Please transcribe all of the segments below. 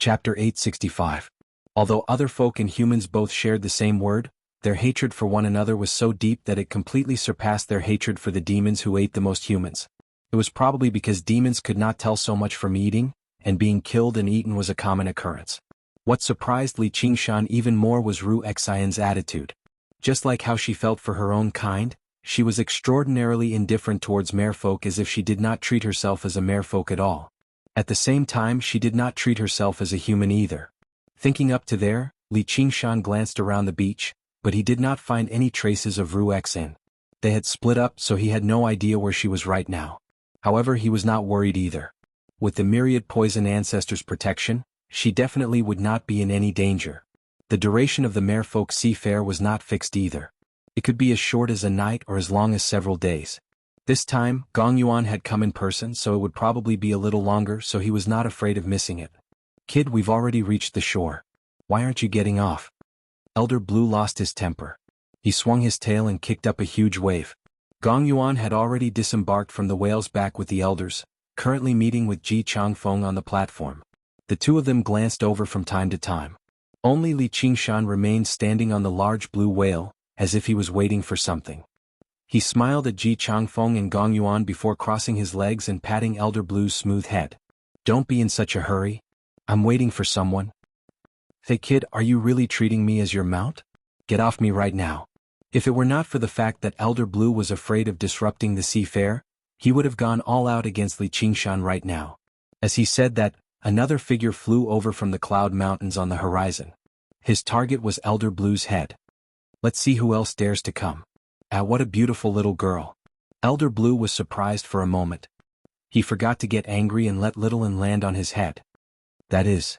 Chapter 865. Although other folk and humans both shared the same word, their hatred for one another was so deep that it completely surpassed their hatred for the demons who ate the most humans. It was probably because demons could not tell so much from eating, and being killed and eaten was a common occurrence. What surprised Li Qingshan even more was Ru Xian's attitude. Just like how she felt for her own kind, she was extraordinarily indifferent towards merfolk, as if she did not treat herself as a merfolk at all. At the same time, she did not treat herself as a human either. Thinking up to there, Li Qingshan glanced around the beach, but he did not find any traces of Ru Xian. They had split up, so he had no idea where she was right now. However, he was not worried either. With the myriad poison ancestors' protection, she definitely would not be in any danger. The duration of the merfolk seafair was not fixed either. It could be as short as a night or as long as several days. This time, Gong Yuan had come in person, so it would probably be a little longer, so he was not afraid of missing it. "Kid, we've already reached the shore. Why aren't you getting off?" Elder Blue lost his temper. He swung his tail and kicked up a huge wave. Gong Yuan had already disembarked from the whale's back with the elders, currently meeting with Ji Changfeng on the platform. The two of them glanced over from time to time. Only Li Qingshan remained standing on the large blue whale, as if he was waiting for something. He smiled at Ji Changfeng and Gong Yuan before crossing his legs and patting Elder Blue's smooth head. "Don't be in such a hurry. I'm waiting for someone." "Hey kid, are you really treating me as your mount? Get off me right now." If it were not for the fact that Elder Blue was afraid of disrupting the seafair, he would have gone all out against Li Qingshan right now. As he said that, another figure flew over from the cloud mountains on the horizon. His target was Elder Blue's head. "Let's see who else dares to come." "Ah, what a beautiful little girl." Elder Blue was surprised for a moment. He forgot to get angry and let Little Un land on his head. That is.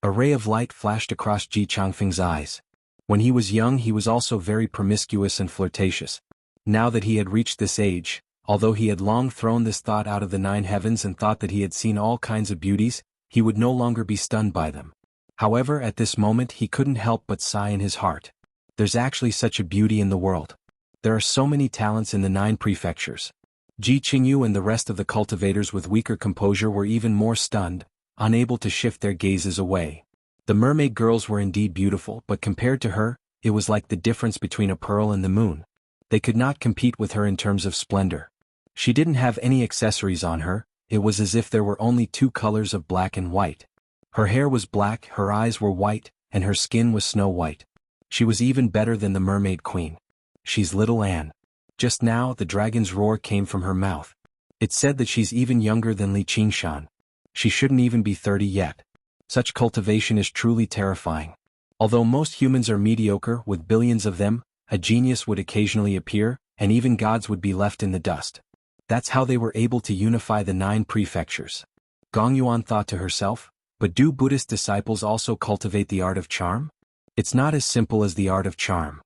A ray of light flashed across Ji Changfeng's eyes. When he was young, he was also very promiscuous and flirtatious. Now that he had reached this age, although he had long thrown this thought out of the 9 heavens and thought that he had seen all kinds of beauties, he would no longer be stunned by them. However, at this moment he couldn't help but sigh in his heart. There's actually such a beauty in the world. There are so many talents in the 9 prefectures. Ji Qingyu and the rest of the cultivators with weaker composure were even more stunned, unable to shift their gazes away. The mermaid girls were indeed beautiful, but compared to her, it was like the difference between a pearl and the moon. They could not compete with her in terms of splendor. She didn't have any accessories on her, it was as if there were only 2 colors of black and white. Her hair was black, her eyes were white, and her skin was snow white. She was even better than the mermaid queen. "She's little Anne." Just now, the dragon's roar came from her mouth. It said that she's even younger than Li Qingshan. She shouldn't even be 30 yet. Such cultivation is truly terrifying. Although most humans are mediocre, with billions of them, a genius would occasionally appear, and even gods would be left in the dust. That's how they were able to unify the 9 prefectures. Gong Yuan thought to herself, but do Buddhist disciples also cultivate the art of charm? It's not as simple as the art of charm.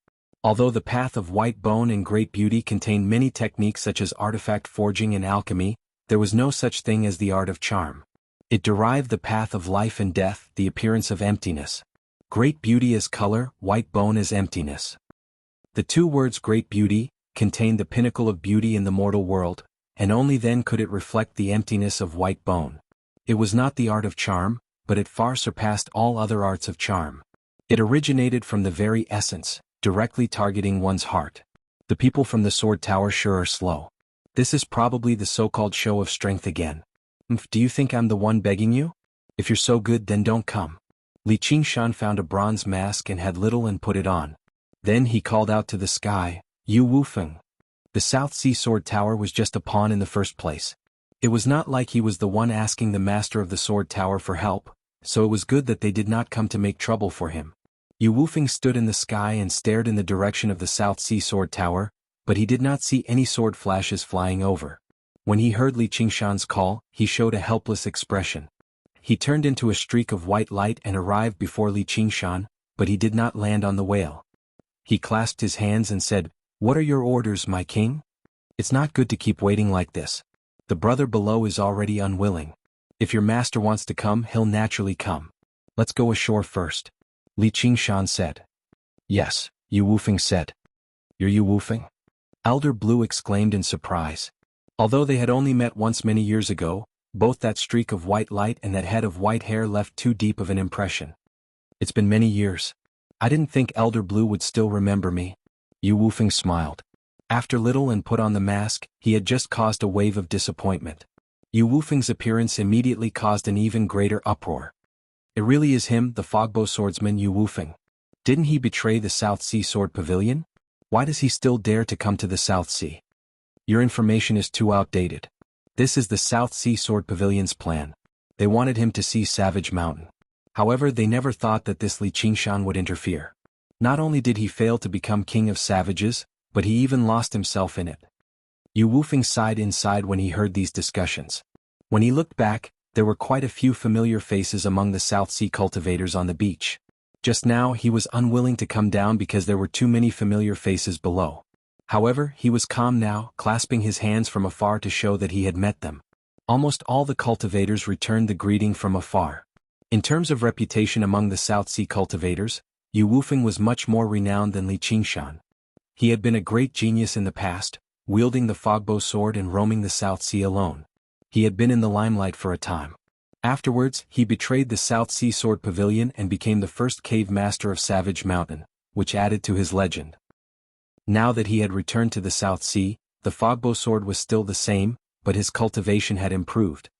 Although the path of white bone and great beauty contained many techniques such as artifact forging and alchemy, there was no such thing as the art of charm. It derived the path of life and death, the appearance of emptiness. Great beauty as color, white bone as emptiness. The 2 words great beauty contained the pinnacle of beauty in the mortal world, and only then could it reflect the emptiness of white bone. It was not the art of charm, but it far surpassed all other arts of charm. It originated from the very essence, directly targeting one's heart. The people from the Sword Tower sure are slow. This is probably the so-called show of strength again. Do you think I'm the one begging you? If you're so good, then don't come." Li Qingshan found a bronze mask and had Little and put it on. Then he called out to the sky, "Yu Wufeng." The South Sea Sword Tower was just a pawn in the first place. It was not like he was the one asking the master of the Sword Tower for help, so it was good that they did not come to make trouble for him. Yu Wufeng stood in the sky and stared in the direction of the South Sea Sword Tower, but he did not see any sword flashes flying over. When he heard Li Qingshan's call, he showed a helpless expression. He turned into a streak of white light and arrived before Li Qingshan, but he did not land on the whale. He clasped his hands and said, "What are your orders, my king? It's not good to keep waiting like this. The brother below is already unwilling. If your master wants to come, he'll naturally come. Let's go ashore first." Li Qingshan said. "Yes," Yu Wufeng said. "You're Yu Wufeng?" Elder Blue exclaimed in surprise. Although they had only met once many years ago, Both that streak of white light and that head of white hair left too deep of an impression. It's been many years. I didn't think Elder Blue would still remember me. Yu Wufeng smiled. After Little and put on the mask, he had just caused a wave of disappointment. Yu Wufeng's appearance immediately caused an even greater uproar. It really is him, the Fogbow swordsman Yu Wufeng. Didn't he betray the South Sea Sword Pavilion? Why does he still dare to come to the South Sea? Your information is too outdated. This is the South Sea Sword Pavilion's plan. They wanted him to see Savage Mountain. However, they never thought that this Li Qingshan would interfere. Not only did he fail to become king of savages, but he even lost himself in it. Yu Wufeng sighed inside when he heard these discussions. When he looked back, there were quite a few familiar faces among the South Sea cultivators on the beach. Just now he was unwilling to come down because there were too many familiar faces below. However, he was calm now, clasping his hands from afar to show that he had met them. Almost all the cultivators returned the greeting from afar. In terms of reputation among the South Sea cultivators, Yu Wufeng was much more renowned than Li Qingshan. He had been a great genius in the past, wielding the Fogbow sword and roaming the South Sea alone. He had been in the limelight for a time. Afterwards, he betrayed the South Sea Sword Pavilion and became the first cave master of Savage Mountain, which added to his legend. Now that he had returned to the South Sea, the Fogbow sword was still the same, but his cultivation had improved.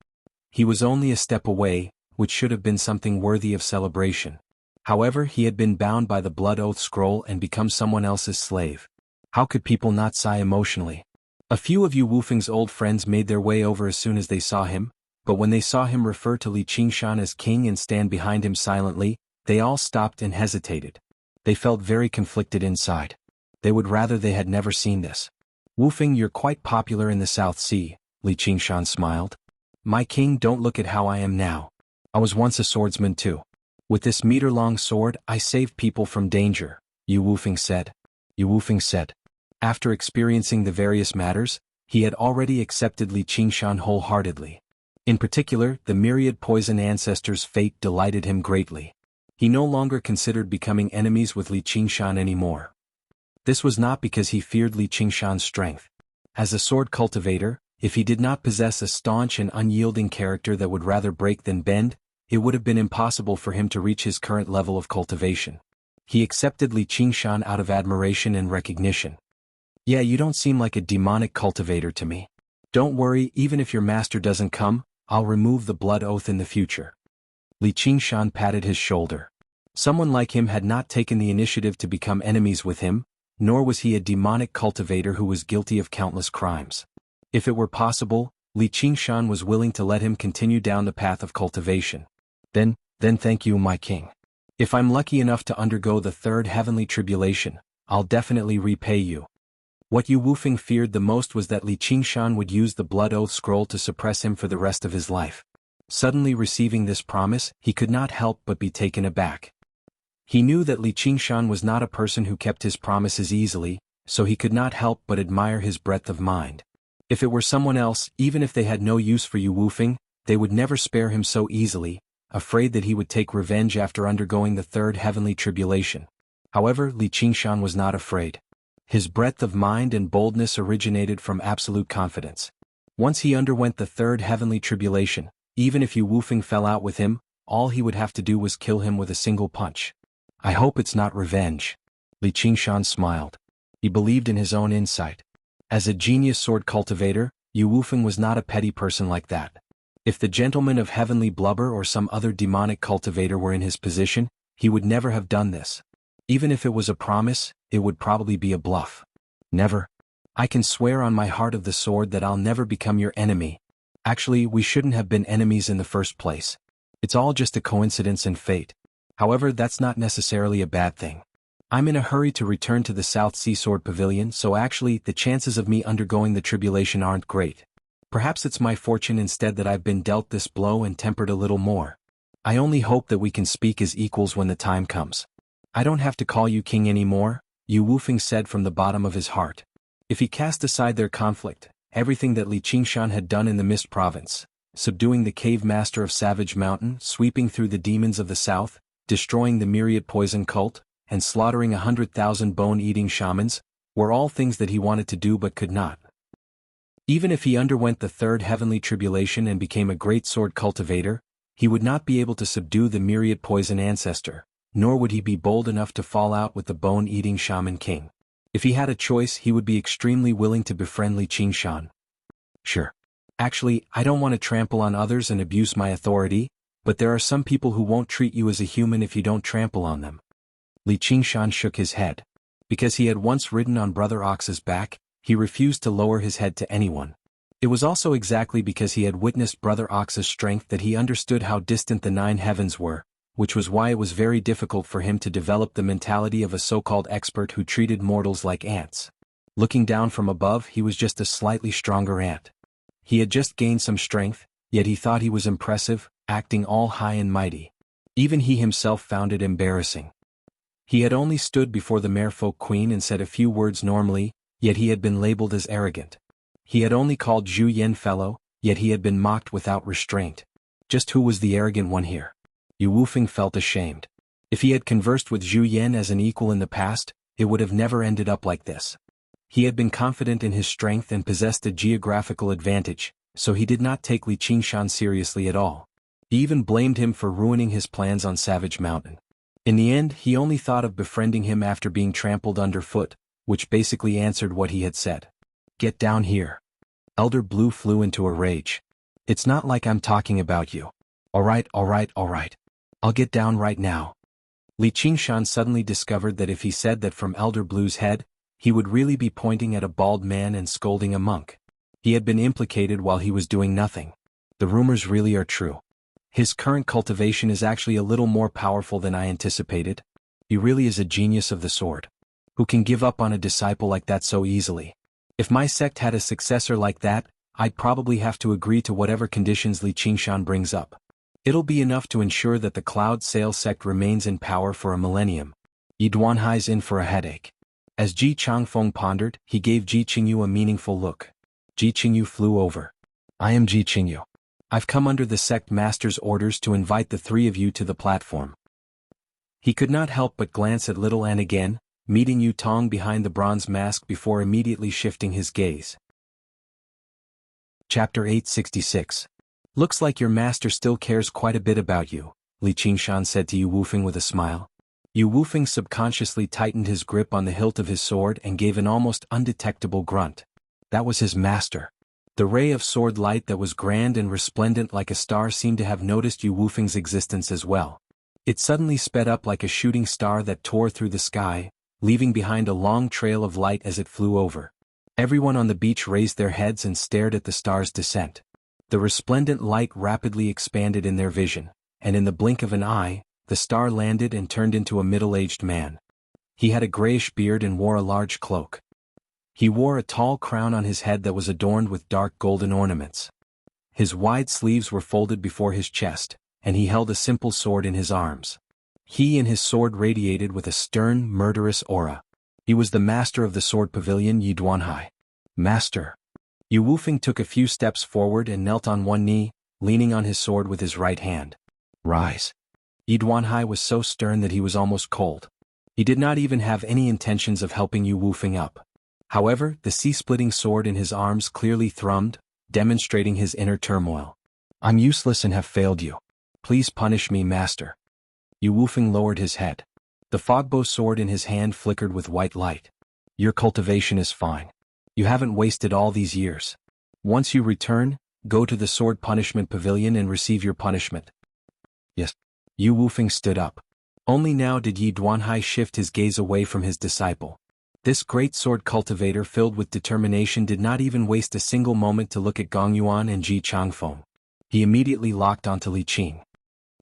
He was only a step away, which should have been something worthy of celebration. However, he had been bound by the blood oath scroll and become someone else's slave. How could people not sigh emotionally? A few of Yu Wufeng's old friends made their way over as soon as they saw him, but when they saw him refer to Li Qingshan as king and stand behind him silently, they all stopped and hesitated. They felt very conflicted inside. They would rather they had never seen this. Wufeng, you're quite popular in the South Sea, Li Qingshan smiled. My king, don't look at how I am now. I was once a swordsman too. With this meter-long sword, I saved people from danger, Yu Wufeng said. Yu Wufeng said. After experiencing the various matters, he had already accepted Li Qingshan wholeheartedly. In particular, the myriad poison ancestors' fate delighted him greatly. He no longer considered becoming enemies with Li Qingshan anymore. This was not because he feared Li Qingshan's strength. As a sword cultivator, if he did not possess a staunch and unyielding character that would rather break than bend, it would have been impossible for him to reach his current level of cultivation. He accepted Li Qingshan out of admiration and recognition. Yeah, you don't seem like a demonic cultivator to me. Don't worry, even if your master doesn't come, I'll remove the blood oath in the future. Li Qingshan patted his shoulder. Someone like him had not taken the initiative to become enemies with him, nor was he a demonic cultivator who was guilty of countless crimes. If it were possible, Li Qingshan was willing to let him continue down the path of cultivation. Then thank you, my king. If I'm lucky enough to undergo the third heavenly tribulation, I'll definitely repay you. What Yu Wufeng feared the most was that Li Qingshan would use the blood oath scroll to suppress him for the rest of his life. Suddenly receiving this promise, he could not help but be taken aback. He knew that Li Qingshan was not a person who kept his promises easily, so he could not help but admire his breadth of mind. If it were someone else, even if they had no use for Yu Wufeng, they would never spare him so easily, afraid that he would take revenge after undergoing the third heavenly tribulation. However, Li Qingshan was not afraid. His breadth of mind and boldness originated from absolute confidence. Once he underwent the third heavenly tribulation, even if Yu Wufeng fell out with him, all he would have to do was kill him with a single punch. I hope it's not revenge. Li Qingshan smiled. He believed in his own insight. As a genius sword cultivator, Yu Wufeng was not a petty person like that. If the gentleman of heavenly blubber or some other demonic cultivator were in his position, he would never have done this. Even if it was a promise, it would probably be a bluff. Never. I can swear on my heart of the sword that I'll never become your enemy. Actually, we shouldn't have been enemies in the first place. It's all just a coincidence and fate. However, that's not necessarily a bad thing. I'm in a hurry to return to the South Sea Sword Pavilion, so actually, the chances of me undergoing the tribulation aren't great. Perhaps it's my fortune instead that I've been dealt this blow and tempered a little more. I only hope that we can speak as equals when the time comes. I don't have to call you king anymore, Yu Wufeng said from the bottom of his heart. If he cast aside their conflict, everything that Li Qingshan had done in the Mist Province, subduing the cave master of Savage Mountain, sweeping through the demons of the south, destroying the myriad poison cult, and slaughtering 100,000 bone-eating shamans, were all things that he wanted to do but could not. Even if he underwent the third heavenly tribulation and became a great sword cultivator, he would not be able to subdue the myriad poison ancestor, nor would he be bold enough to fall out with the bone-eating shaman king. If he had a choice, he would be extremely willing to befriend Li Qingshan. Sure. Actually, I don't want to trample on others and abuse my authority, but there are some people who won't treat you as a human if you don't trample on them. Li Qingshan shook his head. Because he had once ridden on Brother Ox's back, he refused to lower his head to anyone. It was also exactly because he had witnessed Brother Ox's strength that he understood how distant the 9 heavens were, which was why it was very difficult for him to develop the mentality of a so-called expert who treated mortals like ants. Looking down from above, he was just a slightly stronger ant. He had just gained some strength, yet he thought he was impressive, acting all high and mighty. Even he himself found it embarrassing. He had only stood before the merfolk queen and said a few words normally, yet he had been labeled as arrogant. He had only called Zhu Yen fellow, yet he had been mocked without restraint. Just who was the arrogant one here? Yu Wufeng felt ashamed. If he had conversed with Zhu Yen as an equal in the past, it would have never ended up like this. He had been confident in his strength and possessed a geographical advantage, so he did not take Li Qingshan seriously at all. He even blamed him for ruining his plans on Savage Mountain. In the end, he only thought of befriending him after being trampled underfoot, which basically answered what he had said. Get down here. Elder Blue flew into a rage. It's not like I'm talking about you. Alright. I'll get down right now. Li Qingshan suddenly discovered that if he said that from Elder Blue's head, he would really be pointing at a bald man and scolding a monk. He had been implicated while he was doing nothing. The rumors really are true. His current cultivation is actually a little more powerful than I anticipated. He really is a genius of the sword. Who can give up on a disciple like that so easily? If my sect had a successor like that, I'd probably have to agree to whatever conditions Li Qingshan brings up. It'll be enough to ensure that the Cloud Sail sect remains in power for a millennium. Yi Duanhai's in for a headache. As Ji Changfeng pondered, he gave Ji Qingyu a meaningful look. Ji Qingyu flew over. I am Ji Qingyu. I've come under the sect master's orders to invite the 3 of you to the platform. He could not help but glance at Little An again, meeting Yu Tong behind the bronze mask before immediately shifting his gaze. Chapter 866. Looks like your master still cares quite a bit about you, Li Qingshan said to Yu Wufeng with a smile. Yu Wufeng subconsciously tightened his grip on the hilt of his sword and gave an almost undetectable grunt. That was his master. The ray of sword light that was grand and resplendent like a star seemed to have noticed Yu Wufeng's existence as well. It suddenly sped up like a shooting star that tore through the sky, leaving behind a long trail of light as it flew over. Everyone on the beach raised their heads and stared at the star's descent. The resplendent light rapidly expanded in their vision, and in the blink of an eye, the star landed and turned into a middle-aged man. He had a grayish beard and wore a large cloak. He wore a tall crown on his head that was adorned with dark golden ornaments. His wide sleeves were folded before his chest, and he held a simple sword in his arms. He and his sword radiated with a stern, murderous aura. He was the master of the sword pavilion, Yi Duanhai. Master. Yu Wufeng took a few steps forward and knelt on one knee, leaning on his sword with his right hand. Rise. Yi Duanhai was so stern that he was almost cold. He did not even have any intentions of helping Yu Wufeng up. However, the sea-splitting sword in his arms clearly thrummed, demonstrating his inner turmoil. I'm useless and have failed you. Please punish me, master. Yu Wufeng lowered his head. The fogbow sword in his hand flickered with white light. Your cultivation is fine. You haven't wasted all these years. Once you return, go to the sword punishment pavilion and receive your punishment. Yes. Yu Wufeng stood up. Only now did Yi Duanhai shift his gaze away from his disciple. This great sword cultivator filled with determination did not even waste a single moment to look at Gong Yuan and Ji Changfeng. He immediately locked onto Li Qing.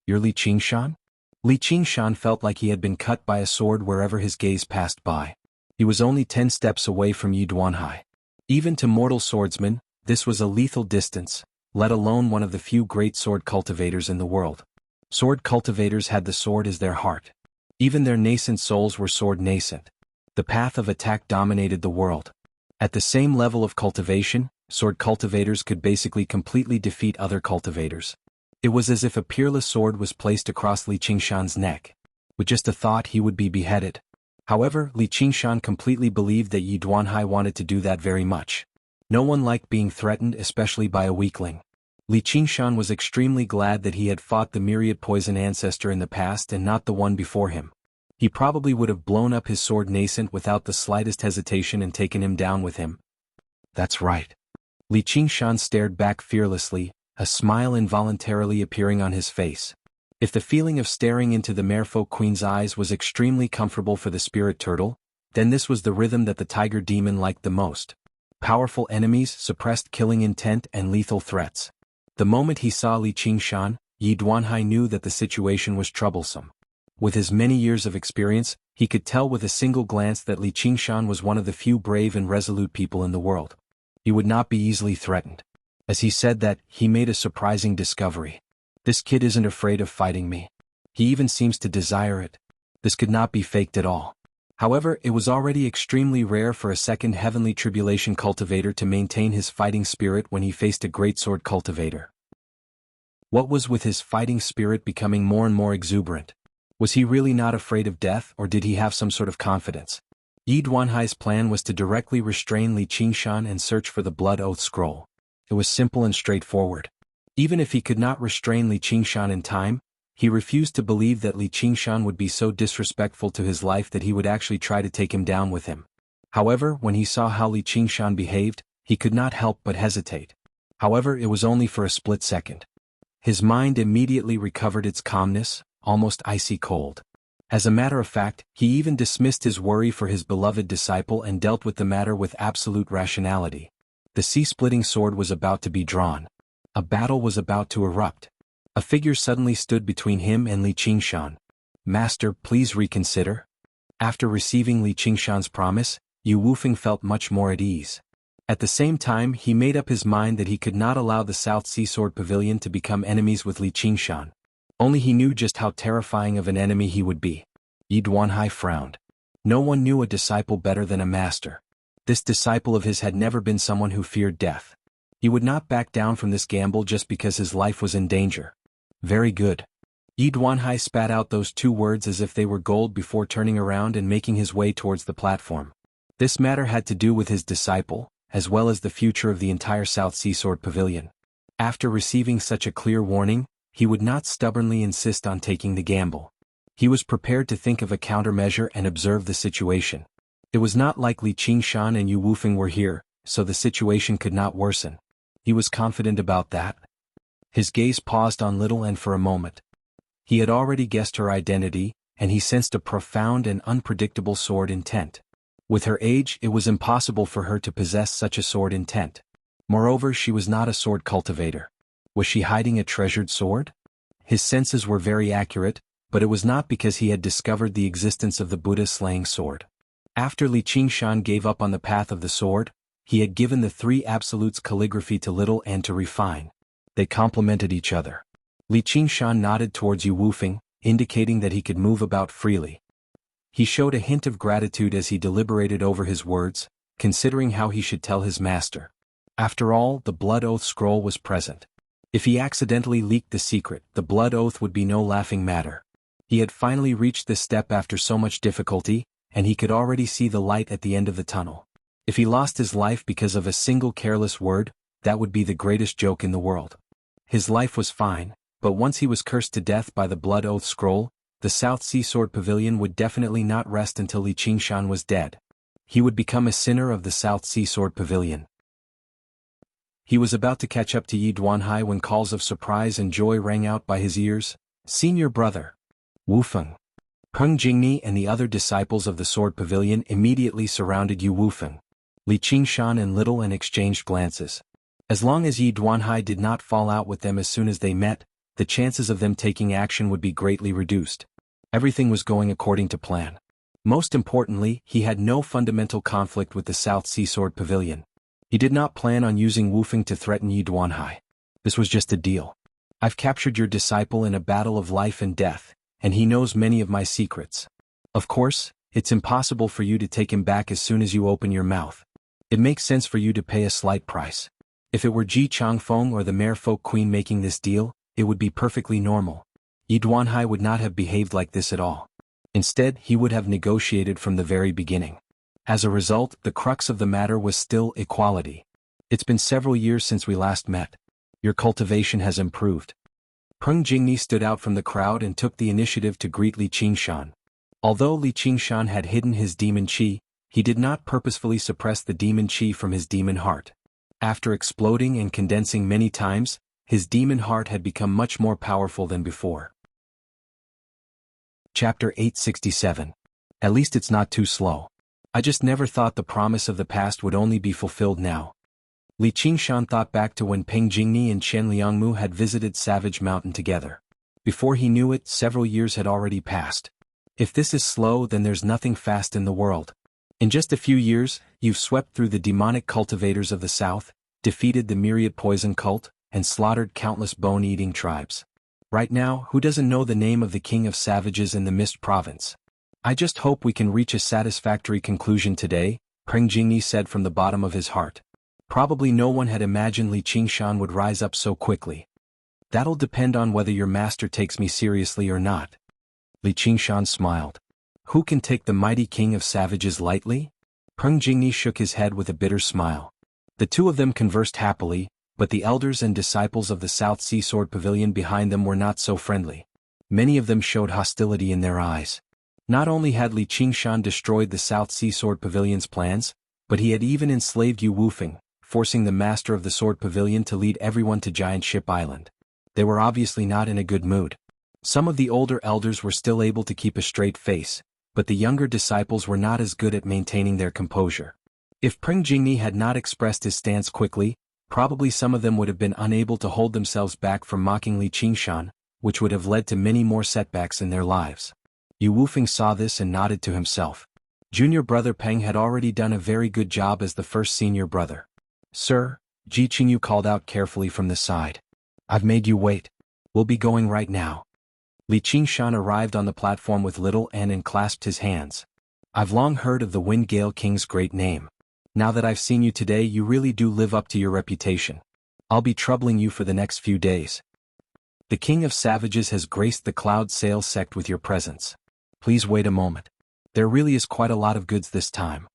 You're Li Qingshan? Li Qingshan felt like he had been cut by a sword wherever his gaze passed by. He was only 10 steps away from Yi Duanhai. Even to mortal swordsmen, this was a lethal distance, let alone one of the few great sword cultivators in the world. Sword cultivators had the sword as their heart. Even their nascent souls were sword nascent. The path of attack dominated the world. At the same level of cultivation, sword cultivators could basically completely defeat other cultivators. It was as if a peerless sword was placed across Li Qingshan's neck. With just a thought, he would be beheaded. However, Li Qingshan completely believed that Yi Duanhai wanted to do that very much. No one liked being threatened, especially by a weakling. Li Qingshan was extremely glad that he had fought the myriad poison ancestor in the past and not the one before him. He probably would have blown up his sword nascent without the slightest hesitation and taken him down with him. That's right. Li Qingshan stared back fearlessly, a smile involuntarily appearing on his face. If the feeling of staring into the Merfolk Queen's eyes was extremely comfortable for the spirit turtle, then this was the rhythm that the tiger demon liked the most. Powerful enemies, suppressed killing intent, and lethal threats. The moment he saw Li Qingshan, Yi Duanhai knew that the situation was troublesome. With his many years of experience, he could tell with a single glance that Li Qingshan was one of the few brave and resolute people in the world. He would not be easily threatened. As he said that, he made a surprising discovery. This kid isn't afraid of fighting me. He even seems to desire it. This could not be faked at all. However, it was already extremely rare for a second heavenly tribulation cultivator to maintain his fighting spirit when he faced a greatsword cultivator. What was with his fighting spirit becoming more and more exuberant? Was he really not afraid of death, or did he have some sort of confidence? Yi Duanhai's plan was to directly restrain Li Qingshan and search for the Blood Oath Scroll. It was simple and straightforward. Even if he could not restrain Li Qingshan in time, he refused to believe that Li Qingshan would be so disrespectful to his life that he would actually try to take him down with him. However, when he saw how Li Qingshan behaved, he could not help but hesitate. However, it was only for a split second. His mind immediately recovered its calmness, almost icy cold. As a matter of fact, he even dismissed his worry for his beloved disciple and dealt with the matter with absolute rationality. The sea-splitting sword was about to be drawn. A battle was about to erupt. A figure suddenly stood between him and Li Qingshan. "Master, please reconsider." After receiving Li Qingshan's promise, Yu Wufeng felt much more at ease. At the same time, he made up his mind that he could not allow the South Sea Sword Pavilion to become enemies with Li Qingshan. Only he knew just how terrifying of an enemy he would be. Yi Duanhai frowned. No one knew a disciple better than a master. This disciple of his had never been someone who feared death. He would not back down from this gamble just because his life was in danger. Very good. Yi Duanhai spat out those two words as if they were gold before turning around and making his way towards the platform. This matter had to do with his disciple, as well as the future of the entire South Sea Sword Pavilion. After receiving such a clear warning, he would not stubbornly insist on taking the gamble. He was prepared to think of a countermeasure and observe the situation. It was not like Li Qingshan and Yu Wufeng were here, so the situation could not worsen. He was confident about that. His gaze paused on Little and for a moment. He had already guessed her identity, and he sensed a profound and unpredictable sword intent. With her age, it was impossible for her to possess such a sword intent. Moreover, she was not a sword cultivator. Was she hiding a treasured sword? His senses were very accurate, but it was not because he had discovered the existence of the Buddha-slaying sword. After Li Qingshan gave up on the path of the sword, he had given the three absolutes calligraphy to Little and to Refine. They complemented each other. Li Qingshan nodded towards Yu Wufeng, indicating that he could move about freely. He showed a hint of gratitude as he deliberated over his words, considering how he should tell his master. After all, the Blood Oath Scroll was present. If he accidentally leaked the secret, the Blood Oath would be no laughing matter. He had finally reached this step after so much difficulty, and he could already see the light at the end of the tunnel. If he lost his life because of a single careless word, that would be the greatest joke in the world. His life was fine, but once he was cursed to death by the Blood Oath Scroll, the South Sea Sword Pavilion would definitely not rest until Li Qingshan was dead. He would become a sinner of the South Sea Sword Pavilion. He was about to catch up to Yi Duanhai when calls of surprise and joy rang out by his ears. "Senior brother!" Wufeng. Peng Jingni and the other disciples of the Sword Pavilion immediately surrounded Yu Wufeng, Li Qingshan and Little and exchanged glances. As long as Yi Duanhai did not fall out with them as soon as they met, the chances of them taking action would be greatly reduced. Everything was going according to plan. Most importantly, he had no fundamental conflict with the South Sea Sword Pavilion. He did not plan on using Wufeng to threaten Yi Duanhai. This was just a deal. "I've captured your disciple in a battle of life and death, and he knows many of my secrets. Of course, it's impossible for you to take him back as soon as you open your mouth. It makes sense for you to pay a slight price. If it were Ji Changfeng or the Merfolk Queen making this deal, it would be perfectly normal. Yi Duanhai would not have behaved like this at all. Instead, he would have negotiated from the very beginning. As a result, the crux of the matter was still equality. It's been several years since we last met. Your cultivation has improved. Peng Jingni stood out from the crowd and took the initiative to greet Li Qingshan. Although Li Qingshan had hidden his demon qi, he did not purposefully suppress the demon qi from his demon heart. After exploding and condensing many times, his demon heart had become much more powerful than before. Chapter 867. At least it's not too slow. I just never thought the promise of the past would only be fulfilled now. Li Qingshan thought back to when Peng Jingni and Chen Liangmu had visited Savage Mountain together. Before he knew it, several years had already passed. If this is slow, then there's nothing fast in the world. In just a few years, you've swept through the demonic cultivators of the south, defeated the myriad poison cult, and slaughtered countless bone-eating tribes. Right now, who doesn't know the name of the king of savages in the Mist Province? I just hope we can reach a satisfactory conclusion today, Peng Jingni said from the bottom of his heart. Probably no one had imagined Li Qingshan would rise up so quickly. That'll depend on whether your master takes me seriously or not. Li Qingshan smiled. Who can take the mighty king of savages lightly? Peng Jingni shook his head with a bitter smile. The two of them conversed happily, but the elders and disciples of the South Sea Sword Pavilion behind them were not so friendly. Many of them showed hostility in their eyes. Not only had Li Qingshan destroyed the South Sea Sword Pavilion's plans, but he had even enslaved Yu Wufeng, forcing the master of the Sword Pavilion to lead everyone to Giant Ship Island. They were obviously not in a good mood. Some of the older elders were still able to keep a straight face, but the younger disciples were not as good at maintaining their composure. If Peng Jingni had not expressed his stance quickly, probably some of them would have been unable to hold themselves back from mocking Li Qingshan, which would have led to many more setbacks in their lives. Yu Wufeng saw this and nodded to himself. Junior brother Peng had already done a very good job as the first senior brother. Sir, Ji Qingyu called out carefully from the side. I've made you wait. We'll be going right now. Li Qingshan arrived on the platform with little An and clasped his hands. I've long heard of the Wind Gale King's great name. Now that I've seen you today, you really do live up to your reputation. I'll be troubling you for the next few days. The King of Savages has graced the Cloud Sail sect with your presence. Please wait a moment. There really is quite a lot of goods this time.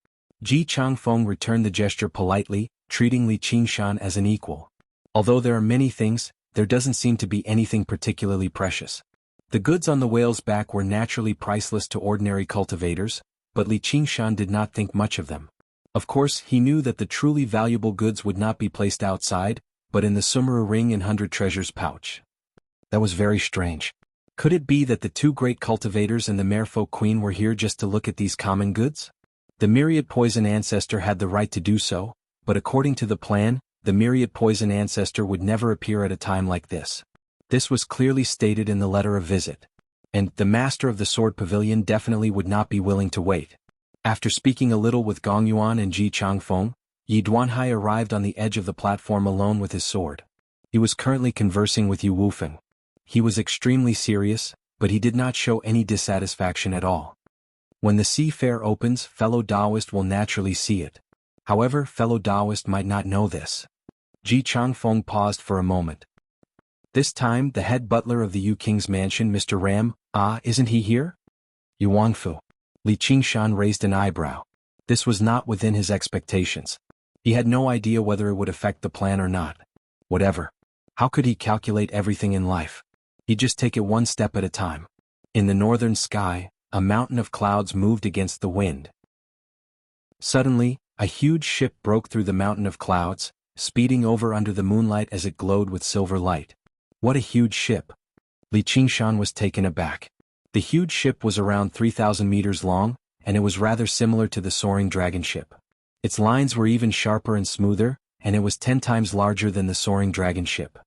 Ji Changfeng returned the gesture politely, treating Li Qingshan as an equal. Although there are many things, there doesn't seem to be anything particularly precious. The goods on the whale's back were naturally priceless to ordinary cultivators, but Li Qingshan did not think much of them. Of course, he knew that the truly valuable goods would not be placed outside, but in the Sumeru Ring and 100 Treasures pouch. That was very strange. Could it be that the two great cultivators and the Merfolk Queen were here just to look at these common goods? The Myriad Poison Ancestor had the right to do so, but according to the plan, the Myriad Poison Ancestor would never appear at a time like this. This was clearly stated in the letter of visit. And the master of the Sword Pavilion definitely would not be willing to wait. After speaking a little with Gong Yuan and Ji Changfeng, Yi Duanhai arrived on the edge of the platform alone with his sword. He was currently conversing with Yu Wufeng. He was extremely serious, but he did not show any dissatisfaction at all. When the sea fair opens, fellow Taoist will naturally see it. However, fellow Taoist might not know this. Ji Changfeng paused for a moment. This time, the head butler of the Yu King's mansion, Mr. Ram, isn't he here? Yu Wangfu. Li Qingshan raised an eyebrow. This was not within his expectations. He had no idea whether it would affect the plan or not. Whatever. How could he calculate everything in life? He'd just take it one step at a time. In the northern sky, a mountain of clouds moved against the wind. Suddenly, a huge ship broke through the mountain of clouds, speeding over under the moonlight as it glowed with silver light. What a huge ship! Li Qingshan was taken aback. The huge ship was around 3,000 meters long, and it was rather similar to the soaring dragon ship. Its lines were even sharper and smoother, and it was 10 times larger than the soaring dragon ship.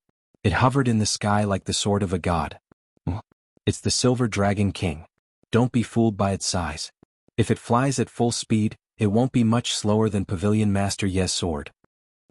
It hovered in the sky like the sword of a god. It's the Silver Dragon King. Don't be fooled by its size. If it flies at full speed, it won't be much slower than Pavilion Master Ye's sword.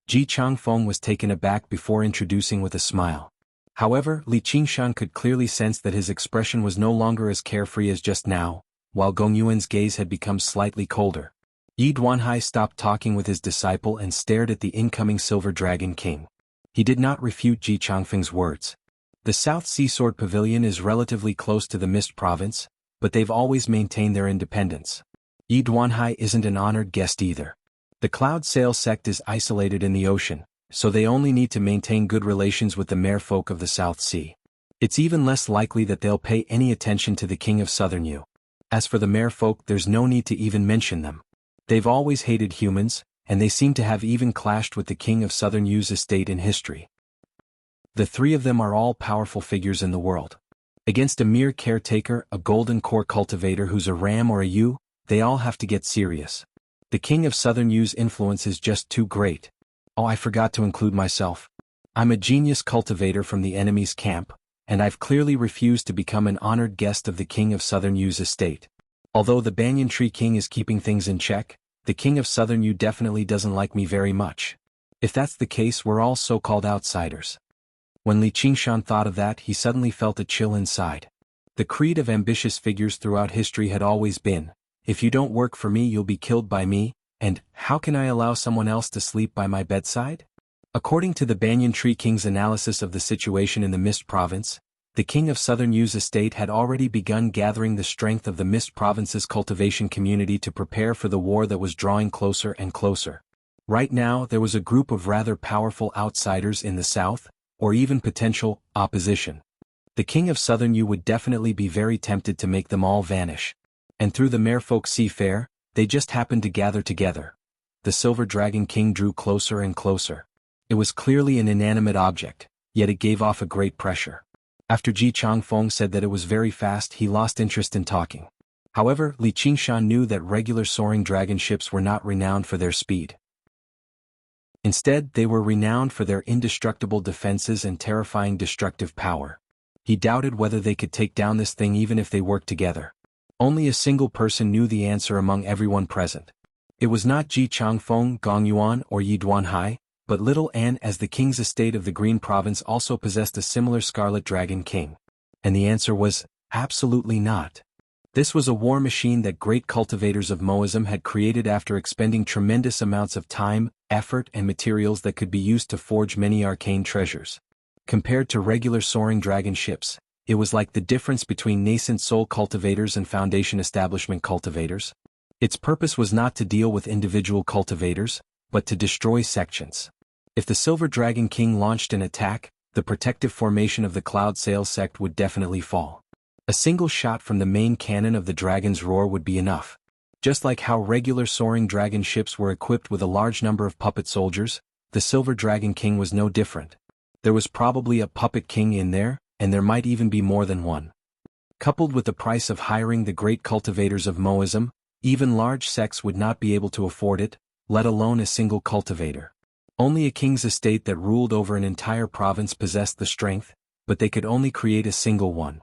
Ji Changfeng was taken aback before introducing with a smile. However, Li Qingshan could clearly sense that his expression was no longer as carefree as just now, while Gong Yuan's gaze had become slightly colder. Yi Duanhai stopped talking with his disciple and stared at the incoming Silver Dragon King. He did not refute Ji Changfeng's words. The South Sea Sword Pavilion is relatively close to the Mist Province, but they've always maintained their independence. Yi Duanhai isn't an honored guest either. The Cloud Sail sect is isolated in the ocean, so they only need to maintain good relations with the merfolk of the South Sea. It's even less likely that they'll pay any attention to the King of Southern Yu. As for the merfolk, there's no need to even mention them. They've always hated humans, and they seem to have even clashed with the King of Southern Yu's estate in history. The three of them are all powerful figures in the world. Against a mere caretaker, a golden core cultivator who's a ram or a Yu, they all have to get serious. The King of Southern Yu's influence is just too great. Oh, I forgot to include myself. I'm a genius cultivator from the enemy's camp, and I've clearly refused to become an honored guest of the King of Southern Yu's estate. Although the Banyan Tree King is keeping things in check, the King of Southern Yu definitely doesn't like me very much. If that's the case, we're all so-called outsiders. When Li Qingshan thought of that, he suddenly felt a chill inside. The creed of ambitious figures throughout history had always been, if you don't work for me you'll be killed by me, and how can I allow someone else to sleep by my bedside? According to the Banyan Tree King's analysis of the situation in the Mist Province, the King of Southern Yu's estate had already begun gathering the strength of the Mist Province's cultivation community to prepare for the war that was drawing closer and closer. Right now there was a group of rather powerful outsiders in the south, or even potential opposition. The King of Southern Yu would definitely be very tempted to make them all vanish. And through the merfolk seafair, they just happened to gather together. The Silver Dragon King drew closer and closer. It was clearly an inanimate object, yet it gave off a great pressure. After Ji Changfeng said that it was very fast, he lost interest in talking. However, Li Qingshan knew that regular soaring dragon ships were not renowned for their speed. Instead, they were renowned for their indestructible defenses and terrifying destructive power. He doubted whether they could take down this thing even if they worked together. Only a single person knew the answer among everyone present. It was not Ji Changfeng, Gong Yuan, or Yi Duanhai, but Little An, as the king's estate of the Green Province also possessed a similar Scarlet Dragon King. And the answer was, absolutely not. This was a war machine that great cultivators of Moism had created after expending tremendous amounts of time, effort and materials that could be used to forge many arcane treasures. Compared to regular soaring dragon ships, it was like the difference between nascent soul cultivators and foundation establishment cultivators. Its purpose was not to deal with individual cultivators, but to destroy sections. If the Silver Dragon King launched an attack, the protective formation of the Cloud Sail sect would definitely fall. A single shot from the main cannon of the Dragon's Roar would be enough. Just like how regular soaring dragon ships were equipped with a large number of puppet soldiers, the Silver Dragon King was no different. There was probably a puppet king in there, and there might even be more than one. Coupled with the price of hiring the great cultivators of Moism, even large sects would not be able to afford it, let alone a single cultivator. Only a king's estate that ruled over an entire province possessed the strength, but they could only create a single one.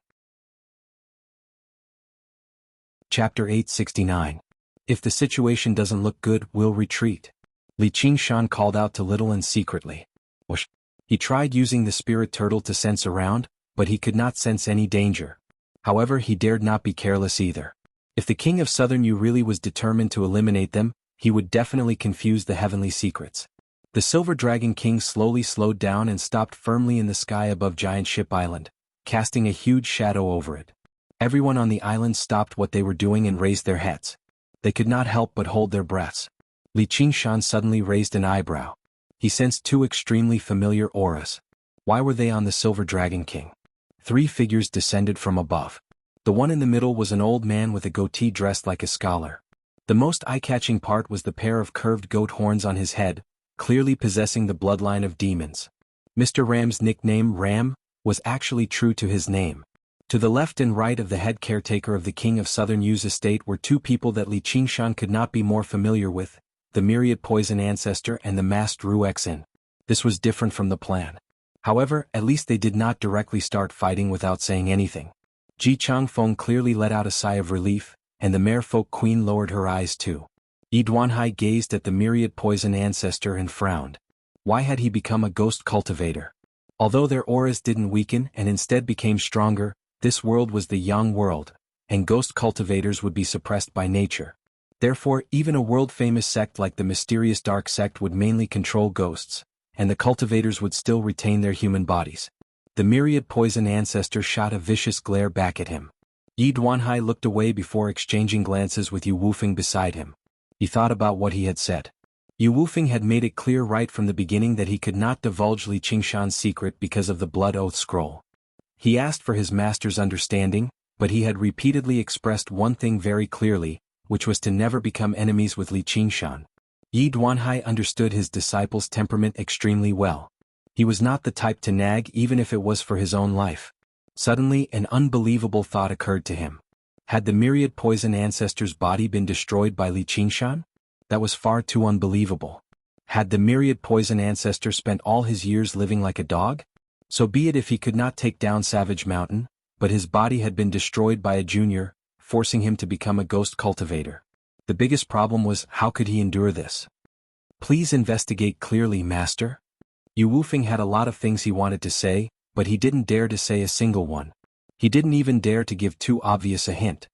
Chapter 869. If the situation doesn't look good, we'll retreat. Li Qingshan called out to Little An secretly. Whoosh. He tried using the spirit turtle to sense around, but he could not sense any danger. However, he dared not be careless either. If the King of Southern Yu really was determined to eliminate them, he would definitely confuse the heavenly secrets. The Silver Dragon King slowly slowed down and stopped firmly in the sky above Giant Ship Island, casting a huge shadow over it. Everyone on the island stopped what they were doing and raised their heads. They could not help but hold their breaths. Li Qingshan suddenly raised an eyebrow. He sensed two extremely familiar auras. Why were they on the Silver Dragon King? Three figures descended from above. The one in the middle was an old man with a goatee dressed like a scholar. The most eye-catching part was the pair of curved goat horns on his head, clearly possessing the bloodline of demons. Mr. Ram's nickname, Ram, was actually true to his name. To the left and right of the head caretaker of the King of Southern Yu's estate were two people that Li Qingshan could not be more familiar with, the Myriad Poison Ancestor and the Masked Ruexin. This was different from the plan. However, at least they did not directly start fighting without saying anything. Ji Changfeng clearly let out a sigh of relief, and the Merfolk Queen lowered her eyes too. Yi Duanhai gazed at the Myriad Poison Ancestor and frowned. Why had he become a ghost cultivator? Although their auras didn't weaken and instead became stronger, this world was the Yang world, and ghost cultivators would be suppressed by nature. Therefore, even a world-famous sect like the mysterious Dark Sect would mainly control ghosts, and the cultivators would still retain their human bodies. The Myriad Poison Ancestor shot a vicious glare back at him. Yi Duanhai looked away before exchanging glances with Yu Wufeng beside him. He thought about what he had said. Yu Wufeng had made it clear right from the beginning that he could not divulge Li Qingshan's secret because of the Blood Oath Scroll. He asked for his master's understanding, but he had repeatedly expressed one thing very clearly, which was to never become enemies with Li Qingshan. Yi Duanhai understood his disciple's temperament extremely well. He was not the type to nag even if it was for his own life. Suddenly an unbelievable thought occurred to him. Had the myriad poison ancestor's body been destroyed by Li Qingshan? That was far too unbelievable. Had the myriad poison ancestor spent all his years living like a dog? So be it if he could not take down Savage Mountain, but his body had been destroyed by a junior, forcing him to become a ghost cultivator. The biggest problem was, how could he endure this? Please investigate clearly, master. Yu Wufeng had a lot of things he wanted to say, but he didn't dare to say a single one. He didn't even dare to give too obvious a hint.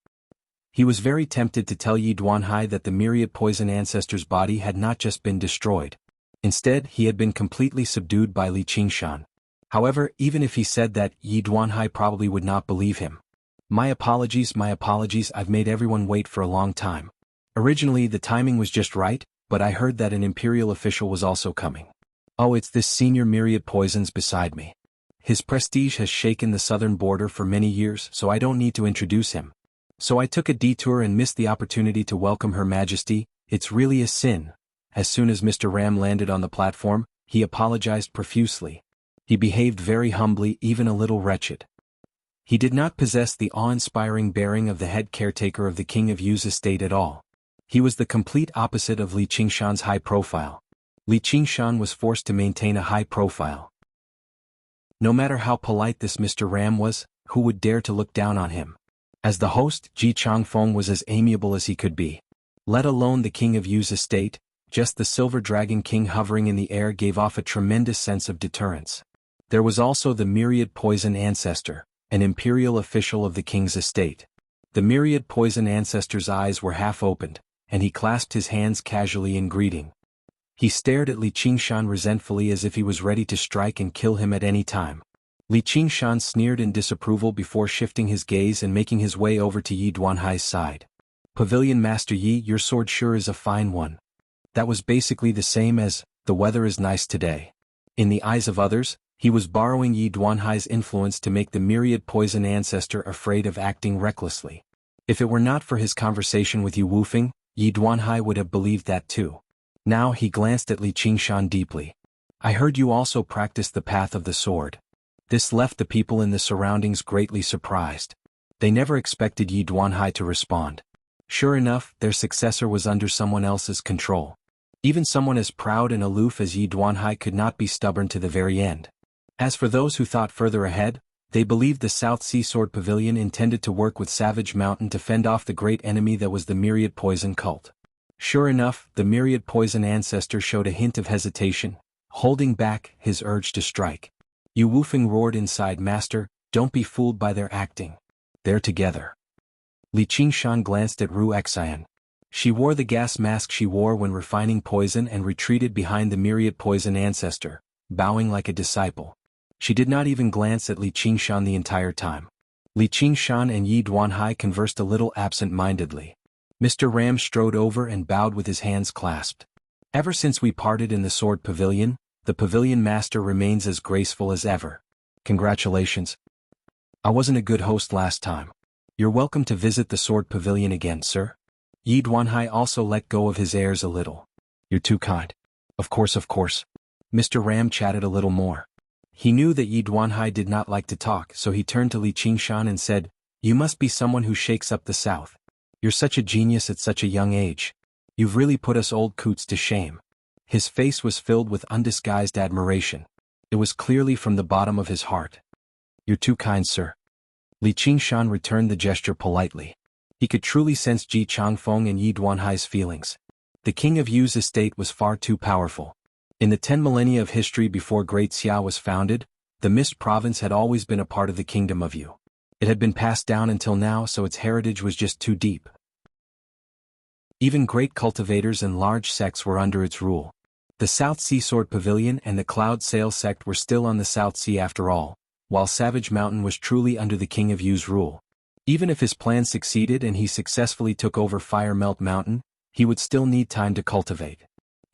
He was very tempted to tell Yi Duanhai that the myriad poison ancestor's body had not just been destroyed. Instead, he had been completely subdued by Li Qingshan. However, even if he said that, Yi Duanhai probably would not believe him. My apologies, I've made everyone wait for a long time. Originally the timing was just right, but I heard that an imperial official was also coming. Oh, it's this senior myriad poisons beside me. His prestige has shaken the southern border for many years, so I don't need to introduce him. So I took a detour and missed the opportunity to welcome Her Majesty. It's really a sin. As soon as Mr. Ram landed on the platform, he apologized profusely. He behaved very humbly, even a little wretched. He did not possess the awe-inspiring bearing of the head caretaker of the King of Yu's estate at all. He was the complete opposite of Li Qingshan's high profile. Li Qingshan was forced to maintain a high profile. No matter how polite this Mr. Ram was, who would dare to look down on him? As the host, Ji Changfeng was as amiable as he could be. Let alone the King of Yu's estate, just the Silver Dragon King hovering in the air gave off a tremendous sense of deterrence. There was also the myriad poison ancestor, an imperial official of the king's estate. The myriad poison ancestor's eyes were half opened, and he clasped his hands casually in greeting. He stared at Li Qingshan resentfully as if he was ready to strike and kill him at any time. Li Qingshan sneered in disapproval before shifting his gaze and making his way over to Yi Duanhai's side. Pavilion Master Yi, your sword sure is a fine one. That was basically the same as, the weather is nice today. In the eyes of others, he was borrowing Yi Duanhai's influence to make the myriad poison ancestor afraid of acting recklessly. If it were not for his conversation with Yu Wufeng, Yi Duanhai would have believed that too. Now he glanced at Li Qingshan deeply. I heard you also practice the path of the sword. This left the people in the surroundings greatly surprised. They never expected Yi Duanhai to respond. Sure enough, their successor was under someone else's control. Even someone as proud and aloof as Yi Duanhai could not be stubborn to the very end. As for those who thought further ahead, they believed the South Sea Sword Pavilion intended to work with Savage Mountain to fend off the great enemy that was the myriad poison cult. Sure enough, the myriad poison ancestor showed a hint of hesitation, holding back his urge to strike. Yu Wufeng roared inside, Master, don't be fooled by their acting. They're together. Li Qingshan glanced at Ru Xian. She wore the gas mask she wore when refining poison and retreated behind the myriad poison ancestor, bowing like a disciple. She did not even glance at Li Qingshan the entire time. Li Qingshan and Yi Duanhai conversed a little absent-mindedly. Mr. Ram strode over and bowed with his hands clasped. Ever since we parted in the Sword Pavilion, the Pavilion Master remains as graceful as ever. Congratulations. I wasn't a good host last time. You're welcome to visit the Sword Pavilion again, sir. Yi Duanhai also let go of his airs a little. You're too kind. Of course. Mr. Ram chatted a little more. He knew that Yi Duanhai did not like to talk, so he turned to Li Qingshan and said, You must be someone who shakes up the South. You're such a genius at such a young age. You've really put us old coots to shame. His face was filled with undisguised admiration. It was clearly from the bottom of his heart. You're too kind, sir. Li Qingshan returned the gesture politely. He could truly sense Ji Changfeng and Yi Duanhai's feelings. The King of Yu's estate was far too powerful. In the 10 millennia of history before Great Xia was founded, the Mist Province had always been a part of the Kingdom of Yu. It had been passed down until now, so its heritage was just too deep. Even great cultivators and large sects were under its rule. The South Sea Sword Pavilion and the Cloud Sail sect were still on the South Sea after all, while Savage Mountain was truly under the King of Yu's rule. Even if his plan succeeded and he successfully took over Fire Melt Mountain, he would still need time to cultivate.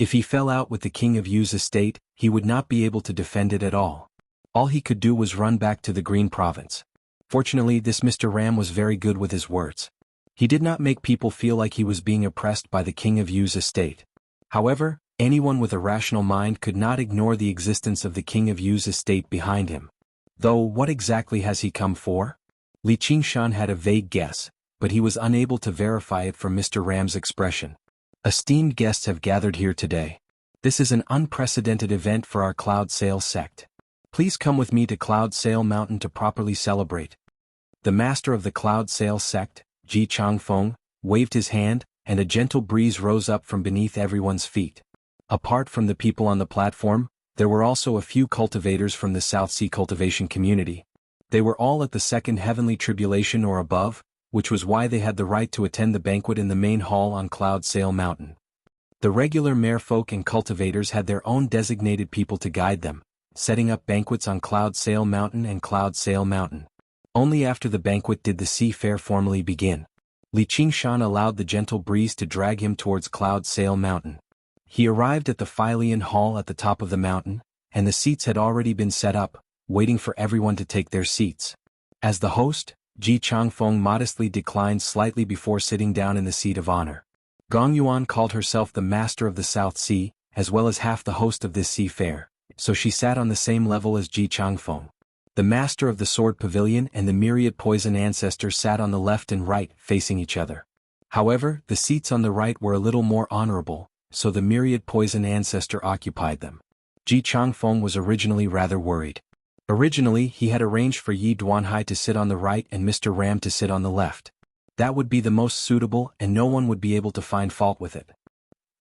If he fell out with the king of Yu's estate, he would not be able to defend it at all. All he could do was run back to the Green Province. Fortunately, this Mr. Ram was very good with his words. He did not make people feel like he was being oppressed by the king of Yu's estate. However, anyone with a rational mind could not ignore the existence of the king of Yu's estate behind him. Though, what exactly has he come for? Li Qingshan had a vague guess, but he was unable to verify it from Mr. Ram's expression. Esteemed guests have gathered here today. This is an unprecedented event for our Cloud Sail sect. Please come with me to Cloud Sail Mountain to properly celebrate. The master of the Cloud Sail sect, Ji Changfeng, waved his hand, and a gentle breeze rose up from beneath everyone's feet. Apart from the people on the platform, there were also a few cultivators from the South Sea cultivation community. They were all at the second heavenly tribulation or above, which was why they had the right to attend the banquet in the main hall on Cloud Sail Mountain. The regular merfolk and cultivators had their own designated people to guide them, setting up banquets on Cloud Sail Mountain and Cloud Sail Mountain. Only after the banquet did the sea fair formally begin. Li Qingshan allowed the gentle breeze to drag him towards Cloud Sail Mountain. He arrived at the Philian Hall at the top of the mountain, and the seats had already been set up, waiting for everyone to take their seats. As the host, Ji Changfeng modestly declined slightly before sitting down in the seat of honor. Gong Yuan called herself the master of the South Sea, as well as half the host of this sea fair, so she sat on the same level as Ji Changfeng. The master of the Sword Pavilion and the myriad poison ancestor sat on the left and right, facing each other. However, the seats on the right were a little more honorable, so the myriad poison ancestor occupied them. Ji Changfeng was originally rather worried. Originally, he had arranged for Yi Duanhai to sit on the right and Mr. Ram to sit on the left. That would be the most suitable and no one would be able to find fault with it.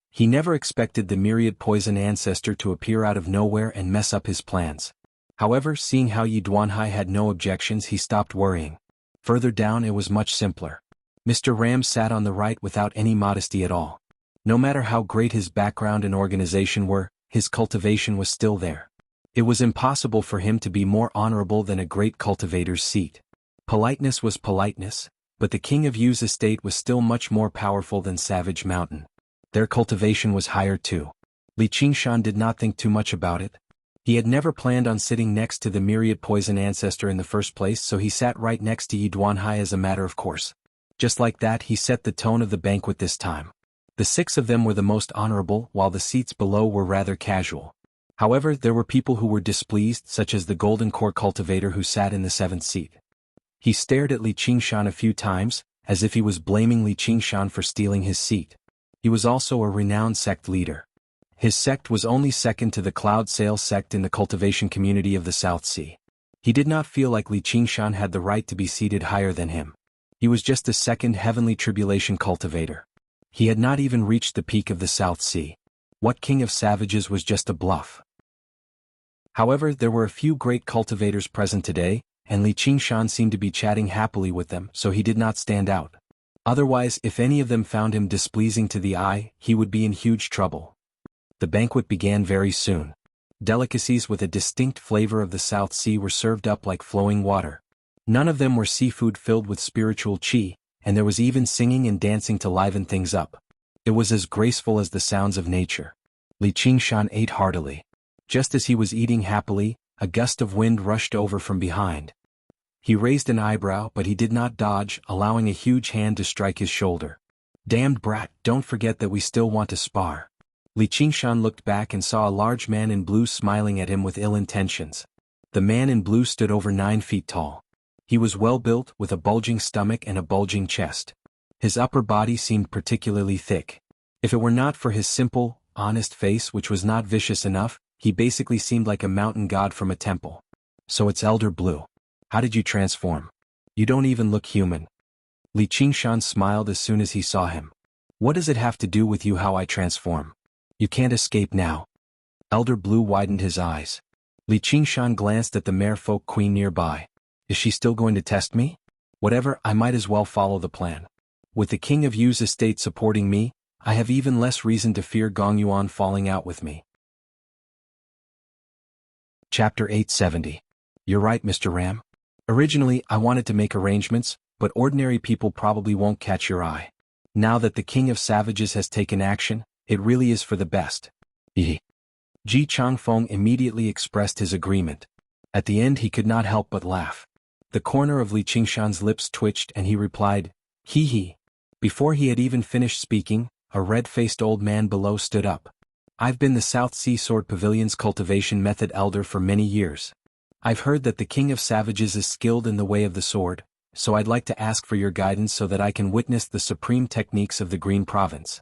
He never expected the myriad poison ancestor to appear out of nowhere and mess up his plans. However, seeing how Yi Duanhai had no objections, he stopped worrying. Further down it was much simpler. Mr. Ram sat on the right without any modesty at all. No matter how great his background and organization were, his cultivation was still there. It was impossible for him to be more honorable than a great cultivator's seat. Politeness was politeness, but the king of Yu's estate was still much more powerful than Savage Mountain. Their cultivation was higher too. Li Qingshan did not think too much about it. He had never planned on sitting next to the myriad poison ancestor in the first place, so he sat right next to Yi Duanhai as a matter of course. Just like that, he set the tone of the banquet this time. The 6 of them were the most honorable, while the seats below were rather casual. However, there were people who were displeased, such as the Golden Core cultivator who sat in the 7th seat. He stared at Li Qingshan a few times, as if he was blaming Li Qingshan for stealing his seat. He was also a renowned sect leader. His sect was only second to the Cloud Sail sect in the cultivation community of the South Sea. He did not feel like Li Qingshan had the right to be seated higher than him. He was just a second heavenly tribulation cultivator. He had not even reached the peak of the South Sea. What king of savages was just a bluff? However, there were a few great cultivators present today, and Li Qingshan seemed to be chatting happily with them, so he did not stand out. Otherwise, if any of them found him displeasing to the eye, he would be in huge trouble. The banquet began very soon. Delicacies with a distinct flavor of the South Sea were served up like flowing water. None of them were seafood filled with spiritual qi, and there was even singing and dancing to liven things up. It was as graceful as the sounds of nature. Li Qingshan ate heartily. Just as he was eating happily, a gust of wind rushed over from behind. He raised an eyebrow, but he did not dodge, allowing a huge hand to strike his shoulder. "Damned brat, don't forget that we still want to spar." Li Qingshan looked back and saw a large man in blue smiling at him with ill intentions. The man in blue stood over 9 feet tall. He was well built, with a bulging stomach and a bulging chest. His upper body seemed particularly thick. If it were not for his simple, honest face, which was not vicious enough, he basically seemed like a mountain god from a temple. "So it's Elder Blue. How did you transform? You don't even look human." Li Qingshan smiled as soon as he saw him. "What does it have to do with you how I transform? You can't escape now." Elder Blue widened his eyes. Li Qingshan glanced at the merfolk queen nearby. "Is she still going to test me? Whatever, I might as well follow the plan. With the king of Yu's estate supporting me, I have even less reason to fear Gong Yuan falling out with me." Chapter 870. You're right, Mr. Ram. Originally, I wanted to make arrangements, but ordinary people probably won't catch your eye. Now that the king of savages has taken action, It really is for the best. Ji Changfeng immediately expressed his agreement. At the end he could not help but laugh. The corner of Li Qingshan's lips twitched and he replied, "Hee hee." Before he had even finished speaking, a red-faced old man below stood up. "I've been the South Sea Sword Pavilion's cultivation method elder for many years. I've heard that the King of Savages is skilled in the way of the sword, so I'd like to ask for your guidance so that I can witness the supreme techniques of the Green Province."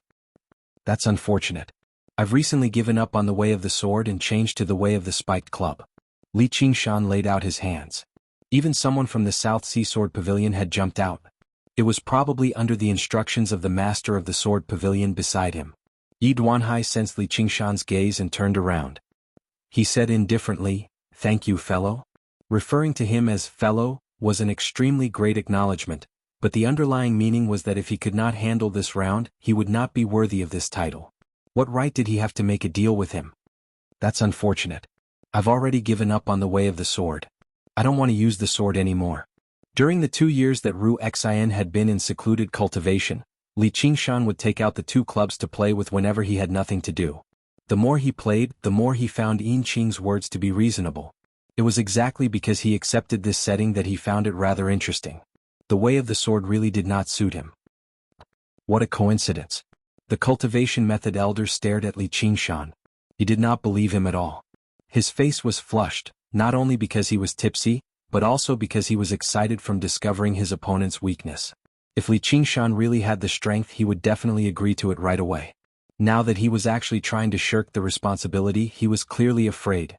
"That's unfortunate. I've recently given up on the way of the sword and changed to the way of the spiked club." Li Qingshan laid out his hands. Even someone from the South Sea Sword Pavilion had jumped out. It was probably under the instructions of the master of the Sword Pavilion beside him. Yi Duanhai sensed Li Qingshan's gaze and turned around. He said indifferently, "Thank you, fellow." Referring to him as fellow was an extremely great acknowledgement, but the underlying meaning was that if he could not handle this round, he would not be worthy of this title. What right did he have to make a deal with him? "That's unfortunate. I've already given up on the way of the sword. I don't want to use the sword anymore." During the 2 years that Ru Xian had been in secluded cultivation, Li Qingshan would take out the 2 clubs to play with whenever he had nothing to do. The more he played, the more he found Yin Qing's words to be reasonable. It was exactly because he accepted this setting that he found it rather interesting. The way of the sword really did not suit him. What a coincidence. The cultivation method elder stared at Li Qingshan. He did not believe him at all. His face was flushed, not only because he was tipsy, but also because he was excited from discovering his opponent's weakness. If Li Qingshan really had the strength, he would definitely agree to it right away. Now that he was actually trying to shirk the responsibility, he was clearly afraid.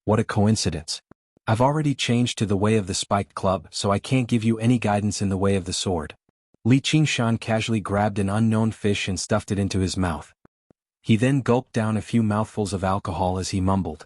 What a coincidence. I've already changed to the way of the spiked club, so I can't give you any guidance in the way of the sword. Li Qingshan casually grabbed an unknown fish and stuffed it into his mouth. He then gulped down a few mouthfuls of alcohol as he mumbled,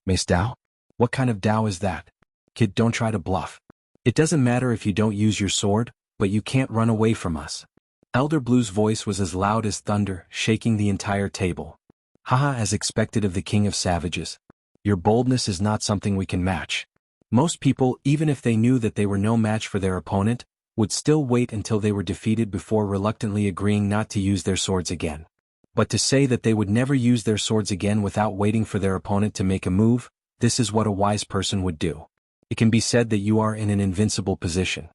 "Mace Dao? What kind of Dao is that? Kid, don't try to bluff. It doesn't matter if you don't use your sword, but you can't run away from us." Elder Blue's voice was as loud as thunder, shaking the entire table. "Haha, as expected of the King of Savages. Your boldness is not something we can match." Most people, even if they knew that they were no match for their opponent, would still wait until they were defeated before reluctantly agreeing not to use their swords again. But to say that they would never use their swords again without waiting for their opponent to make a move, this is what a wise person would do. It can be said that you are in an invincible position.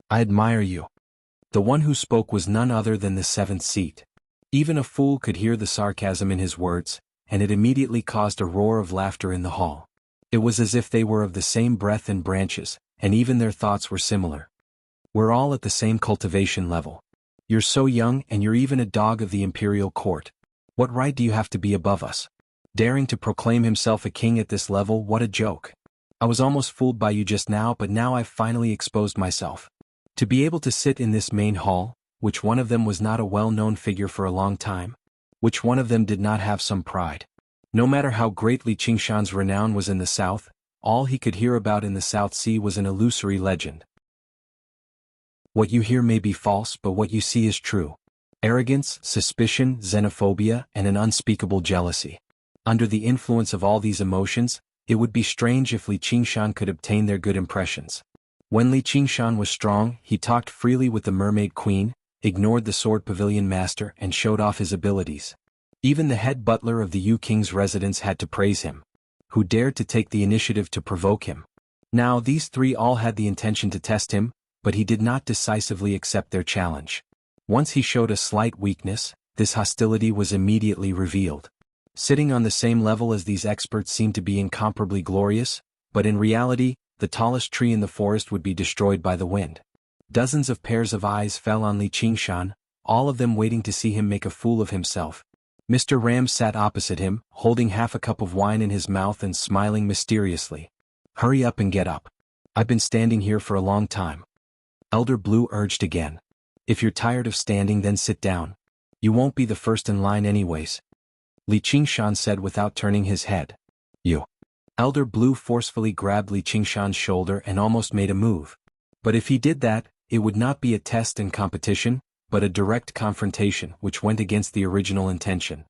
I admire you. The one who spoke was none other than the 7th seat. Even a fool could hear the sarcasm in his words, and it immediately caused a roar of laughter in the hall. It was as if they were of the same breadth and branches, and even their thoughts were similar. We're all at the same cultivation level. You're so young and you're even a dog of the imperial court. What right do you have to be above us? Daring to proclaim himself a king at this level, what a joke. I was almost fooled by you just now, but now I've finally exposed myself. To be able to sit in this main hall, which one of them was not a well-known figure for a long time? Which one of them did not have some pride? No matter how great Li Qingshan's renown was in the south, all he could hear about in the South Sea was an illusory legend. What you hear may be false, but what you see is true. Arrogance, suspicion, xenophobia, and an unspeakable jealousy. Under the influence of all these emotions, it would be strange if Li Qingshan could obtain their good impressions. When Li Qingshan was strong, he talked freely with the Mermaid Queen, ignored the Sword Pavilion Master, and showed off his abilities. Even the head butler of the Yu King's residence had to praise him. Who dared to take the initiative to provoke him? Now these 3 all had the intention to test him, but he did not decisively accept their challenge. Once he showed a slight weakness, this hostility was immediately revealed. Sitting on the same level as these experts seemed to be incomparably glorious, but in reality, the tallest tree in the forest would be destroyed by the wind. Dozens of pairs of eyes fell on Li Qingshan, all of them waiting to see him make a fool of himself. Mr. Ram sat opposite him, holding half a cup of wine in his mouth and smiling mysteriously. "Hurry up and get up. I've been standing here for a long time." Elder Blue urged again. "If you're tired of standing, then sit down. You won't be the first in line anyways." Li Qingshan said without turning his head. "You." Elder Blue forcefully grabbed Li Qingshan's shoulder and almost made a move. But if he did that, it would not be a test and competition, but a direct confrontation which went against the original intention.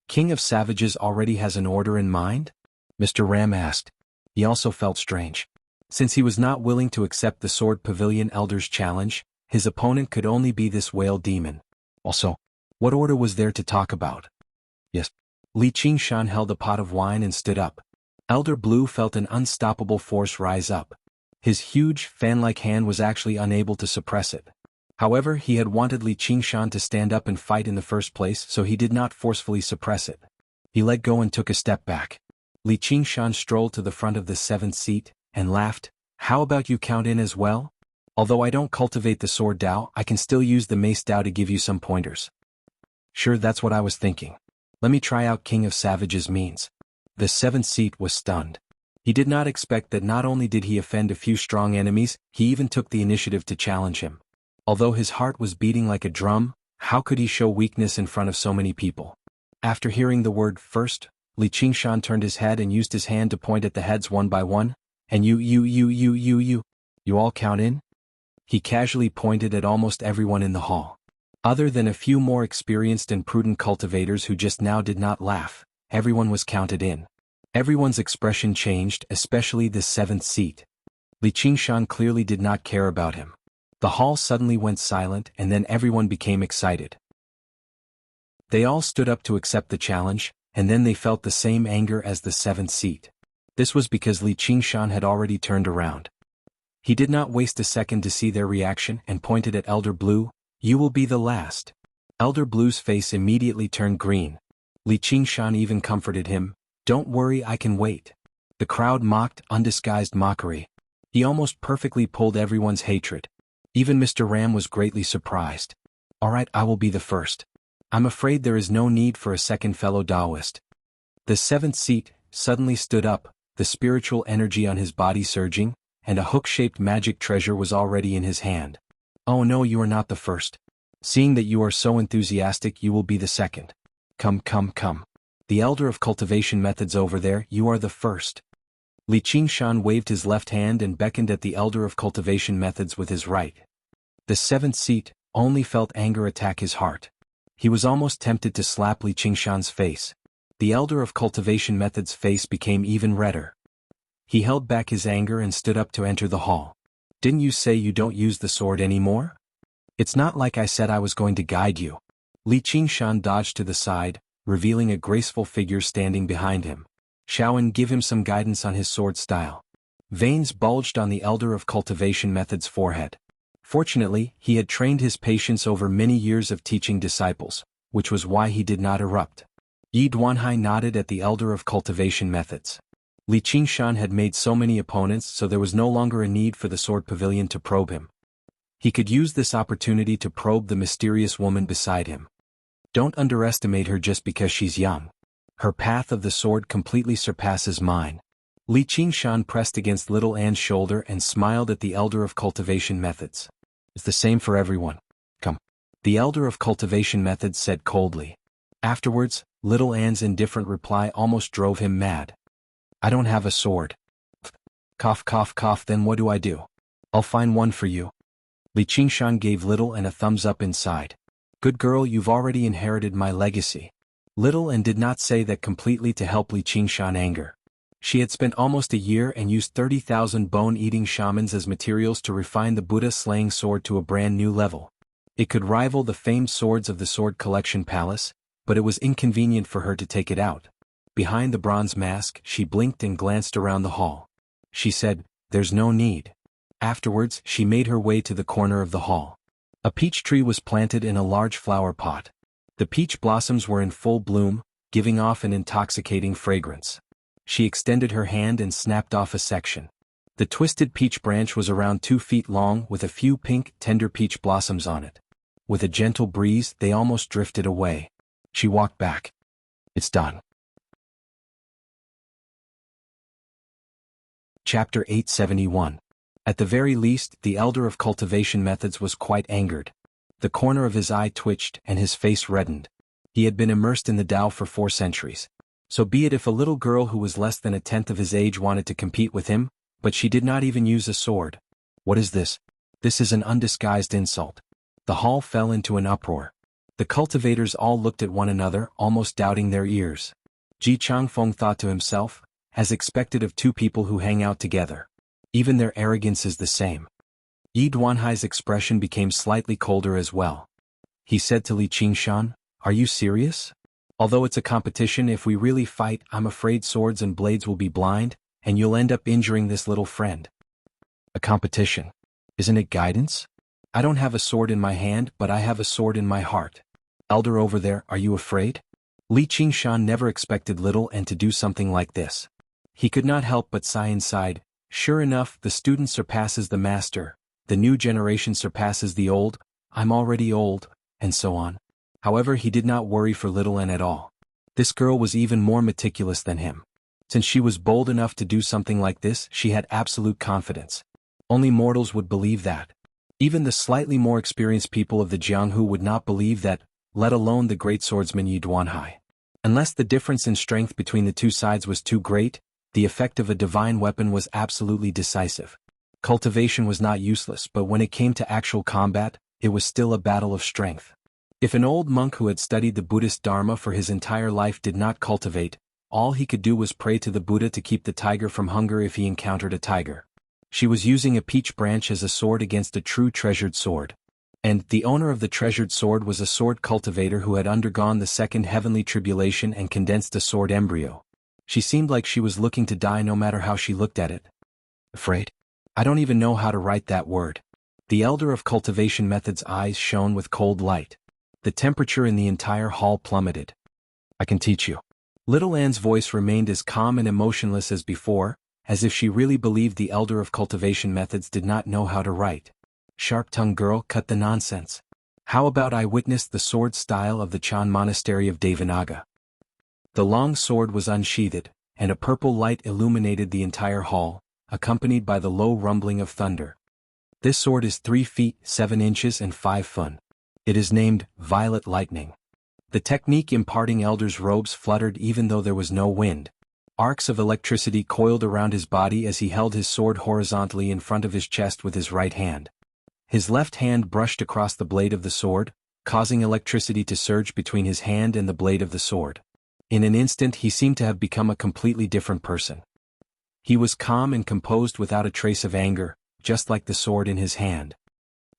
"King of Savages already has an order in mind?" Mr. Ram asked. He also felt strange. Since he was not willing to accept the Sword Pavilion Elder's challenge, his opponent could only be this whale demon. Also, what order was there to talk about? Yes. Li Qingshan held a pot of wine and stood up. Elder Blue felt an unstoppable force rise up. His huge, fan-like hand was actually unable to suppress it. However, he had wanted Li Qingshan to stand up and fight in the first place, so he did not forcefully suppress it. He let go and took a step back. Li Qingshan strolled to the front of the 7th seat, and laughed. How about you count in as well? Although I don't cultivate the sword Dao, I can still use the mace Dao to give you some pointers. Sure, that's what I was thinking. Let me try out King of Savages means. The 7th seat was stunned. He did not expect that not only did he offend a few strong enemies, he even took the initiative to challenge him. Although his heart was beating like a drum, how could he show weakness in front of so many people? After hearing the word first, Li Qingshan turned his head and used his hand to point at the heads one by one. And you all count in? He casually pointed at almost everyone in the hall. Other than a few more experienced and prudent cultivators who just now did not laugh, everyone was counted in. Everyone's expression changed, especially the 7th seat. Li Qingshan clearly did not care about him. The hall suddenly went silent and then everyone became excited. They all stood up to accept the challenge, and then they felt the same anger as the 7th seat. This was because Li Qingshan had already turned around. He did not waste a second to see their reaction and pointed at Elder Blue. You will be the last. Elder Blue's face immediately turned green. Li Qingshan even comforted him. Don't worry, I can wait. The crowd mocked undisguised mockery. He almost perfectly pulled everyone's hatred. Even Mr. Ram was greatly surprised. Alright, I will be the first. I'm afraid there is no need for a second fellow Taoist. The 7th seat suddenly stood up, the spiritual energy on his body surging, and a hook-shaped magic treasure was already in his hand. Oh no, you are not the first. Seeing that you are so enthusiastic, you will be the second. Come. The Elder of Cultivation Methods over there, you are the first. Li Qingshan waved his left hand and beckoned at the Elder of Cultivation Methods with his right. The 7th seat only felt anger attack his heart. He was almost tempted to slap Li Qingshan's face. The Elder of Cultivation Methods' face became even redder. He held back his anger and stood up to enter the hall. Didn't you say you don't use the sword anymore? It's not like I said I was going to guide you. Li Qingshan dodged to the side, revealing a graceful figure standing behind him. Shaoan, give him some guidance on his sword style. Veins bulged on the Elder of Cultivation Methods' forehead. Fortunately, he had trained his patience over many years of teaching disciples, which was why he did not erupt. Yi Duanhai nodded at the Elder of Cultivation Methods. Li Qingshan had made so many opponents, so there was no longer a need for the sword pavilion to probe him. He could use this opportunity to probe the mysterious woman beside him. Don't underestimate her just because she's young. Her path of the sword completely surpasses mine. Li Qingshan pressed against Little Anne's shoulder and smiled at the Elder of Cultivation Methods. It's the same for everyone. Come. The Elder of Cultivation Methods said coldly. Afterwards, Little Anne's indifferent reply almost drove him mad. I don't have a sword. Cough, then what do I do? I'll find one for you. Li Qingshan gave Little Anne a thumbs up inside. Good girl, you've already inherited my legacy. Little Anne did not say that completely to help Li Qingshan anger. She had spent almost a year and used 30,000 bone-eating shamans as materials to refine the Buddha-slaying sword to a brand new level. It could rival the famed swords of the Sword Collection Palace, but it was inconvenient for her to take it out. Behind the bronze mask, she blinked and glanced around the hall. She said, there's no need. Afterwards, she made her way to the corner of the hall. A peach tree was planted in a large flower pot. The peach blossoms were in full bloom, giving off an intoxicating fragrance. She extended her hand and snapped off a section. The twisted peach branch was around 2 feet long with a few pink, tender peach blossoms on it. With a gentle breeze, they almost drifted away. She walked back. It's done. Chapter 871. At the very least, the Elder of Cultivation Methods was quite angered. The corner of his eye twitched and his face reddened. He had been immersed in the Tao for 4 centuries. So be it if a little girl who was less than a tenth of his age wanted to compete with him, but she did not even use a sword. What is this? This is an undisguised insult. The hall fell into an uproar. The cultivators all looked at one another, almost doubting their ears. Ji Changfeng thought to himself, as expected of 2 people who hang out together. Even their arrogance is the same. Yi Duanhai's expression became slightly colder as well. He said to Li Qingshan, are you serious? Although it's a competition, if we really fight, I'm afraid swords and blades will be blind, and you'll end up injuring this little friend. A competition. Isn't it guidance? I don't have a sword in my hand, but I have a sword in my heart. Elder over there, are you afraid? Li Qingshan never expected Little N to do something like this. He could not help but sigh inside. Sure enough, the student surpasses the master, the new generation surpasses the old, I'm already old, and so on. However, he did not worry for Little N at all. This girl was even more meticulous than him. Since she was bold enough to do something like this, she had absolute confidence. Only mortals would believe that. Even the slightly more experienced people of the Jianghu would not believe that, let alone the great swordsman Yi Duanhai. Unless the difference in strength between the two sides was too great, the effect of a divine weapon was absolutely decisive. Cultivation was not useless, but when it came to actual combat, it was still a battle of strength. If an old monk who had studied the Buddhist Dharma for his entire life did not cultivate, all he could do was pray to the Buddha to keep the tiger from hunger if he encountered a tiger. She was using a peach branch as a sword against a true treasured sword. And the owner of the treasured sword was a sword cultivator who had undergone the second heavenly tribulation and condensed a sword embryo. She seemed like she was looking to die no matter how she looked at it. Afraid? I don't even know how to write that word. The elder of cultivation method's eyes shone with cold light. The temperature in the entire hall plummeted. I can teach you. Little Anne's voice remained as calm and emotionless as before, as if she really believed the elder of cultivation methods did not know how to write. Sharp-tongued girl, cut the nonsense. How about I witnessed the sword style of the Chan monastery of Devanaga? The long sword was unsheathed, and a purple light illuminated the entire hall, accompanied by the low rumbling of thunder. This sword is 3 feet 7 inches and 5 fun. It is named Violet Lightning. The technique imparting elder's robes fluttered even though there was no wind. Arcs of electricity coiled around his body as he held his sword horizontally in front of his chest with his right hand. His left hand brushed across the blade of the sword, causing electricity to surge between his hand and the blade of the sword. In an instant he seemed to have become a completely different person. He was calm and composed without a trace of anger, just like the sword in his hand.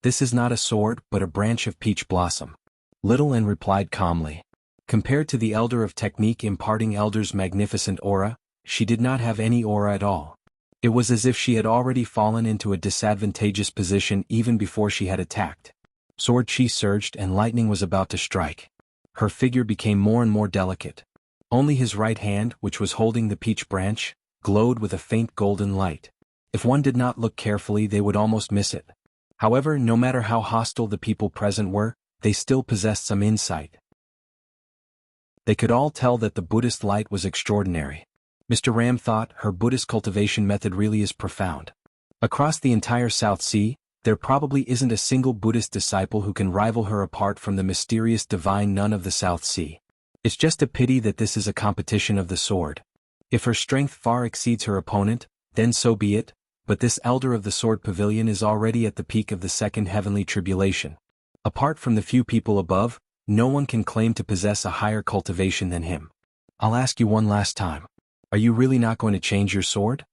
This is not a sword, but a branch of peach blossom. Little N replied calmly. Compared to the elder of technique imparting elder's magnificent aura, she did not have any aura at all. It was as if she had already fallen into a disadvantageous position even before she had attacked. Sword chi surged and lightning was about to strike. Her figure became more and more delicate. Only his right hand, which was holding the peach branch, glowed with a faint golden light. If one did not look carefully, they would almost miss it. However, no matter how hostile the people present were, they still possessed some insight. They could all tell that the Buddhist light was extraordinary. Mr. Ram thought her Buddhist cultivation method really is profound. Across the entire South Sea, there probably isn't a single Buddhist disciple who can rival her apart from the mysterious divine nun of the South Sea. It's just a pity that this is a competition of the sword. If her strength far exceeds her opponent, then so be it, but this elder of the sword pavilion is already at the peak of the second heavenly tribulation. Apart from the few people above, no one can claim to possess a higher cultivation than him. I'll ask you one last time. Are you really not going to change your sword?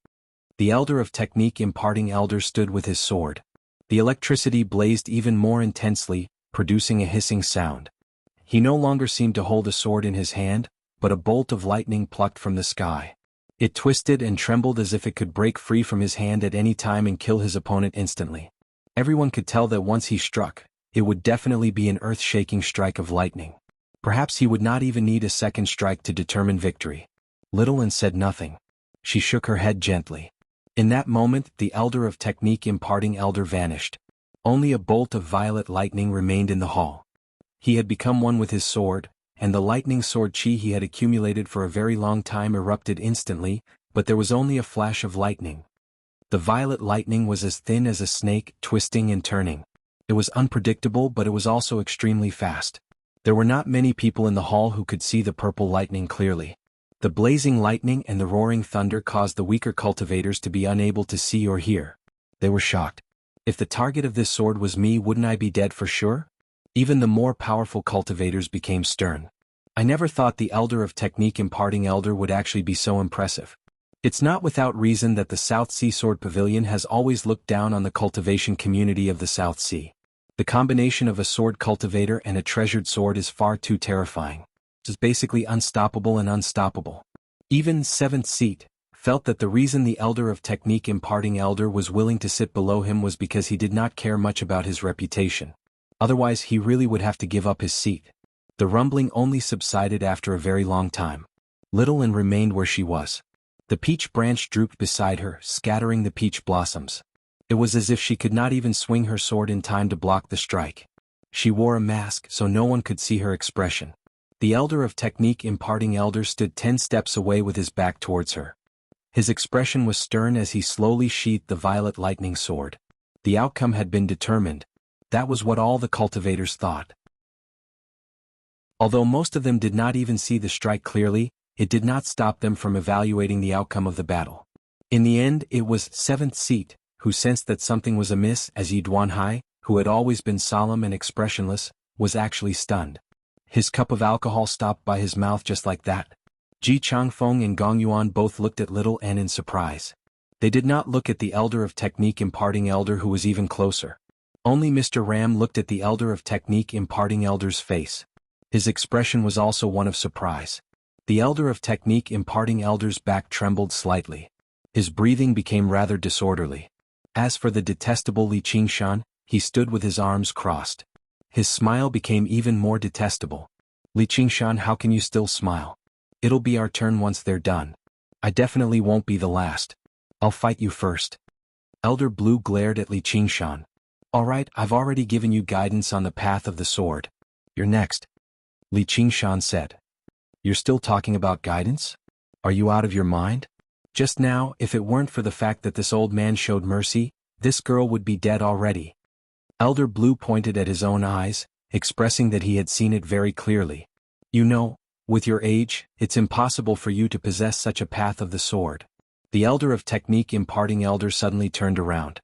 The elder of technique imparting elder stood with his sword. The electricity blazed even more intensely, producing a hissing sound. He no longer seemed to hold a sword in his hand, but a bolt of lightning plucked from the sky. It twisted and trembled as if it could break free from his hand at any time and kill his opponent instantly. Everyone could tell that once he struck, it would definitely be an earth-shaking strike of lightning. Perhaps he would not even need a second strike to determine victory. Little Anne said nothing. She shook her head gently. In that moment, the elder of technique imparting elder vanished. Only a bolt of violet lightning remained in the hall. He had become one with his sword, and the lightning sword chi he had accumulated for a very long time erupted instantly, but there was only a flash of lightning. The violet lightning was as thin as a snake, twisting and turning. It was unpredictable, but it was also extremely fast. There were not many people in the hall who could see the purple lightning clearly. The blazing lightning and the roaring thunder caused the weaker cultivators to be unable to see or hear. They were shocked. If the target of this sword was me, wouldn't I be dead for sure? Even the more powerful cultivators became stern. I never thought the elder of technique imparting elder would actually be so impressive. It's not without reason that the South Sea Sword Pavilion has always looked down on the cultivation community of the South Sea. The combination of a sword cultivator and a treasured sword is far too terrifying. was basically unstoppable and unstoppable. Even 7th seat felt that the reason the elder of technique imparting elder was willing to sit below him was because he did not care much about his reputation. Otherwise he really would have to give up his seat. The rumbling only subsided after a very long time. Little and remained where she was. The peach branch drooped beside her, scattering the peach blossoms. It was as if she could not even swing her sword in time to block the strike. She wore a mask so no one could see her expression. The elder of technique imparting elder stood 10 steps away with his back towards her. His expression was stern as he slowly sheathed the violet lightning sword. The outcome had been determined. That was what all the cultivators thought. Although most of them did not even see the strike clearly, it did not stop them from evaluating the outcome of the battle. In the end, it was 7th seat who sensed that something was amiss, as Yi Duanhai, who had always been solemn and expressionless, was actually stunned. His cup of alcohol stopped by his mouth just like that. Ji Changfeng and Gong Yuan both looked at Little N in surprise. They did not look at the elder of technique imparting elder who was even closer. Only Mr. Ram looked at the elder of technique imparting elder's face. His expression was also one of surprise. The elder of technique imparting elder's back trembled slightly. His breathing became rather disorderly. As for the detestable Li Qingshan, he stood with his arms crossed. His smile became even more detestable. Li Qingshan, how can you still smile? It'll be our turn once they're done. I definitely won't be the last. I'll fight you first. Elder Blue glared at Li Qingshan. Alright, I've already given you guidance on the path of the sword. You're next. Li Qingshan said. You're still talking about guidance? Are you out of your mind? Just now, if it weren't for the fact that this old man showed mercy, this girl would be dead already. Elder Blue pointed at his own eyes, expressing that he had seen it very clearly. You know, with your age, it's impossible for you to possess such a path of the sword. The elder of technique imparting elder suddenly turned around.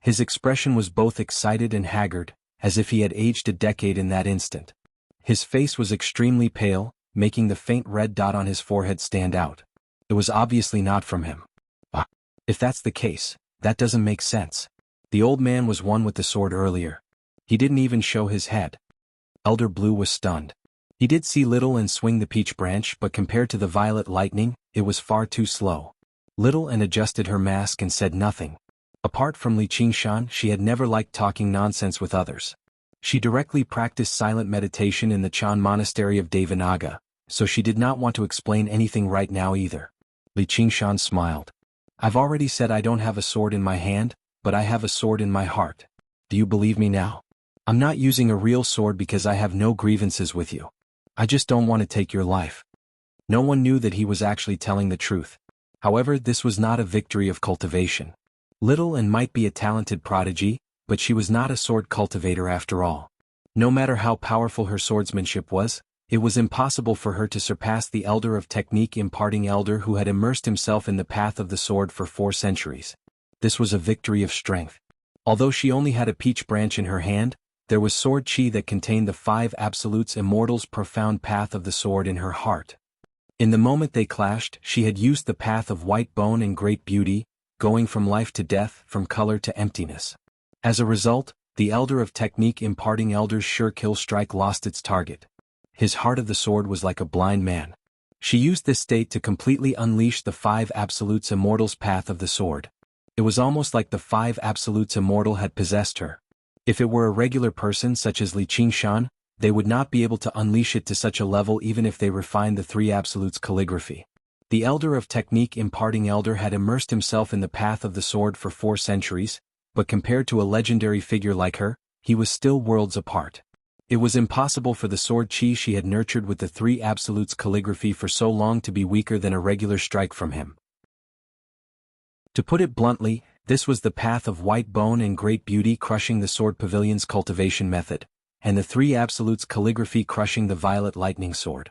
His expression was both excited and haggard, as if he had aged a decade in that instant. His face was extremely pale, making the faint red dot on his forehead stand out. It was obviously not from him. If that's the case, that doesn't make sense. The old man was one with the sword earlier. He didn't even show his head. Elder Blue was stunned. He did see Little and swing the peach branch, but compared to the violet lightning, it was far too slow. Little and adjusted her mask and said nothing. Apart from Li Qingshan, she had never liked talking nonsense with others. She directly practiced silent meditation in the Chan monastery of Devanaga, so she did not want to explain anything right now either. Li Qingshan smiled. I've already said I don't have a sword in my hand, but I have a sword in my heart. Do you believe me now? I'm not using a real sword because I have no grievances with you. I just don't want to take your life. No one knew that he was actually telling the truth. However, this was not a victory of cultivation. Little and might be a talented prodigy, but she was not a sword cultivator after all. No matter how powerful her swordsmanship was, it was impossible for her to surpass the elder of technique imparting elder who had immersed himself in the path of the sword for 4 centuries. This was a victory of strength. Although she only had a peach branch in her hand, there was sword chi that contained the 5 absolutes immortals' profound path of the sword in her heart. In the moment they clashed, she had used the path of white bone and great beauty, going from life to death, from color to emptiness. As a result, the elder of technique imparting elder's sure kill strike lost its target. His heart of the sword was like a blind man. She used this state to completely unleash the 5 absolutes immortals' path of the sword. It was almost like the 5 absolutes immortal had possessed her. If it were a regular person such as Li Qingshan, they would not be able to unleash it to such a level even if they refined the 3 absolutes calligraphy. The elder of technique imparting elder had immersed himself in the path of the sword for 4 centuries, but compared to a legendary figure like her, he was still worlds apart. It was impossible for the sword chi she had nurtured with the 3 absolutes calligraphy for so long to be weaker than a regular strike from him. To put it bluntly, this was the path of white bone and great beauty crushing the sword pavilion's cultivation method, and the 3 absolutes calligraphy crushing the violet lightning sword.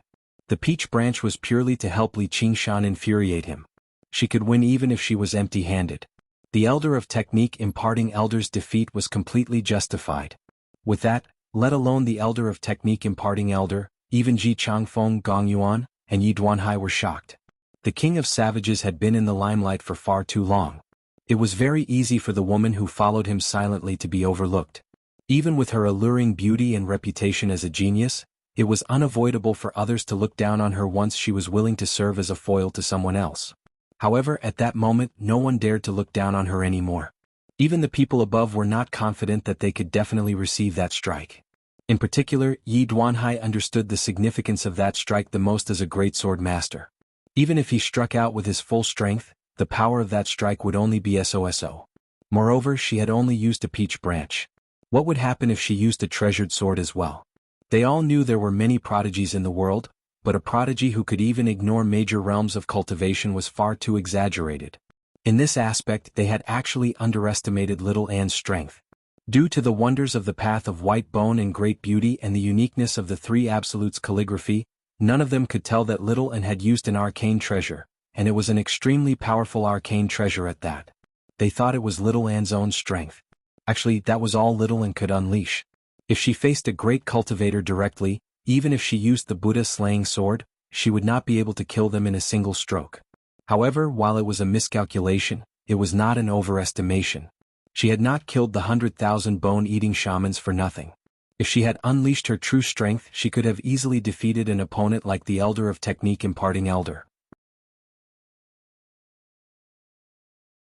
The peach branch was purely to help Li Qingshan infuriate him. She could win even if she was empty-handed. The elder of technique imparting elder's defeat was completely justified. With that, let alone the elder of technique imparting elder, even Ji Changfeng, Gong Yuan, and Yi Duanhai were shocked. The king of savages had been in the limelight for far too long. It was very easy for the woman who followed him silently to be overlooked. Even with her alluring beauty and reputation as a genius, It was unavoidable for others to look down on her once she was willing to serve as a foil to someone else. However, at that moment no one dared to look down on her anymore. Even the people above were not confident that they could definitely receive that strike. In particular, Yi Duanhai understood the significance of that strike the most as a great sword master. Even if he struck out with his full strength, the power of that strike would only be SOSO. Moreover, she had only used a peach branch. What would happen if she used a treasured sword as well? They all knew there were many prodigies in the world, but a prodigy who could even ignore major realms of cultivation was far too exaggerated. In this aspect they had actually underestimated little Anne's strength. Due to the wonders of the path of white bone and great beauty and the uniqueness of the three absolutes calligraphy, none of them could tell that little Anne had used an arcane treasure, and it was an extremely powerful arcane treasure at that. They thought it was little Anne's own strength. Actually, that was all little Anne could unleash. If she faced a great cultivator directly, even if she used the Buddha-slaying sword, she would not be able to kill them in a single stroke. However, while it was a miscalculation, it was not an overestimation. She had not killed the 100,000 bone-eating shamans for nothing. If she had unleashed her true strength, she could have easily defeated an opponent like the Elder of Technique imparting Elder.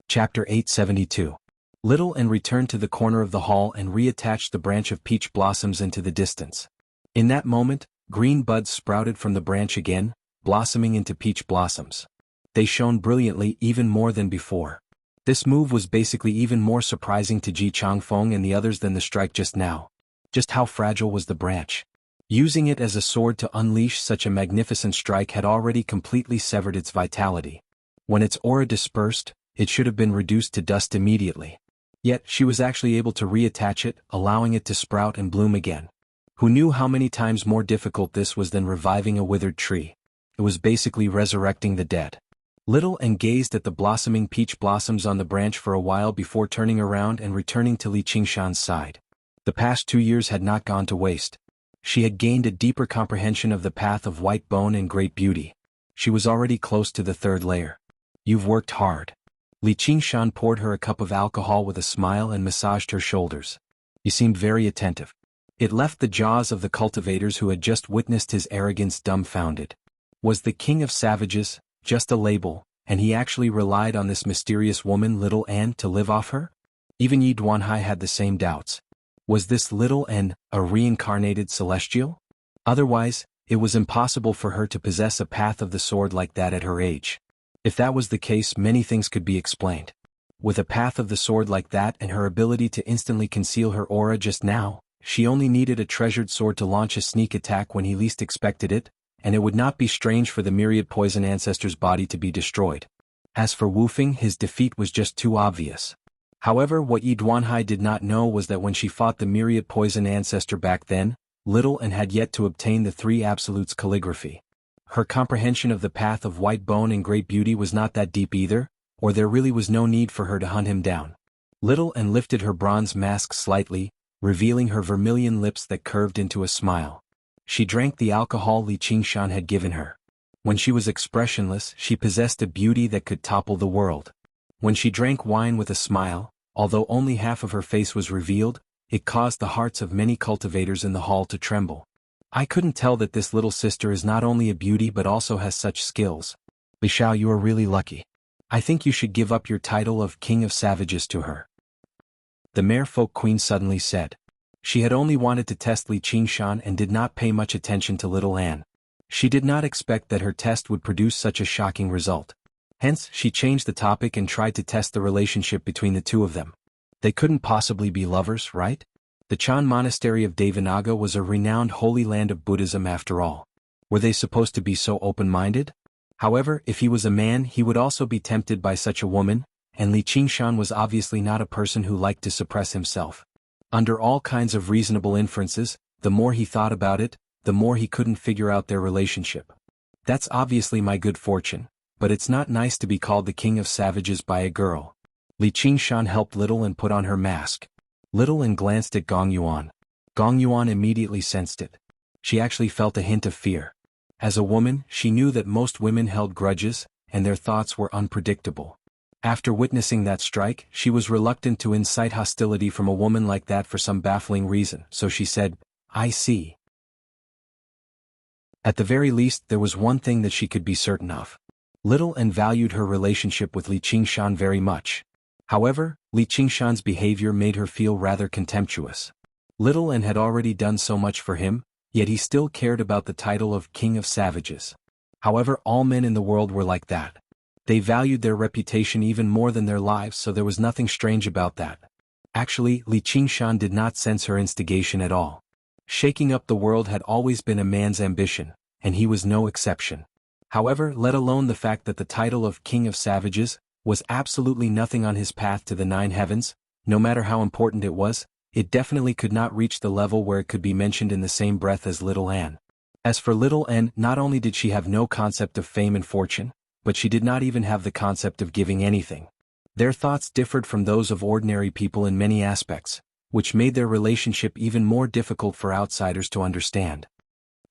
Chapter 872. Little Anne returned to the corner of the hall and reattached the branch of peach blossoms into the distance. In that moment, green buds sprouted from the branch again, blossoming into peach blossoms. They shone brilliantly even more than before. This move was basically even more surprising to Ji Changfeng and the others than the strike just now. Just how fragile was the branch? Using it as a sword to unleash such a magnificent strike had already completely severed its vitality. When its aura dispersed, it should have been reduced to dust immediately. Yet she was actually able to reattach it, allowing it to sprout and bloom again. Who knew how many times more difficult this was than reviving a withered tree? It was basically resurrecting the dead. Little Anne gazed at the blossoming peach blossoms on the branch for a while before turning around and returning to Li Qingshan's side. The past 2 years had not gone to waste. She had gained a deeper comprehension of the path of white bone and great beauty. She was already close to the third layer. You've worked hard. Li Qingshan poured her a cup of alcohol with a smile and massaged her shoulders. He seemed very attentive. It left the jaws of the cultivators who had just witnessed his arrogance dumbfounded. Was the king of savages just a label, and he actually relied on this mysterious woman little Anne to live off her? Even Yi Duanhai had the same doubts. Was this little Anne a reincarnated celestial? Otherwise, it was impossible for her to possess a path of the sword like that at her age. If that was the case, many things could be explained. With a path of the sword like that and her ability to instantly conceal her aura just now, she only needed a treasured sword to launch a sneak attack when he least expected it, and it would not be strange for the myriad poison ancestor's body to be destroyed. As for Wu Feng, his defeat was just too obvious. However, what Yi Duanhai did not know was that when she fought the myriad poison ancestor back then, little Anne had yet to obtain the three absolutes calligraphy. Her comprehension of the path of white bone and great beauty was not that deep either, or there really was no need for her to hunt him down. Little Anne lifted her bronze mask slightly, revealing her vermilion lips that curved into a smile. She drank the alcohol Li Qingshan had given her. When she was expressionless, she possessed a beauty that could topple the world. When she drank wine with a smile, although only half of her face was revealed, it caused the hearts of many cultivators in the hall to tremble. I couldn't tell that this little sister is not only a beauty but also has such skills. Li Shao, you are really lucky. I think you should give up your title of King of Savages to her. The Merfolk Queen suddenly said. She had only wanted to test Li Qingshan and did not pay much attention to little Anne. She did not expect that her test would produce such a shocking result. Hence, she changed the topic and tried to test the relationship between the two of them. They couldn't possibly be lovers, right? The Chan monastery of Devanaga was a renowned holy land of Buddhism after all. Were they supposed to be so open-minded? However, if he was a man, he would also be tempted by such a woman, and Li Qingshan was obviously not a person who liked to suppress himself. Under all kinds of reasonable inferences, the more he thought about it, the more he couldn't figure out their relationship. That's obviously my good fortune, but it's not nice to be called the king of savages by a girl. Li Qingshan helped Little Anne put on her mask. Little Anne glanced at Gong Yuan. Gong Yuan immediately sensed it. She actually felt a hint of fear. As a woman, she knew that most women held grudges, and their thoughts were unpredictable. After witnessing that strike, she was reluctant to incite hostility from a woman like that for some baffling reason, so she said, I see. At the very least, there was one thing that she could be certain of. Little An valued her relationship with Li Qingshan very much. However, Li Qingshan's behavior made her feel rather contemptuous. Little An had already done so much for him, yet he still cared about the title of King of Savages. However, all men in the world were like that. They valued their reputation even more than their lives, so there was nothing strange about that. Actually, Li Qingshan did not sense her instigation at all. Shaking up the world had always been a man's ambition, and he was no exception. However, let alone the fact that the title of King of Savages was absolutely nothing on his path to the 9 heavens, no matter how important it was, it definitely could not reach the level where it could be mentioned in the same breath as Little An. As for Little An, not only did she have no concept of fame and fortune, but she did not even have the concept of giving anything. Their thoughts differed from those of ordinary people in many aspects, which made their relationship even more difficult for outsiders to understand.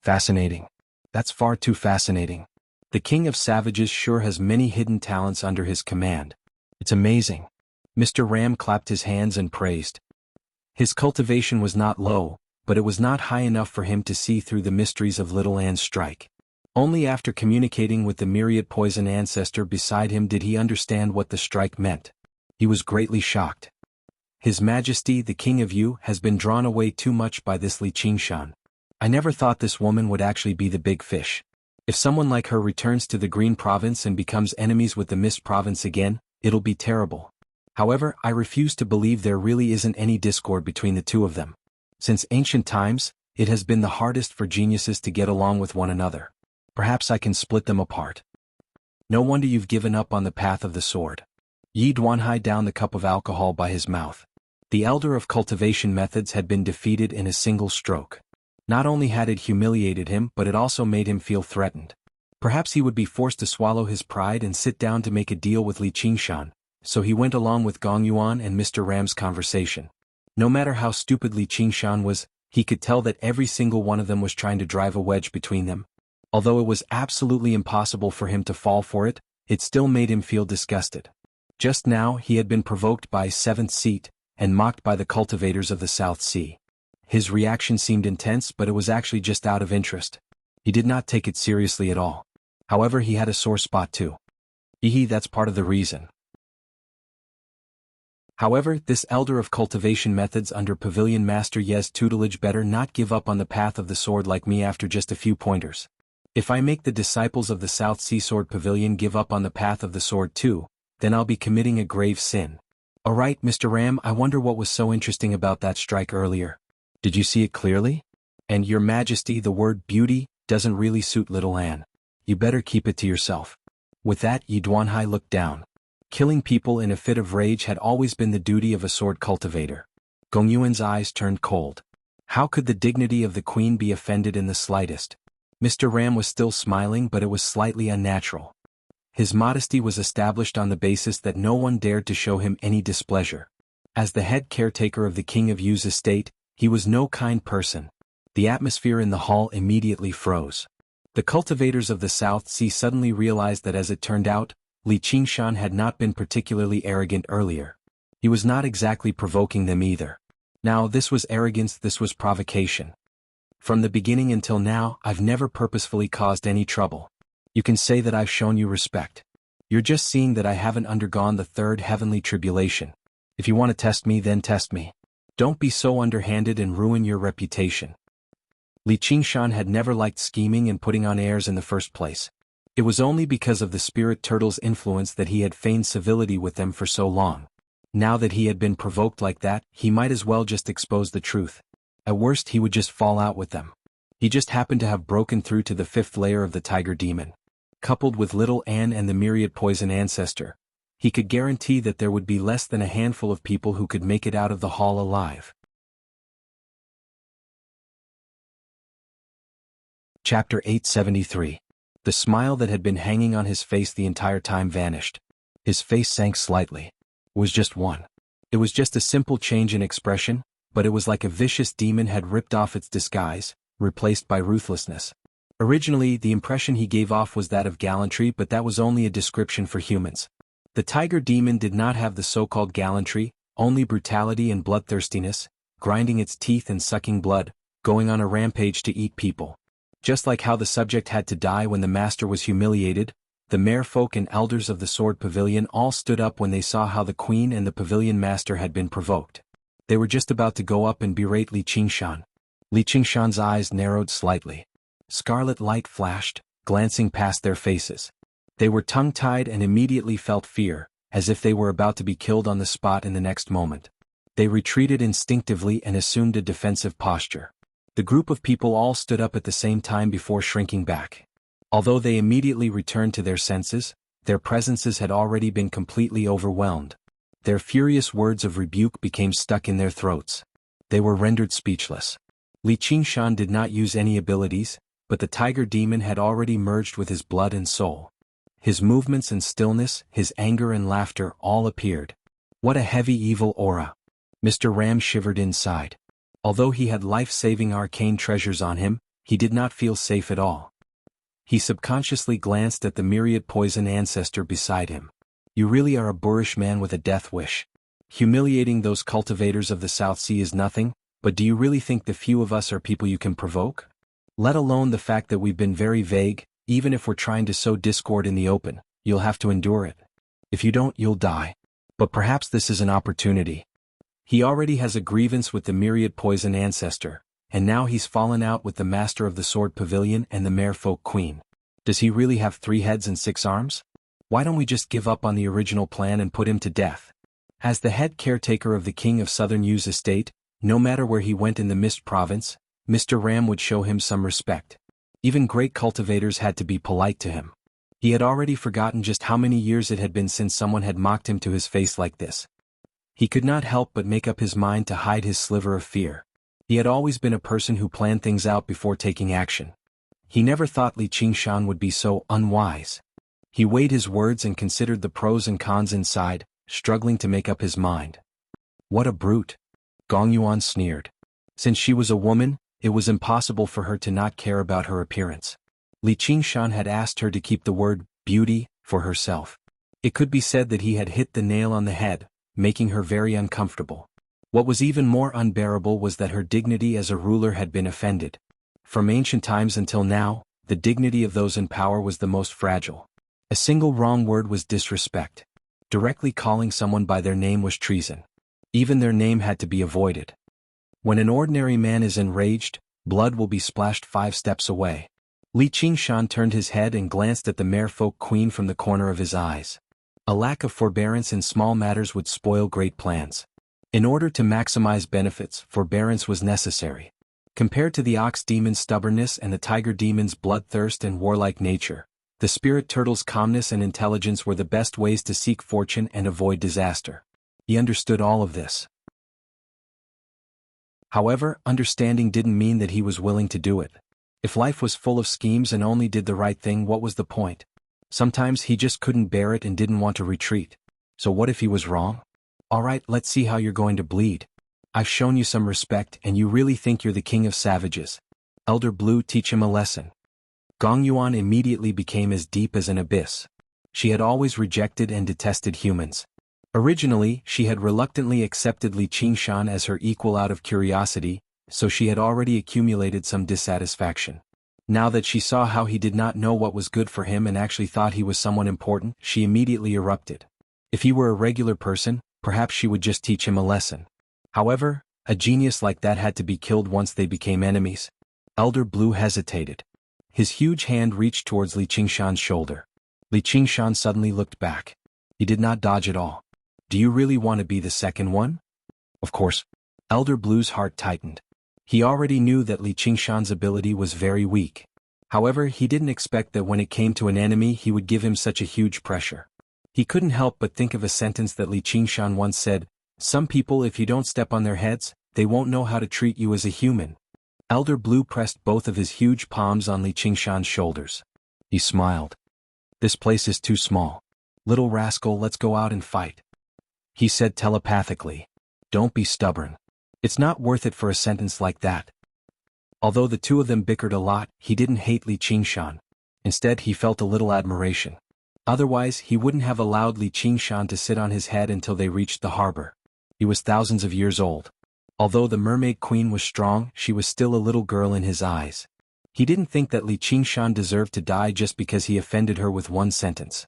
Fascinating. That's far too fascinating. The King of Savages sure has many hidden talents under his command. It's amazing. Mr. Ram clapped his hands and praised. His cultivation was not low, but it was not high enough for him to see through the mysteries of Little An's strike. Only after communicating with the myriad poison ancestor beside him did he understand what the strike meant. He was greatly shocked. His Majesty the King of Yu has been drawn away too much by this Li Qingshan. I never thought this woman would actually be the big fish. If someone like her returns to the Green Province and becomes enemies with the Mist Province again, it'll be terrible. However, I refuse to believe there really isn't any discord between the two of them. Since ancient times, it has been the hardest for geniuses to get along with one another. Perhaps I can split them apart. No wonder you've given up on the path of the sword. Yi Duanhai downed the cup of alcohol by his mouth. The elder of cultivation methods had been defeated in a single stroke. Not only had it humiliated him, but it also made him feel threatened. Perhaps he would be forced to swallow his pride and sit down to make a deal with Li Qingshan, so he went along with Gong Yuan and Mr. Ram's conversation. No matter how stupid Li Qingshan was, he could tell that every single one of them was trying to drive a wedge between them. Although it was absolutely impossible for him to fall for it, it still made him feel disgusted. Just now he had been provoked by 7th Seat, and mocked by the cultivators of the South Sea. His reaction seemed intense, but it was actually just out of interest. He did not take it seriously at all. However, he had a sore spot too. That's part of the reason. However, this elder of cultivation methods under Pavilion Master Ye's tutelage better not give up on the path of the sword like me after just a few pointers. If I make the disciples of the South Sea Sword Pavilion give up on the path of the sword too, then I'll be committing a grave sin. Alright, Mr. Ram, I wonder what was so interesting about that strike earlier. Did you see it clearly? And Your Majesty, the word beauty doesn't really suit Little An. You better keep it to yourself. With that, Yi Duanhai looked down. Killing people in a fit of rage had always been the duty of a sword cultivator. Gong Yuan's eyes turned cold. How could the dignity of the queen be offended in the slightest? Mr. Ram was still smiling, but it was slightly unnatural. His modesty was established on the basis that no one dared to show him any displeasure. As the head caretaker of the King of Yu's estate, he was no kind person. The atmosphere in the hall immediately froze. The cultivators of the South Sea suddenly realized that as it turned out, Li Qingshan had not been particularly arrogant earlier. He was not exactly provoking them either. Now this was arrogance, this was provocation. From the beginning until now, I've never purposefully caused any trouble. You can say that I've shown you respect. You're just seeing that I haven't undergone the 3rd heavenly tribulation. If you want to test me, then test me. Don't be so underhanded and ruin your reputation. Li Qingshan had never liked scheming and putting on airs in the first place. It was only because of the spirit turtle's influence that he had feigned civility with them for so long. Now that he had been provoked like that, he might as well just expose the truth. At worst, he would just fall out with them. He just happened to have broken through to the 5th layer of the Tiger Demon. Coupled with Little An and the myriad poison ancestor, he could guarantee that there would be less than a handful of people who could make it out of the hall alive. Chapter 873. The smile that had been hanging on his face the entire time vanished. His face sank slightly. It was just one. It was just a simple change in expression, but it was like a vicious demon had ripped off its disguise, replaced by ruthlessness. Originally, the impression he gave off was that of gallantry, but that was only a description for humans. The tiger demon did not have the so-called gallantry, only brutality and bloodthirstiness, grinding its teeth and sucking blood, going on a rampage to eat people. Just like how the subject had to die when the master was humiliated, the merfolk and elders of the sword pavilion all stood up when they saw how the queen and the pavilion master had been provoked. They were just about to go up and berate Li Qingshan. Li Qingshan's eyes narrowed slightly. Scarlet light flashed, glancing past their faces. They were tongue-tied and immediately felt fear, as if they were about to be killed on the spot in the next moment. They retreated instinctively and assumed a defensive posture. The group of people all stood up at the same time before shrinking back. Although they immediately returned to their senses, their presences had already been completely overwhelmed. Their furious words of rebuke became stuck in their throats. They were rendered speechless. Li Qingshan did not use any abilities, but the tiger demon had already merged with his blood and soul. His movements and stillness, his anger and laughter all appeared. What a heavy evil aura. Mr. Ram shivered inside. Although he had life-saving arcane treasures on him, he did not feel safe at all. He subconsciously glanced at the myriad poison ancestor beside him. You really are a boorish man with a death wish. Humiliating those cultivators of the South Sea is nothing, but do you really think the few of us are people you can provoke? Let alone the fact that we've been very vague, even if we're trying to sow discord in the open, you'll have to endure it. If you don't, you'll die. But perhaps this is an opportunity. He already has a grievance with the myriad poison ancestor, and now he's fallen out with the master of the sword pavilion and the merfolk queen. Does he really have 3 heads and 6 arms? Why don't we just give up on the original plan and put him to death? As the head caretaker of the king of Southern Yu's estate, no matter where he went in the Mist province, Mr. Ram would show him some respect. Even great cultivators had to be polite to him. He had already forgotten just how many years it had been since someone had mocked him to his face like this. He could not help but make up his mind to hide his sliver of fear. He had always been a person who planned things out before taking action. He never thought Li Qingshan would be so unwise. He weighed his words and considered the pros and cons inside, struggling to make up his mind. What a brute! Gong Yuan sneered. Since she was a woman, it was impossible for her to not care about her appearance. Li Qingshan had asked her to keep the word beauty for herself. It could be said that he had hit the nail on the head, making her very uncomfortable. What was even more unbearable was that her dignity as a ruler had been offended. From ancient times until now, the dignity of those in power was the most fragile. A single wrong word was disrespect. Directly calling someone by their name was treason. Even their name had to be avoided. When an ordinary man is enraged, blood will be splashed 5 steps away. Li Qingshan turned his head and glanced at the merfolk queen from the corner of his eyes. A lack of forbearance in small matters would spoil great plans. In order to maximize benefits, forbearance was necessary. Compared to the ox demon's stubbornness and the tiger demon's bloodthirst and warlike nature, the spirit turtle's calmness and intelligence were the best ways to seek fortune and avoid disaster. He understood all of this. However, understanding didn't mean that he was willing to do it. If life was full of schemes and only did the right thing, what was the point? Sometimes he just couldn't bear it and didn't want to retreat. So what if he was wrong? Alright, let's see how you're going to bleed. I've shown you some respect and you really think you're the king of savages. Elder Blue, teach him a lesson. Gong Yuan immediately became as deep as an abyss. She had always rejected and detested humans. Originally, she had reluctantly accepted Li Qingshan as her equal out of curiosity, so she had already accumulated some dissatisfaction. Now that she saw how he did not know what was good for him and actually thought he was someone important, she immediately erupted. If he were a regular person, perhaps she would just teach him a lesson. However, a genius like that had to be killed once they became enemies. Elder Blue hesitated. His huge hand reached towards Li Qingshan's shoulder. Li Qingshan suddenly looked back. He did not dodge at all. Do you really want to be the second one? Of course. Elder Blue's heart tightened. He already knew that Li Qingshan's ability was very weak. However, he didn't expect that when it came to an enemy he would give him such a huge pressure. He couldn't help but think of a sentence that Li Qingshan once said, "Some people, if you don't step on their heads, they won't know how to treat you as a human." Elder Blue pressed both of his huge palms on Li Qingshan's shoulders. He smiled. This place is too small. Little rascal, let's go out and fight. He said telepathically. Don't be stubborn. It's not worth it for a sentence like that. Although the two of them bickered a lot, he didn't hate Li Qingshan. Instead, he felt a little admiration. Otherwise, he wouldn't have allowed Li Qingshan to sit on his head until they reached the harbor. He was thousands of years old. Although the mermaid queen was strong, she was still a little girl in his eyes. He didn't think that Li Qingshan deserved to die just because he offended her with one sentence.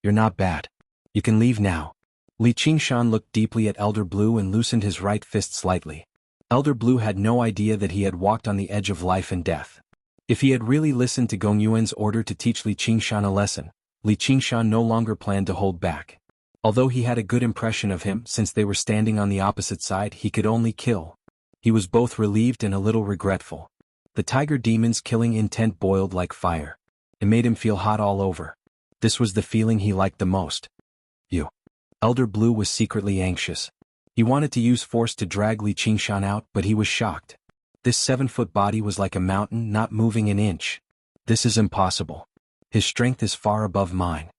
"You're not bad. You can leave now." Li Qingshan looked deeply at Elder Blue and loosened his right fist slightly. Elder Blue had no idea that he had walked on the edge of life and death. If he had really listened to Gong Yuan's order to teach Li Qingshan a lesson, Li Qingshan no longer planned to hold back. Although he had a good impression of him since they were standing on the opposite side, he could only kill. He was both relieved and a little regretful. The tiger demon's killing intent boiled like fire. It made him feel hot all over. This was the feeling he liked the most. You. Elder Blue was secretly anxious. He wanted to use force to drag Li Qingshan out, but he was shocked. This 7-foot body was like a mountain, not moving an inch. This is impossible. His strength is far above mine.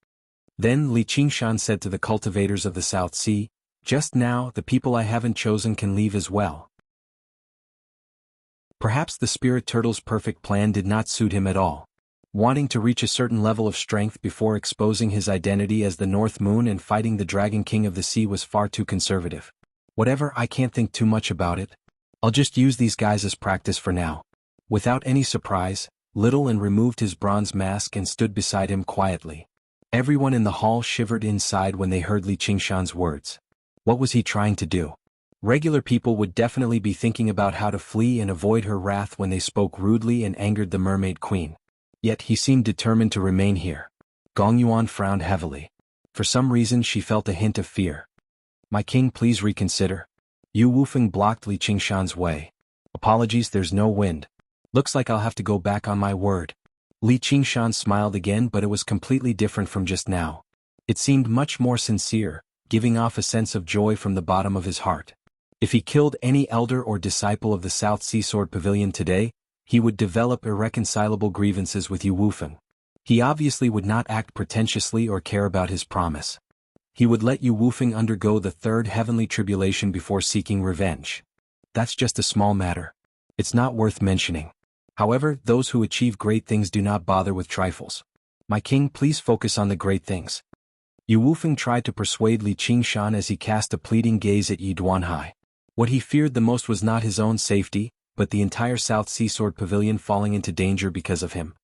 Then Li Qingshan said to the cultivators of the South Sea, "Just now, the people I haven't chosen can leave as well." Perhaps the spirit turtle's perfect plan did not suit him at all. Wanting to reach a certain level of strength before exposing his identity as the North Moon and fighting the Dragon King of the Sea was far too conservative. Whatever, I can't think too much about it. I'll just use these guys as practice for now. Without any surprise, Little N removed his bronze mask and stood beside him quietly. Everyone in the hall shivered inside when they heard Li Qingshan's words. What was he trying to do? Regular people would definitely be thinking about how to flee and avoid her wrath when they spoke rudely and angered the Mermaid Queen. Yet he seemed determined to remain here. Gong Yuan frowned heavily. For some reason she felt a hint of fear. "My king, please reconsider." Yu Wufeng blocked Li Qingshan's way. "Apologies, there's no wind. Looks like I'll have to go back on my word." Li Qingshan smiled again, but it was completely different from just now. It seemed much more sincere, giving off a sense of joy from the bottom of his heart. If he killed any elder or disciple of the South Sea Sword Pavilion today, he would develop irreconcilable grievances with Yu Wufeng. He obviously would not act pretentiously or care about his promise. He would let Yu Wufeng undergo the third heavenly tribulation before seeking revenge. That's just a small matter. It's not worth mentioning. However, those who achieve great things do not bother with trifles. "My king, please focus on the great things." Yu Wufeng tried to persuade Li Qingshan as he cast a pleading gaze at Yi Duanhai. What he feared the most was not his own safety, but the entire South Sea Sword Pavilion falling into danger because of him.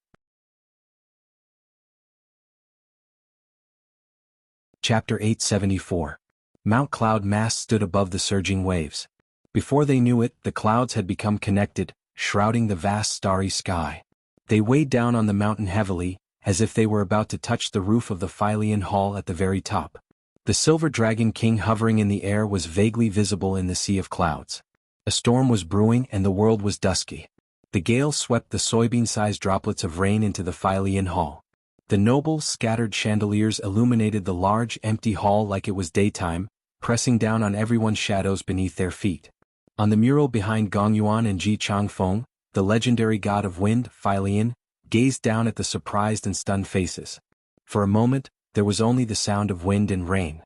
Chapter 874. Mount Cloud Mass stood above the surging waves. Before they knew it, the clouds had become connected, shrouding the vast starry sky. They weighed down on the mountain heavily, as if they were about to touch the roof of the Phylian Hall at the very top. The Silver Dragon King hovering in the air was vaguely visible in the sea of clouds. A storm was brewing and the world was dusky. The gale swept the soybean-sized droplets of rain into the Phylian Hall. The noble, scattered chandeliers illuminated the large, empty hall like it was daytime, pressing down on everyone's shadows beneath their feet. On the mural behind Gong Yuan and Ji Changfeng, the legendary god of wind, Phylian, gazed down at the surprised and stunned faces. For a moment, there was only the sound of wind and rain.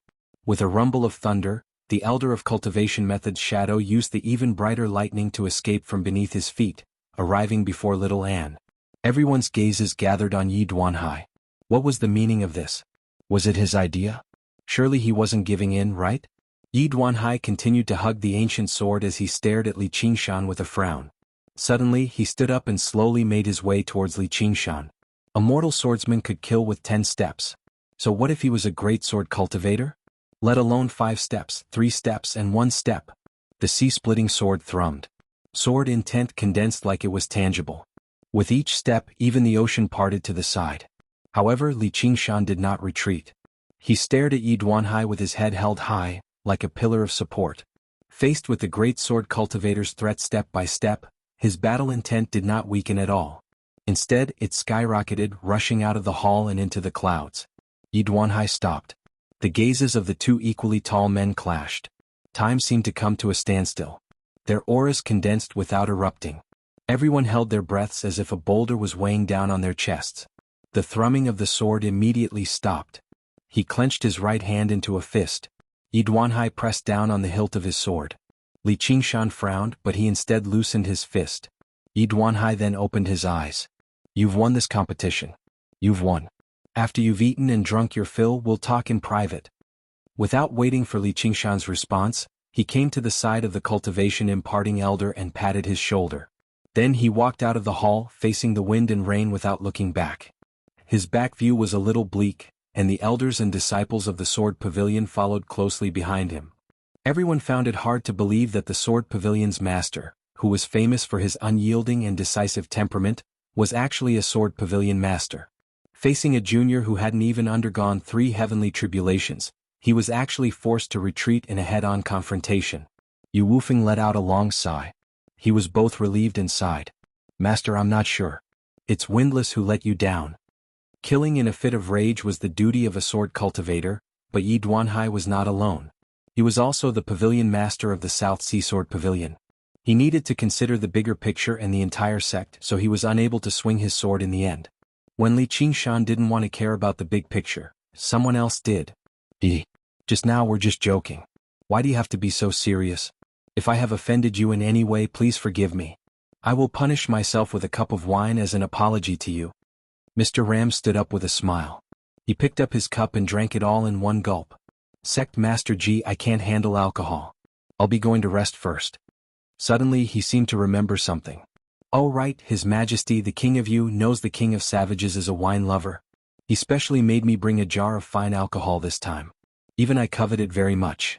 With a rumble of thunder, the elder of cultivation method's shadow used the even brighter lightning to escape from beneath his feet, arriving before little Anne. Everyone's gazes gathered on Yi Duanhai. What was the meaning of this? Was it his idea? Surely he wasn't giving in, right? Yi Duanhai continued to hug the ancient sword as he stared at Li Qingshan with a frown. Suddenly, he stood up and slowly made his way towards Li Qingshan. A mortal swordsman could kill with 10 steps. So what if he was a great sword cultivator? Let alone 5 steps, 3 steps and 1 step. The sea-splitting sword thrummed. Sword intent condensed like it was tangible. With each step, even the ocean parted to the side. However, Li Qingshan did not retreat. He stared at Yi Duanhai with his head held high, like a pillar of support. Faced with the great sword cultivator's threat step by step, his battle intent did not weaken at all. Instead, it skyrocketed, rushing out of the hall and into the clouds. Yi Duanhai stopped. The gazes of the two equally tall men clashed. Time seemed to come to a standstill. Their auras condensed without erupting. Everyone held their breaths as if a boulder was weighing down on their chests. The thrumming of the sword immediately stopped. He clenched his right hand into a fist. Yi Duanhai pressed down on the hilt of his sword. Li Qingshan frowned, but he instead loosened his fist. Yi Duanhai then opened his eyes. "You've won this competition. You've won. After you've eaten and drunk your fill, we'll talk in private." Without waiting for Li Qingshan's response, he came to the side of the cultivation imparting elder and patted his shoulder. Then he walked out of the hall, facing the wind and rain without looking back. His back view was a little bleak, and the elders and disciples of the Sword Pavilion followed closely behind him. Everyone found it hard to believe that the Sword Pavilion's master, who was famous for his unyielding and decisive temperament, was actually a Sword Pavilion master. Facing a junior who hadn't even undergone 3 heavenly tribulations, he was actually forced to retreat in a head-on confrontation. Yu Wufeng let out a long sigh. He was both relieved and sighed. "Master, I'm not sure. It's Windless who let you down." Killing in a fit of rage was the duty of a sword cultivator, but Yi Duanhai was not alone. He was also the pavilion master of the South Sea Sword Pavilion. He needed to consider the bigger picture and the entire sect, so he was unable to swing his sword in the end. When Li Qingshan didn't want to care about the big picture, someone else did. Just now we're just joking. Why do you have to be so serious? If I have offended you in any way, please forgive me. I will punish myself with a cup of wine as an apology to you." Mr. Ram stood up with a smile. He picked up his cup and drank it all in one gulp. "Sect Master Ji, I can't handle alcohol. I'll be going to rest first." Suddenly he seemed to remember something. "Oh right, His Majesty the King of Yu knows the King of Savages is a wine lover. He specially made me bring a jar of fine alcohol this time. Even I covet it very much.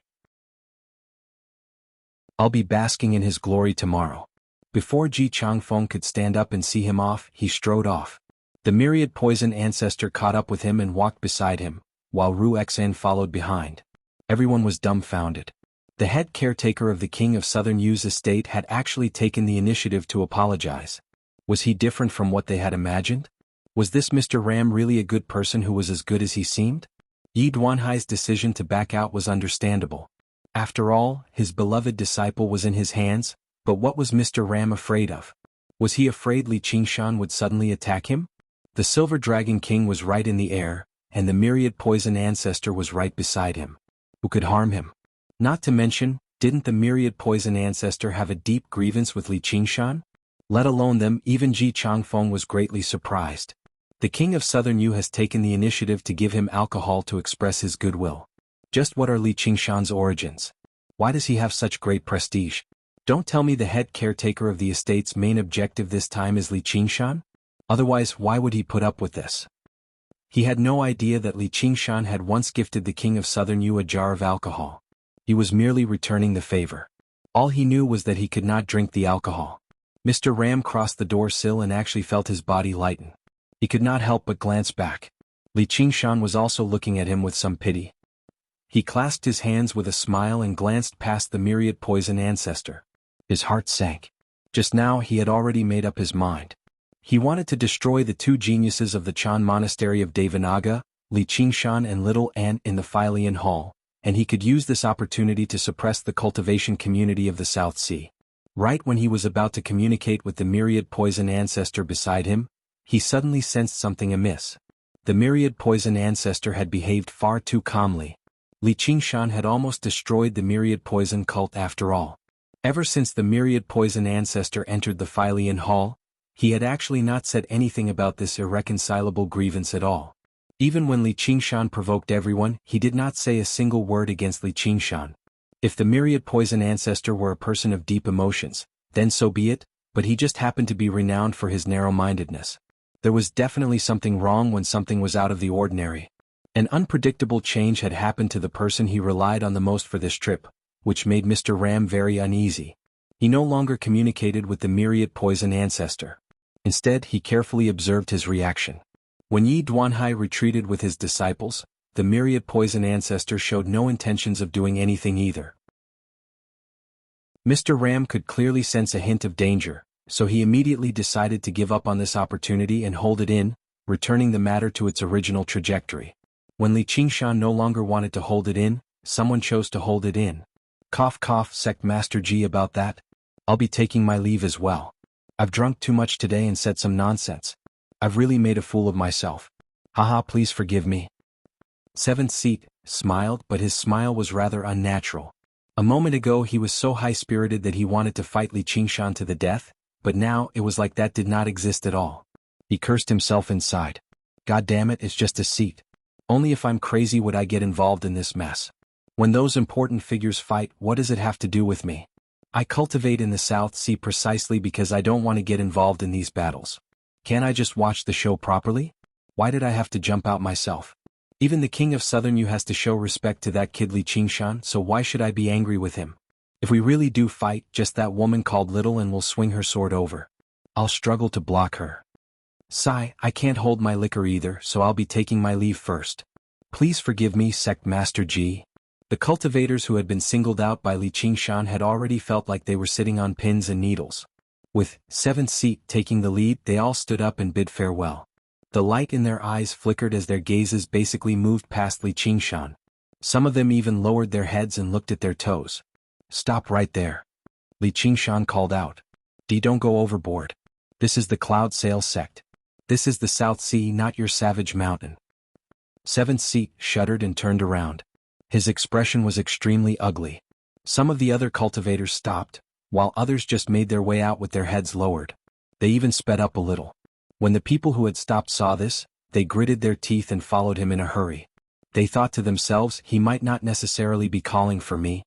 I'll be basking in his glory tomorrow." Before Ji Changfeng could stand up and see him off, he strode off. The myriad poison ancestor caught up with him and walked beside him, while Ru Xen followed behind. Everyone was dumbfounded. The head caretaker of the King of Southern Yu's estate had actually taken the initiative to apologize. Was he different from what they had imagined? Was this Mr. Ram really a good person who was as good as he seemed? Yi Duanhai's decision to back out was understandable. After all, his beloved disciple was in his hands, but what was Mr. Ram afraid of? Was he afraid Li Qingshan would suddenly attack him? The Silver Dragon King was right in the air, and the myriad poison ancestor was right beside him. Who could harm him? Not to mention, didn't the myriad poison ancestor have a deep grievance with Li Qingshan? Let alone them, even Ji Changfeng was greatly surprised. The King of Southern Yu has taken the initiative to give him alcohol to express his goodwill. Just what are Li Qingshan's origins? Why does he have such great prestige? Don't tell me the head caretaker of the estate's main objective this time is Li Qingshan? Otherwise, why would he put up with this? He had no idea that Li Qingshan had once gifted the King of Southern Yu a jar of alcohol. He was merely returning the favor. All he knew was that he could not drink the alcohol. Mr. Ram crossed the door sill and actually felt his body lighten. He could not help but glance back. Li Qingshan was also looking at him with some pity. He clasped his hands with a smile and glanced past the myriad poison ancestor. His heart sank. Just now he had already made up his mind. He wanted to destroy the 2 geniuses of the Chan Monastery of Devanaga, Li Qingshan and Little An in the Philian Hall, and he could use this opportunity to suppress the cultivation community of the South Sea. Right when he was about to communicate with the myriad poison ancestor beside him, he suddenly sensed something amiss. The myriad poison ancestor had behaved far too calmly. Li Qingshan had almost destroyed the myriad poison cult after all. Ever since the myriad poison ancestor entered the Philian Hall, he had actually not said anything about this irreconcilable grievance at all. Even when Li Qingshan provoked everyone, he did not say a single word against Li Qingshan. If the myriad poison ancestor were a person of deep emotions, then so be it, but he just happened to be renowned for his narrow-mindedness. There was definitely something wrong when something was out of the ordinary. An unpredictable change had happened to the person he relied on the most for this trip, which made Mr. Ram very uneasy. He no longer communicated with the myriad poison ancestor. Instead, he carefully observed his reaction. When Yi Duanhai retreated with his disciples, the myriad poison ancestor showed no intentions of doing anything either. Mr. Ram could clearly sense a hint of danger, so he immediately decided to give up on this opportunity and hold it in, returning the matter to its original trajectory. When Li Qingshan no longer wanted to hold it in, someone chose to hold it in. Cough cough, Sect Master Ji, about that. I'll be taking my leave as well. I've drunk too much today and said some nonsense. I've really made a fool of myself. Haha, please forgive me. Seventh Seat smiled, but his smile was rather unnatural. A moment ago he was so high-spirited that he wanted to fight Li Qingshan to the death, but now it was like that did not exist at all. He cursed himself inside. God damn it, it's just a seat. Only if I'm crazy would I get involved in this mess. When those important figures fight, what does it have to do with me? I cultivate in the South Sea precisely because I don't want to get involved in these battles. Can't I just watch the show properly? Why did I have to jump out myself? Even the king of Southern Yu has to show respect to that kid Li Qingshan, so why should I be angry with him? If we really do fight, just that woman called Little and will swing her sword over. I'll struggle to block her. Sigh, I can't hold my liquor either, so I'll be taking my leave first. Please forgive me, Sect Master Ji. The cultivators who had been singled out by Li Qingshan had already felt like they were sitting on pins and needles. With 7th seat taking the lead, they all stood up and bid farewell. The light in their eyes flickered as their gazes basically moved past Li Qingshan. Some of them even lowered their heads and looked at their toes. Stop right there. Li Qingshan called out. Don't go overboard. This is the Cloud Sail sect. This is the South Sea, not your savage mountain. 7th seat shuddered and turned around. His expression was extremely ugly. Some of the other cultivators stopped, while others just made their way out with their heads lowered. They even sped up a little. When the people who had stopped saw this, they gritted their teeth and followed him in a hurry. They thought to themselves, he might not necessarily be calling for me.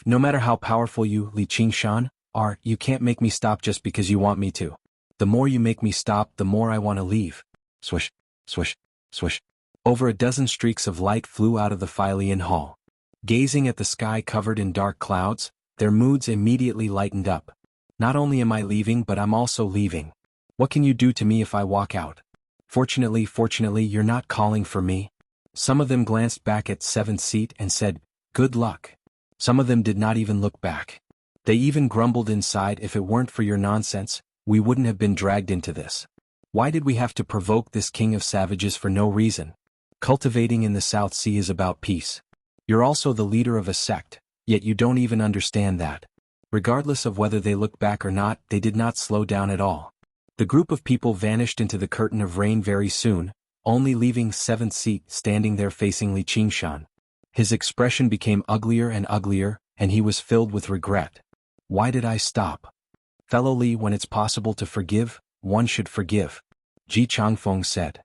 No matter how powerful you, Li Qingshan, are, you can't make me stop just because you want me to. The more you make me stop, the more I want to leave. Swish, swish, swish. Over a dozen streaks of light flew out of the Philean hall. Gazing at the sky covered in dark clouds, their moods immediately lightened up. Not only am I leaving, but I'm also leaving. What can you do to me if I walk out? Fortunately, you're not calling for me. Some of them glanced back at 7th seat and said, good luck. Some of them did not even look back. They even grumbled inside, if it weren't for your nonsense, we wouldn't have been dragged into this. Why did we have to provoke this king of savages for no reason? Cultivating in the South Sea is about peace. You're also the leader of a sect, yet you don't even understand that. Regardless of whether they looked back or not, they did not slow down at all. The group of people vanished into the curtain of rain very soon, only leaving 7th seat standing there facing Li Qingshan. His expression became uglier, and he was filled with regret. Why did I stop? Fellow Li, when it's possible to forgive, one should forgive. Ji Changfeng said.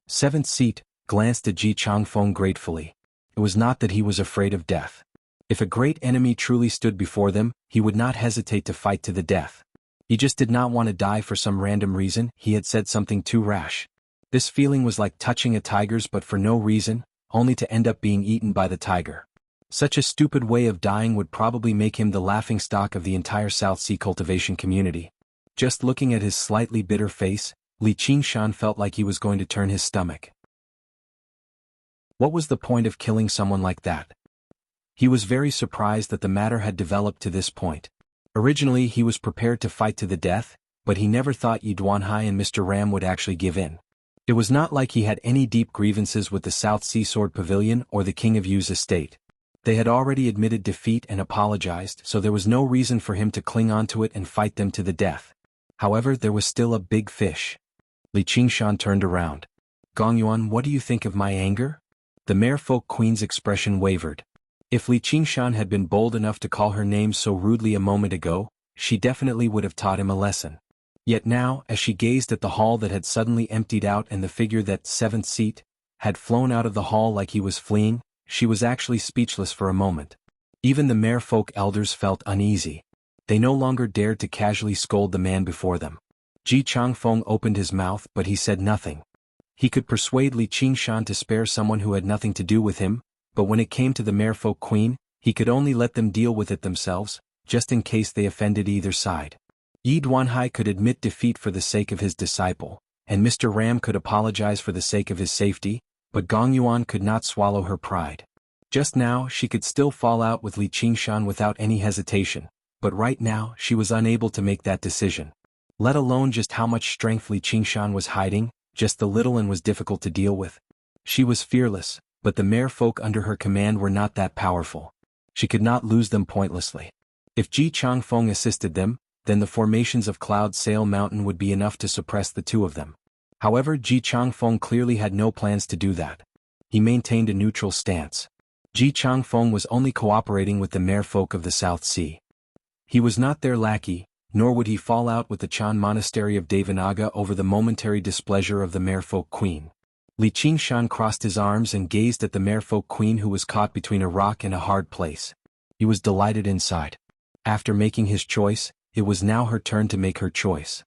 7th seat glanced at Ji Changfeng gratefully. It was not that he was afraid of death. If a great enemy truly stood before them, he would not hesitate to fight to the death. He just did not want to die for some random reason. He had said something too rash. This feeling was like touching a tiger's, but for no reason, only to end up being eaten by the tiger. Such a stupid way of dying would probably make him the laughingstock of the entire South Sea cultivation community. Just looking at his slightly bitter face, Li Qingshan felt like he was going to turn his stomach. What was the point of killing someone like that? He was very surprised that the matter had developed to this point. Originally he was prepared to fight to the death, but he never thought Yi Duanhai and Mr. Ram would actually give in. It was not like he had any deep grievances with the South Sea Sword Pavilion or the King of Yu's estate. They had already admitted defeat and apologized, so there was no reason for him to cling on to it and fight them to the death. However, there was still a big fish. Li Qingshan turned around. Gongyuan, what do you think of my anger? The Merfolk Queen's expression wavered. If Li Qingshan had been bold enough to call her name so rudely a moment ago, she definitely would have taught him a lesson. Yet now, as she gazed at the hall that had suddenly emptied out and the figure that 7th seat had flown out of the hall like he was fleeing, she was actually speechless for a moment. Even the Merfolk elders felt uneasy. They no longer dared to casually scold the man before them. Ji Changfeng opened his mouth, but he said nothing. He could persuade Li Qingshan to spare someone who had nothing to do with him, but when it came to the Merfolk Queen, he could only let them deal with it themselves, just in case they offended either side. Yi Duanhai could admit defeat for the sake of his disciple, and Mr. Ram could apologize for the sake of his safety, but Gong Yuan could not swallow her pride. Just now she could still fall out with Li Qingshan without any hesitation, but right now she was unable to make that decision. Let alone just how much strength Li Qingshan was hiding, just the little and was difficult to deal with. She was fearless, but the Merfolk under her command were not that powerful. She could not lose them pointlessly. If Ji Changfeng assisted them, then the formations of Cloud Sail Mountain would be enough to suppress the two of them. However, Ji Changfeng clearly had no plans to do that. He maintained a neutral stance. Ji Changfeng was only cooperating with the Merfolk of the South Sea. He was not their lackey, nor would he fall out with the Chan Monastery of Devanaga over the momentary displeasure of the Merfolk Queen. Li Qingshan crossed his arms and gazed at the Merfolk Queen, who was caught between a rock and a hard place. He was delighted inside. After making his choice, it was now her turn to make her choice.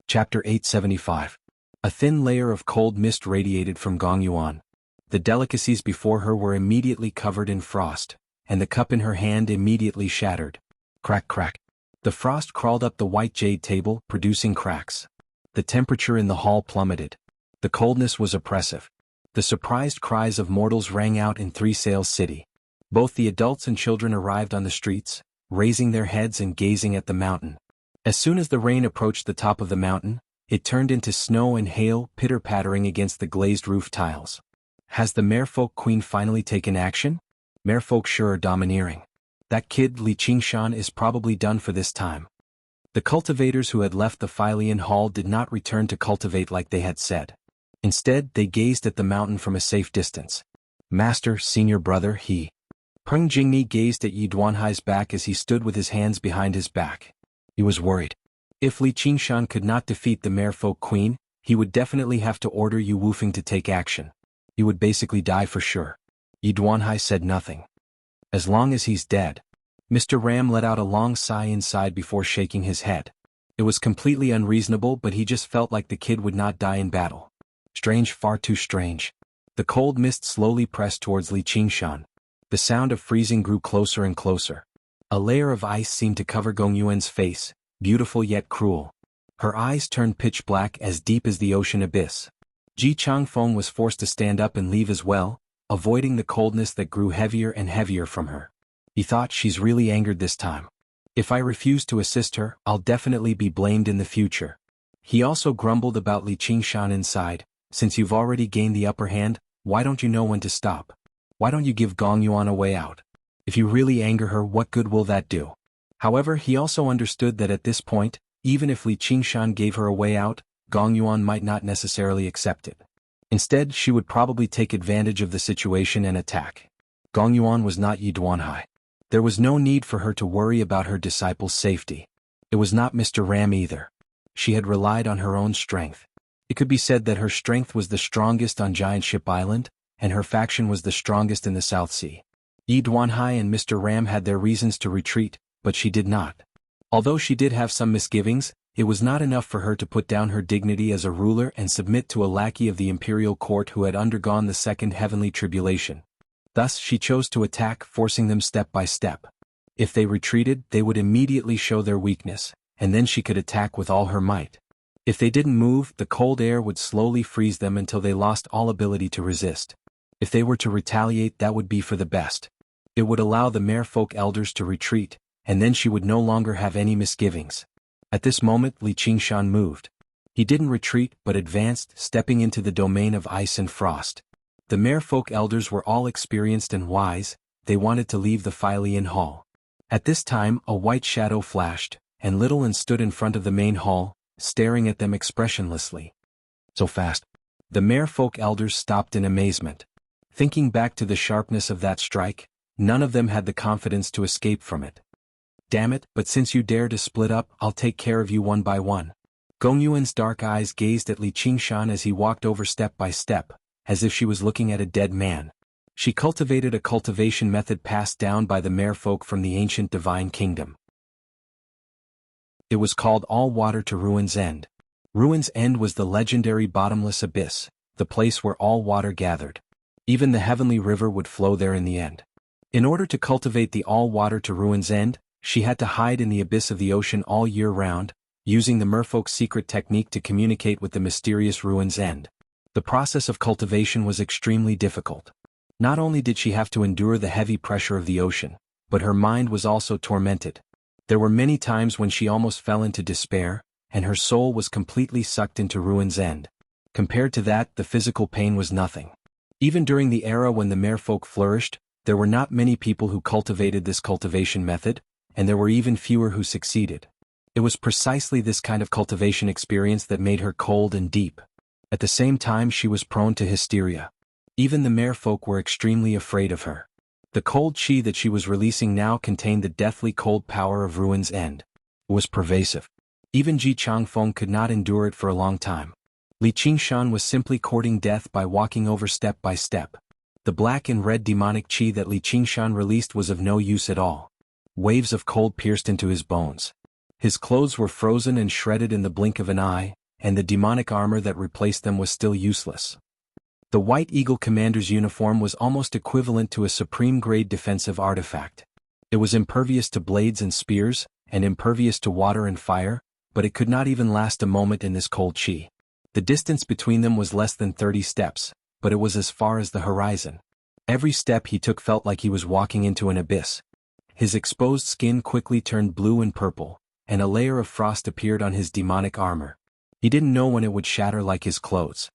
Chapter 875. A thin layer of cold mist radiated from Gong Yuan. The delicacies before her were immediately covered in frost, and the cup in her hand immediately shattered. Crack crack. The frost crawled up the white jade table, producing cracks. The temperature in the hall plummeted. The coldness was oppressive. The surprised cries of mortals rang out in Three Sails City. Both the adults and children arrived on the streets, raising their heads and gazing at the mountain. As soon as the rain approached the top of the mountain, it turned into snow and hail, pitter-pattering against the glazed roof tiles. Has the Merfolk Queen finally taken action? Merfolk sure are domineering. That kid Li Qingshan is probably done for this time. The cultivators who had left the Fylian Hall did not return to cultivate like they had said. Instead, they gazed at the mountain from a safe distance. Master, senior brother, he. Peng Jingni gazed at Yi Duanhai's back as he stood with his hands behind his back. He was worried. If Li Qingshan could not defeat the Merfolk Queen, he would definitely have to order Yu Wufeng to take action. He would basically die for sure. Yi Duanhai said nothing. As long as he's dead. Mr. Ram let out a long sigh inside before shaking his head. It was completely unreasonable, but he just felt like the kid would not die in battle. Strange, far too strange. The cold mist slowly pressed towards Li Qingshan. The sound of freezing grew closer and closer. A layer of ice seemed to cover Gong Yuan's face, beautiful yet cruel. Her eyes turned pitch black, as deep as the ocean abyss. Ji Changfeng was forced to stand up and leave as well, avoiding the coldness that grew heavier and heavier from her. He thought, she's really angered this time. If I refuse to assist her, I'll definitely be blamed in the future. He also grumbled about Li Qingshan inside. Since you've already gained the upper hand, why don't you know when to stop? Why don't you give Gong Yuan a way out? If you really anger her, what good will that do? However, he also understood that at this point, even if Li Qingshan gave her a way out, Gong Yuan might not necessarily accept it. Instead, she would probably take advantage of the situation and attack. Gong Yuan was not Yi Duanhai. There was no need for her to worry about her disciple's safety. It was not Mr. Ram either. She had relied on her own strength. It could be said that her strength was the strongest on Giant Ship Island, and her faction was the strongest in the South Sea. Yi Duanhai and Mr. Ram had their reasons to retreat, but she did not. Although she did have some misgivings, it was not enough for her to put down her dignity as a ruler and submit to a lackey of the imperial court who had undergone the second heavenly tribulation. Thus she chose to attack, forcing them step by step. If they retreated, they would immediately show their weakness, and then she could attack with all her might. If they didn't move, the cold air would slowly freeze them until they lost all ability to resist. If they were to retaliate, that would be for the best. It would allow the Merfolk elders to retreat, and then she would no longer have any misgivings. At this moment, Li Qingshan moved. He didn't retreat but advanced, stepping into the domain of ice and frost. The Merfolk elders were all experienced and wise. They wanted to leave the Fylian Hall. At this time, a white shadow flashed, and Little stood in front of the main hall, staring at them expressionlessly. So fast. The Merfolk elders stopped in amazement. Thinking back to the sharpness of that strike, none of them had the confidence to escape from it. Damn it, but since you dare to split up, I'll take care of you one by one. Gong Yuan's dark eyes gazed at Li Qingshan as he walked over step by step, as if she was looking at a dead man. She cultivated a cultivation method passed down by the Merfolk from the ancient divine kingdom. It was called All Water to Ruin's End. Ruin's End was the legendary bottomless abyss, the place where all water gathered. Even the heavenly river would flow there in the end. In order to cultivate the All Water to Ruin's End, she had to hide in the abyss of the ocean all year round, using the Merfolk's secret technique to communicate with the mysterious Ruin's End. The process of cultivation was extremely difficult. Not only did she have to endure the heavy pressure of the ocean, but her mind was also tormented. There were many times when she almost fell into despair, and her soul was completely sucked into Ruin's End. Compared to that, the physical pain was nothing. Even during the era when the Merfolk flourished, there were not many people who cultivated this cultivation method, and there were even fewer who succeeded. It was precisely this kind of cultivation experience that made her cold and deep. At the same time, she was prone to hysteria. Even the Merfolk were extremely afraid of her. The cold chi that she was releasing now contained the deathly cold power of Ruin's End. It was pervasive. Even Ji Changfeng could not endure it for a long time. Li Qingshan was simply courting death by walking over step by step. The black and red demonic chi that Li Qingshan released was of no use at all. Waves of cold pierced into his bones. His clothes were frozen and shredded in the blink of an eye, and the demonic armor that replaced them was still useless. The White Eagle commander's uniform was almost equivalent to a supreme-grade defensive artifact. It was impervious to blades and spears, and impervious to water and fire, but it could not even last a moment in this cold chi. The distance between them was less than 30 steps, but it was as far as the horizon. Every step he took felt like he was walking into an abyss. His exposed skin quickly turned blue and purple, and a layer of frost appeared on his demonic armor. He didn't know when it would shatter like his clothes.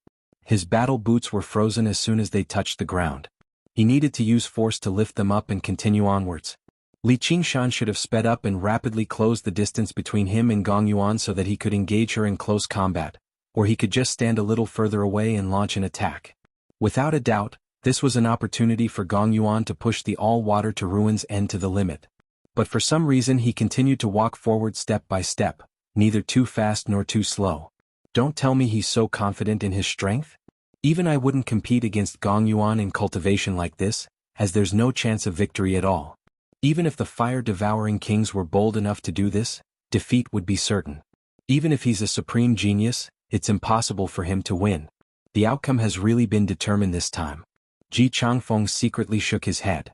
His battle boots were frozen as soon as they touched the ground. He needed to use force to lift them up and continue onwards. Li Qingshan should have sped up and rapidly closed the distance between him and Gong Yuan so that he could engage her in close combat, or he could just stand a little further away and launch an attack. Without a doubt, this was an opportunity for Gong Yuan to push the all-water to ruins end to the limit. But for some reason he continued to walk forward step by step, neither too fast nor too slow. Don't tell me he's so confident in his strength? Even I wouldn't compete against Gong Yuan in cultivation like this, as there's no chance of victory at all. Even if the fire-devouring kings were bold enough to do this, defeat would be certain. Even if he's a supreme genius, it's impossible for him to win. The outcome has really been determined this time. Ji Changfeng secretly shook his head.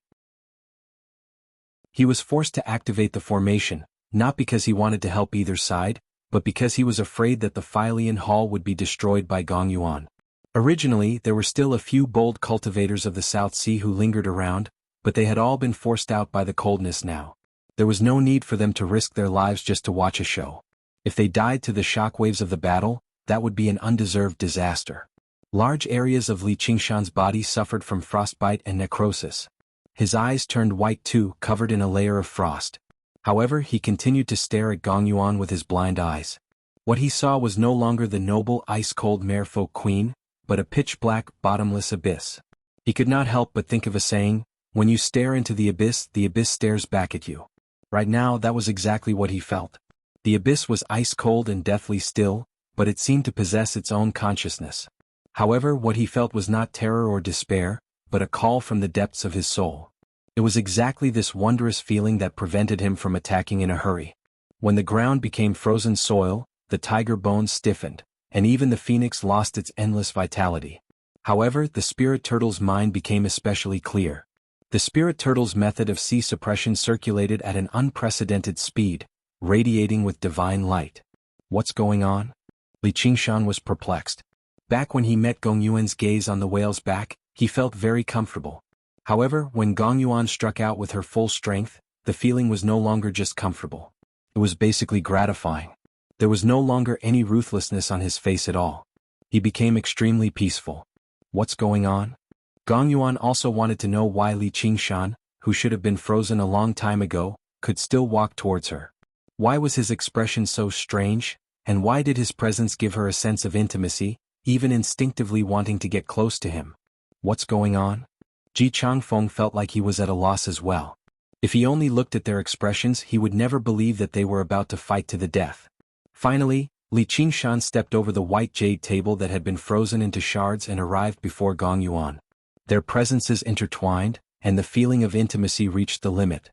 He was forced to activate the formation, not because he wanted to help either side, but because he was afraid that the Filian Hall would be destroyed by Gong Yuan. Originally, there were still a few bold cultivators of the South Sea who lingered around, but they had all been forced out by the coldness now. There was no need for them to risk their lives just to watch a show. If they died to the shockwaves of the battle, that would be an undeserved disaster. Large areas of Li Qingshan's body suffered from frostbite and necrosis. His eyes turned white too, covered in a layer of frost. However, he continued to stare at Gong Yuan with his blind eyes. What he saw was no longer the noble ice-cold merfolk queen, but a pitch-black, bottomless abyss. He could not help but think of a saying, when you stare into the abyss stares back at you. Right now that was exactly what he felt. The abyss was ice-cold and deathly still, but it seemed to possess its own consciousness. However, what he felt was not terror or despair, but a call from the depths of his soul. It was exactly this wondrous feeling that prevented him from attacking in a hurry. When the ground became frozen soil, the tiger bones stiffened, and even the phoenix lost its endless vitality. However, the spirit turtle's mind became especially clear. The spirit turtle's method of sea suppression circulated at an unprecedented speed, radiating with divine light. What's going on? Li Qingshan was perplexed. Back when he met Gong Yuan's gaze on the whale's back, he felt very comfortable. However, when Gong Yuan struck out with her full strength, the feeling was no longer just comfortable. It was basically gratifying. There was no longer any ruthlessness on his face at all. He became extremely peaceful. What's going on? Gong Yuan also wanted to know why Li Qingshan, who should have been frozen a long time ago, could still walk towards her. Why was his expression so strange, and why did his presence give her a sense of intimacy, even instinctively wanting to get close to him? What's going on? Ji Changfeng felt like he was at a loss as well. If he only looked at their expressions, he would never believe that they were about to fight to the death. Finally, Li Qingshan stepped over the white jade table that had been frozen into shards and arrived before Gong Yuan. Their presences intertwined, and the feeling of intimacy reached the limit.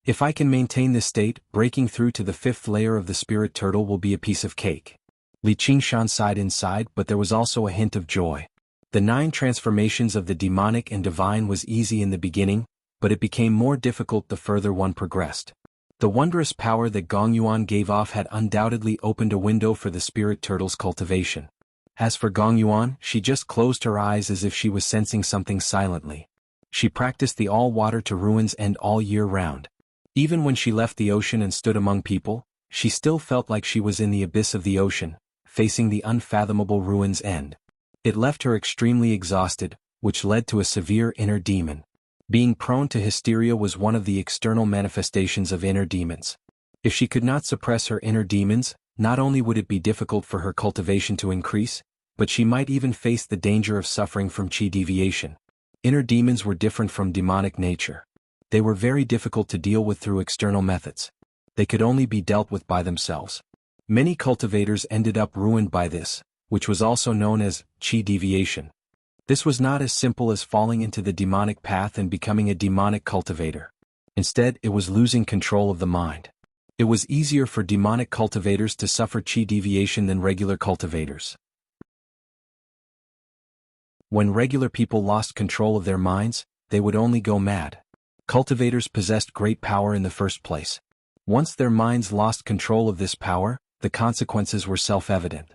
If I can maintain this state, breaking through to the fifth layer of the spirit turtle will be a piece of cake. Li Qingshan sighed inside, but there was also a hint of joy. The 9 transformations of the demonic and divine was easy in the beginning, but it became more difficult the further one progressed. The wondrous power that Gong Yuan gave off had undoubtedly opened a window for the spirit turtle's cultivation. As for Gong Yuan, she just closed her eyes as if she was sensing something silently. She practiced the all-water to ruins end all year round. Even when she left the ocean and stood among people, she still felt like she was in the abyss of the ocean, facing the unfathomable ruins end. It left her extremely exhausted, which led to a severe inner demon. Being prone to hysteria was one of the external manifestations of inner demons. If she could not suppress her inner demons, not only would it be difficult for her cultivation to increase, but she might even face the danger of suffering from chi deviation. Inner demons were different from demonic nature. They were very difficult to deal with through external methods. They could only be dealt with by themselves. Many cultivators ended up ruined by this, which was also known as chi deviation. This was not as simple as falling into the demonic path and becoming a demonic cultivator. Instead, it was losing control of the mind. It was easier for demonic cultivators to suffer chi deviation than regular cultivators. When regular people lost control of their minds, they would only go mad. Cultivators possessed great power in the first place. Once their minds lost control of this power, the consequences were self-evident.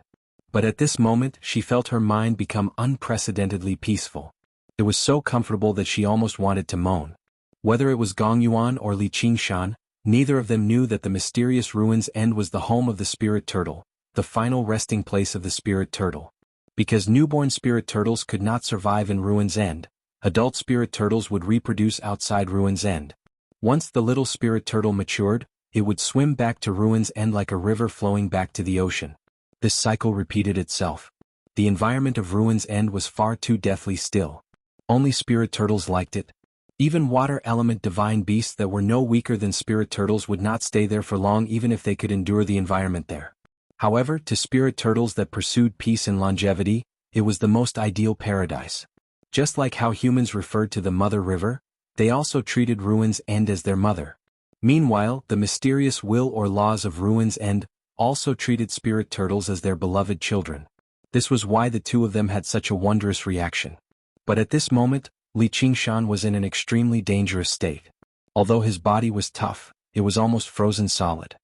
But at this moment she felt her mind become unprecedentedly peaceful. It was so comfortable that she almost wanted to moan. Whether it was Gong Yuan or Li Qingshan, neither of them knew that the mysterious ruin's end was the home of the spirit turtle, the final resting place of the spirit turtle. Because newborn spirit turtles could not survive in ruin's end, adult spirit turtles would reproduce outside ruin's end. Once the little spirit turtle matured, it would swim back to ruin's end like a river flowing back to the ocean. This cycle repeated itself. The environment of ruin's end was far too deathly still. Only spirit turtles liked it. Even water element divine beasts that were no weaker than spirit turtles would not stay there for long even if they could endure the environment there. However, to spirit turtles that pursued peace and longevity, it was the most ideal paradise. Just like how humans referred to the mother river, they also treated ruin's end as their mother. Meanwhile, the mysterious will or laws of ruin's end also treated spirit turtles as their beloved children. This was why the two of them had such a wondrous reaction. But at this moment, Li Qingshan was in an extremely dangerous state. Although his body was tough, it was almost frozen solid.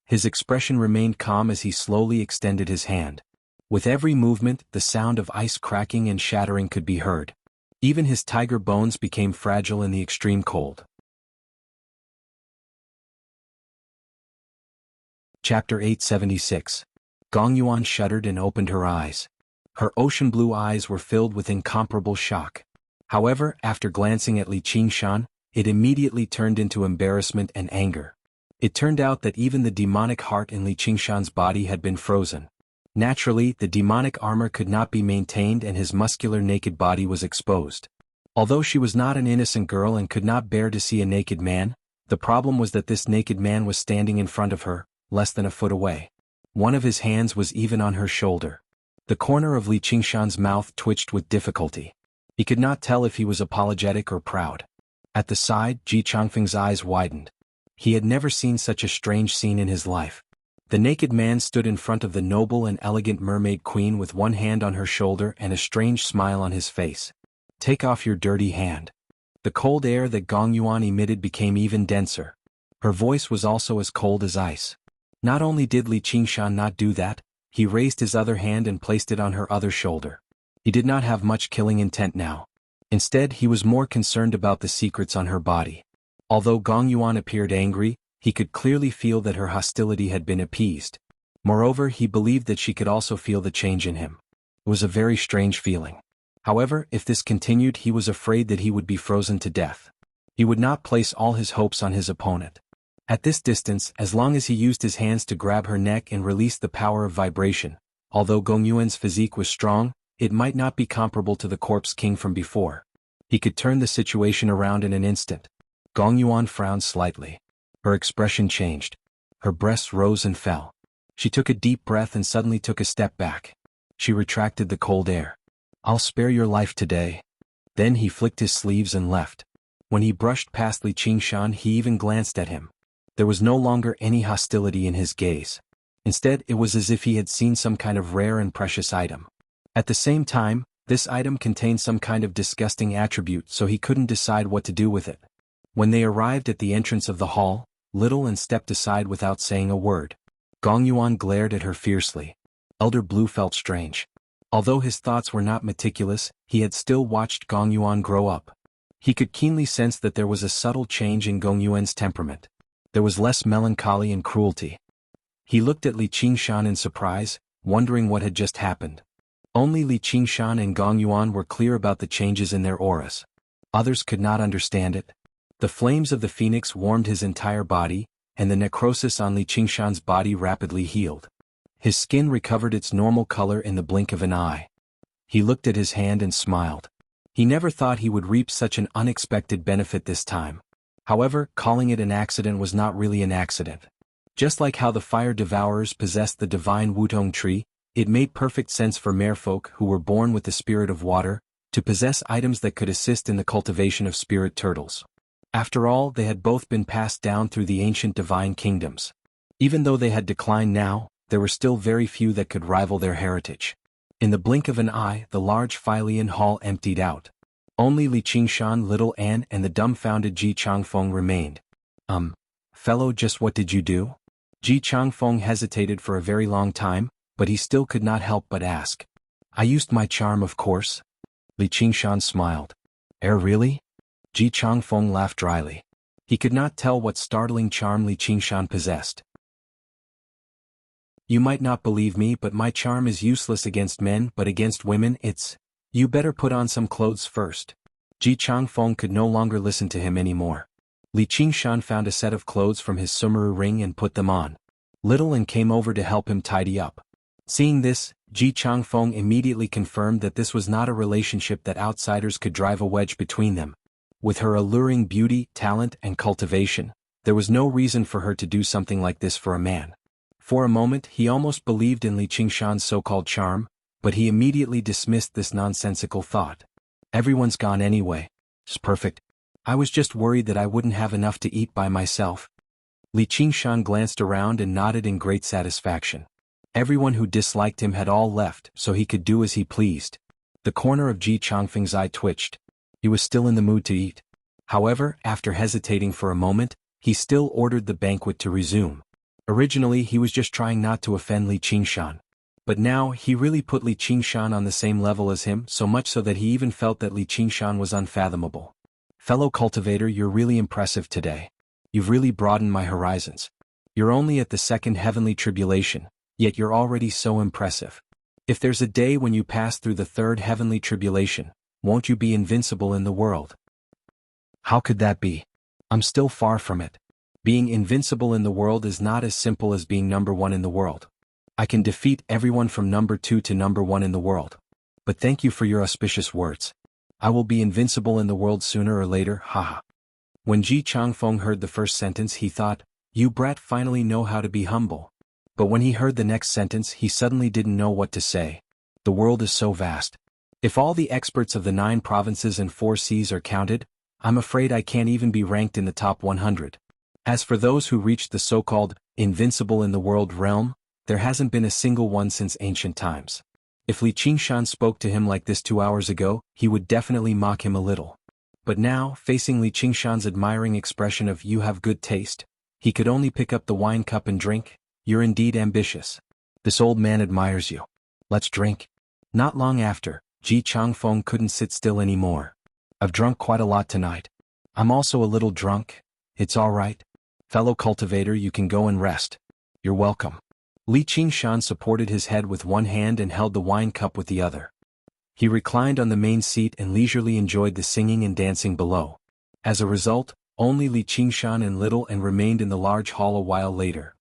His expression remained calm as he slowly extended his hand. With every movement, the sound of ice cracking and shattering could be heard. Even his tiger bones became fragile in the extreme cold. Chapter 876. Gong Yuan shuddered and opened her eyes. Her ocean blue eyes were filled with incomparable shock. However, after glancing at Li Qingshan, it immediately turned into embarrassment and anger. It turned out that even the demonic heart in Li Qingshan's body had been frozen. Naturally, the demonic armor could not be maintained and his muscular naked body was exposed. Although she was not an innocent girl and could not bear to see a naked man, the problem was that this naked man was standing in front of her, less than a foot away. One of his hands was even on her shoulder. The corner of Li Qingshan's mouth twitched with difficulty. He could not tell if he was apologetic or proud. At the side, Ji Changfeng's eyes widened. He had never seen such a strange scene in his life. The naked man stood in front of the noble and elegant mermaid queen with one hand on her shoulder and a strange smile on his face. "Take off your dirty hand." The cold air that Gong Yuan emitted became even denser. Her voice was also as cold as ice. Not only did Li Qingshan not do that, he raised his other hand and placed it on her other shoulder. He did not have much killing intent now. Instead, he was more concerned about the secrets on her body. Although Gong Yuan appeared angry, he could clearly feel that her hostility had been appeased. Moreover, he believed that she could also feel the change in him. It was a very strange feeling. However, if this continued, he was afraid that he would be frozen to death. He would not place all his hopes on his opponent. At this distance, as long as he used his hands to grab her neck and release the power of vibration, although Gong Yuan's physique was strong, it might not be comparable to the corpse king from before. He could turn the situation around in an instant. Gong Yuan frowned slightly. Her expression changed. Her breasts rose and fell. She took a deep breath and suddenly took a step back. She retracted the cold air. "I'll spare your life today." Then he flicked his sleeves and left. When he brushed past Li Qingshan, he even glanced at him. There was no longer any hostility in his gaze. Instead, it was as if he had seen some kind of rare and precious item. At the same time, this item contained some kind of disgusting attribute, so he couldn't decide what to do with it. When they arrived at the entrance of the hall, Little and stepped aside without saying a word. Gong Yuan glared at her fiercely. Elder Blue felt strange. Although his thoughts were not meticulous, he had still watched Gong Yuan grow up. He could keenly sense that there was a subtle change in Gong Yuan's temperament. There was less melancholy and cruelty. He looked at Li Qingshan in surprise, wondering what had just happened. Only Li Qingshan and Gong Yuan were clear about the changes in their auras. Others could not understand it. The flames of the phoenix warmed his entire body, and the necrosis on Li Qingshan's body rapidly healed. His skin recovered its normal color in the blink of an eye. He looked at his hand and smiled. He never thought he would reap such an unexpected benefit this time. However, calling it an accident was not really an accident. Just like how the fire devourers possessed the divine Wutong tree, it made perfect sense for merfolk who were born with the spirit of water, to possess items that could assist in the cultivation of spirit turtles. After all, they had both been passed down through the ancient divine kingdoms. Even though they had declined now, there were still very few that could rival their heritage. In the blink of an eye, the large Fylian hall emptied out. Only Li Qingshan, Little Anne, and the dumbfounded Ji Changfeng remained. Fellow, just what did you do? Ji Changfeng hesitated for a very long time, but he still could not help but ask. I used my charm, of course. Li Qingshan smiled. Really? Ji Changfeng laughed dryly. He could not tell what startling charm Li Qingshan possessed. You might not believe me, but my charm is useless against men, but against women it's... You better put on some clothes first. Ji Changfeng could no longer listen to him anymore. Li Qingshan found a set of clothes from his sumeru ring and put them on. Little Anne came over to help him tidy up. Seeing this, Ji Changfeng immediately confirmed that this was not a relationship that outsiders could drive a wedge between them. With her alluring beauty, talent, and cultivation, there was no reason for her to do something like this for a man. For a moment he almost believed in Li Qingshan's so-called charm, but he immediately dismissed this nonsensical thought. Everyone's gone anyway. It's perfect. I was just worried that I wouldn't have enough to eat by myself. Li Qingshan glanced around and nodded in great satisfaction. Everyone who disliked him had all left, so he could do as he pleased. The corner of Ji Changfeng's eye twitched. He was still in the mood to eat. However, after hesitating for a moment, he still ordered the banquet to resume. Originally he was just trying not to offend Li Qingshan. But now he really put Li Qingshan on the same level as him, so much so that he even felt that Li Qingshan was unfathomable. Fellow cultivator, you're really impressive today. You've really broadened my horizons. You're only at the second heavenly tribulation, yet you're already so impressive. If there's a day when you pass through the third heavenly tribulation, won't you be invincible in the world? How could that be? I'm still far from it. Being invincible in the world is not as simple as being number one in the world. I can defeat everyone from number 2 to number 1 in the world. But thank you for your auspicious words. I will be invincible in the world sooner or later, haha. When Ji Changfeng heard the first sentence he thought, you brat finally know how to be humble. But when he heard the next sentence he suddenly didn't know what to say. The world is so vast. If all the experts of the 9 provinces and 4 seas are counted, I'm afraid I can't even be ranked in the top 100. As for those who reached the so-called invincible in the world realm, there hasn't been a single one since ancient times. If Li Qingshan spoke to him like this 2 hours ago, he would definitely mock him a little. But now, facing Li Qingshan's admiring expression of you have good taste, he could only pick up the wine cup and drink. You're indeed ambitious. This old man admires you. Let's drink. Not long after, Ji Changfeng couldn't sit still anymore. I've drunk quite a lot tonight. I'm also a little drunk. It's all right. Fellow cultivator, you can go and rest. You're welcome. Li Qingshan supported his head with one hand and held the wine cup with the other. He reclined on the main seat and leisurely enjoyed the singing and dancing below. As a result, only Li Qingshan and Little Anne remained in the large hall a while later.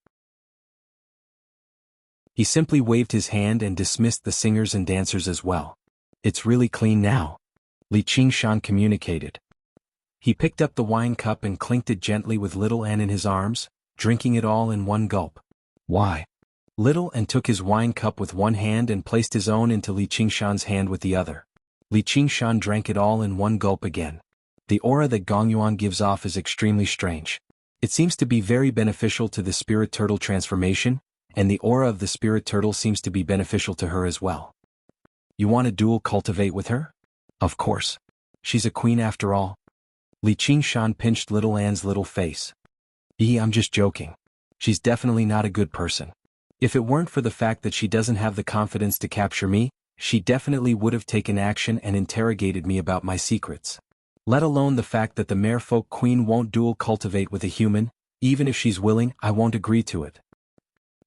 He simply waved his hand and dismissed the singers and dancers as well. It's really clean now, Li Qingshan communicated. He picked up the wine cup and clinked it gently with Little Anne in his arms, drinking it all in one gulp. Why? Little Anne took his wine cup with one hand and placed his own into Li Qingshan's hand with the other. Li Qingshan drank it all in one gulp again. The aura that Gongyuan gives off is extremely strange. It seems to be very beneficial to the spirit turtle transformation, and the aura of the spirit turtle seems to be beneficial to her as well. You want to dual cultivate with her? Of course. She's a queen after all. Li Qingshan pinched Little Anne's little face. I'm just joking. She's definitely not a good person. If it weren't for the fact that she doesn't have the confidence to capture me, she definitely would have taken action and interrogated me about my secrets. Let alone the fact that the merfolk queen won't dual cultivate with a human. Even if she's willing, I won't agree to it.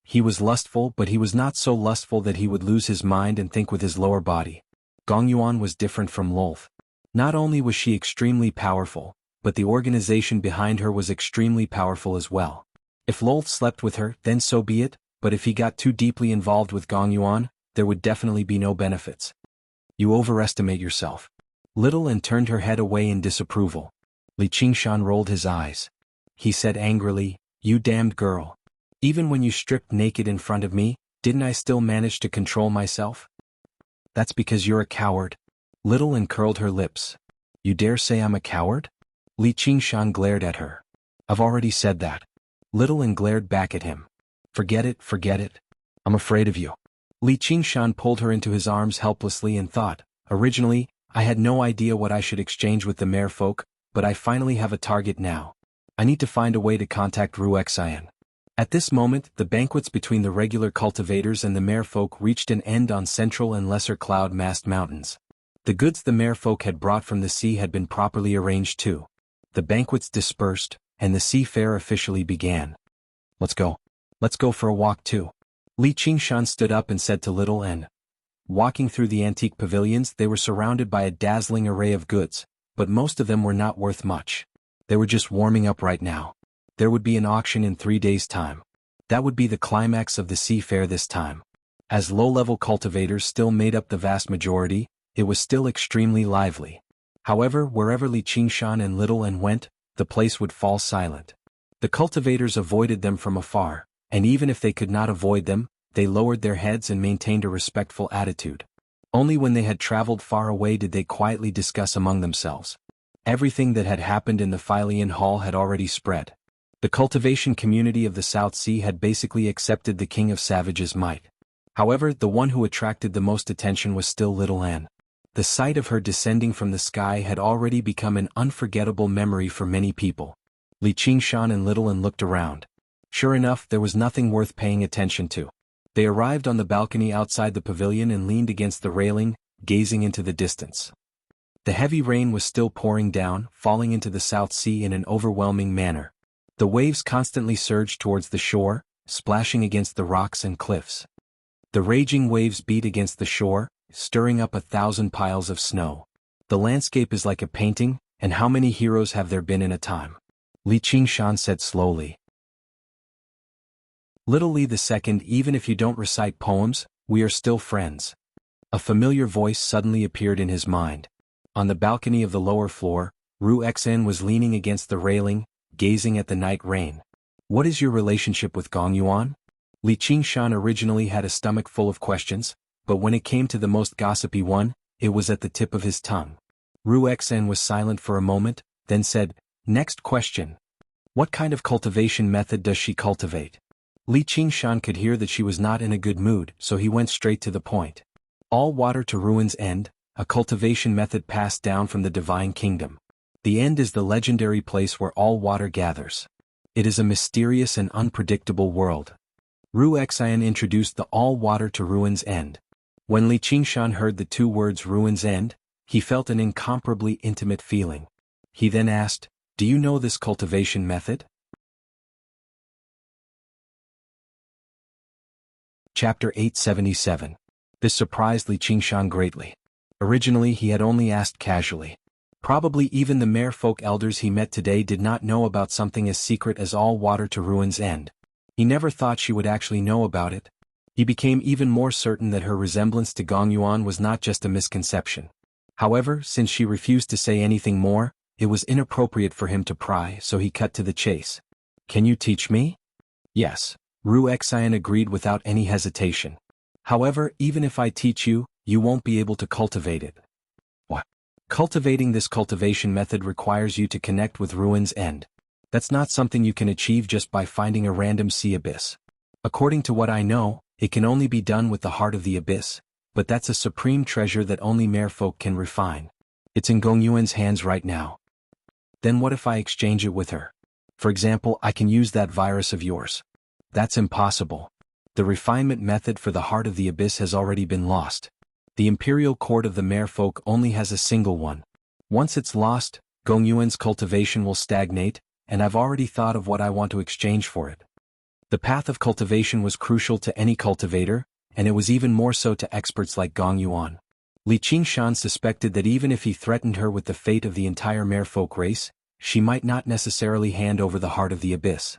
He was lustful, but he was not so lustful that he would lose his mind and think with his lower body. Gongyuan was different from Lolth. Not only was she extremely powerful, but the organization behind her was extremely powerful as well. If Lolth slept with her, then so be it, but if he got too deeply involved with Gongyuan, there would definitely be no benefits. You overestimate yourself. Little Anne turned her head away in disapproval. Li Qingshan rolled his eyes. He said angrily, you damned girl. Even when you stripped naked in front of me, didn't I still manage to control myself? That's because you're a coward. Little An curled her lips. You dare say I'm a coward? Li Qingshan glared at her. I've already said that. Little An glared back at him. Forget it, forget it. I'm afraid of you. Li Qingshan pulled her into his arms helplessly and thought, originally, I had no idea what I should exchange with the merfolk, but I finally have a target now. I need to find a way to contact Wuxia. At this moment, the banquets between the regular cultivators and the merfolk reached an end on Central and Lesser Cloud-massed mountains. The goods the merfolk had brought from the sea had been properly arranged too. The banquets dispersed, and the sea fair officially began. Let's go. Let's go for a walk too. Li Qingshan stood up and said to Little N. Walking through the antique pavilions, they were surrounded by a dazzling array of goods, but most of them were not worth much. They were just warming up right now. There would be an auction in 3 days' time. That would be the climax of the sea fair this time. As low-level cultivators still made up the vast majority, it was still extremely lively. However, wherever Li Qingshan and Little N went, the place would fall silent. The cultivators avoided them from afar, and even if they could not avoid them, they lowered their heads and maintained a respectful attitude. Only when they had traveled far away did they quietly discuss among themselves. Everything that had happened in the Philian Hall had already spread. The cultivation community of the South Sea had basically accepted the King of Savage's might. However, the one who attracted the most attention was still Little An. The sight of her descending from the sky had already become an unforgettable memory for many people. Li Qingshan and Little An looked around. Sure enough, there was nothing worth paying attention to. They arrived on the balcony outside the pavilion and leaned against the railing, gazing into the distance. The heavy rain was still pouring down, falling into the South Sea in an overwhelming manner. The waves constantly surged towards the shore, splashing against the rocks and cliffs. The raging waves beat against the shore, stirring up 1,000 piles of snow. The landscape is like a painting, and how many heroes have there been in a time? Li Qingshan said slowly. Little Li II, even if you don't recite poems, we are still friends. A familiar voice suddenly appeared in his mind. On the balcony of the lower floor, Wuxia was leaning against the railing, gazing at the night rain. What is your relationship with Gongyuan? Li Qingshan originally had a stomach full of questions, but when it came to the most gossipy one, it was at the tip of his tongue. Wuxia was silent for a moment, then said, Next question. What kind of cultivation method does she cultivate? Li Qingshan could hear that she was not in a good mood, so he went straight to the point. All water to Ruin's End, a cultivation method passed down from the Divine Kingdom. The End is the legendary place where all water gathers. It is a mysterious and unpredictable world. Wuxia introduced the all water to Ruin's End. When Li Qingshan heard the 2 words Ruin's End, he felt an incomparably intimate feeling. He then asked, Do you know this cultivation method? Chapter 877. This surprised Li Qingshan greatly. Originally he had only asked casually. Probably even the merfolk elders he met today did not know about something as secret as all water to Ruin's End. He never thought she would actually know about it. He became even more certain that her resemblance to Gongyuan was not just a misconception. However, since she refused to say anything more, it was inappropriate for him to pry, so he cut to the chase. Can you teach me? Yes. Wuxia agreed without any hesitation. However, even if I teach you, you won't be able to cultivate it. What? Cultivating this cultivation method requires you to connect with Ruin's End. That's not something you can achieve just by finding a random sea abyss. According to what I know, it can only be done with the heart of the abyss, but that's a supreme treasure that only merfolk can refine. It's in Gongyuan's hands right now. Then what if I exchange it with her? For example, I can use that virus of yours. That's impossible. The refinement method for the heart of the abyss has already been lost. The imperial court of the merfolk only has a single one. Once it's lost, Gongyuan's cultivation will stagnate, and I've already thought of what I want to exchange for it. The path of cultivation was crucial to any cultivator, and it was even more so to experts like Gongyuan. Li Qingshan suspected that even if he threatened her with the fate of the entire merfolk race, she might not necessarily hand over the heart of the abyss.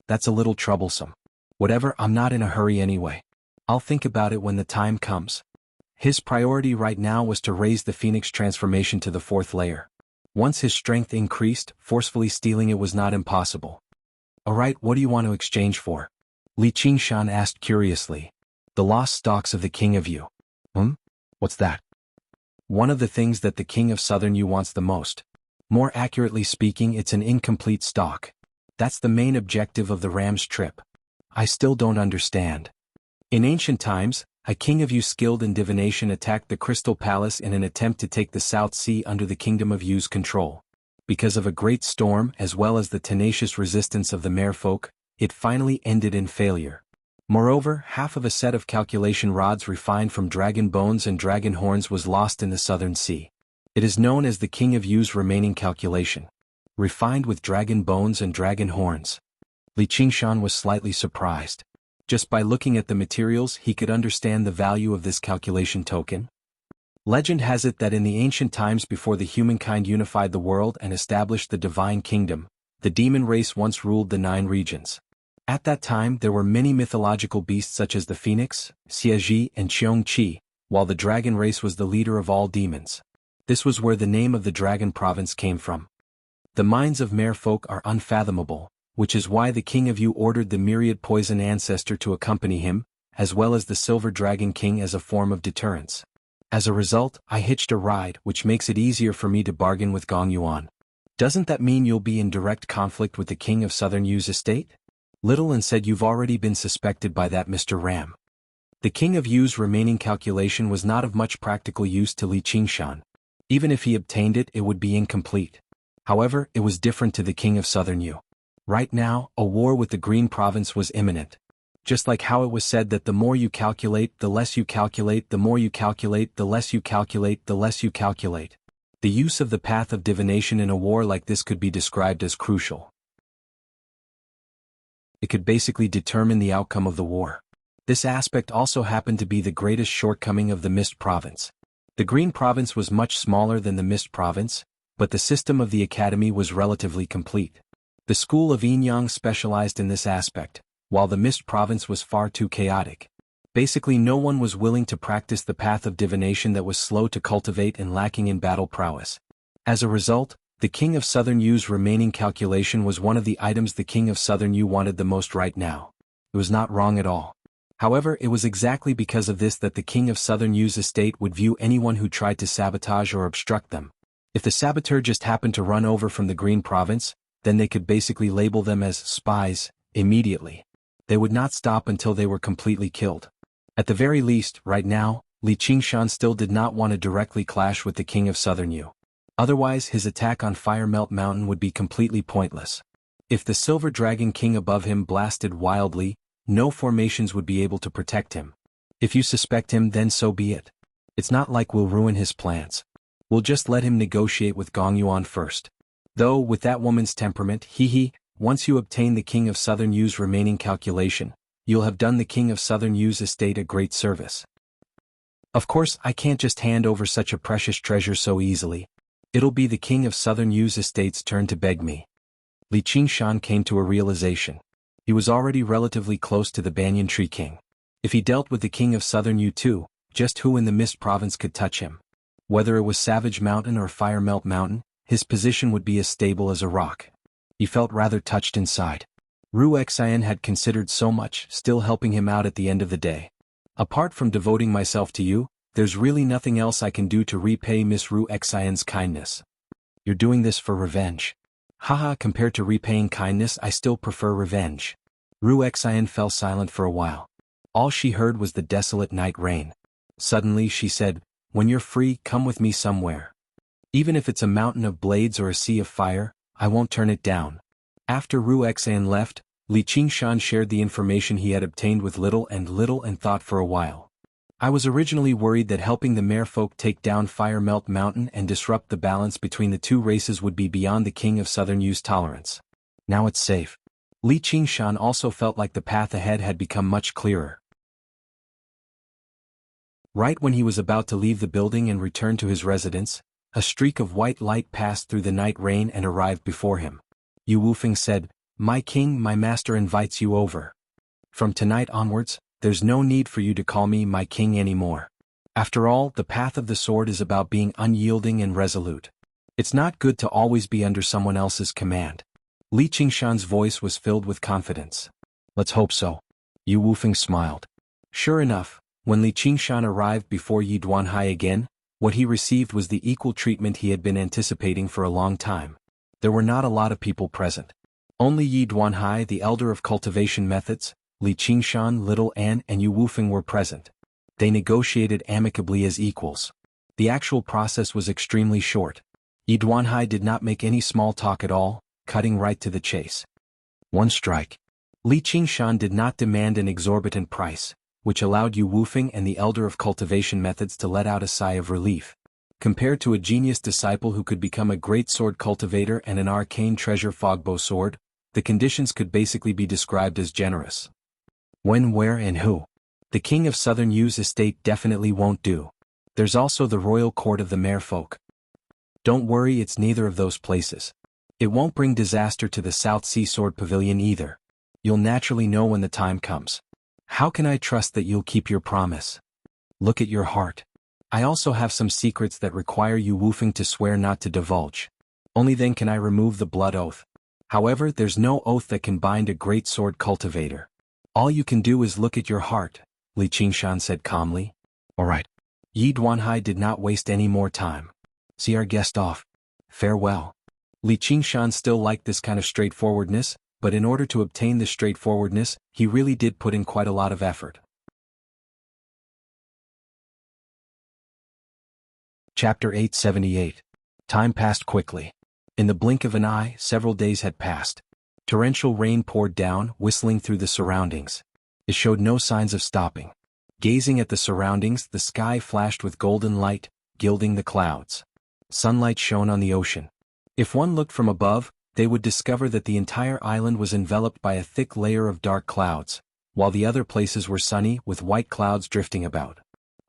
That's a little troublesome. Whatever, I'm not in a hurry anyway. I'll think about it when the time comes. His priority right now was to raise the Phoenix transformation to the 4th layer. Once his strength increased, forcefully stealing it was not impossible. Alright, what do you want to exchange for? Li Qingshan asked curiously. The lost stalks of the King of Yu. What's that? one of the things that the king of Southern Yu wants the most. More accurately speaking, it's an incomplete stock. That's the main objective of the ram's trip. I still don't understand. In ancient times, a king of Yu skilled in divination attacked the Crystal Palace in an attempt to take the South Sea under the Kingdom of Yu's control. Because of a great storm as well as the tenacious resistance of the merfolk, it finally ended in failure. Moreover, half of a set of calculation rods refined from dragon bones and dragon horns was lost in the Southern Sea. It is known as the King of Yu's remaining calculation. Refined with dragon bones and dragon horns. Li Qingshan was slightly surprised. Just by looking at the materials he could understand the value of this calculation token. Legend has it that in the ancient times before the humankind unified the world and established the divine kingdom, the demon race once ruled the 9 regions. At that time there were many mythological beasts such as the phoenix, Xieji and Qiongqi, while the dragon race was the leader of all demons. This was where the name of the dragon province came from. The minds of merfolk are unfathomable, which is why the King of Yu ordered the myriad poison ancestor to accompany him, as well as the silver dragon king as a form of deterrence. As a result, I hitched a ride, which makes it easier for me to bargain with Gong Yuan. Doesn't that mean you'll be in direct conflict with the King of Southern Yu's estate? Little and said you've already been suspected by that Mr. Ram. The King of Yu's remaining calculation was not of much practical use to Li Qingshan. Even if he obtained it, it would be incomplete. However, it was different to the King of Southern Yu. Right now, a war with the Green Province was imminent. Just like how it was said that the more you calculate, the less you calculate, the more you calculate, the less you calculate, the less you calculate. The use of the path of divination in a war like this could be described as crucial. It could basically determine the outcome of the war. This aspect also happened to be the greatest shortcoming of the Mist Province. The Green Province was much smaller than the Mist Province, but the system of the academy was relatively complete. The school of Yin Yang specialized in this aspect, while the Mist Province was far too chaotic. Basically no one was willing to practice the path of divination that was slow to cultivate and lacking in battle prowess. As a result, the King of Southern Yu's remaining calculation was one of the items the King of Southern Yu wanted the most right now. It was not wrong at all. However, it was exactly because of this that the King of Southern Yu's estate would view anyone who tried to sabotage or obstruct them. If the saboteur just happened to run over from the Green Province, then they could basically label them as spies immediately. They would not stop until they were completely killed. At the very least, right now, Li Qingshan still did not want to directly clash with the King of Southern Yu. Otherwise his attack on Fire Melt Mountain would be completely pointless. If the Silver Dragon King above him blasted wildly, no formations would be able to protect him. If you suspect him, then so be it. It's not like we'll ruin his plans. We'll just let him negotiate with Gong Yuan first. Though, with that woman's temperament, once you obtain the King of Southern Yu's remaining calculation, you'll have done the King of Southern Yu's estate a great service. Of course, I can't just hand over such a precious treasure so easily. It'll be the King of Southern Yu's estate's turn to beg me. Li Qingshan came to a realization. He was already relatively close to the Banyan Tree King. If he dealt with the King of Southern Yu too, just who in the Mist Province could touch him? Whether it was Savage Mountain or Fire Melt Mountain, his position would be as stable as a rock. He felt rather touched inside. Ru Xian had considered so much, still helping him out at the end of the day. Apart from devoting myself to you, there's really nothing else I can do to repay Miss Ru Xian's kindness. You're doing this for revenge. Haha, compared to repaying kindness, I still prefer revenge. Ru Xian fell silent for a while. All she heard was the desolate night rain. Suddenly she said, "When you're free, come with me somewhere. Even if it's a mountain of blades or a sea of fire, I won't turn it down." After Ru Xian left, Li Qingshan shared the information he had obtained with Little and thought for a while. I was originally worried that helping the merfolk take down Fire Melt Mountain and disrupt the balance between the two races would be beyond the King of Southern Yu's tolerance. Now it's safe. Li Qingshan also felt like the path ahead had become much clearer. Right when he was about to leave the building and return to his residence, a streak of white light passed through the night rain and arrived before him. Yu Wufeng said, "My king, my master invites you over. From tonight onwards, there's no need for you to call me my king anymore. After all, the path of the sword is about being unyielding and resolute. It's not good to always be under someone else's command." Li Qingshan's voice was filled with confidence. "Let's hope so." Yu Wufeng smiled. Sure enough, when Li Qingshan arrived before Yi Duanhai again, What he received was the equal treatment he had been anticipating for a long time. There were not a lot of people present. Only Yi Duanhai, the elder of cultivation methods, Li Qingshan, Little An, and Yu Wufeng were present. They negotiated amicably as equals. The actual process was extremely short. Yi Duanhai did not make any small talk at all, cutting right to the chase. One strike. Li Qingshan did not demand an exorbitant price, which allowed Yu Wufeng and the elder of cultivation methods to let out a sigh of relief. Compared to a genius disciple who could become a great sword cultivator and an arcane treasure fogbow sword, the conditions could basically be described as generous. When, where, and who? The king of Southern Yu's estate definitely won't do. There's also the royal court of the merfolk. Don't worry, it's neither of those places. It won't bring disaster to the South Sea Sword Pavilion either. You'll naturally know when the time comes. How can I trust that you'll keep your promise? Look at your heart. I also have some secrets that require Yu Wufeng to swear not to divulge. Only then can I remove the blood oath. However, there's no oath that can bind a great sword cultivator. All you can do is look at your heart, Li Qingshan said calmly. All right. Yi Duanhai did not waste any more time. See our guest off. Farewell. Li Qingshan still liked this kind of straightforwardness, but in order to obtain this straightforwardness, he really did put in quite a lot of effort. Chapter 878. Time passed quickly. In the blink of an eye, several days had passed. Torrential rain poured down, whistling through the surroundings. It showed no signs of stopping. Gazing at the surroundings, the sky flashed with golden light, gilding the clouds. Sunlight shone on the ocean. If one looked from above, they would discover that the entire island was enveloped by a thick layer of dark clouds, while the other places were sunny with white clouds drifting about.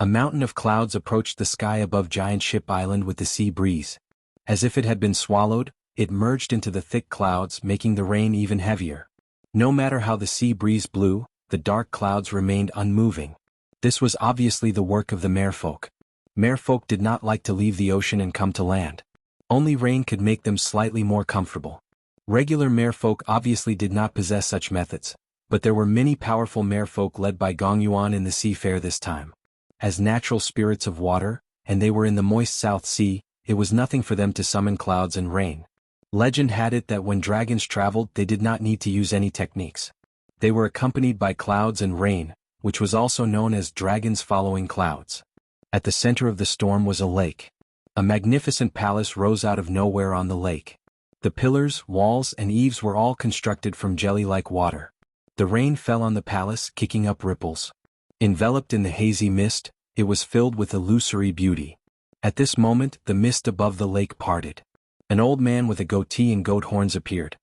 A mountain of clouds approached the sky above Giant Ship Island with the sea breeze. As if it had been swallowed, it merged into the thick clouds, making the rain even heavier. No matter how the sea breeze blew, the dark clouds remained unmoving. This was obviously the work of the merfolk. Merfolk did not like to leave the ocean and come to land. Only rain could make them slightly more comfortable. Regular merfolk obviously did not possess such methods, but there were many powerful merfolk led by Gongyuan in the seafair this time. As natural spirits of water, and they were in the moist South Sea, it was nothing for them to summon clouds and rain. Legend had it that when dragons traveled they did not need to use any techniques. They were accompanied by clouds and rain, which was also known as dragons following clouds. At the center of the storm was a lake. A magnificent palace rose out of nowhere on the lake. The pillars, walls, and eaves were all constructed from jelly-like water. The rain fell on the palace, kicking up ripples. Enveloped in the hazy mist, it was filled with illusory beauty. At this moment, the mist above the lake parted. An old man with a goatee and goat horns appeared.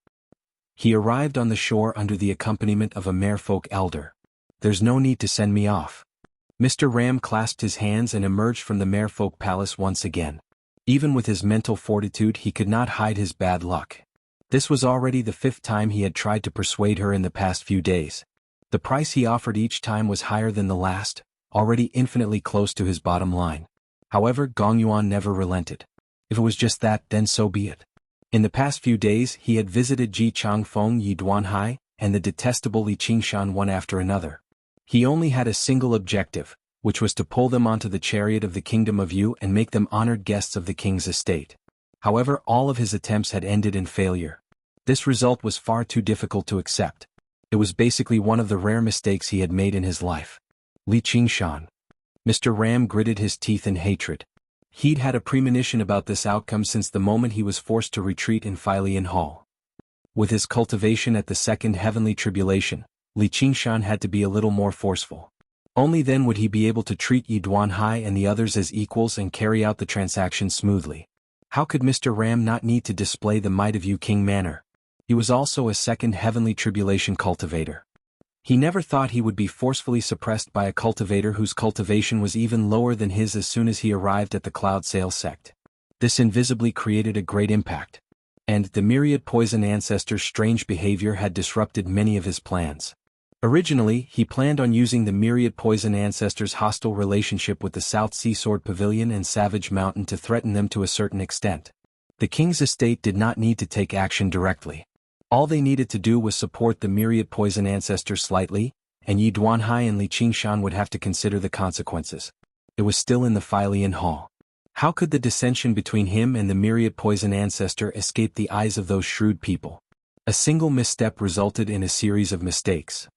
He arrived on the shore under the accompaniment of a merfolk elder. There's no need to send me off. Mr. Ram clasped his hands and emerged from the merfolk palace once again. Even with his mental fortitude he could not hide his bad luck. This was already the 5th time he had tried to persuade her in the past few days. The price he offered each time was higher than the last, already infinitely close to his bottom line. However, Gongyuan never relented. If it was just that, then so be it. In the past few days he had visited Ji Changfeng, Yi Duanhai, and the detestable Li Qingshan one after another. He only had a single objective, which was to pull them onto the chariot of the kingdom of Yu and make them honored guests of the king's estate. However, all of his attempts had ended in failure. This result was far too difficult to accept. It was basically one of the rare mistakes he had made in his life. Li Qingshan. Mr. Ram gritted his teeth in hatred. He'd had a premonition about this outcome since the moment he was forced to retreat in Failian Hall. With his cultivation at the second heavenly tribulation, Li Qingshan had to be a little more forceful. Only then would he be able to treat Yi Duanhai and the others as equals and carry out the transaction smoothly. How could Mr. Ram not need to display the might of Yu King Manor? He was also a second heavenly tribulation cultivator. He never thought he would be forcefully suppressed by a cultivator whose cultivation was even lower than his as soon as he arrived at the Cloud Sail sect. This invisibly created a great impact. And the myriad poison ancestors' strange behavior had disrupted many of his plans. Originally, he planned on using the myriad poison ancestors' hostile relationship with the South Sea Sword Pavilion and Savage Mountain to threaten them to a certain extent. The king's estate did not need to take action directly. All they needed to do was support the myriad poison ancestors slightly, and Yi Duanhai and Li Qingshan would have to consider the consequences. It was still in the Failian Hall. How could the dissension between him and the myriad poison ancestor escape the eyes of those shrewd people? A single misstep resulted in a series of mistakes.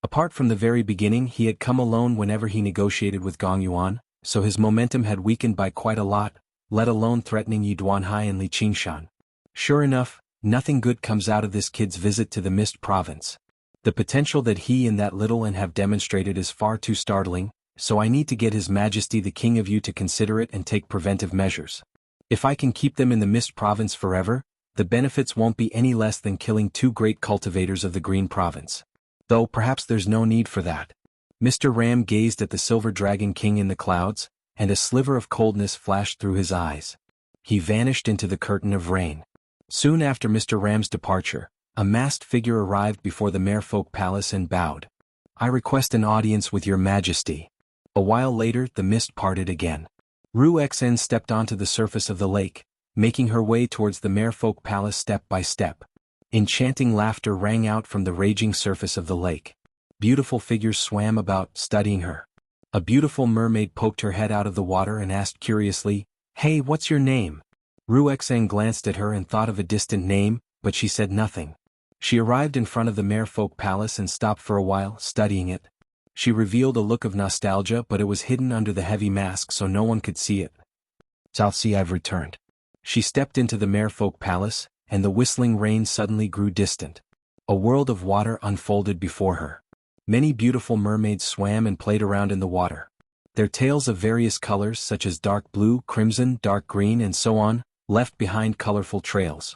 Apart from the very beginning, he had come alone whenever he negotiated with Gong Yuan, so his momentum had weakened by quite a lot, let alone threatening Yi Duanhai and Li Qingshan. Sure enough, nothing good comes out of this kid's visit to the Mist Province. The potential that he and that little and have demonstrated is far too startling, so I need to get His Majesty the King of Yu to consider it and take preventive measures. If I can keep them in the Mist Province forever, the benefits won't be any less than killing 2 great cultivators of the Green Province. Though perhaps there's no need for that. Mr. Ram gazed at the Silver Dragon King in the clouds, and a sliver of coldness flashed through his eyes. He vanished into the curtain of rain. Soon after Mr. Ram's departure, a masked figure arrived before the Merfolk Palace and bowed. "I request an audience with your Majesty." A while later, the mist parted again. Ru Xen stepped onto the surface of the lake, making her way towards the Merfolk Palace step by step. Enchanting laughter rang out from the raging surface of the lake. Beautiful figures swam about, studying her. A beautiful mermaid poked her head out of the water and asked curiously, "Hey, what's your name?" Ru Xen glanced at her and thought of a distant name, but she said nothing. She arrived in front of the Merfolk Palace and stopped for a while, studying it. She revealed a look of nostalgia, but it was hidden under the heavy mask so no one could see it. "I'll see I've returned." She stepped into the Merfolk Palace, and the whistling rain suddenly grew distant. A world of water unfolded before her. Many beautiful mermaids swam and played around in the water. Their tails of various colors such as dark blue, crimson, dark green and so on, left behind colorful trails.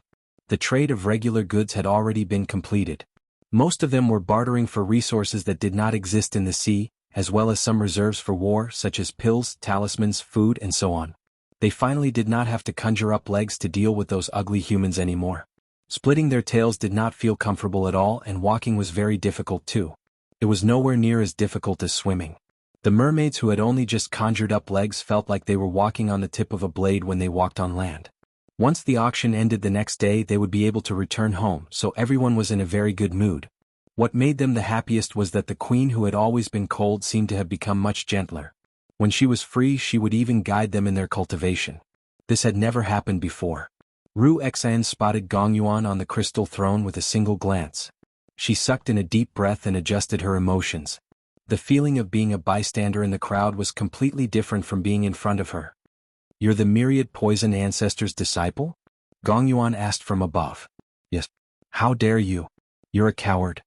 The trade of regular goods had already been completed. Most of them were bartering for resources that did not exist in the sea, as well as some reserves for war such as pills, talismans, food and so on. They finally did not have to conjure up legs to deal with those ugly humans anymore. Splitting their tails did not feel comfortable at all, and walking was very difficult too. It was nowhere near as difficult as swimming. The mermaids who had only just conjured up legs felt like they were walking on the tip of a blade when they walked on land. Once the auction ended the next day, they would be able to return home, so everyone was in a very good mood. What made them the happiest was that the queen, who had always been cold, seemed to have become much gentler. When she was free, she would even guide them in their cultivation. This had never happened before. Ru Xan spotted Gong Yuan on the crystal throne with a single glance. She sucked in a deep breath and adjusted her emotions. The feeling of being a bystander in the crowd was completely different from being in front of her. "You're the myriad poison ancestor's disciple?" Gong Yuan asked from above. "Yes." "How dare you? You're a coward.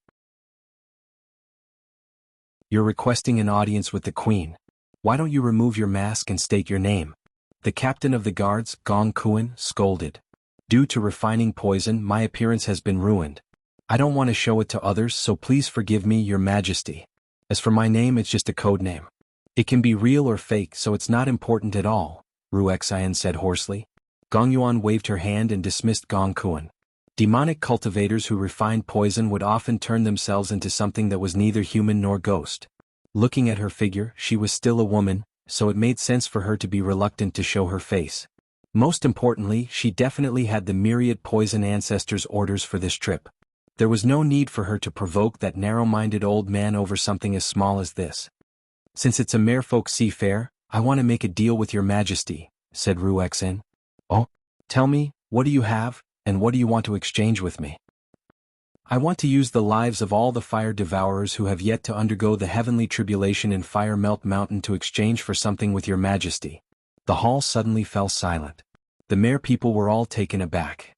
You're requesting an audience with the queen. Why don't you remove your mask and state your name?" The captain of the guards, Gong Kuan, scolded. "Due to refining poison, my appearance has been ruined. I don't want to show it to others, so please forgive me, your majesty. As for my name, it's just a code name. It can be real or fake, so it's not important at all," Ru Xian said hoarsely. Gong Yuan waved her hand and dismissed Gong Kuan. Demonic cultivators who refined poison would often turn themselves into something that was neither human nor ghost. Looking at her figure, she was still a woman, so it made sense for her to be reluctant to show her face. Most importantly, she definitely had the myriad poison ancestors' orders for this trip. There was no need for her to provoke that narrow-minded old man over something as small as this. "Since it's a Merfolk Sea Fair, I want to make a deal with your majesty," said Ru Xen. "Oh? Tell me, what do you have, and what do you want to exchange with me?" "I want to use the lives of all the fire devourers who have yet to undergo the heavenly tribulation in Fire Melt Mountain to exchange for something with your majesty." The hall suddenly fell silent. The mere people were all taken aback.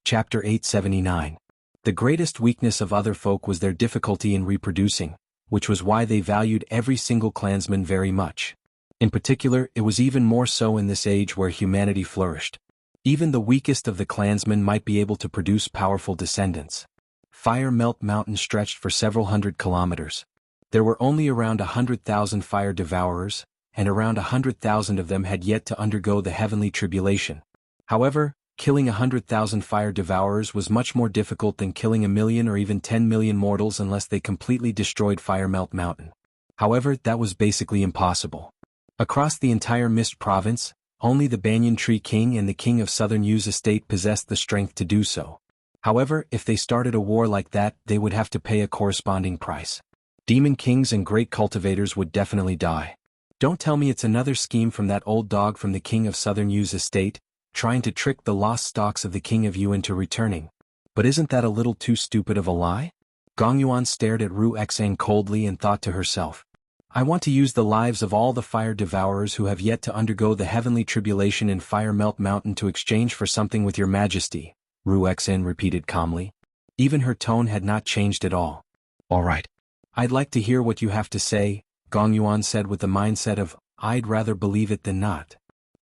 Chapter 879. The greatest weakness of other folk was their difficulty in reproducing, which was why they valued every single clansman very much. In particular, it was even more so in this age where humanity flourished. Even the weakest of the clansmen might be able to produce powerful descendants. Fire Melt Mountain stretched for several hundred kilometers. There were only around 100,000 fire devourers, and around 100,000 of them had yet to undergo the heavenly tribulation. However, killing 100,000 fire devourers was much more difficult than killing 1 million or even 10 million mortals unless they completely destroyed Fire Melt Mountain. However, that was basically impossible. Across the entire Mist Province, only the Banyan Tree King and the King of Southern Yu's estate possessed the strength to do so. However, if they started a war like that, they would have to pay a corresponding price. Demon kings and great cultivators would definitely die. Don't tell me it's another scheme from that old dog from the King of Southern Yu's estate, trying to trick the lost stocks of the King of Yu into returning. But isn't that a little too stupid of a lie? Gong Yuan stared at Ru Xan coldly and thought to herself. I want to use the lives of all the fire devourers who have yet to undergo the heavenly tribulation in Fire Melt Mountain to exchange for something with your majesty, Ru Xan repeated calmly. Even her tone had not changed at all. All right. I'd like to hear what you have to say, Gong Yuan said with the mindset of, I'd rather believe it than not.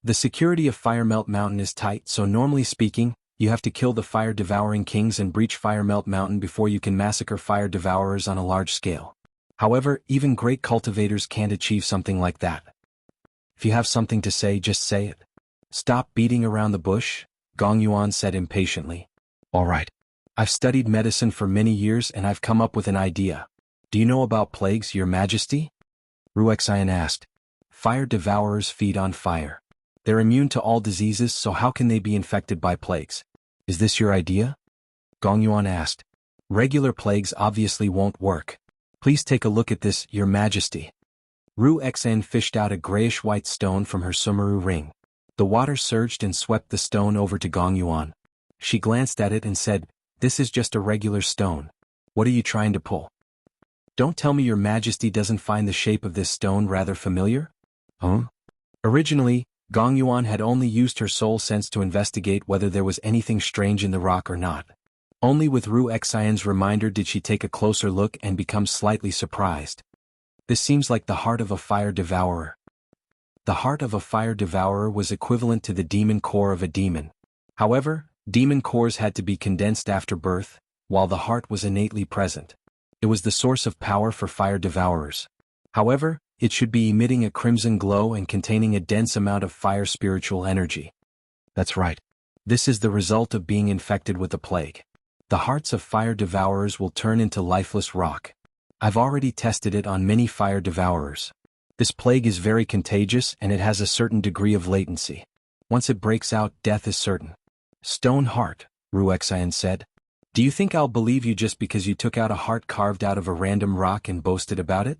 The security of Fire Melt Mountain is tight, so normally speaking, you have to kill the fire-devouring kings and breach Fire Melt Mountain before you can massacre fire devourers on a large scale. However, even great cultivators can't achieve something like that. If you have something to say, just say it. Stop beating around the bush, Gong Yuan said impatiently. All right. I've studied medicine for many years and I've come up with an idea. Do you know about plagues, your majesty? Ru Xan asked. Fire devourers feed on fire. They're immune to all diseases, so how can they be infected by plagues? Is this your idea? Gong Yuan asked. Regular plagues obviously won't work. Please take a look at this, your majesty. Ru Xan fished out a grayish-white stone from her sumaru ring. The water surged and swept the stone over to Gong Yuan. She glanced at it and said, This is just a regular stone. What are you trying to pull? Don't tell me your majesty doesn't find the shape of this stone rather familiar? Huh? Originally, Gong Yuan had only used her soul sense to investigate whether there was anything strange in the rock or not. Only with Ru Xian's reminder did she take a closer look and become slightly surprised. This seems like the heart of a fire devourer. The heart of a fire devourer was equivalent to the demon core of a demon. However, demon cores had to be condensed after birth, while the heart was innately present. It was the source of power for fire devourers. However, it should be emitting a crimson glow and containing a dense amount of fire spiritual energy. That's right. This is the result of being infected with a plague. The hearts of fire devourers will turn into lifeless rock. I've already tested it on many fire devourers. This plague is very contagious and it has a certain degree of latency. Once it breaks out, death is certain. Stone heart, Ru Xian said. Do you think I'll believe you just because you took out a heart carved out of a random rock and boasted about it?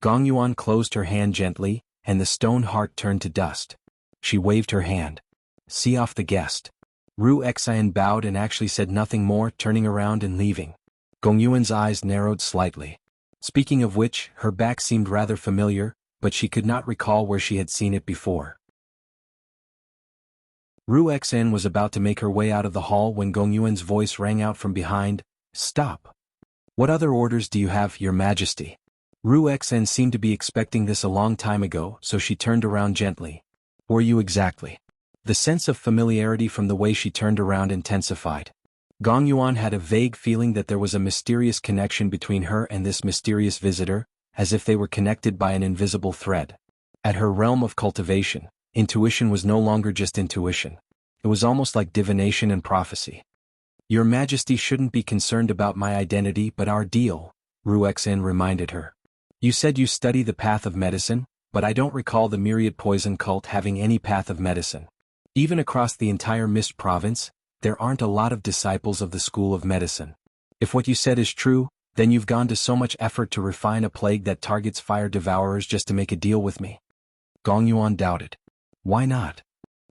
Gong Yuan closed her hand gently, and the stone heart turned to dust. She waved her hand. See off the guest. Ru Xian bowed and actually said nothing more, turning around and leaving. Gong Yuan's eyes narrowed slightly. Speaking of which, her back seemed rather familiar, but she could not recall where she had seen it before. Ru Xan was about to make her way out of the hall when Gong Yuan's voice rang out from behind. Stop. What other orders do you have, your majesty? Ru Xan seemed to be expecting this a long time ago, so she turned around gently. Who are you exactly? The sense of familiarity from the way she turned around intensified. Gong Yuan had a vague feeling that there was a mysterious connection between her and this mysterious visitor, as if they were connected by an invisible thread. At her realm of cultivation, intuition was no longer just intuition. It was almost like divination and prophecy. Your Majesty shouldn't be concerned about my identity but our deal, Ru Xan reminded her. You said you study the path of medicine, but I don't recall the myriad poison cult having any path of medicine. Even across the entire Mist province, there aren't a lot of disciples of the school of medicine. If what you said is true, then you've gone to so much effort to refine a plague that targets fire devourers just to make a deal with me. Gong Yuan doubted. Why not?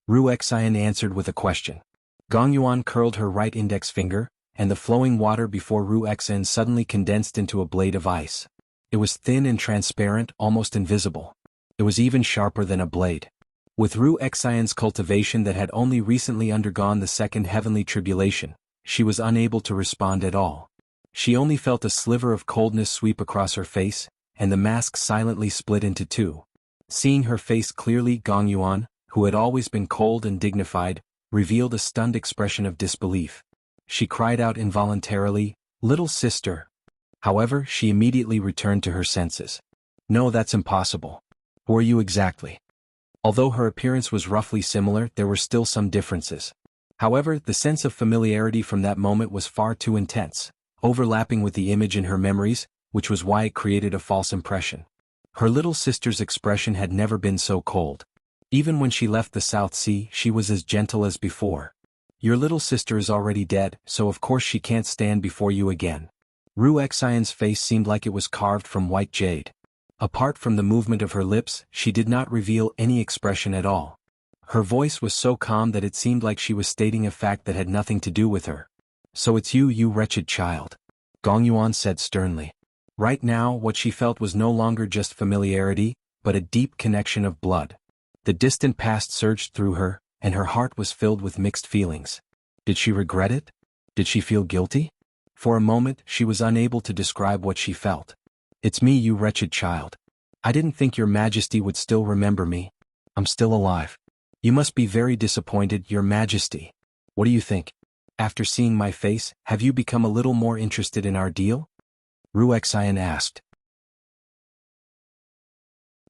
Ru Xian answered with a question. Gong Yuan curled her right index finger, and the flowing water before Ru Xian suddenly condensed into a blade of ice. It was thin and transparent, almost invisible. It was even sharper than a blade. With Ru Xian's cultivation that had only recently undergone the second heavenly tribulation, she was unable to respond at all. She only felt a sliver of coldness sweep across her face, and the mask silently split into two. Seeing her face clearly, Gong Yuan, who had always been cold and dignified, revealed a stunned expression of disbelief. She cried out involuntarily, "Little sister!" However, she immediately returned to her senses. No, that's impossible. Who are you exactly? Although her appearance was roughly similar, there were still some differences. However, the sense of familiarity from that moment was far too intense, overlapping with the image in her memories, which was why it created a false impression. Her little sister's expression had never been so cold. Even when she left the South Sea, she was as gentle as before. Your little sister is already dead, so of course she can't stand before you again. Ru Xian's face seemed like it was carved from white jade. Apart from the movement of her lips, she did not reveal any expression at all. Her voice was so calm that it seemed like she was stating a fact that had nothing to do with her. "So it's you, you wretched child," Gong Yuan said sternly. Right now, what she felt was no longer just familiarity, but a deep connection of blood. The distant past surged through her, and her heart was filled with mixed feelings. Did she regret it? Did she feel guilty? For a moment, she was unable to describe what she felt. "It's me, you wretched child. I didn't think your majesty would still remember me. I'm still alive. You must be very disappointed, your majesty. What do you think? After seeing my face, have you become a little more interested in our deal?" Ru Xian asked.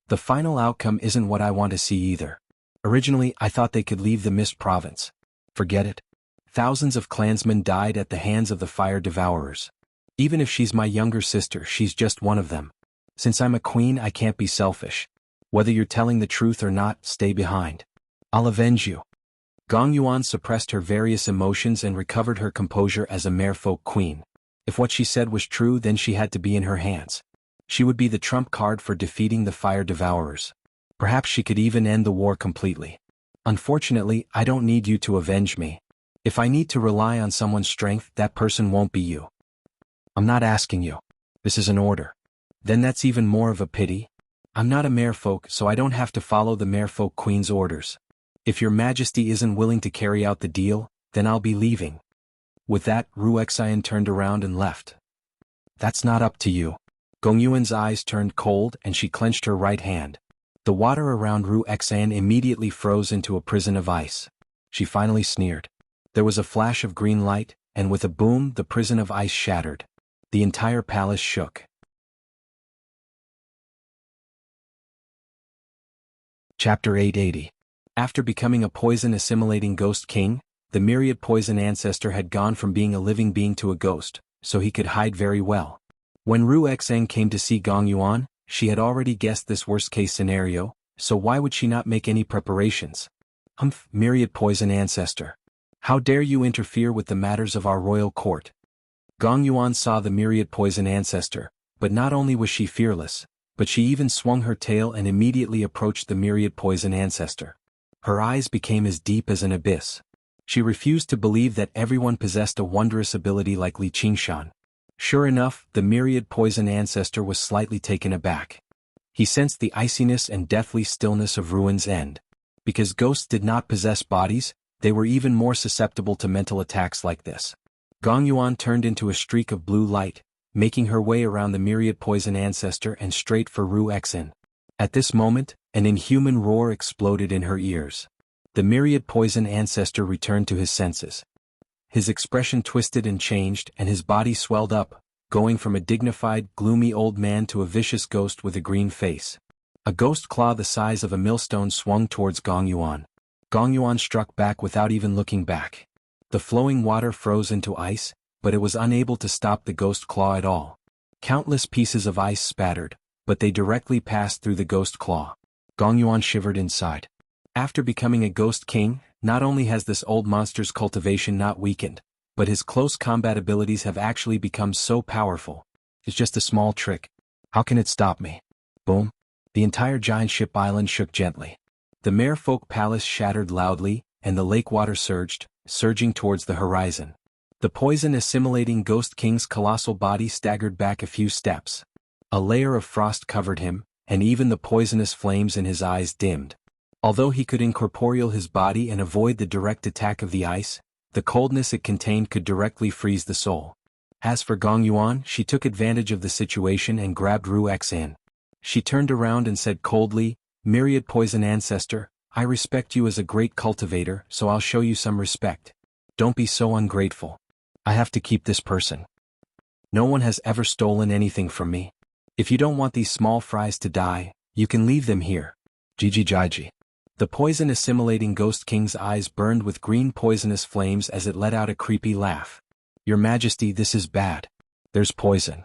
"The final outcome isn't what I want to see either. Originally, I thought they could leave the Mist Province. Forget it. Thousands of clansmen died at the hands of the fire devourers. Even if she's my younger sister, she's just one of them. Since I'm a queen, I can't be selfish. Whether you're telling the truth or not, stay behind. I'll avenge you." Gong Yuan suppressed her various emotions and recovered her composure as a merfolk queen. If what she said was true, then she had to be in her hands. She would be the trump card for defeating the fire devourers. Perhaps she could even end the war completely. "Unfortunately, I don't need you to avenge me. If I need to rely on someone's strength, that person won't be you. I'm not asking you. This is an order." "Then that's even more of a pity. I'm not a merfolk, so I don't have to follow the merfolk queen's orders. If your majesty isn't willing to carry out the deal, then I'll be leaving." With that, Ru Xian turned around and left. "That's not up to you." Gong Yuan's eyes turned cold and she clenched her right hand. The water around Ru Xian immediately froze into a prison of ice. She finally sneered. There was a flash of green light, and with a boom the prison of ice shattered. The entire palace shook. Chapter 880. After becoming a poison-assimilating ghost king, the myriad poison ancestor had gone from being a living being to a ghost, so he could hide very well. When Ru Xian came to see Gong Yuan, she had already guessed this worst-case scenario, so why would she not make any preparations? Myriad poison ancestor. How dare you interfere with the matters of our royal court?" Gong Yuan saw the myriad poison ancestor, but not only was she fearless, but she even swung her tail and immediately approached the myriad poison ancestor. Her eyes became as deep as an abyss. She refused to believe that everyone possessed a wondrous ability like Li Qingshan. Sure enough, the myriad poison ancestor was slightly taken aback. He sensed the iciness and deathly stillness of Ruin's End. Because ghosts did not possess bodies, they were even more susceptible to mental attacks like this. Gong Yuan turned into a streak of blue light, making her way around the myriad poison ancestor and straight for Ru Xian. At this moment, an inhuman roar exploded in her ears. The myriad poison ancestor returned to his senses. His expression twisted and changed, and his body swelled up, going from a dignified, gloomy old man to a vicious ghost with a green face. A ghost claw the size of a millstone swung towards Gong Yuan. Gong Yuan struck back without even looking back. The flowing water froze into ice, but it was unable to stop the ghost claw at all. Countless pieces of ice spattered, but they directly passed through the ghost claw. Gong Yuan shivered inside. After becoming a ghost king, not only has this old monster's cultivation not weakened, but his close combat abilities have actually become so powerful. It's just a small trick. How can it stop me? Boom. The entire giant ship island shook gently. The merfolk palace shattered loudly, and the lake water surged, surging towards the horizon. The poison-assimilating Ghost King's colossal body staggered back a few steps. A layer of frost covered him, and even the poisonous flames in his eyes dimmed. Although he could incorporeal his body and avoid the direct attack of the ice, the coldness it contained could directly freeze the soul. As for Gong Yuan, she took advantage of the situation and grabbed Ru Xian. She turned around and said coldly, "Myriad poison ancestor, I respect you as a great cultivator, so I'll show you some respect. Don't be so ungrateful. I have to keep this person. No one has ever stolen anything from me. If you don't want these small fries to die, you can leave them here. Gigi Jiji." The poison-assimilating Ghost King's eyes burned with green poisonous flames as it let out a creepy laugh. "Your Majesty, this is bad. There's poison."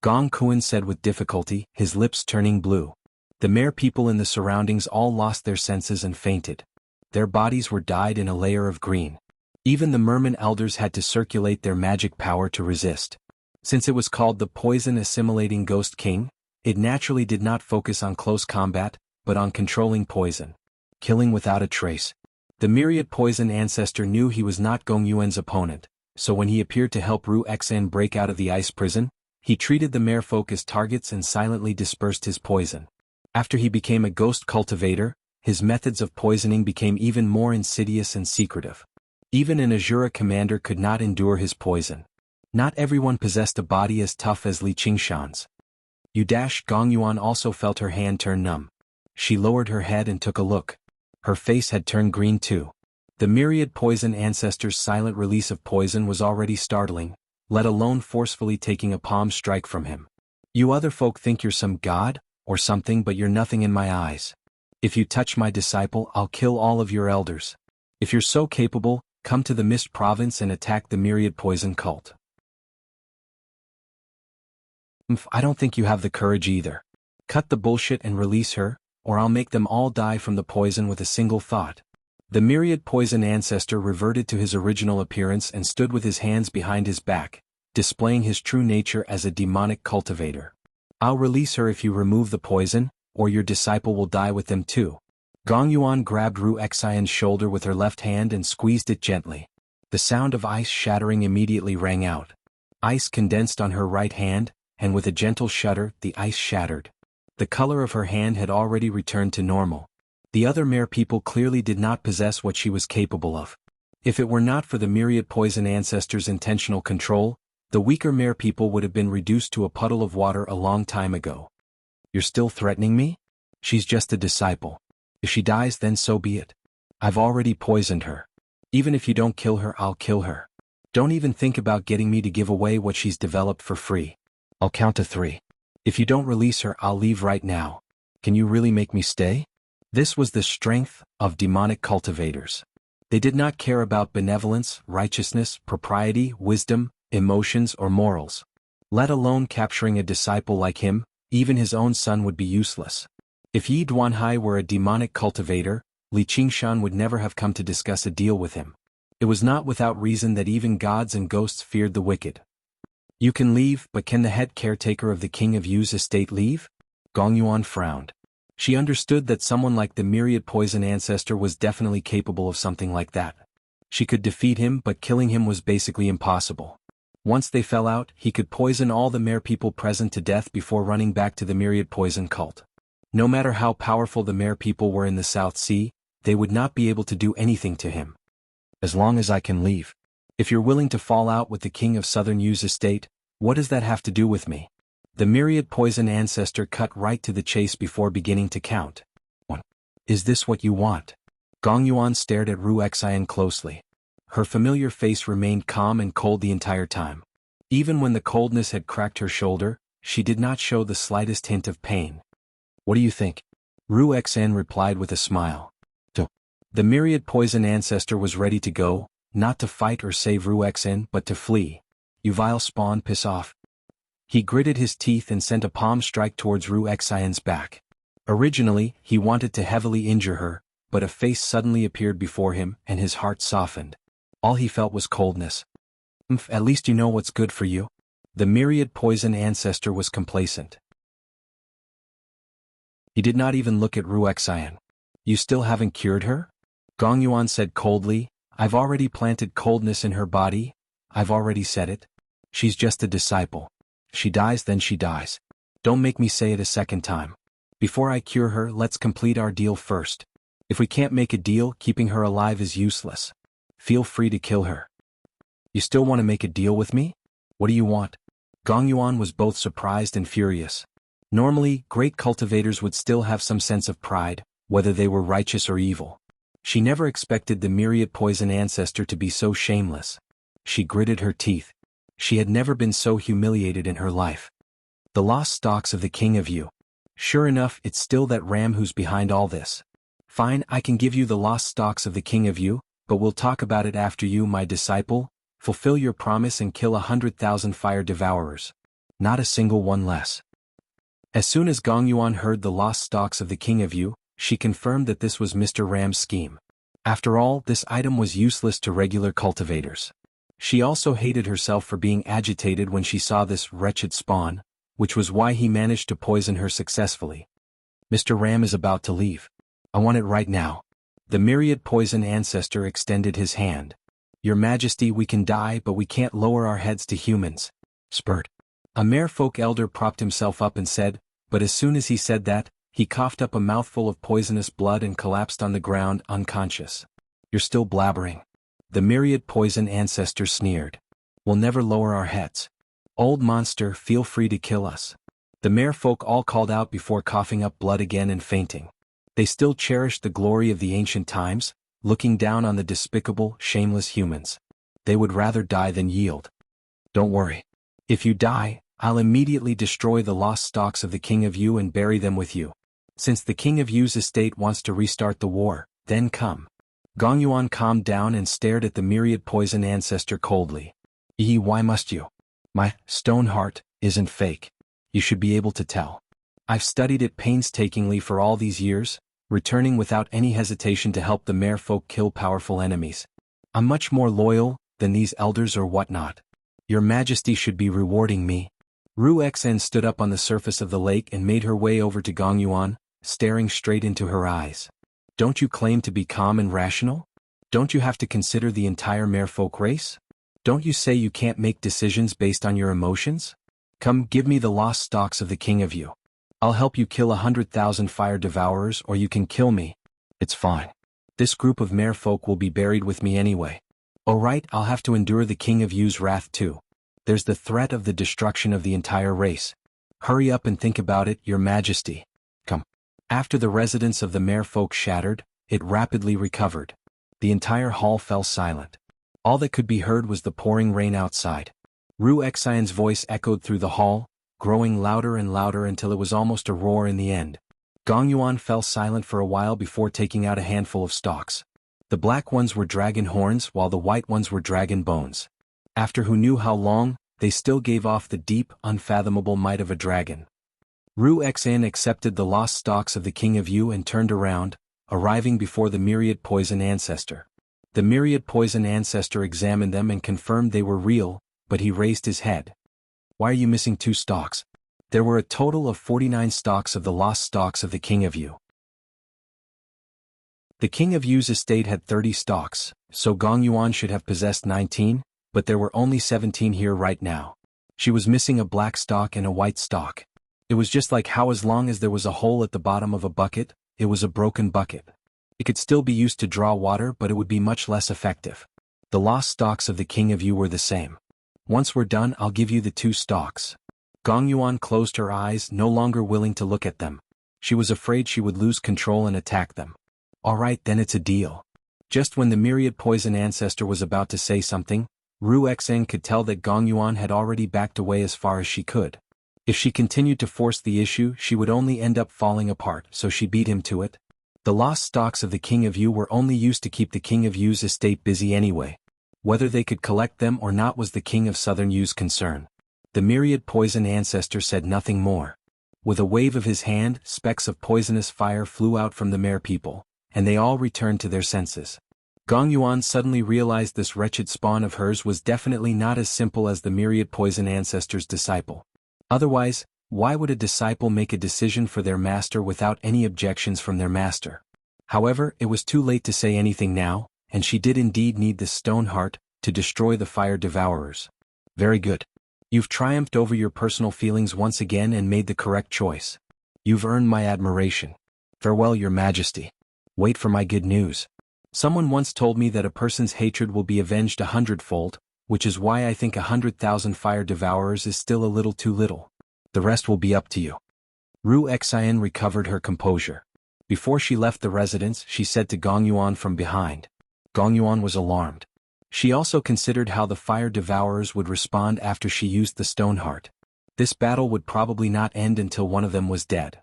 Gong Kuan said with difficulty, his lips turning blue. The mere people in the surroundings all lost their senses and fainted. Their bodies were dyed in a layer of green. Even the merman elders had to circulate their magic power to resist. Since it was called the Poison-Assimilating Ghost King, it naturally did not focus on close combat, but on controlling poison. Killing without a trace. The myriad poison ancestor knew he was not Gong Yuan's opponent, so when he appeared to help Ru Xan break out of the ice prison, he treated the merfolk as targets and silently dispersed his poison. After he became a ghost cultivator, his methods of poisoning became even more insidious and secretive. Even an Azura commander could not endure his poison. Not everyone possessed a body as tough as Li Qingshan's. Gong Yuan also felt her hand turn numb. She lowered her head and took a look. Her face had turned green too. The myriad poison ancestor's silent release of poison was already startling, let alone forcefully taking a palm strike from him. You other folk think you're some god, or something, but you're nothing in my eyes. If you touch my disciple, I'll kill all of your elders. If you're so capable, come to the Mist Province and attack the myriad poison cult. I don't think you have the courage either. Cut the bullshit and release her, or I'll make them all die from the poison with a single thought. The myriad poison ancestor reverted to his original appearance and stood with his hands behind his back, displaying his true nature as a demonic cultivator. I'll release her if you remove the poison, or your disciple will die with them too. Gong Yuan grabbed Ru Xian's shoulder with her left hand and squeezed it gently. The sound of ice shattering immediately rang out. Ice condensed on her right hand, and with a gentle shudder, the ice shattered. The color of her hand had already returned to normal. The other mare people clearly did not possess what she was capable of. If it were not for the myriad poison ancestor's intentional control, the weaker mare people would have been reduced to a puddle of water a long time ago. You're still threatening me? She's just a disciple. If she dies, then so be it. I've already poisoned her. Even if you don't kill her, I'll kill her. Don't even think about getting me to give away what she's developed for free. I'll count to 3. If you don't release her, I'll leave right now. Can you really make me stay? This was the strength of demonic cultivators. They did not care about benevolence, righteousness, propriety, wisdom, emotions, or morals. Let alone capturing a disciple like him, even his own son would be useless. If Yi Duanhai were a demonic cultivator, Li Qingshan would never have come to discuss a deal with him. It was not without reason that even gods and ghosts feared the wicked. You can leave, but can the head caretaker of the King of Yu's estate leave? Gong Yuan frowned. She understood that someone like the myriad poison ancestor was definitely capable of something like that. She could defeat him, but killing him was basically impossible. Once they fell out, he could poison all the mare people present to death before running back to the myriad poison cult. No matter how powerful the mare people were in the South Sea, they would not be able to do anything to him. As long as I can leave. If you're willing to fall out with the King of Southern Yu's estate, what does that have to do with me? The myriad poison ancestor cut right to the chase before beginning to count. 1. Is this what you want? Gong Yuan stared at Ru Xian closely. Her familiar face remained calm and cold the entire time. Even when the coldness had cracked her shoulder, she did not show the slightest hint of pain. What do you think? Ru Xian replied with a smile. The myriad poison ancestor was ready to go, not to fight or save Ru Xian, but to flee. You vile spawn, piss off. He gritted his teeth and sent a palm strike towards Ru Xian's back. Originally, he wanted to heavily injure her, but a face suddenly appeared before him and his heart softened. All he felt was coldness. At least you know what's good for you. The myriad poison ancestor was complacent. He did not even look at Ru Xian. You still haven't cured her? Gong Yuan said coldly, I've already planted coldness in her body. I've already said it. She's just a disciple. She dies, then she dies. Don't make me say it a second time. Before I cure her, let's complete our deal first. If we can't make a deal, keeping her alive is useless. Feel free to kill her. You still want to make a deal with me? What do you want? Gong Yuan was both surprised and furious. Normally, great cultivators would still have some sense of pride, whether they were righteous or evil. She never expected the myriad poison ancestor to be so shameless. She gritted her teeth. She had never been so humiliated in her life. The lost stalks of the King of Yu. Sure enough, it's still that ram who's behind all this. Fine, I can give you the lost stalks of the King of Yu, but we'll talk about it after you, my disciple, fulfill your promise and kill 100,000 fire devourers. Not a single one less. As soon as Gong Yuan heard the lost stalks of the King of Yu, she confirmed that this was Mr. Ram's scheme. After all, this item was useless to regular cultivators. She also hated herself for being agitated when she saw this wretched spawn, which was why he managed to poison her successfully. Mr. Ram is about to leave. I want it right now. The myriad poison ancestor extended his hand. Your Majesty, we can die, but we can't lower our heads to humans. Spurt. A merfolk elder propped himself up and said, but as soon as he said that, he coughed up a mouthful of poisonous blood and collapsed on the ground unconscious. You're still blabbering. The myriad poison ancestor sneered. We'll never lower our heads. Old monster, feel free to kill us. The merfolk all called out before coughing up blood again and fainting. They still cherished the glory of the ancient times, looking down on the despicable, shameless humans. They would rather die than yield. Don't worry. If you die, I'll immediately destroy the lost stocks of the King of Yu and bury them with you. Since the King of Yu's estate wants to restart the war, then come. Gong Yuan calmed down and stared at the myriad poison ancestor coldly. Why must you? My stone heart isn't fake. You should be able to tell. I've studied it painstakingly for all these years, returning without any hesitation to help the merfolk kill powerful enemies. I'm much more loyal than these elders or whatnot. Your Majesty should be rewarding me. Ru Xen stood up on the surface of the lake and made her way over to Gong Yuan, staring straight into her eyes. Don't you claim to be calm and rational? Don't you have to consider the entire merfolk race? Don't you say you can't make decisions based on your emotions? Come, give me the lost stocks of the King of Yu. I'll help you kill 100,000 fire devourers, or you can kill me. It's fine. This group of merfolk will be buried with me anyway. Alright, I'll have to endure the King of Yu's wrath too. There's the threat of the destruction of the entire race. Hurry up and think about it, Your Majesty. Come. After the residence of the merfolk shattered, it rapidly recovered. The entire hall fell silent. All that could be heard was the pouring rain outside. Ru Xian's voice echoed through the hall, growing louder and louder until it was almost a roar in the end. Gong Yuan fell silent for a while before taking out a handful of stalks. The black ones were dragon horns while the white ones were dragon bones. After who knew how long, they still gave off the deep, unfathomable might of a dragon. Ru Xian accepted the lost stalks of the King of Yu and turned around, arriving before the myriad poison ancestor. The myriad poison ancestor examined them and confirmed they were real, but he raised his head. Why are you missing 2 stalks? There were a total of 49 stalks of the lost stalks of the King of Yu. The King of Yu's estate had 30 stalks, so Gong Yuan should have possessed 19, but there were only 17 here right now. She was missing a black stalk and a white stalk. It was just like how as long as there was a hole at the bottom of a bucket, it was a broken bucket. It could still be used to draw water, but it would be much less effective. The lost stalks of the King of Yu were the same. Once we're done, I'll give you the 2 stalks. Gong Yuan closed her eyes, no longer willing to look at them. She was afraid she would lose control and attack them. Alright, then it's a deal. Just when the myriad poison ancestor was about to say something, Ru Xen could tell that Gong Yuan had already backed away as far as she could. If she continued to force the issue, she would only end up falling apart, so she beat him to it. The lost stalks of the King of Yu were only used to keep the King of Yu's estate busy anyway. Whether they could collect them or not was the King of Southern Yu's concern. The myriad poison ancestor said nothing more. With a wave of his hand, specks of poisonous fire flew out from the mere people, and they all returned to their senses. Gong Yuan suddenly realized this wretched spawn of hers was definitely not as simple as the myriad poison ancestor's disciple. Otherwise, why would a disciple make a decision for their master without any objections from their master? However, it was too late to say anything now, and she did indeed need this stone heart to destroy the fire devourers. Very good. You've triumphed over your personal feelings once again and made the correct choice. You've earned my admiration. Farewell, Your Majesty. Wait for my good news. Someone once told me that a person's hatred will be avenged 100-fold, which is why I think 100,000 fire devourers is still a little too little. The rest will be up to you. Ru Xian recovered her composure. Before she left the residence, she said to Gong Yuan from behind. Gong Yuan was alarmed. She also considered how the fire devourers would respond after she used the stone heart. This battle would probably not end until one of them was dead.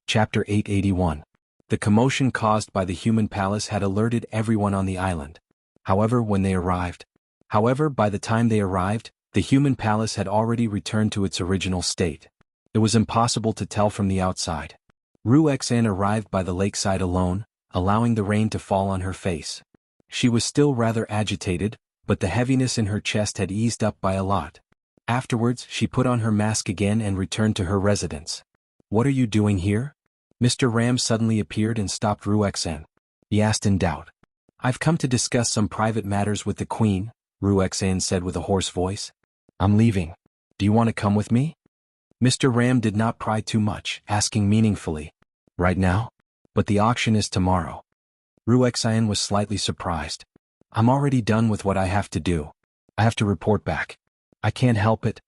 Chapter 881. The commotion caused by the human palace had alerted everyone on the island. However, by the time they arrived, the human palace had already returned to its original state. It was impossible to tell from the outside. Ru Xan arrived by the lakeside alone, allowing the rain to fall on her face. She was still rather agitated, but the heaviness in her chest had eased up by a lot. Afterwards, she put on her mask again and returned to her residence. "What are you doing here?" Mr. Ram suddenly appeared and stopped Ruexan. He asked in doubt. "I've come to discuss some private matters with the Queen," Ruexan said with a hoarse voice. "I'm leaving. Do you want to come with me?" Mr. Ram did not pry too much, asking meaningfully, "Right now? But the auction is tomorrow." Ruexan was slightly surprised. "I'm already done with what I have to do. I have to report back. I can't help it."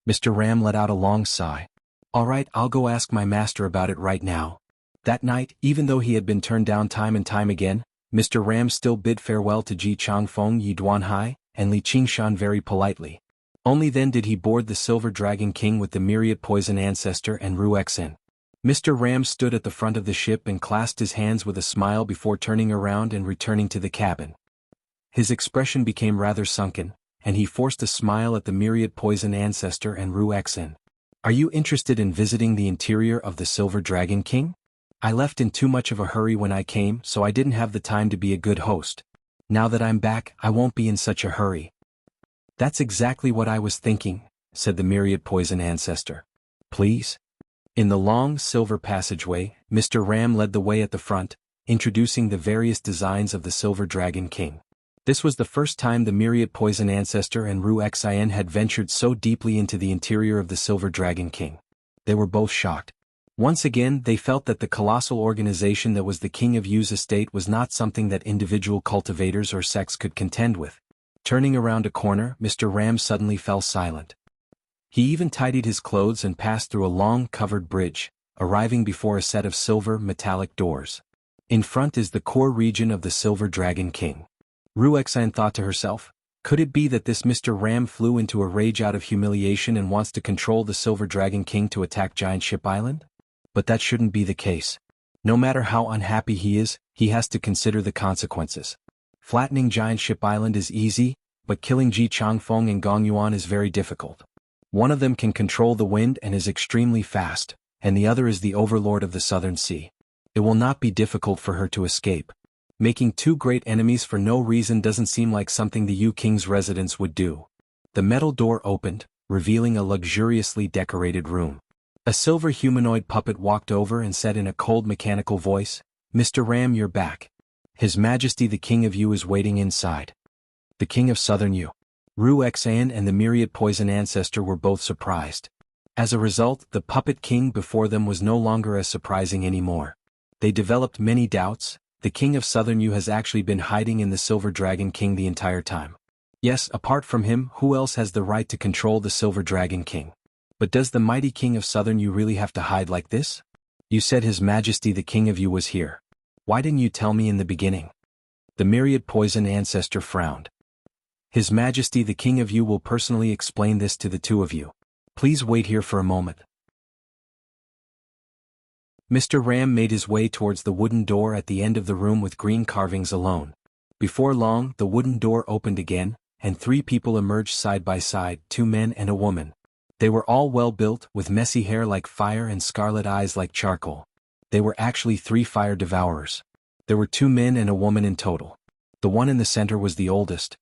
Mr. Ram let out a long sigh. "All right, I'll go ask my master about it right now." That night, even though he had been turned down time and time again, Mr. Ram still bid farewell to Ji Changfeng Yi Duanhai and Li Qingshan very politely. Only then did he board the Silver Dragon King with the myriad poison ancestor and Ruexan. Mr. Ram stood at the front of the ship and clasped his hands with a smile before turning around and returning to the cabin. His expression became rather sunken, and he forced a smile at the myriad poison ancestor and Ruexan. "Are you interested in visiting the interior of the Silver Dragon King? I left in too much of a hurry when I came, so I didn't have the time to be a good host. Now that I'm back, I won't be in such a hurry." "That's exactly what I was thinking," said the myriad poison ancestor. "Please?" In the long silver passageway, Mr. Ram led the way at the front, introducing the various designs of the Silver Dragon King. This was the first time the myriad poison ancestor and Ruexan had ventured so deeply into the interior of the Silver Dragon King. They were both shocked. Once again, they felt that the colossal organization that was the King of Yu's estate was not something that individual cultivators or sects could contend with. Turning around a corner, Mr. Ram suddenly fell silent. He even tidied his clothes and passed through a long, covered bridge, arriving before a set of silver, metallic doors. In front is the core region of the Silver Dragon King. Ruexan thought to herself, could it be that this Mr. Ram flew into a rage out of humiliation and wants to control the Silver Dragon King to attack Giant Ship Island? But that shouldn't be the case. No matter how unhappy he is, he has to consider the consequences. Flattening Giant Ship Island is easy, but killing Ji Changfeng and Gong Yuan is very difficult. One of them can control the wind and is extremely fast, and the other is the overlord of the Southern Sea. It will not be difficult for her to escape. Making two great enemies for no reason doesn't seem like something the Yu King's residents would do. The metal door opened, revealing a luxuriously decorated room. A silver humanoid puppet walked over and said in a cold mechanical voice, "Mr. Ram, you're back. His Majesty the King of Yu is waiting inside." The King of Southern Yu. Ruexan and the myriad poison ancestor were both surprised. As a result, the puppet king before them was no longer as surprising anymore. They developed many doubts. The King of Southern Yu has actually been hiding in the Silver Dragon King the entire time. Yes, apart from him, who else has the right to control the Silver Dragon King? But does the mighty King of Southern Yu really have to hide like this? You said His Majesty the King of Yu was here. Why didn't you tell me in the beginning? The myriad poison ancestor frowned. His Majesty the King of Yu will personally explain this to the two of you. Please wait here for a moment. Mr. Ram made his way towards the wooden door at the end of the room with green carvings alone. Before long, the wooden door opened again, and three people emerged side by side, two men and a woman. They were all well built, with messy hair like fire and scarlet eyes like charcoal. They were actually three fire devourers. There were two men and a woman in total. The one in the center was the oldest.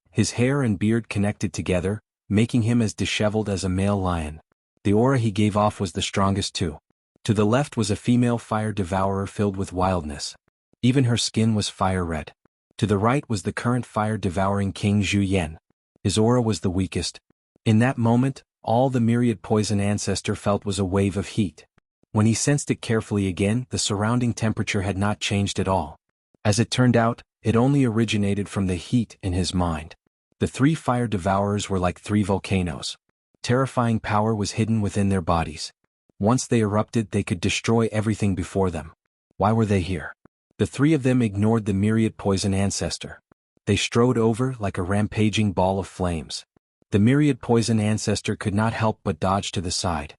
His hair and beard connected together, making him as disheveled as a male lion. The aura he gave off was the strongest too. To the left was a female fire devourer filled with wildness. Even her skin was fire red. To the right was the current fire-devouring King Zhu Yan. His aura was the weakest. In that moment, all the myriad poison ancestor felt was a wave of heat. When he sensed it carefully again, the surrounding temperature had not changed at all. As it turned out, it only originated from the heat in his mind. The three fire devourers were like three volcanoes. Terrifying power was hidden within their bodies. Once they erupted, they could destroy everything before them. Why were they here? The three of them ignored the myriad poison ancestor. They strode over like a rampaging ball of flames. The myriad poison ancestor could not help but dodge to the side.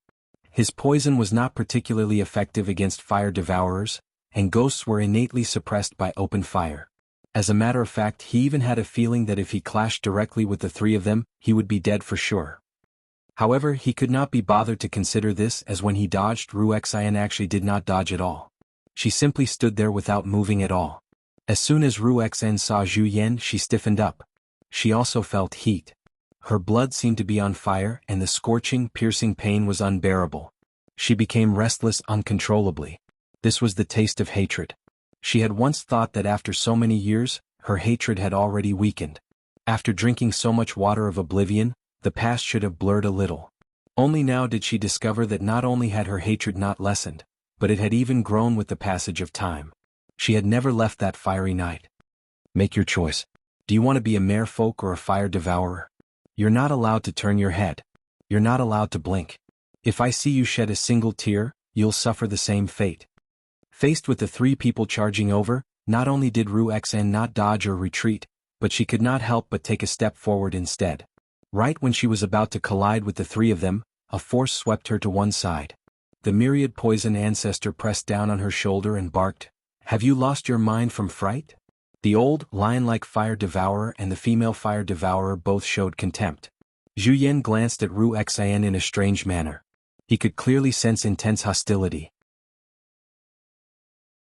His poison was not particularly effective against fire devourers, and ghosts were innately suppressed by open fire. As a matter of fact, he even had a feeling that if he clashed directly with the three of them, he would be dead for sure. However, he could not be bothered to consider this, as when he dodged, Ruexan actually did not dodge at all. She simply stood there without moving at all. As soon as Ru Xn saw Zhu Yan, she stiffened up. She also felt heat. Her blood seemed to be on fire and the scorching, piercing pain was unbearable. She became restless uncontrollably. This was the taste of hatred. She had once thought that after so many years, her hatred had already weakened. After drinking so much water of oblivion, the past should have blurred a little. Only now did she discover that not only had her hatred not lessened, but it had even grown with the passage of time. She had never left that fiery night. Make your choice. Do you want to be a merfolk or a fire devourer? You're not allowed to turn your head. You're not allowed to blink. If I see you shed a single tear, you'll suffer the same fate. Faced with the three people charging over, not only did Ru Xn not dodge or retreat, but she could not help but take a step forward instead. Right when she was about to collide with the three of them, a force swept her to one side. The myriad poison ancestor pressed down on her shoulder and barked, "Have you lost your mind from fright?" The old, lion-like fire devourer and the female fire devourer both showed contempt. Zhu Yan glanced at Ru Xn in a strange manner. He could clearly sense intense hostility.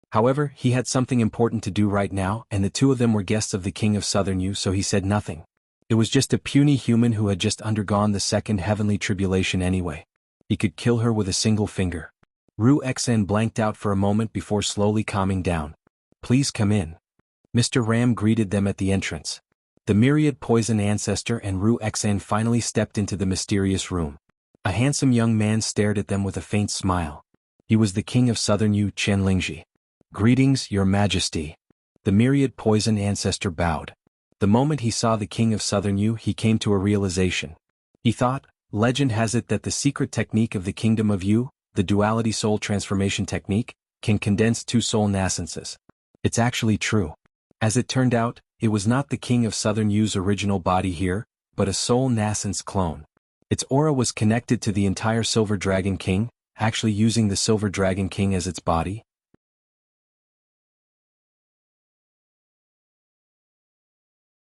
However, he had something important to do right now, and the two of them were guests of the King of Southern Yu, so he said nothing. It was just a puny human who had just undergone the second heavenly tribulation anyway. He could kill her with a single finger. Ru Xn blanked out for a moment before slowly calming down. "Please come in." Mr. Ram greeted them at the entrance. The myriad poison ancestor and Ru Xn finally stepped into the mysterious room. A handsome young man stared at them with a faint smile. He was the King of Southern Yu, Chen Lingji. "Greetings, Your Majesty." The myriad poison ancestor bowed. The moment he saw the King of Southern Yu, he came to a realization. He thought, legend has it that the secret technique of the Kingdom of Yu, the duality soul transformation technique, can condense two soul nascences. It's actually true. As it turned out, it was not the King of Southern Yu's original body here, but a soul nascence clone. Its aura was connected to the entire Silver Dragon King, actually using the Silver Dragon King as its body.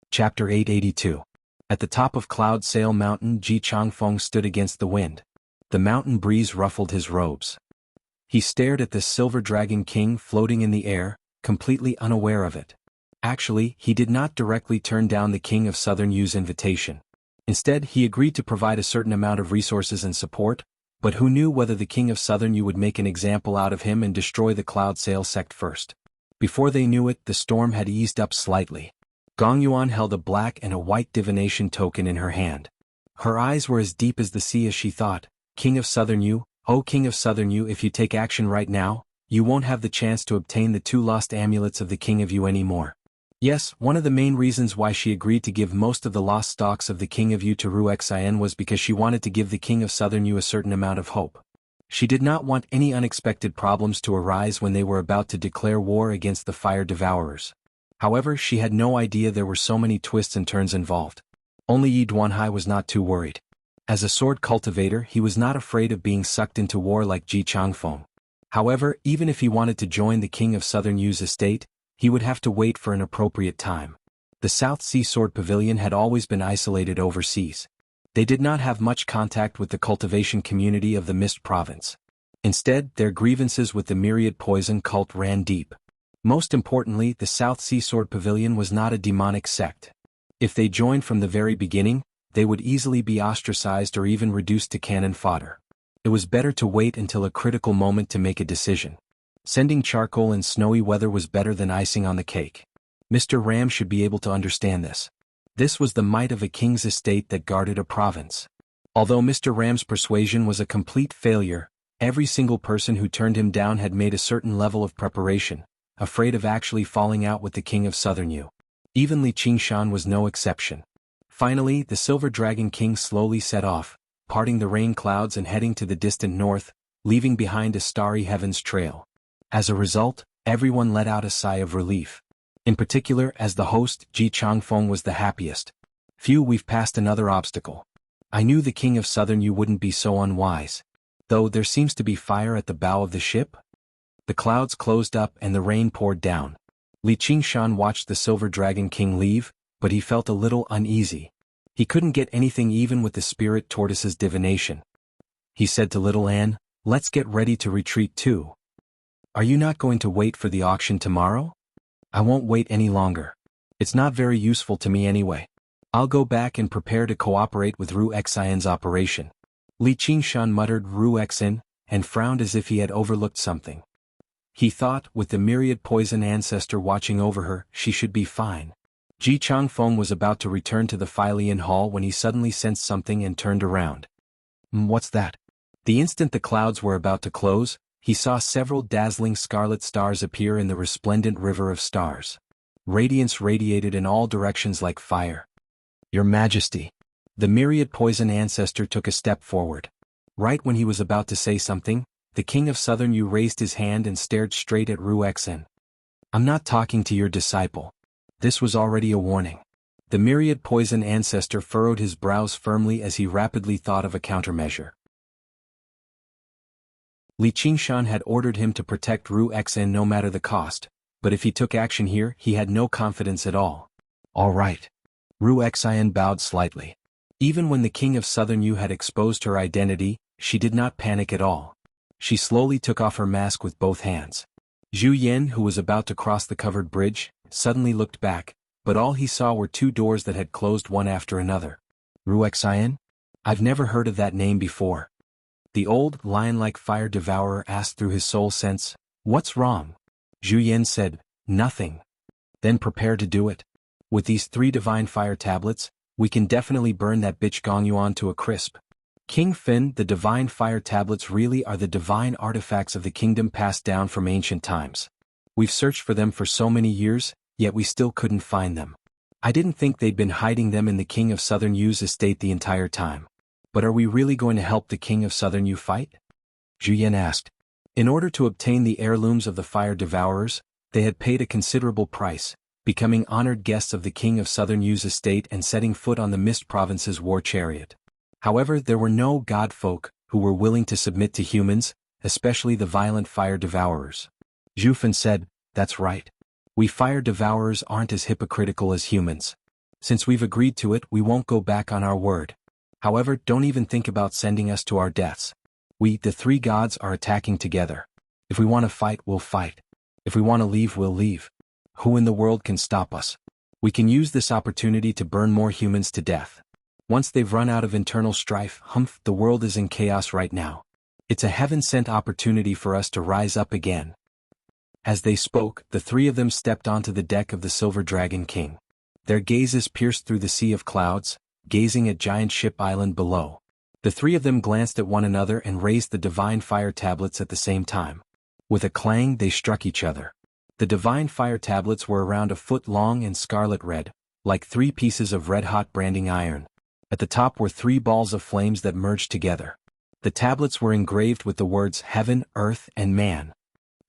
Chapter 882. At the top of Cloud Sail Mountain, Ji Changfeng stood against the wind. The mountain breeze ruffled his robes. He stared at the Silver Dragon King floating in the air, completely unaware of it. Actually, he did not directly turn down the King of Southern Yu's invitation. Instead, he agreed to provide a certain amount of resources and support, but who knew whether the King of Southern Yu would make an example out of him and destroy the Cloud Sail sect first. Before they knew it, the storm had eased up slightly. Gong Yuan held a black and a white divination token in her hand. Her eyes were as deep as the sea as she thought, "King of Southern Yu, oh King of Southern Yu, if you take action right now, you won't have the chance to obtain the two lost amulets of the King of Yu anymore." Yes, one of the main reasons why she agreed to give most of the lost stocks of the King of Yu to Ru Xn was because she wanted to give the King of Southern Yu a certain amount of hope. She did not want any unexpected problems to arise when they were about to declare war against the Fire Devourers. However, she had no idea there were so many twists and turns involved. Only Yi Duanhai was not too worried. As a sword cultivator, he was not afraid of being sucked into war like Ji Changfeng. However, even if he wanted to join the King of Southern Yu's estate, he would have to wait for an appropriate time. The South Sea Sword Pavilion had always been isolated overseas. They did not have much contact with the cultivation community of the Mist Province. Instead, their grievances with the myriad poison cult ran deep. Most importantly, the South Sea Sword Pavilion was not a demonic sect. If they joined from the very beginning, they would easily be ostracized or even reduced to cannon fodder. It was better to wait until a critical moment to make a decision. Sending charcoal in snowy weather was better than icing on the cake. Mr. Ram should be able to understand this. This was the might of a king's estate that guarded a province. Although Mr. Ram's persuasion was a complete failure, every single person who turned him down had made a certain level of preparation, afraid of actually falling out with the King of Southern Yu. Even Li Qingshan was no exception. Finally, the Silver Dragon King slowly set off, parting the rain clouds and heading to the distant north, leaving behind a starry heavens trail. As a result, everyone let out a sigh of relief. In particular, as the host, Ji Changfeng was the happiest. "Phew, we've passed another obstacle. I knew the King of Southern Yu wouldn't be so unwise. Though there seems to be fire at the bow of the ship?" The clouds closed up and the rain poured down. Li Qingshan watched the Silver Dragon King leave, but he felt a little uneasy. He couldn't get anything even with the Spirit Tortoise's divination. He said to Little Anne, "Let's get ready to retreat too." Are you not going to wait for the auction tomorrow? I won't wait any longer. It's not very useful to me anyway. I'll go back and prepare to cooperate with Ru Xian's operation. Li Qingshan muttered Ru Xin, and frowned as if he had overlooked something. He thought, with the myriad poison ancestor watching over her, she should be fine. Ji Changfeng was about to return to the Filian Hall when he suddenly sensed something and turned around. What's that? The instant the clouds were about to close, he saw several dazzling scarlet stars appear in the resplendent river of stars. Radiance radiated in all directions like fire. Your Majesty. The myriad poison ancestor took a step forward. Right when he was about to say something, the king of Southern Yu raised his hand and stared straight at Ru Xin. I'm not talking to your disciple. This was already a warning. The myriad poison ancestor furrowed his brows firmly as he rapidly thought of a countermeasure. Li Qingshan had ordered him to protect Ru Xin no matter the cost, but if he took action here, he had no confidence at all. All right. Ru Xin bowed slightly. Even when the king of Southern Yu had exposed her identity, she did not panic at all. She slowly took off her mask with both hands. Zhu Yin, who was about to cross the covered bridge, suddenly looked back, but all he saw were two doors that had closed one after another. Ru Xian? I've never heard of that name before. The old, lion-like fire devourer asked through his soul sense, What's wrong? Zhu Yin said, Nothing. Then prepare to do it. With these 3 divine fire tablets, we can definitely burn that bitch Gongyuan to a crisp. King Fin, the divine fire tablets really are the divine artifacts of the kingdom passed down from ancient times. We've searched for them for so many years, yet we still couldn't find them. I didn't think they'd been hiding them in the king of Southern Yu's estate the entire time. But are we really going to help the king of Southern Yu fight? Zhu Yin asked. In order to obtain the heirlooms of the fire devourers, they had paid a considerable price, becoming honored guests of the king of Southern Yu's estate and setting foot on the Mist Province's war chariot. However, there were no god folk who were willing to submit to humans, especially the violent fire devourers. Zhu Fan said, That's right. We fire devourers aren't as hypocritical as humans. Since we've agreed to it, we won't go back on our word. However, don't even think about sending us to our deaths. We, the 3 gods, are attacking together. If we want to fight, we'll fight. If we want to leave, we'll leave. Who in the world can stop us? We can use this opportunity to burn more humans to death. Once they've run out of internal strife, the world is in chaos right now. It's a heaven-sent opportunity for us to rise up again. As they spoke, the 3 of them stepped onto the deck of the Silver Dragon King. Their gazes pierced through the sea of clouds, gazing at giant ship island below. The 3 of them glanced at one another and raised the divine fire tablets at the same time. With a clang, they struck each other. The divine fire tablets were around a foot long and scarlet red, like 3 pieces of red-hot branding iron. At the top were 3 balls of flames that merged together. The tablets were engraved with the words Heaven, Earth, and Man.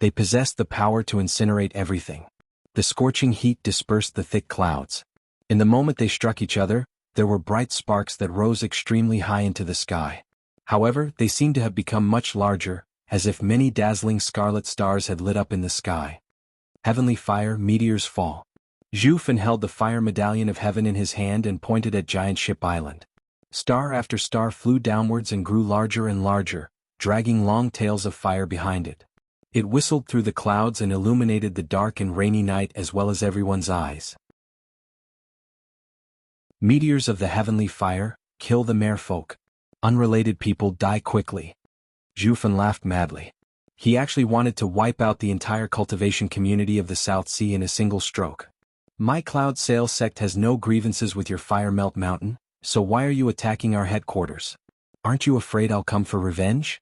They possessed the power to incinerate everything. The scorching heat dispersed the thick clouds. In the moment they struck each other, there were bright sparks that rose extremely high into the sky. However, they seemed to have become much larger, as if many dazzling scarlet stars had lit up in the sky. Heavenly fire, meteors fall. Zhu Fan held the fire medallion of heaven in his hand and pointed at Giant Ship Island. Star after star flew downwards and grew larger and larger, dragging long tails of fire behind it. It whistled through the clouds and illuminated the dark and rainy night as well as everyone's eyes. Meteors of the heavenly fire, kill the merfolk. Unrelated people die quickly. Zhu Fan laughed madly. He actually wanted to wipe out the entire cultivation community of the South Sea in a single stroke. My Cloud Sail sect has no grievances with your Fire Melt Mountain, so why are you attacking our headquarters? Aren't you afraid I'll come for revenge?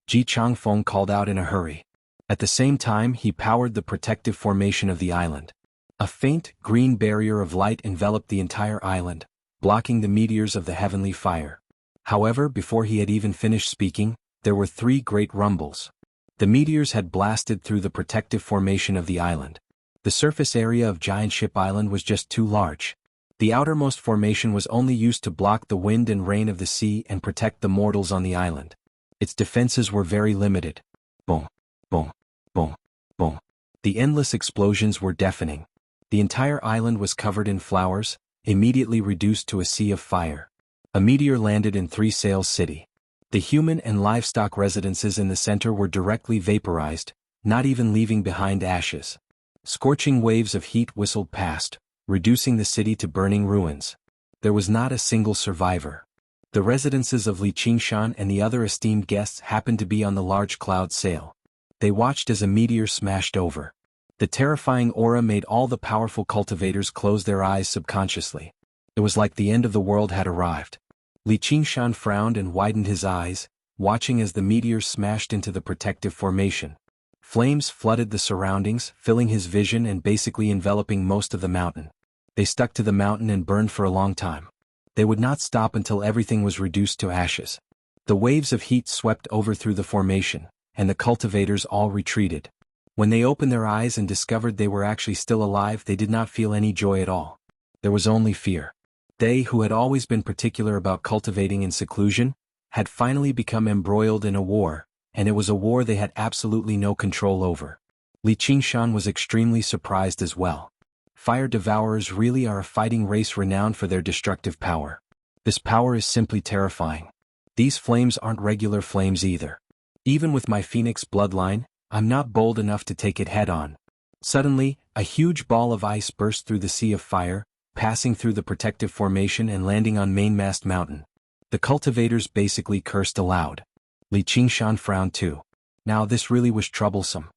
Ji Changfeng called out in a hurry. At the same time, he powered the protective formation of the island. A faint, green barrier of light enveloped the entire island, blocking the meteors of the heavenly fire. However, before he had even finished speaking, there were 3 great rumbles. The meteors had blasted through the protective formation of the island. The surface area of Giant Ship Island was just too large. The outermost formation was only used to block the wind and rain of the sea and protect the mortals on the island. Its defenses were very limited. Boom, boom, boom, boom. The endless explosions were deafening. The entire island was covered in flowers, immediately reduced to a sea of fire. A meteor landed in 3 Sails City. The human and livestock residences in the center were directly vaporized, not even leaving behind ashes. Scorching waves of heat whistled past, reducing the city to burning ruins. There was not a single survivor. The residences of Li Qingshan and the other esteemed guests happened to be on the large cloud sail. They watched as a meteor smashed over. The terrifying aura made all the powerful cultivators close their eyes subconsciously. It was like the end of the world had arrived. Li Qingshan frowned and widened his eyes, watching as the meteor smashed into the protective formation. Flames flooded the surroundings, filling his vision and basically enveloping most of the mountain. They stuck to the mountain and burned for a long time. They would not stop until everything was reduced to ashes. The waves of heat swept over through the formation, and the cultivators all retreated. When they opened their eyes and discovered they were actually still alive, they did not feel any joy at all. There was only fear. They, who had always been particular about cultivating in seclusion, had finally become embroiled in a war, and it was a war they had absolutely no control over. Li Qingshan was extremely surprised as well. Fire devourers really are a fighting race renowned for their destructive power. This power is simply terrifying. These flames aren't regular flames either. Even with my phoenix bloodline, I'm not bold enough to take it head-on. Suddenly, a huge ball of ice burst through the sea of fire, passing through the protective formation and landing on Mainmast Mountain. The cultivators basically cursed aloud. Li Qingshan frowned too. Now this really was troublesome.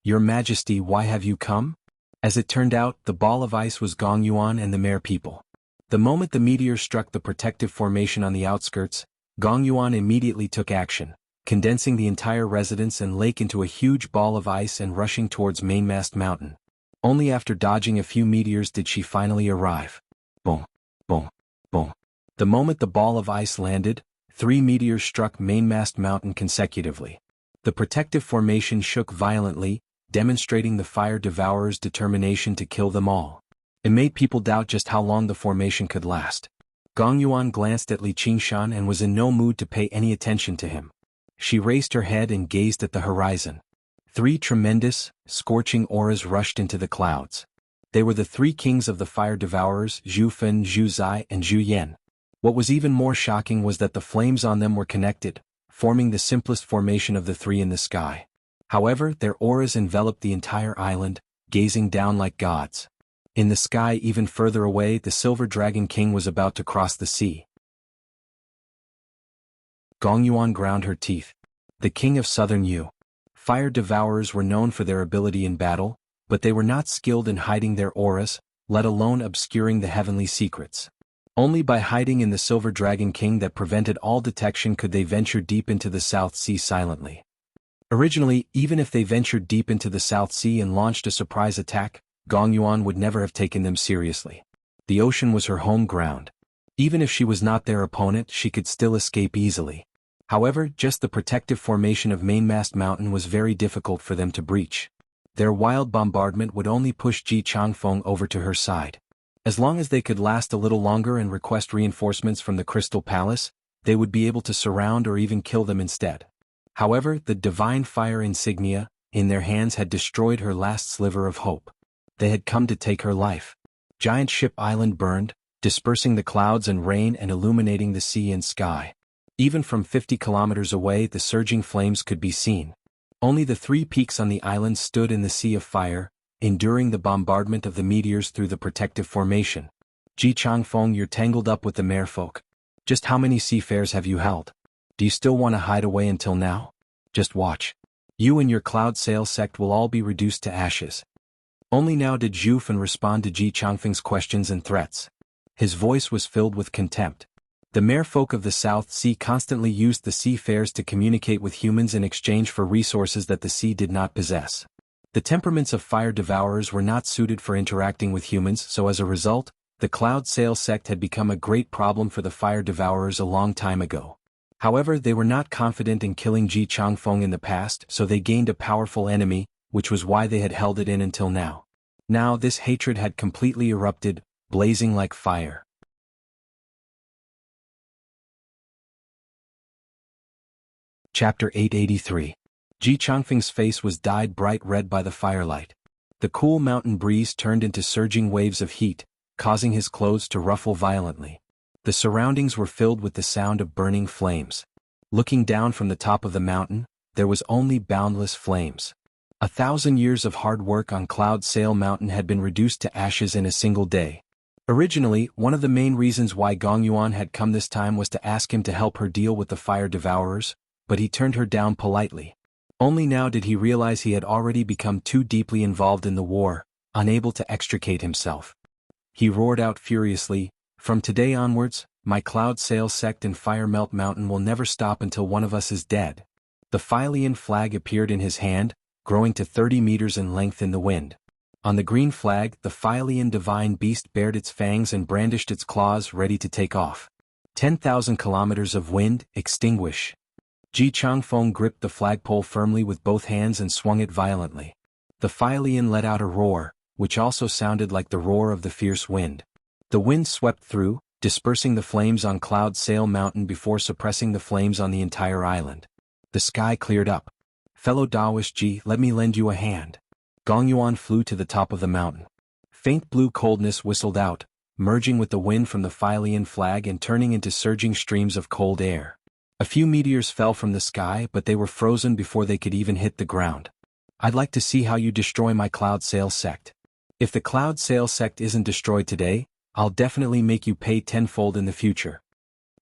Your Majesty, why have you come? As it turned out, the ball of ice was Gong Yuan and the Mare people. The moment the meteor struck the protective formation on the outskirts, Gong Yuan immediately took action, condensing the entire residence and lake into a huge ball of ice and rushing towards Mainmast Mountain. Only after dodging a few meteors did she finally arrive. Boom, boom, boom. The moment the ball of ice landed, 3 meteors struck Mainmast Mountain consecutively. The protective formation shook violently, demonstrating the fire devourer's determination to kill them all. It made people doubt just how long the formation could last. Gong Yuan glanced at Li Qingshan and was in no mood to pay any attention to him. She raised her head and gazed at the horizon. 3 tremendous, scorching auras rushed into the clouds. They were the 3 kings of the fire devourers, Zhu Fen, Zhu Zai, and Zhu Yan. What was even more shocking was that the flames on them were connected, forming the simplest formation of the 3 in the sky. However, their auras enveloped the entire island, gazing down like gods. In the sky even further away, the Silver Dragon King was about to cross the sea. Gong Yuan ground her teeth. The king of southern Yu. Fire devourers were known for their ability in battle, but they were not skilled in hiding their auras, let alone obscuring the heavenly secrets. Only by hiding in the Silver Dragon King that prevented all detection could they venture deep into the South Sea silently. Originally, even if they ventured deep into the South Sea and launched a surprise attack, Gong Yuan would never have taken them seriously. The ocean was her home ground. Even if she was not their opponent, she could still escape easily. However, just the protective formation of Mainmast Mountain was very difficult for them to breach. Their wild bombardment would only push Ji Changfeng over to her side. As long as they could last a little longer and request reinforcements from the Crystal Palace, they would be able to surround or even kill them instead. However, the divine fire insignia in their hands had destroyed her last sliver of hope. They had come to take her life. Giant Ship Island burned, dispersing the clouds and rain and illuminating the sea and sky. Even from 50 kilometers away, the surging flames could be seen. Only the 3 peaks on the island stood in the sea of fire, enduring the bombardment of the meteors through the protective formation. Ji Changfeng, you're tangled up with the merfolk. Just how many seafarers have you held? Do you still want to hide away until now? Just watch. You and your cloud sail sect will all be reduced to ashes. Only now did Zhu Fen respond to Ji Changfeng's questions and threats. His voice was filled with contempt. The merfolk of the South Sea constantly used the seafarers to communicate with humans in exchange for resources that the sea did not possess. The temperaments of fire devourers were not suited for interacting with humans, so as a result, the Cloud Sail sect had become a great problem for the fire devourers a long time ago. However, they were not confident in killing Ji Changfeng in the past, so they gained a powerful enemy, which was why they had held it in until now. Now this hatred had completely erupted, blazing like fire. Chapter 883. Ji Changfeng's face was dyed bright red by the firelight. The cool mountain breeze turned into surging waves of heat, causing his clothes to ruffle violently. The surroundings were filled with the sound of burning flames. Looking down from the top of the mountain, there was only boundless flames. 1,000 years of hard work on Cloud Sail Mountain had been reduced to ashes in a single day. Originally, one of the main reasons why Gong Yuan had come this time was to ask him to help her deal with the fire devourers, but he turned her down politely. Only now did he realize he had already become too deeply involved in the war, unable to extricate himself. He roared out furiously, "From today onwards, my Cloud Sail sect and Fire Melt Mountain will never stop until one of us is dead." The Philian flag appeared in his hand, growing to 30 meters in length in the wind. On the green flag, the Philian divine beast bared its fangs and brandished its claws ready to take off. 10,000 kilometers of wind, extinguish. Ji Changfeng gripped the flagpole firmly with both hands and swung it violently. The Philian let out a roar, which also sounded like the roar of the fierce wind. The wind swept through, dispersing the flames on Cloud Sail Mountain before suppressing the flames on the entire island. The sky cleared up. "Fellow Daoist Ji, let me lend you a hand." Gong Yuan flew to the top of the mountain. Faint blue coldness whistled out, merging with the wind from the Philian flag and turning into surging streams of cold air. A few meteors fell from the sky, but they were frozen before they could even hit the ground. "I'd like to see how you destroy my Cloud Sail sect. If the Cloud Sail sect isn't destroyed today, I'll definitely make you pay tenfold in the future."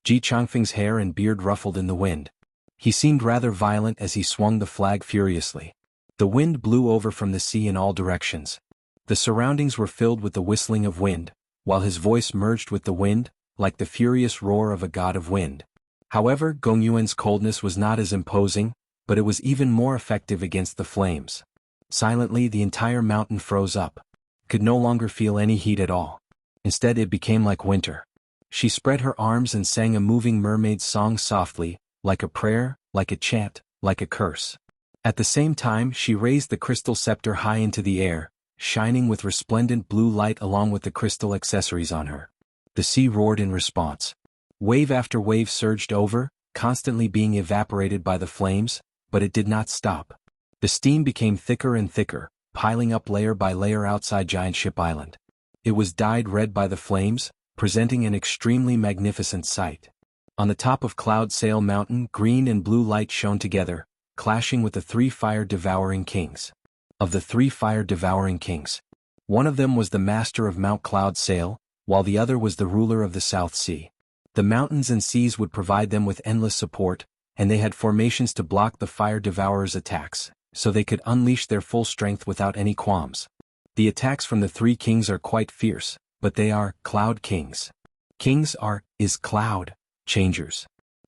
Ji Changfeng's hair and beard ruffled in the wind. He seemed rather violent as he swung the flag furiously. The wind blew over from the sea in all directions. The surroundings were filled with the whistling of wind, while his voice merged with the wind, like the furious roar of a god of wind. However, Gong Yuan's coldness was not as imposing, but it was even more effective against the flames. Silently, the entire mountain froze up. Could no longer feel any heat at all. Instead, it became like winter. She spread her arms and sang a moving mermaid song softly, like a prayer, like a chant, like a curse. At the same time, she raised the crystal scepter high into the air, shining with resplendent blue light along with the crystal accessories on her. The sea roared in response. Wave after wave surged over, constantly being evaporated by the flames, but it did not stop. The steam became thicker and thicker, piling up layer by layer outside Giant Ship Island. It was dyed red by the flames, presenting an extremely magnificent sight. On the top of Cloud Sail Mountain, green and blue light shone together, clashing with the 3 fire-devouring kings. Of the 3 fire-devouring kings, one of them was the master of Mount Cloud Sail, while the other was the ruler of the South Sea. The mountains and seas would provide them with endless support, and they had formations to block the fire devourers' attacks, so they could unleash their full strength without any qualms. The attacks from the 3 kings are quite fierce, but they are cloud kings. Kings is cloud changers.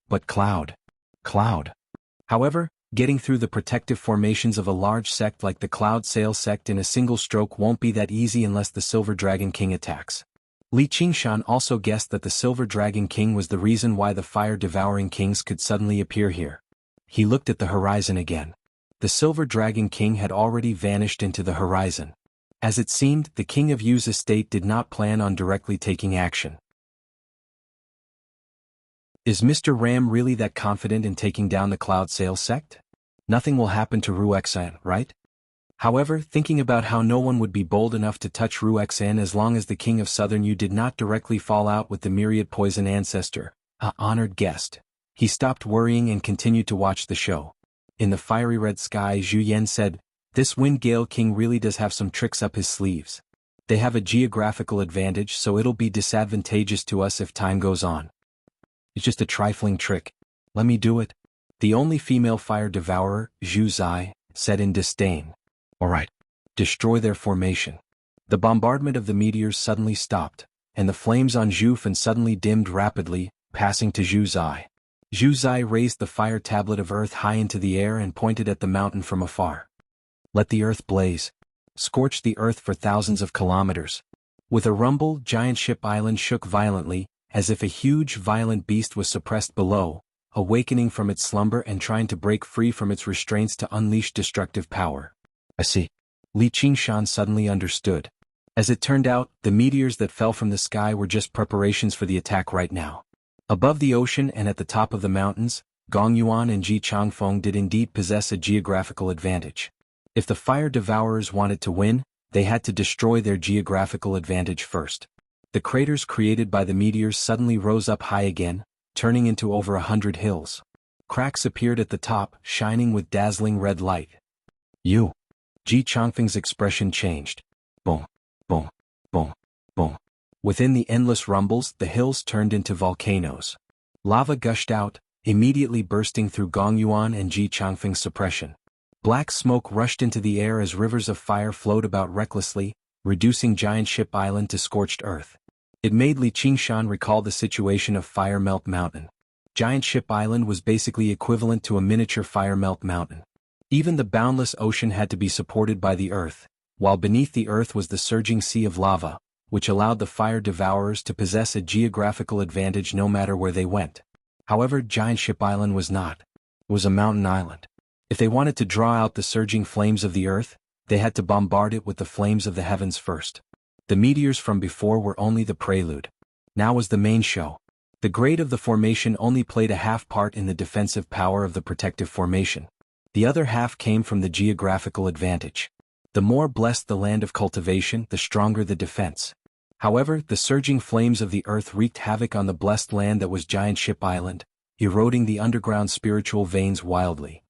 But cloud. However, getting through the protective formations of a large sect like the Cloud Sail sect in a single stroke won't be that easy unless the Silver Dragon King attacks. Li Qingshan also guessed that the Silver Dragon King was the reason why the fire-devouring kings could suddenly appear here. He looked at the horizon again. The Silver Dragon King had already vanished into the horizon. As it seemed, the King of Yu's estate did not plan on directly taking action. Is Mr. Ram really that confident in taking down the Cloud Sail sect? Nothing will happen to Ruexan, right? However, thinking about how no one would be bold enough to touch Ruexan as long as the King of Southern Yu did not directly fall out with the myriad poison ancestor, a honored guest, he stopped worrying and continued to watch the show. In the fiery red sky, Zhu Yan said, "This Wind Gale King really does have some tricks up his sleeves. They have a geographical advantage, so it'll be disadvantageous to us if time goes on. It's just a trifling trick. Let me do it." The only female fire devourer, Zhu Zai, said in disdain. "All right. Destroy their formation." The bombardment of the meteors suddenly stopped, and the flames on Zhu Fan suddenly dimmed rapidly, passing to Zhu Zai. Zhu Zai raised the fire tablet of earth high into the air and pointed at the mountain from afar. "Let the earth blaze. Scorch the earth for thousands of kilometers." With a rumble, Giant Ship Island shook violently, as if a huge violent beast was suppressed below, awakening from its slumber and trying to break free from its restraints to unleash destructive power. "I see." Li Qingshan suddenly understood. As it turned out, the meteors that fell from the sky were just preparations for the attack right now. Above the ocean and at the top of the mountains, Gong Yuan and Ji Changfeng did indeed possess a geographical advantage. If the fire devourers wanted to win, they had to destroy their geographical advantage first. The craters created by the meteors suddenly rose up high again, turning into over 100 hills. Cracks appeared at the top, shining with dazzling red light. "You." Ji Changfeng's expression changed. Boom, boom, boom, boom. Within the endless rumbles, the hills turned into volcanoes. Lava gushed out, immediately bursting through Gongyuan and Ji Changfeng's suppression. Black smoke rushed into the air as rivers of fire flowed about recklessly, reducing Giant Ship Island to scorched earth. It made Li Qingshan recall the situation of Fire Melt Mountain. Giant Ship Island was basically equivalent to a miniature Fire Melt Mountain. Even the boundless ocean had to be supported by the earth, while beneath the earth was the surging sea of lava, which allowed the fire devourers to possess a geographical advantage no matter where they went. However, Giant Ship Island was not. It was a mountain island. If they wanted to draw out the surging flames of the earth, they had to bombard it with the flames of the heavens first. The meteors from before were only the prelude. Now was the main show. The grade of the formation only played a half part in the defensive power of the protective formation. The other half came from the geographical advantage. The more blessed the land of cultivation, the stronger the defense. However, the surging flames of the earth wreaked havoc on the blessed land that was Giant Ship Island, eroding the underground spiritual veins wildly.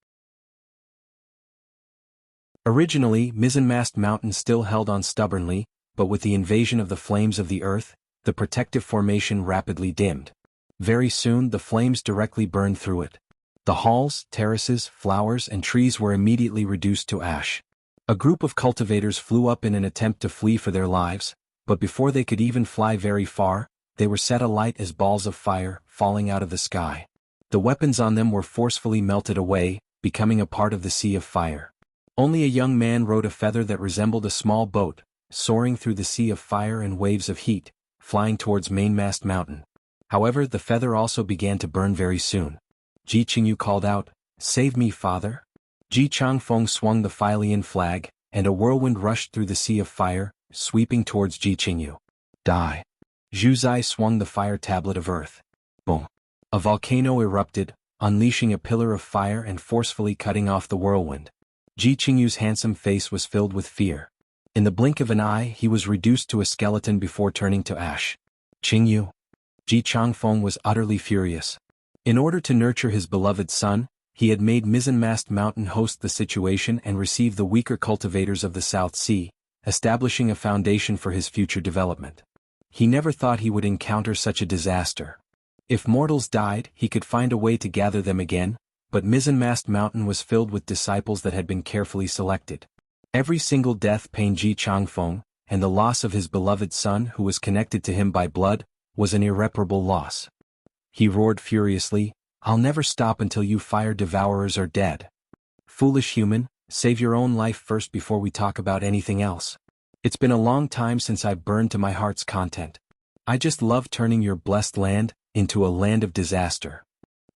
Originally, Mizzenmast Mountain still held on stubbornly, but with the invasion of the flames of the earth, the protective formation rapidly dimmed. Very soon the flames directly burned through it. The halls, terraces, flowers, and trees were immediately reduced to ash. A group of cultivators flew up in an attempt to flee for their lives, but before they could even fly very far, they were set alight as balls of fire, falling out of the sky. The weapons on them were forcefully melted away, becoming a part of the sea of fire. Only a young man rode a feather that resembled a small boat, soaring through the sea of fire and waves of heat, flying towards Mainmast Mountain. However, the feather also began to burn very soon. Ji Qingyu called out, "Save me, father!" Ji Changfeng swung the Filian flag, and a whirlwind rushed through the sea of fire, sweeping towards Ji Qingyu. Die! Zhu Zai swung the fire tablet of earth. Boom! A volcano erupted, unleashing a pillar of fire and forcefully cutting off the whirlwind. Ji Qingyu's handsome face was filled with fear. In the blink of an eye, he was reduced to a skeleton before turning to ash. Qingyu! Ji Changfeng was utterly furious. In order to nurture his beloved son, he had made Mizzenmast Mountain host the situation and receive the weaker cultivators of the South Sea, establishing a foundation for his future development. He never thought he would encounter such a disaster. If mortals died, he could find a way to gather them again, but Mizzenmast Mountain was filled with disciples that had been carefully selected. Every single death pained Ji Changfeng, and the loss of his beloved son who was connected to him by blood, was an irreparable loss. He roared furiously, "I'll never stop until you fire devourers are dead. Foolish human, save your own life first before we talk about anything else. It's been a long time since I've burned to my heart's content. I just love turning your blessed land into a land of disaster.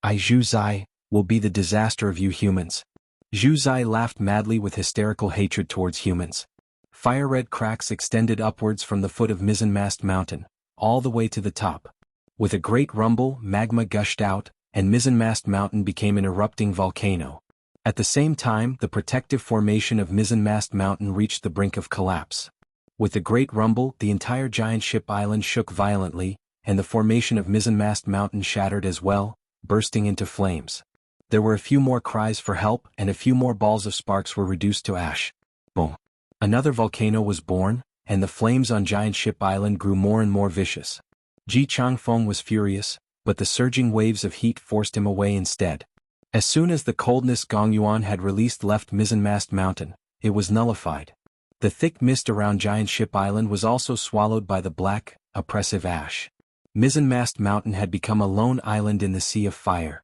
I Zhu Zai will be the disaster of you humans." Zhu Zai laughed madly with hysterical hatred towards humans. Fire-red cracks extended upwards from the foot of Mizzenmast Mountain, all the way to the top. With a great rumble, magma gushed out, and Mizzenmast Mountain became an erupting volcano. At the same time, the protective formation of Mizzenmast Mountain reached the brink of collapse. With a great rumble, the entire Giant Ship Island shook violently, and the formation of Mizzenmast Mountain shattered as well, bursting into flames. There were a few more cries for help, and a few more balls of sparks were reduced to ash. Boom! Another volcano was born, and the flames on Giant Ship Island grew more and more vicious. Ji Changfeng was furious, but the surging waves of heat forced him away instead. As soon as the coldness Gongyuan had released left Mizzenmast Mountain, it was nullified. The thick mist around Giant Ship Island was also swallowed by the black, oppressive ash. Mizzenmast Mountain had become a lone island in the sea of fire.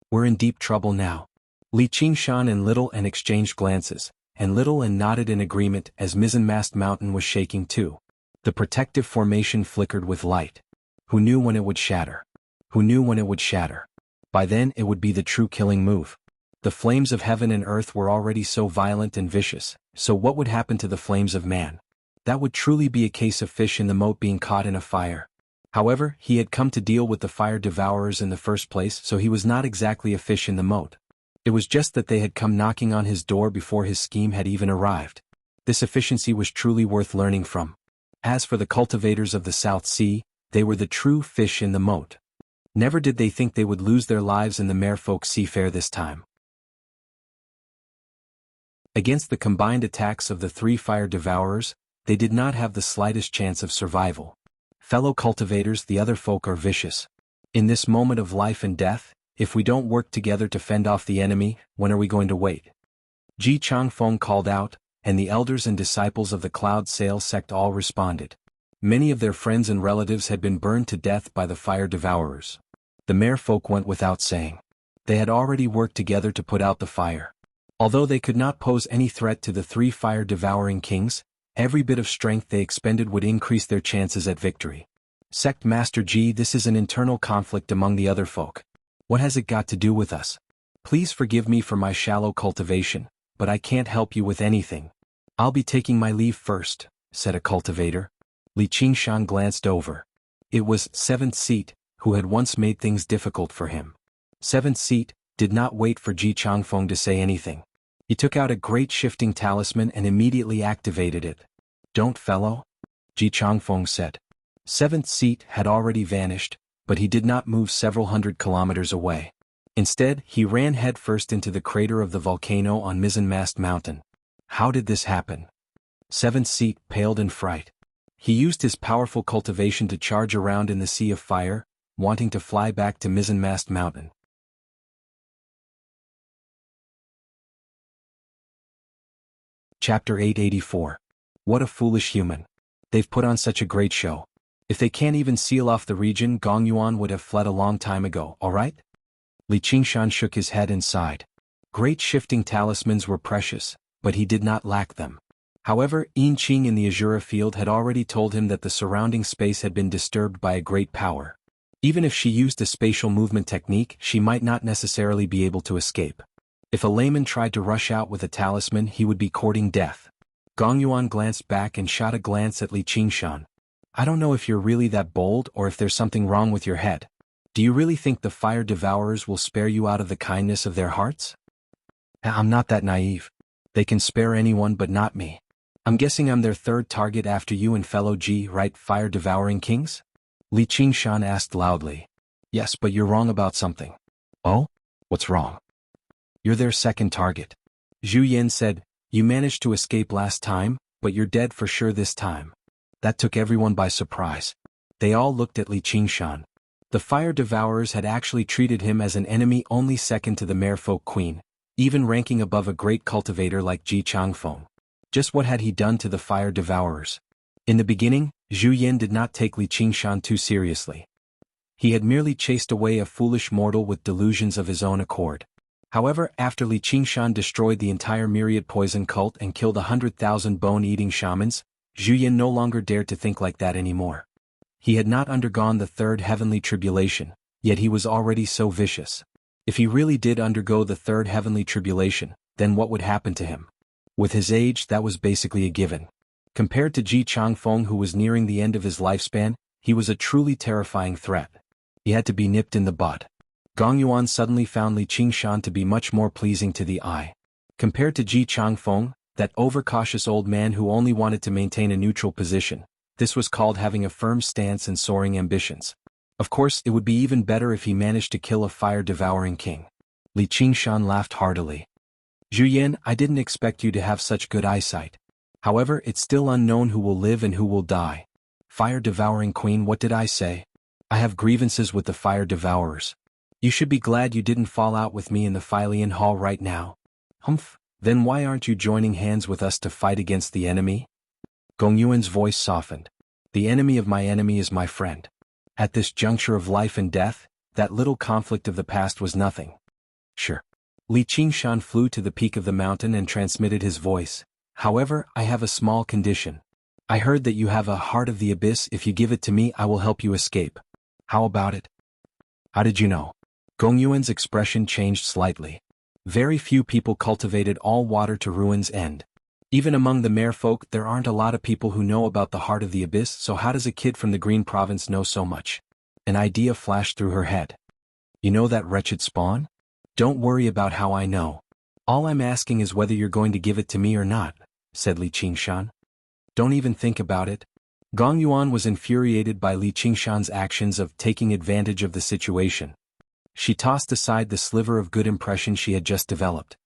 We're in deep trouble now. Li Qingshan and Little N exchanged glances, and Little N nodded in agreement as Mizzenmast Mountain was shaking too. The protective formation flickered with light. Who knew when it would shatter? Who knew when it would shatter? By then it would be the true killing move. The flames of heaven and earth were already so violent and vicious, so what would happen to the flames of man? That would truly be a case of fish in the moat being caught in a fire. However, he had come to deal with the fire devourers in the first place, so he was not exactly a fish in the moat. It was just that they had come knocking on his door before his scheme had even arrived. This efficiency was truly worth learning from. As for the cultivators of the South Sea, they were the true fish in the moat. Never did they think they would lose their lives in the Merfolk Seafair this time. Against the combined attacks of the three fire devourers, they did not have the slightest chance of survival. Fellow cultivators, the other folk are vicious. In this moment of life and death, if we don't work together to fend off the enemy, when are we going to wait? Ji Changfeng called out, and the elders and disciples of the Cloud Sail sect all responded. Many of their friends and relatives had been burned to death by the fire devourers. The merfolk went without saying. They had already worked together to put out the fire. Although they could not pose any threat to the three fire-devouring kings, every bit of strength they expended would increase their chances at victory. Sect Master Ji, this is an internal conflict among the other folk. What has it got to do with us? Please forgive me for my shallow cultivation, but I can't help you with anything. I'll be taking my leave first, said a cultivator. Li Qingshan glanced over. It was Seventh Seat, who had once made things difficult for him. Seventh Seat did not wait for Ji Changfeng to say anything. He took out a great shifting talisman and immediately activated it. Don't, fellow? Ji Changfeng said. Seventh Seat had already vanished, but he did not move several hundred kilometers away. Instead, he ran headfirst into the crater of the volcano on Mizzenmast Mountain. How did this happen? Seventh Seat paled in fright. He used his powerful cultivation to charge around in the sea of fire, wanting to fly back to Mizzenmast Mountain. Chapter 884. What a foolish human. They've put on such a great show. If they can't even seal off the region, Gong Yuan would have fled a long time ago, alright? Li Qingshan shook his head and sighed. Great shifting talismans were precious, but he did not lack them. However, Yin Qing in the Azura field had already told him that the surrounding space had been disturbed by a great power. Even if she used a spatial movement technique, she might not necessarily be able to escape. If a layman tried to rush out with a talisman, he would be courting death. Gong Yuan glanced back and shot a glance at Li Qingshan. I don't know if you're really that bold or if there's something wrong with your head. Do you really think the fire devourers will spare you out of the kindness of their hearts? I'm not that naive. They can spare anyone but not me. I'm guessing I'm their third target after you and fellow Ji, right, fire-devouring kings? Li Qingshan asked loudly. Yes, but you're wrong about something. Oh? What's wrong? You're their second target. Zhu Yin said, you managed to escape last time, but you're dead for sure this time. That took everyone by surprise. They all looked at Li Qingshan. The fire devourers had actually treated him as an enemy only second to the merfolk queen, even ranking above a great cultivator like Ji Changfeng. Just what had he done to the fire devourers? In the beginning, Zhu Yin did not take Li Qingshan too seriously. He had merely chased away a foolish mortal with delusions of his own accord. However, after Li Qingshan destroyed the entire myriad poison cult and killed 100,000 bone-eating shamans, Zhu Yin no longer dared to think like that anymore. He had not undergone the third heavenly tribulation, yet he was already so vicious. If he really did undergo the third heavenly tribulation, then what would happen to him? With his age, that was basically a given. Compared to Ji Changfeng, who was nearing the end of his lifespan, he was a truly terrifying threat. He had to be nipped in the bud. Gong Yuan suddenly found Li Qingshan to be much more pleasing to the eye. Compared to Ji Changfeng, that overcautious old man who only wanted to maintain a neutral position, this was called having a firm stance and soaring ambitions. Of course, it would be even better if he managed to kill a fire-devouring king. Li Qingshan laughed heartily. Zhu Yin, I didn't expect you to have such good eyesight. However, it's still unknown who will live and who will die. Fire-devouring queen, what did I say? I have grievances with the fire-devourers. You should be glad you didn't fall out with me in the Philian Hall right now. Humph, then why aren't you joining hands with us to fight against the enemy? Gong Yuan's voice softened. The enemy of my enemy is my friend. At this juncture of life and death, that little conflict of the past was nothing. Sure. Li Qingshan flew to the peak of the mountain and transmitted his voice. However, I have a small condition. I heard that you have a heart of the abyss. If you give it to me, I will help you escape. How about it? How did you know? Gong Yuan's expression changed slightly. Very few people cultivated all water to ruin's end. Even among the merfolk, there aren't a lot of people who know about the heart of the abyss, so how does a kid from the Green Province know so much? An idea flashed through her head. You know that wretched spawn? Don't worry about how I know. All I'm asking is whether you're going to give it to me or not, said Li Qingshan. Don't even think about it. Gong Yuan was infuriated by Li Qingshan's actions of taking advantage of the situation. She tossed aside the sliver of good impression she had just developed.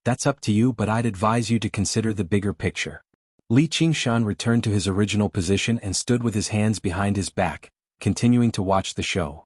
That's up to you, but I'd advise you to consider the bigger picture. Li Qingshan returned to his original position and stood with his hands behind his back, continuing to watch the show.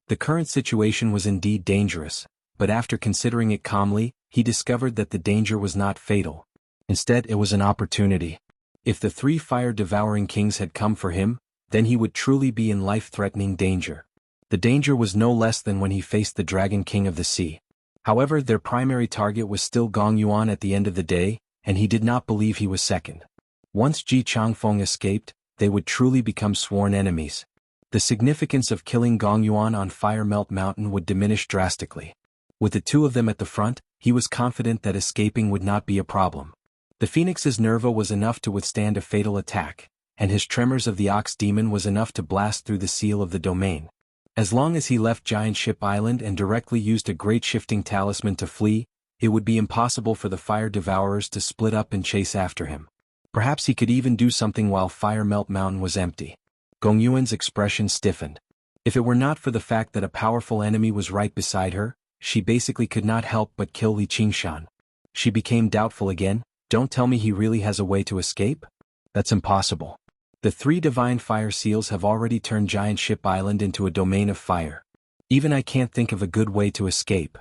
The current situation was indeed dangerous, but after considering it calmly, he discovered that the danger was not fatal. Instead, it was an opportunity. If the three fire-devouring kings had come for him, then he would truly be in life-threatening danger. The danger was no less than when he faced the Dragon King of the Sea. However, their primary target was still Gong Yuan at the end of the day, and he did not believe he was second. Once Ji Changfeng escaped, they would truly become sworn enemies. The significance of killing Gong Yuan on Fire Melt Mountain would diminish drastically. With the two of them at the front, he was confident that escaping would not be a problem. The Phoenix's Nerva was enough to withstand a fatal attack, and his Tremors of the Ox Demon was enough to blast through the seal of the domain. As long as he left Giant Ship Island and directly used a Great Shifting Talisman to flee, it would be impossible for the Fire Devourers to split up and chase after him. Perhaps he could even do something while Fire Melt Mountain was empty. Gong Yuan's expression stiffened. If it were not for the fact that a powerful enemy was right beside her, she basically could not help but kill Li Qingshan. She became doubtful again. Don't tell me he really has a way to escape? That's impossible. The three divine fire seals have already turned Giant Ship Island into a domain of fire. Even I can't think of a good way to escape.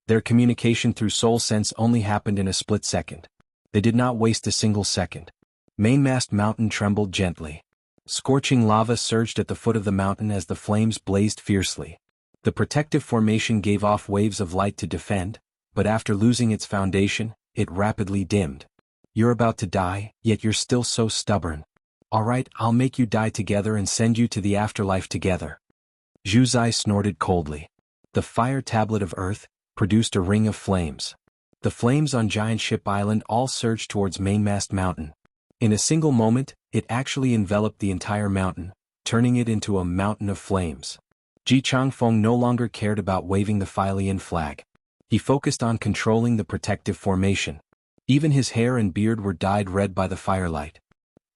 Their communication through soul sense only happened in a split second. They did not waste a single second. Mainmast Mountain trembled gently. Scorching lava surged at the foot of the mountain as the flames blazed fiercely. The protective formation gave off waves of light to defend, but after losing its foundation, it rapidly dimmed. You're about to die, yet you're still so stubborn. Alright, I'll make you die together and send you to the afterlife together. Zhu Zai snorted coldly. The fire tablet of earth produced a ring of flames. The flames on Giant Ship Island all surged towards Mainmast Mountain. In a single moment, it actually enveloped the entire mountain, turning it into a mountain of flames. Ji Changfeng no longer cared about waving the Philian flag. He focused on controlling the protective formation. Even his hair and beard were dyed red by the firelight.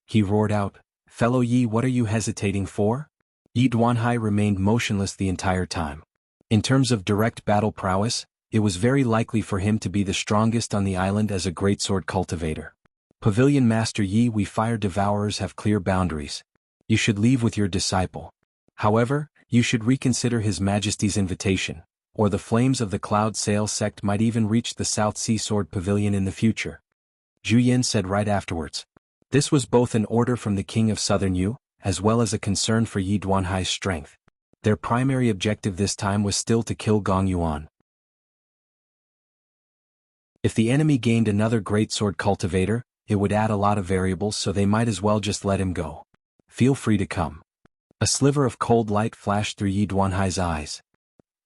He roared out, "Fellow Yi, what are you hesitating for?" Yi Duanhai remained motionless the entire time. In terms of direct battle prowess, it was very likely for him to be the strongest on the island as a greatsword cultivator. Pavilion Master Yi, we fire devourers have clear boundaries. You should leave with your disciple. However, you should reconsider His Majesty's invitation, or the flames of the Cloud Sail sect might even reach the South Sea Sword Pavilion in the future. Zhu Yin said right afterwards. This was both an order from the King of Southern Yu, as well as a concern for Yi Duanhai's strength. Their primary objective this time was still to kill Gong Yuan. If the enemy gained another greatsword cultivator, it would add a lot of variables, so they might as well just let him go. Feel free to come. A sliver of cold light flashed through Yi Duanhai's eyes.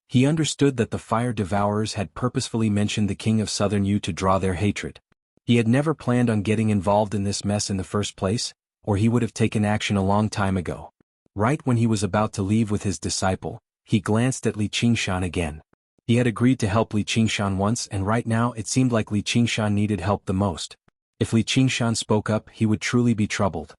He understood that the fire devourers had purposefully mentioned the King of Southern Yu to draw their hatred. He had never planned on getting involved in this mess in the first place, or he would have taken action a long time ago. Right when he was about to leave with his disciple, he glanced at Li Qingshan again. He had agreed to help Li Qingshan once, and right now it seemed like Li Qingshan needed help the most. If Li Qingshan spoke up, he would truly be troubled.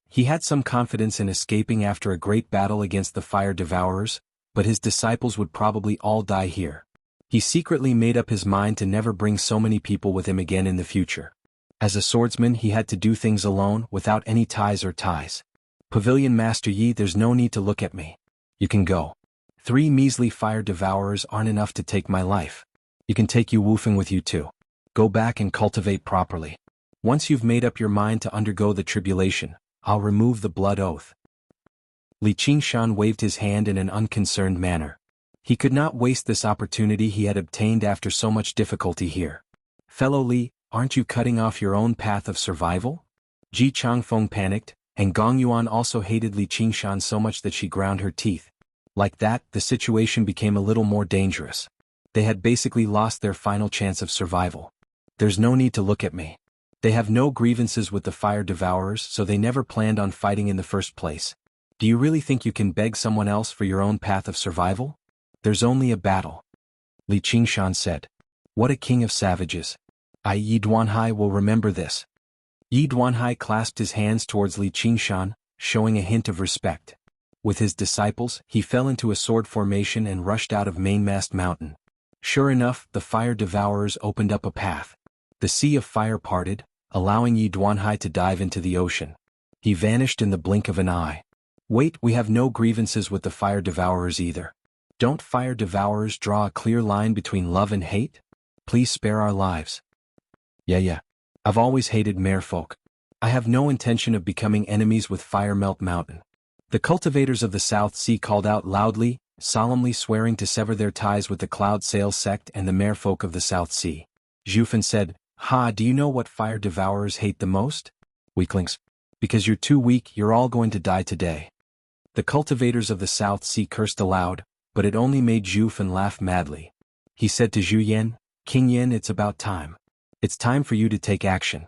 He had some confidence in escaping after a great battle against the fire devourers, but his disciples would probably all die here. He secretly made up his mind to never bring so many people with him again in the future. As a swordsman, he had to do things alone, without any ties or ties. Pavilion Master Yi, there's no need to look at me. You can go. 3 measly fire devourers aren't enough to take my life. You can take Yu Wufeng with you too. Go back and cultivate properly. Once you've made up your mind to undergo the tribulation, I'll remove the blood oath. Li Qingshan waved his hand in an unconcerned manner. He could not waste this opportunity he had obtained after so much difficulty here. Fellow Li, aren't you cutting off your own path of survival? Ji Changfeng panicked, and Gong Yuan also hated Li Qingshan so much that she ground her teeth. Like that, the situation became a little more dangerous. They had basically lost their final chance of survival. There's no need to look at me. They have no grievances with the fire devourers, so they never planned on fighting in the first place. Do you really think you can beg someone else for your own path of survival? There's only a battle. Li Qingshan said. What a king of savages. Yi Duanhai will remember this. Yi Duanhai clasped his hands towards Li Qingshan, showing a hint of respect. With his disciples, he fell into a sword formation and rushed out of Mainmast Mountain. Sure enough, the fire devourers opened up a path. The sea of fire parted, allowing Yi Duanhai to dive into the ocean. He vanished in the blink of an eye. Wait, we have no grievances with the fire devourers either. Don't fire devourers draw a clear line between love and hate? Please spare our lives. Yeah. I've always hated merfolk. I have no intention of becoming enemies with Fire Melt Mountain. The cultivators of the South Sea called out loudly, solemnly swearing to sever their ties with the Cloud Sail sect and the merfolk of the South Sea. Zhufan said, "Ha, do you know what fire devourers hate the most? Weaklings. Because you're too weak, you're all going to die today." The cultivators of the South Sea cursed aloud, but it only made Zhufan laugh madly. He said to Zhu Yan, "King Yan, it's about time. It's time for you to take action.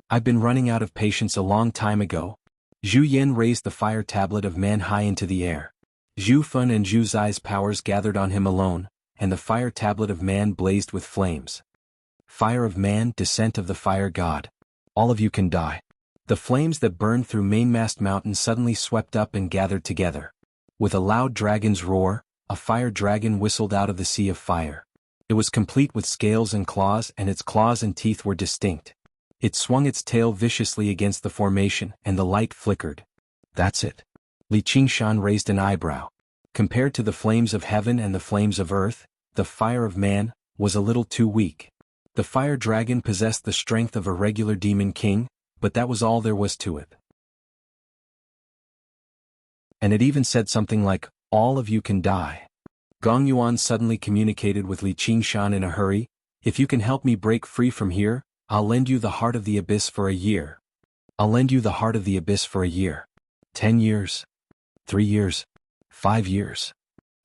I've been running out of patience a long time ago." Zhu Yan raised the fire tablet of man high into the air. Zhu Fun and Zhu Zai's powers gathered on him alone, and the fire tablet of man blazed with flames. Fire of man, descent of the fire god. All of you can die. The flames that burned through Mainmast Mountain suddenly swept up and gathered together. With a loud dragon's roar, a fire dragon whistled out of the sea of fire. It was complete with scales and its claws and teeth were distinct. It swung its tail viciously against the formation and the light flickered. That's it. Li Qingshan raised an eyebrow. Compared to the flames of heaven and the flames of earth, the fire of man was a little too weak. The fire dragon possessed the strength of a regular demon king, but that was all there was to it. And it even said something like, "All of you can die." Gong Yuan suddenly communicated with Li Qingshan in a hurry, "If you can help me break free from here, I'll lend you the heart of the abyss for a year. I'll lend you the heart of the abyss for a year. 10 years. 3 years. 5 years.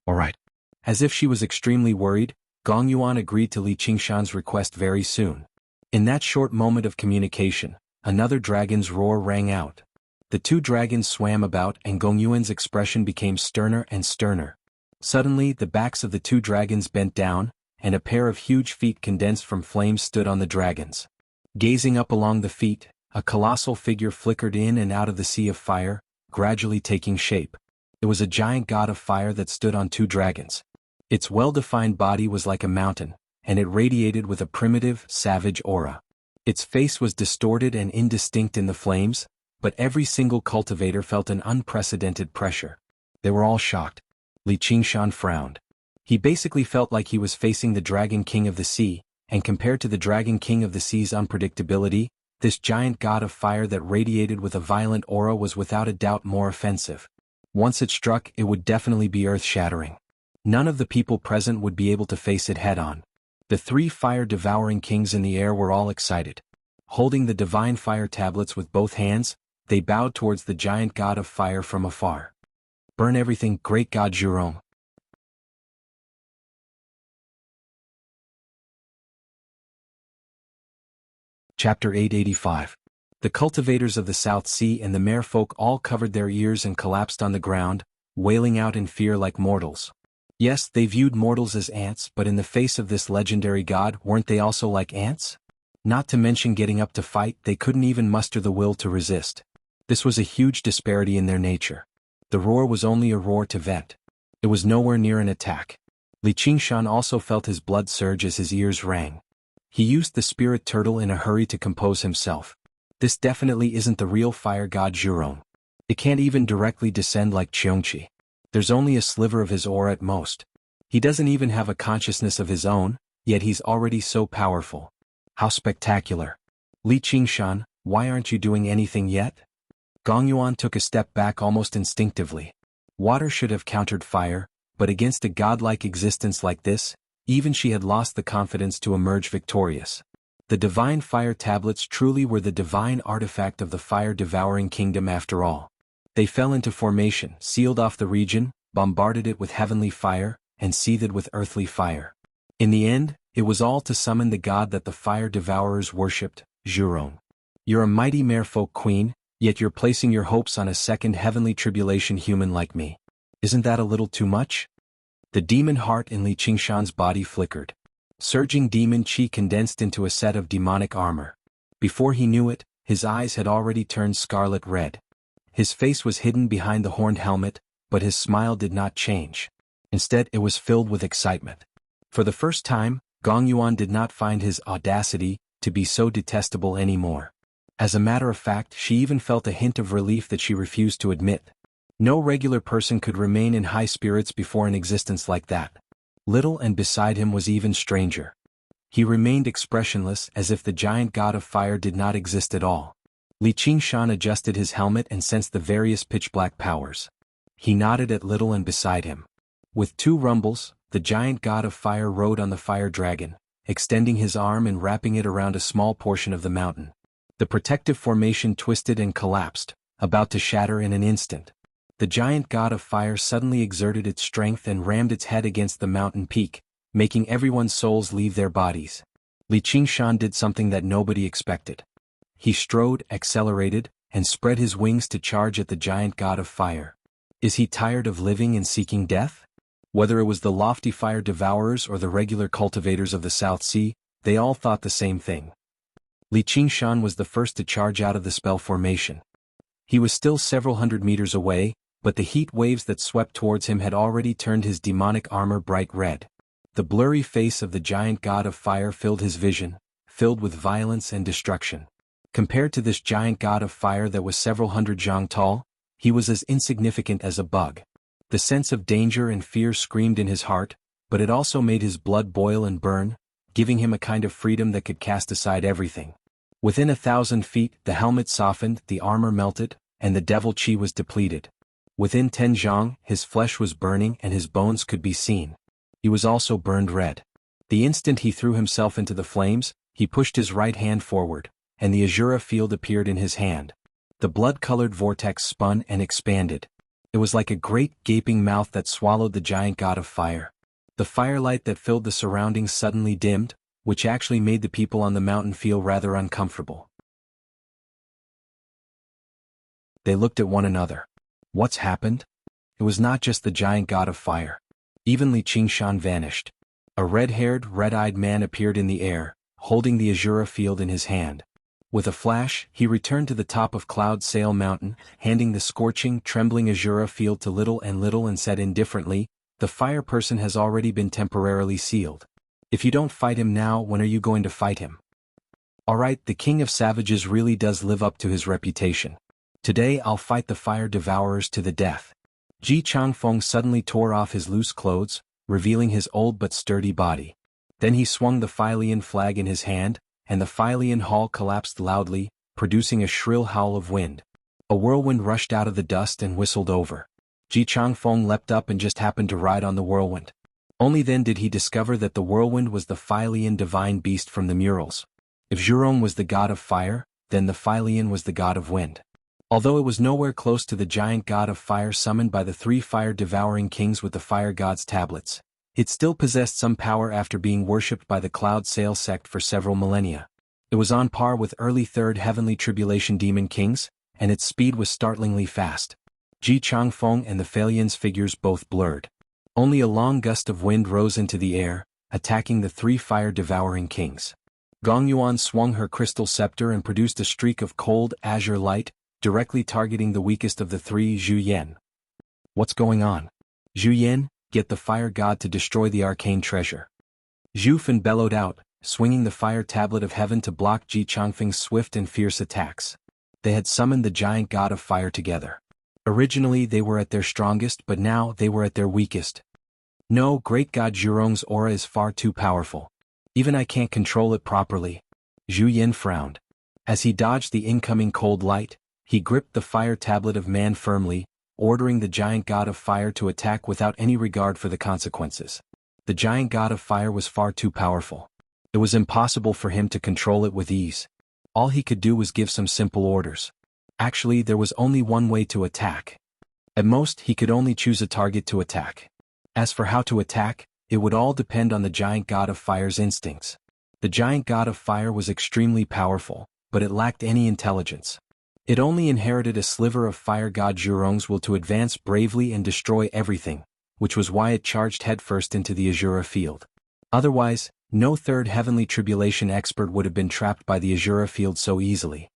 All right." As if she was extremely worried, Gong Yuan agreed to Li Qingshan's request very soon. In that short moment of communication, another dragon's roar rang out. The two dragons swam about and Gong Yuan's expression became sterner and sterner. Suddenly, the backs of the two dragons bent down, and a pair of huge feet condensed from flames stood on the dragons. Gazing up along the feet, a colossal figure flickered in and out of the sea of fire, gradually taking shape. It was a giant god of fire that stood on two dragons. Its well-defined body was like a mountain, and it radiated with a primitive, savage aura. Its face was distorted and indistinct in the flames, but every single cultivator felt an unprecedented pressure. They were all shocked. Li Qingshan frowned. He basically felt like he was facing the Dragon King of the Sea, and compared to the Dragon King of the Sea's unpredictability, this giant god of fire that radiated with a violent aura was without a doubt more offensive. Once it struck, it would definitely be earth-shattering. None of the people present would be able to face it head-on. The three fire-devouring kings in the air were all excited. Holding the divine fire tablets with both hands, they bowed towards the giant god of fire from afar. "Burn everything, great god Zhurong." Chapter 885. The cultivators of the South Sea and the merfolk all covered their ears and collapsed on the ground, wailing out in fear like mortals. Yes, they viewed mortals as ants, but in the face of this legendary god, weren't they also like ants? Not to mention getting up to fight, they couldn't even muster the will to resist. This was a huge disparity in their nature. The roar was only a roar to vent. It was nowhere near an attack. Li Qingshan also felt his blood surge as his ears rang. He used the spirit turtle in a hurry to compose himself. This definitely isn't the real fire god Zhurong. It can't even directly descend like Cheongqi. There's only a sliver of his aura at most. He doesn't even have a consciousness of his own, yet he's already so powerful. How spectacular. Li Qingshan, why aren't you doing anything yet? Gong Yuan took a step back almost instinctively. Water should have countered fire, but against a godlike existence like this, even she had lost the confidence to emerge victorious. The divine fire tablets truly were the divine artifact of the fire-devouring kingdom after all. They fell into formation, sealed off the region, bombarded it with heavenly fire, and seethed with earthly fire. In the end, it was all to summon the god that the fire-devourers worshipped, Zhurong. You're a mighty merfolk queen, yet you're placing your hopes on a second heavenly tribulation human like me. Isn't that a little too much? The demon heart in Li Qingshan's body flickered. Surging demon chi condensed into a set of demonic armor. Before he knew it, his eyes had already turned scarlet red. His face was hidden behind the horned helmet, but his smile did not change. Instead, it was filled with excitement. For the first time, Gong Yuan did not find his audacity to be so detestable anymore. As a matter of fact, she even felt a hint of relief that she refused to admit. No regular person could remain in high spirits before an existence like that. Little and beside him was even stranger. He remained expressionless as if the giant god of fire did not exist at all. Li Qingshan adjusted his helmet and sensed the various pitch-black powers. He nodded at Little and beside him. With two rumbles, the giant god of fire rode on the fire dragon, extending his arm and wrapping it around a small portion of the mountain. The protective formation twisted and collapsed, about to shatter in an instant. The giant god of fire suddenly exerted its strength and rammed its head against the mountain peak, making everyone's souls leave their bodies. Li Qingshan did something that nobody expected. He strode, accelerated, and spread his wings to charge at the giant god of fire. Is he tired of living and seeking death? Whether it was the lofty fire devourers or the regular cultivators of the South Sea, they all thought the same thing. Li Qingshan was the first to charge out of the spell formation. He was still several hundred meters away, but the heat waves that swept towards him had already turned his demonic armor bright red. The blurry face of the giant god of fire filled his vision, filled with violence and destruction. Compared to this giant god of fire that was several hundred zhang tall, he was as insignificant as a bug. The sense of danger and fear screamed in his heart, but it also made his blood boil and burn, giving him a kind of freedom that could cast aside everything. Within 1,000 feet, the helmet softened, the armor melted, and the devil chi was depleted. Within 10 zhang, his flesh was burning and his bones could be seen. He was also burned red. The instant he threw himself into the flames, he pushed his right hand forward, and the Azura field appeared in his hand. The blood-colored vortex spun and expanded. It was like a great gaping mouth that swallowed the giant god of fire. The firelight that filled the surroundings suddenly dimmed, which actually made the people on the mountain feel rather uncomfortable. They looked at one another. What's happened? It was not just the giant god of fire. Even Li Qingshan vanished. A red-haired, red-eyed man appeared in the air, holding the Azura field in his hand. With a flash, he returned to the top of Cloud Sail Mountain, handing the scorching, trembling Azura field to Little and said indifferently, "The fire person has already been temporarily sealed. If you don't fight him now, when are you going to fight him?" Alright, the king of savages really does live up to his reputation. Today I'll fight the fire devourers to the death. Ji Changfeng suddenly tore off his loose clothes, revealing his old but sturdy body. Then he swung the Fylian flag in his hand, and the Fylian hall collapsed loudly, producing a shrill howl of wind. A whirlwind rushed out of the dust and whistled over. Ji Changfeng leapt up and just happened to ride on the whirlwind. Only then did he discover that the whirlwind was the Fylian divine beast from the murals. If Zhurong was the god of fire, then the Fylian was the god of wind. Although it was nowhere close to the giant god of fire summoned by the 3 fire-devouring kings with the fire god's tablets, it still possessed some power after being worshipped by the Cloud Sail sect for several millennia. It was on par with early 3rd Heavenly Tribulation demon kings, and its speed was startlingly fast. Ji Changfeng and the Failian's figures both blurred. Only a long gust of wind rose into the air, attacking the 3 fire-devouring kings. Gong Yuan swung her crystal scepter and produced a streak of cold, azure light, directly targeting the weakest of the 3, Zhu Yan. What's going on? Zhu Yan, get the fire god to destroy the arcane treasure. Zhu Fan bellowed out, swinging the fire tablet of heaven to block Ji Changfeng's swift and fierce attacks. They had summoned the giant god of fire together. Originally they were at their strongest, but now they were at their weakest. No, great god Zhurong's aura is far too powerful. Even I can't control it properly. Zhu Yan frowned. As he dodged the incoming cold light, he gripped the fire tablet of man firmly, ordering the giant god of fire to attack without any regard for the consequences. The giant god of fire was far too powerful. It was impossible for him to control it with ease. All he could do was give some simple orders. Actually, there was only one way to attack. At most, he could only choose a target to attack. As for how to attack, it would all depend on the giant god of fire's instincts. The giant god of fire was extremely powerful, but it lacked any intelligence. It only inherited a sliver of fire god Zhurong's will to advance bravely and destroy everything, which was why it charged headfirst into the Azura field. Otherwise, no 3rd Heavenly Tribulation expert would have been trapped by the Azura field so easily.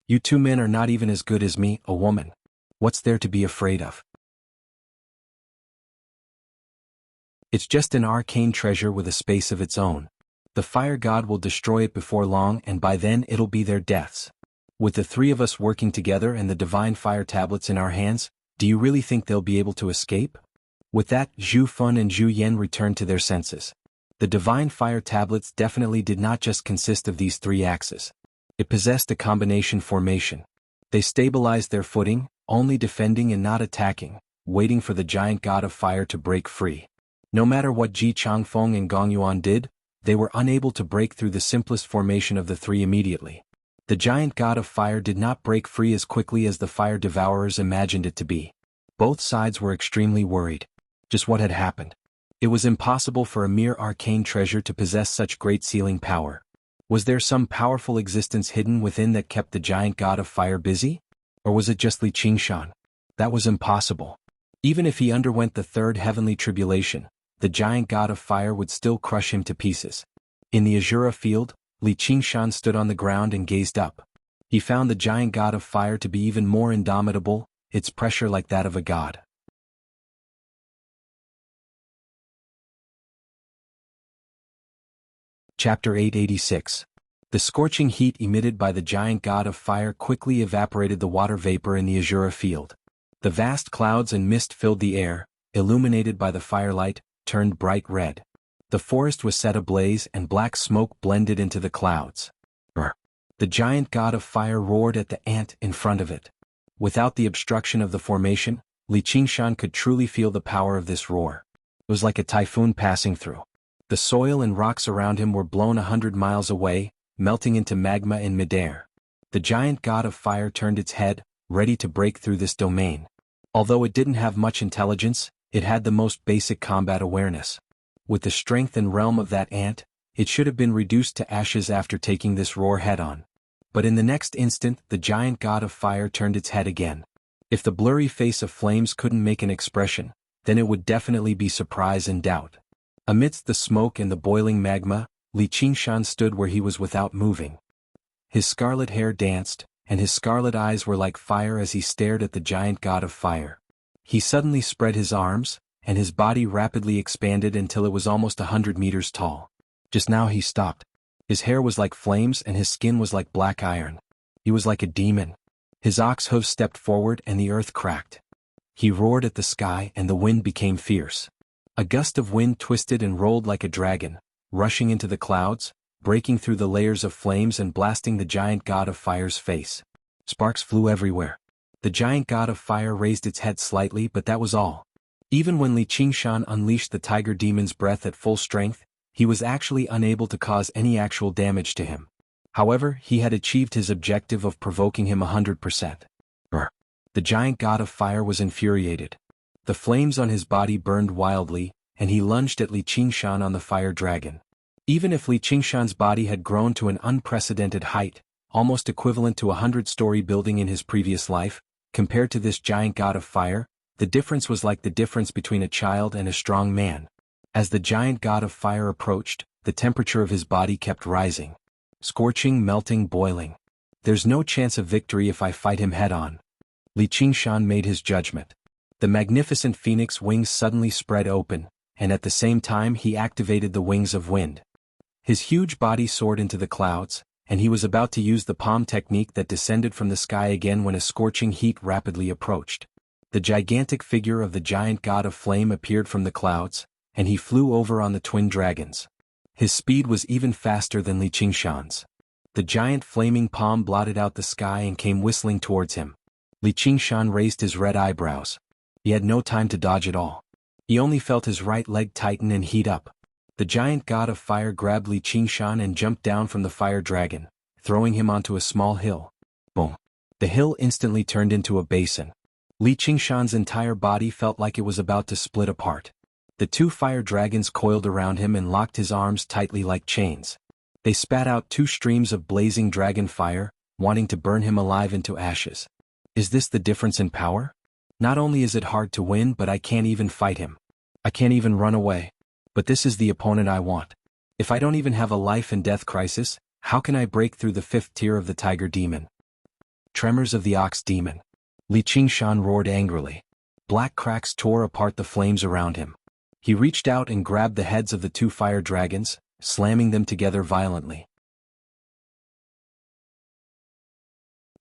You 2 men are not even as good as me, a woman. What's there to be afraid of? It's just an arcane treasure with a space of its own. The fire god will destroy it before long, and by then it'll be their deaths. With the three of us working together and the divine fire tablets in our hands, do you really think they'll be able to escape? With that, Zhu Fun and Zhu Yan returned to their senses. The divine fire tablets definitely did not just consist of these three axes. It possessed a combination formation. They stabilized their footing, only defending and not attacking, waiting for the giant god of fire to break free. No matter what Ji Changfeng and Gong Yuan did, they were unable to break through the simplest formation of the three immediately. The giant god of fire did not break free as quickly as the fire devourers imagined it to be. Both sides were extremely worried. Just what had happened? It was impossible for a mere arcane treasure to possess such great sealing power. Was there some powerful existence hidden within that kept the giant god of fire busy? Or was it just Li Qingshan? That was impossible. Even if he underwent the third heavenly tribulation, the giant god of fire would still crush him to pieces. In the Azura field, Li Qingshan stood on the ground and gazed up. He found the giant god of fire to be even more indomitable, its pressure like that of a god. Chapter 886. The scorching heat emitted by the giant god of fire quickly evaporated the water vapor in the Azura field. The vast clouds and mist filled the air, illuminated by the firelight, turned bright red. The forest was set ablaze and black smoke blended into the clouds. The giant god of fire roared at the ant in front of it. Without the obstruction of the formation, Li Qingshan could truly feel the power of this roar. It was like a typhoon passing through. The soil and rocks around him were blown 100 miles away, melting into magma in midair. The giant god of fire turned its head, ready to break through this domain. Although it didn't have much intelligence, it had the most basic combat awareness. With the strength and realm of that ant, it should have been reduced to ashes after taking this roar head-on. But in the next instant, the giant god of fire turned its head again. If the blurry face of flames couldn't make an expression, then it would definitely be surprise and doubt. Amidst the smoke and the boiling magma, Li Qingshan stood where he was without moving. His scarlet hair danced, and his scarlet eyes were like fire as he stared at the giant god of fire. He suddenly spread his arms, and his body rapidly expanded until it was almost 100 meters tall. Just now he stopped. His hair was like flames and his skin was like black iron. He was like a demon. His ox hooves stepped forward and the earth cracked. He roared at the sky and the wind became fierce. A gust of wind twisted and rolled like a dragon, rushing into the clouds, breaking through the layers of flames and blasting the giant god of fire's face. Sparks flew everywhere. The giant god of fire raised its head slightly, but that was all. Even when Li Qingshan unleashed the tiger demon's breath at full strength, he was actually unable to cause any actual damage to him. However, he had achieved his objective of provoking him 100%. The giant god of fire was infuriated. The flames on his body burned wildly, and he lunged at Li Qingshan on the fire dragon. Even if Li Qingshan's body had grown to an unprecedented height, almost equivalent to a 100-story building in his previous life, compared to this giant god of fire, the difference was like the difference between a child and a strong man. As the giant god of fire approached, the temperature of his body kept rising. Scorching, melting, boiling. There's no chance of victory if I fight him head-on. Li Qingshan made his judgment. The magnificent phoenix wings suddenly spread open, and at the same time he activated the wings of wind. His huge body soared into the clouds, and he was about to use the palm technique that descended from the sky again when a scorching heat rapidly approached. The gigantic figure of the giant god of flame appeared from the clouds, and he flew over on the twin dragons. His speed was even faster than Li Qingshan's. The giant flaming palm blotted out the sky and came whistling towards him. Li Qingshan raised his red eyebrows. He had no time to dodge at all. He only felt his right leg tighten and heat up. The giant god of fire grabbed Li Qingshan and jumped down from the fire dragon, throwing him onto a small hill. Boom! The hill instantly turned into a basin. Li Qingshan's entire body felt like it was about to split apart. The two fire dragons coiled around him and locked his arms tightly like chains. They spat out two streams of blazing dragon fire, wanting to burn him alive into ashes. Is this the difference in power? Not only is it hard to win, but I can't even fight him. I can't even run away. But this is the opponent I want. If I don't even have a life and death crisis, how can I break through the 5th tier of the tiger demon? Tremors of the ox demon. Li Qingshan roared angrily. Black cracks tore apart the flames around him. He reached out and grabbed the heads of the two fire dragons, slamming them together violently.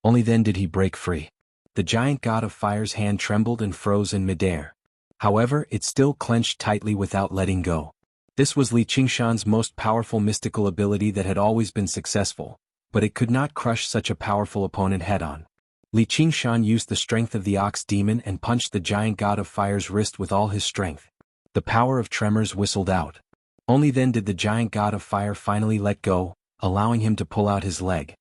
Only then did he break free. The giant god of fire's hand trembled and froze in midair. However, it still clenched tightly without letting go. This was Li Qingshan's most powerful mystical ability that had always been successful, but it could not crush such a powerful opponent head-on. Li Qingshan used the strength of the ox demon and punched the giant god of fire's wrist with all his strength. The power of tremors whistled out. Only then did the giant god of fire finally let go, allowing him to pull out his leg.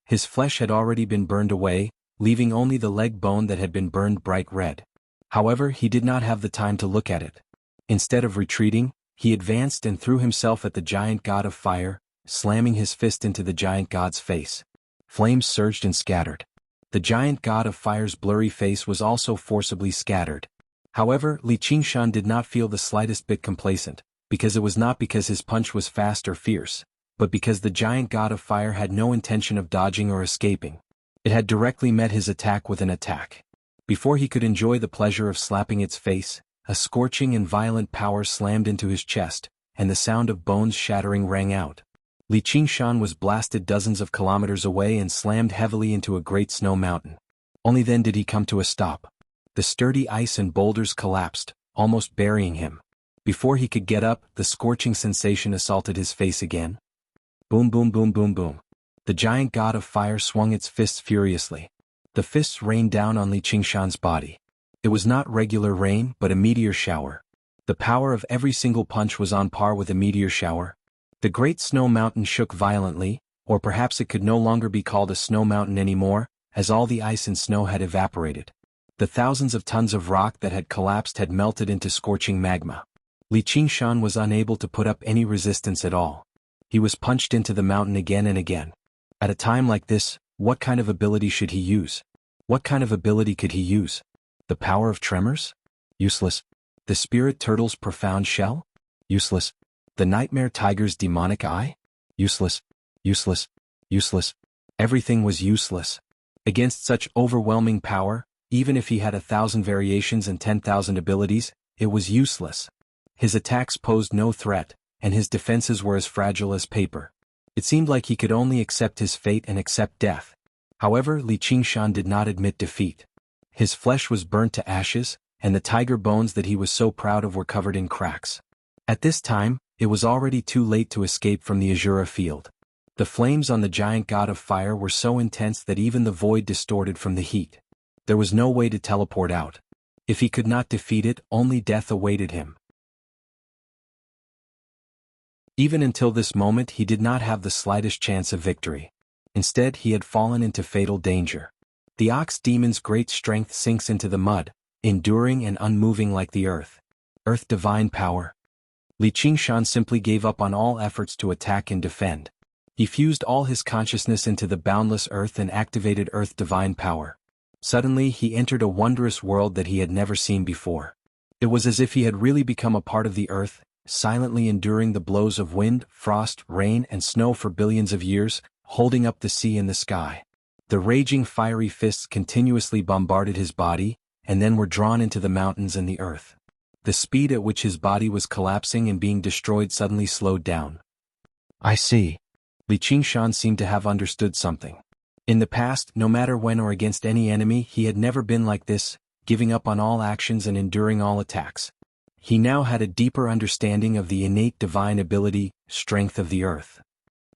His flesh had already been burned away, leaving only the leg bone that had been burned bright red. However, he did not have the time to look at it. Instead of retreating, he advanced and threw himself at the giant god of fire, slamming his fist into the giant god's face. Flames surged and scattered. The giant god of fire's blurry face was also forcibly scattered. However, Li Qingshan did not feel the slightest bit complacent, because it was not because his punch was fast or fierce, but because the giant god of fire had no intention of dodging or escaping. It had directly met his attack with an attack. Before he could enjoy the pleasure of slapping its face, a scorching and violent power slammed into his chest, and the sound of bones shattering rang out. Li Qingshan was blasted dozens of kilometers away and slammed heavily into a great snow mountain. Only then did he come to a stop. The sturdy ice and boulders collapsed, almost burying him. Before he could get up, the scorching sensation assaulted his face again. Boom boom boom boom boom. The giant god of fire swung its fists furiously. The fists rained down on Li Qingshan's body. It was not regular rain, but a meteor shower. The power of every single punch was on par with a meteor shower. The great snow mountain shook violently, or perhaps it could no longer be called a snow mountain anymore, as all the ice and snow had evaporated. The thousands of tons of rock that had collapsed had melted into scorching magma. Li Qingshan was unable to put up any resistance at all. He was punched into the mountain again and again. At a time like this, what kind of ability should he use? What kind of ability could he use? The power of tremors? Useless. The spirit turtle's profound shell? Useless. The nightmare tiger's demonic eye? Useless. Useless. Useless. Everything was useless. Against such overwhelming power, even if he had 1,000 variations and 10,000 abilities, it was useless. His attacks posed no threat, and his defenses were as fragile as paper. It seemed like he could only accept his fate and accept death. However, Li Qingshan did not admit defeat. His flesh was burnt to ashes, and the tiger bones that he was so proud of were covered in cracks. At this time, it was already too late to escape from the Azura field. The flames on the giant god of fire were so intense that even the void distorted from the heat. There was no way to teleport out. If he could not defeat it, only death awaited him. Even until this moment he did not have the slightest chance of victory. Instead he had fallen into fatal danger. The ox demon's great strength sinks into the mud, enduring and unmoving like the earth. Earth divine power. Li Qingshan simply gave up on all efforts to attack and defend. He fused all his consciousness into the boundless earth and activated earth divine power. Suddenly he entered a wondrous world that he had never seen before. It was as if he had really become a part of the earth, silently enduring the blows of wind, frost, rain, and snow for billions of years, holding up the sea and the sky. The raging fiery fists continuously bombarded his body, and then were drawn into the mountains and the earth. The speed at which his body was collapsing and being destroyed suddenly slowed down. I see. Li Qingshan seemed to have understood something. In the past, no matter when or against any enemy, he had never been like this, giving up on all actions and enduring all attacks. He now had a deeper understanding of the innate divine ability, strength of the earth.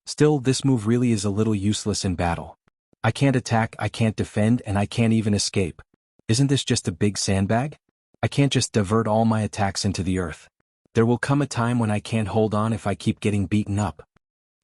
Still, this move really is a little useless in battle. I can't attack, I can't defend, and I can't even escape. Isn't this just a big sandbag? I can't just divert all my attacks into the earth. There will come a time when I can't hold on if I keep getting beaten up.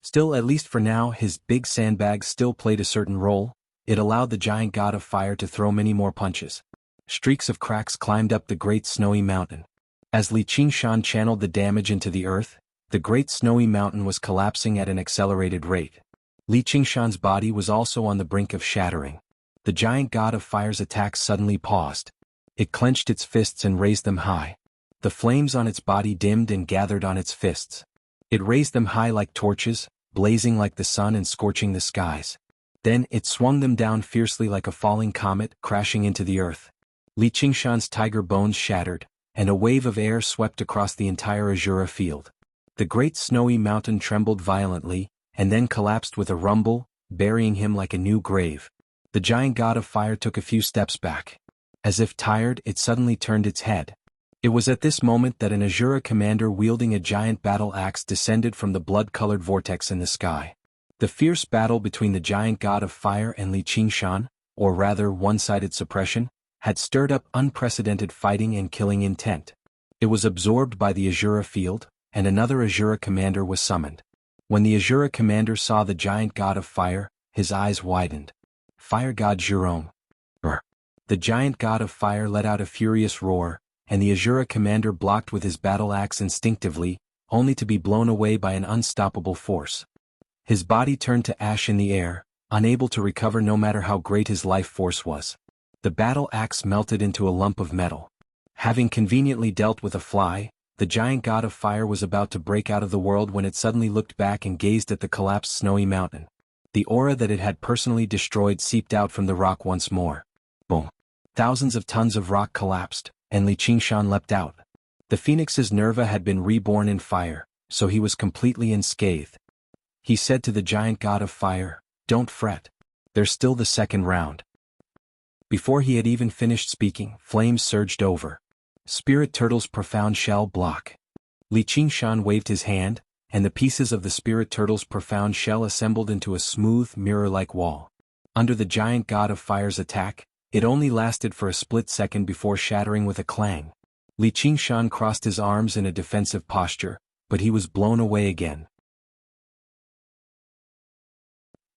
Still, at least for now, his big sandbag still played a certain role. It allowed the giant god of fire to throw many more punches. Streaks of cracks climbed up the great snowy mountain. As Li Qingshan channeled the damage into the earth, the great snowy mountain was collapsing at an accelerated rate. Li Qingshan's body was also on the brink of shattering. The giant god of fire's attacks suddenly paused. It clenched its fists and raised them high. The flames on its body dimmed and gathered on its fists. It raised them high like torches, blazing like the sun and scorching the skies. Then it swung them down fiercely like a falling comet, crashing into the earth. Li Qingshan's tiger bones shattered, and a wave of air swept across the entire Azura field. The great snowy mountain trembled violently, and then collapsed with a rumble, burying him like a new grave. The giant god of fire took a few steps back. As if tired, it suddenly turned its head. It was at this moment that an Azura commander wielding a giant battle axe descended from the blood-colored vortex in the sky. The fierce battle between the giant god of fire and Li Qingshan, or rather one-sided suppression, had stirred up unprecedented fighting and killing intent. It was absorbed by the Azura field, and another Azura commander was summoned. When the Azura commander saw the giant god of fire, his eyes widened. Fire god Zhurong. The giant god of fire let out a furious roar, and the Azura commander blocked with his battle axe instinctively, only to be blown away by an unstoppable force. His body turned to ash in the air, unable to recover no matter how great his life force was. The battle axe melted into a lump of metal. Having conveniently dealt with a fly, the giant god of fire was about to break out of the world when it suddenly looked back and gazed at the collapsed snowy mountain. The aura that it had personally destroyed seeped out from the rock once more. Boom! Thousands of tons of rock collapsed, and Li Qingshan leapt out. The phoenix's Nerva had been reborn in fire, so he was completely unscathed. He said to the giant god of fire, "Don't fret. There's still the second round." Before he had even finished speaking, flames surged over. Spirit Turtle's profound shell block. Li Qingshan waved his hand, and the pieces of the Spirit Turtle's profound shell assembled into a smooth, mirror-like wall. Under the giant god of fire's attack, it only lasted for a split second before shattering with a clang. Li Qingshan crossed his arms in a defensive posture, but he was blown away again.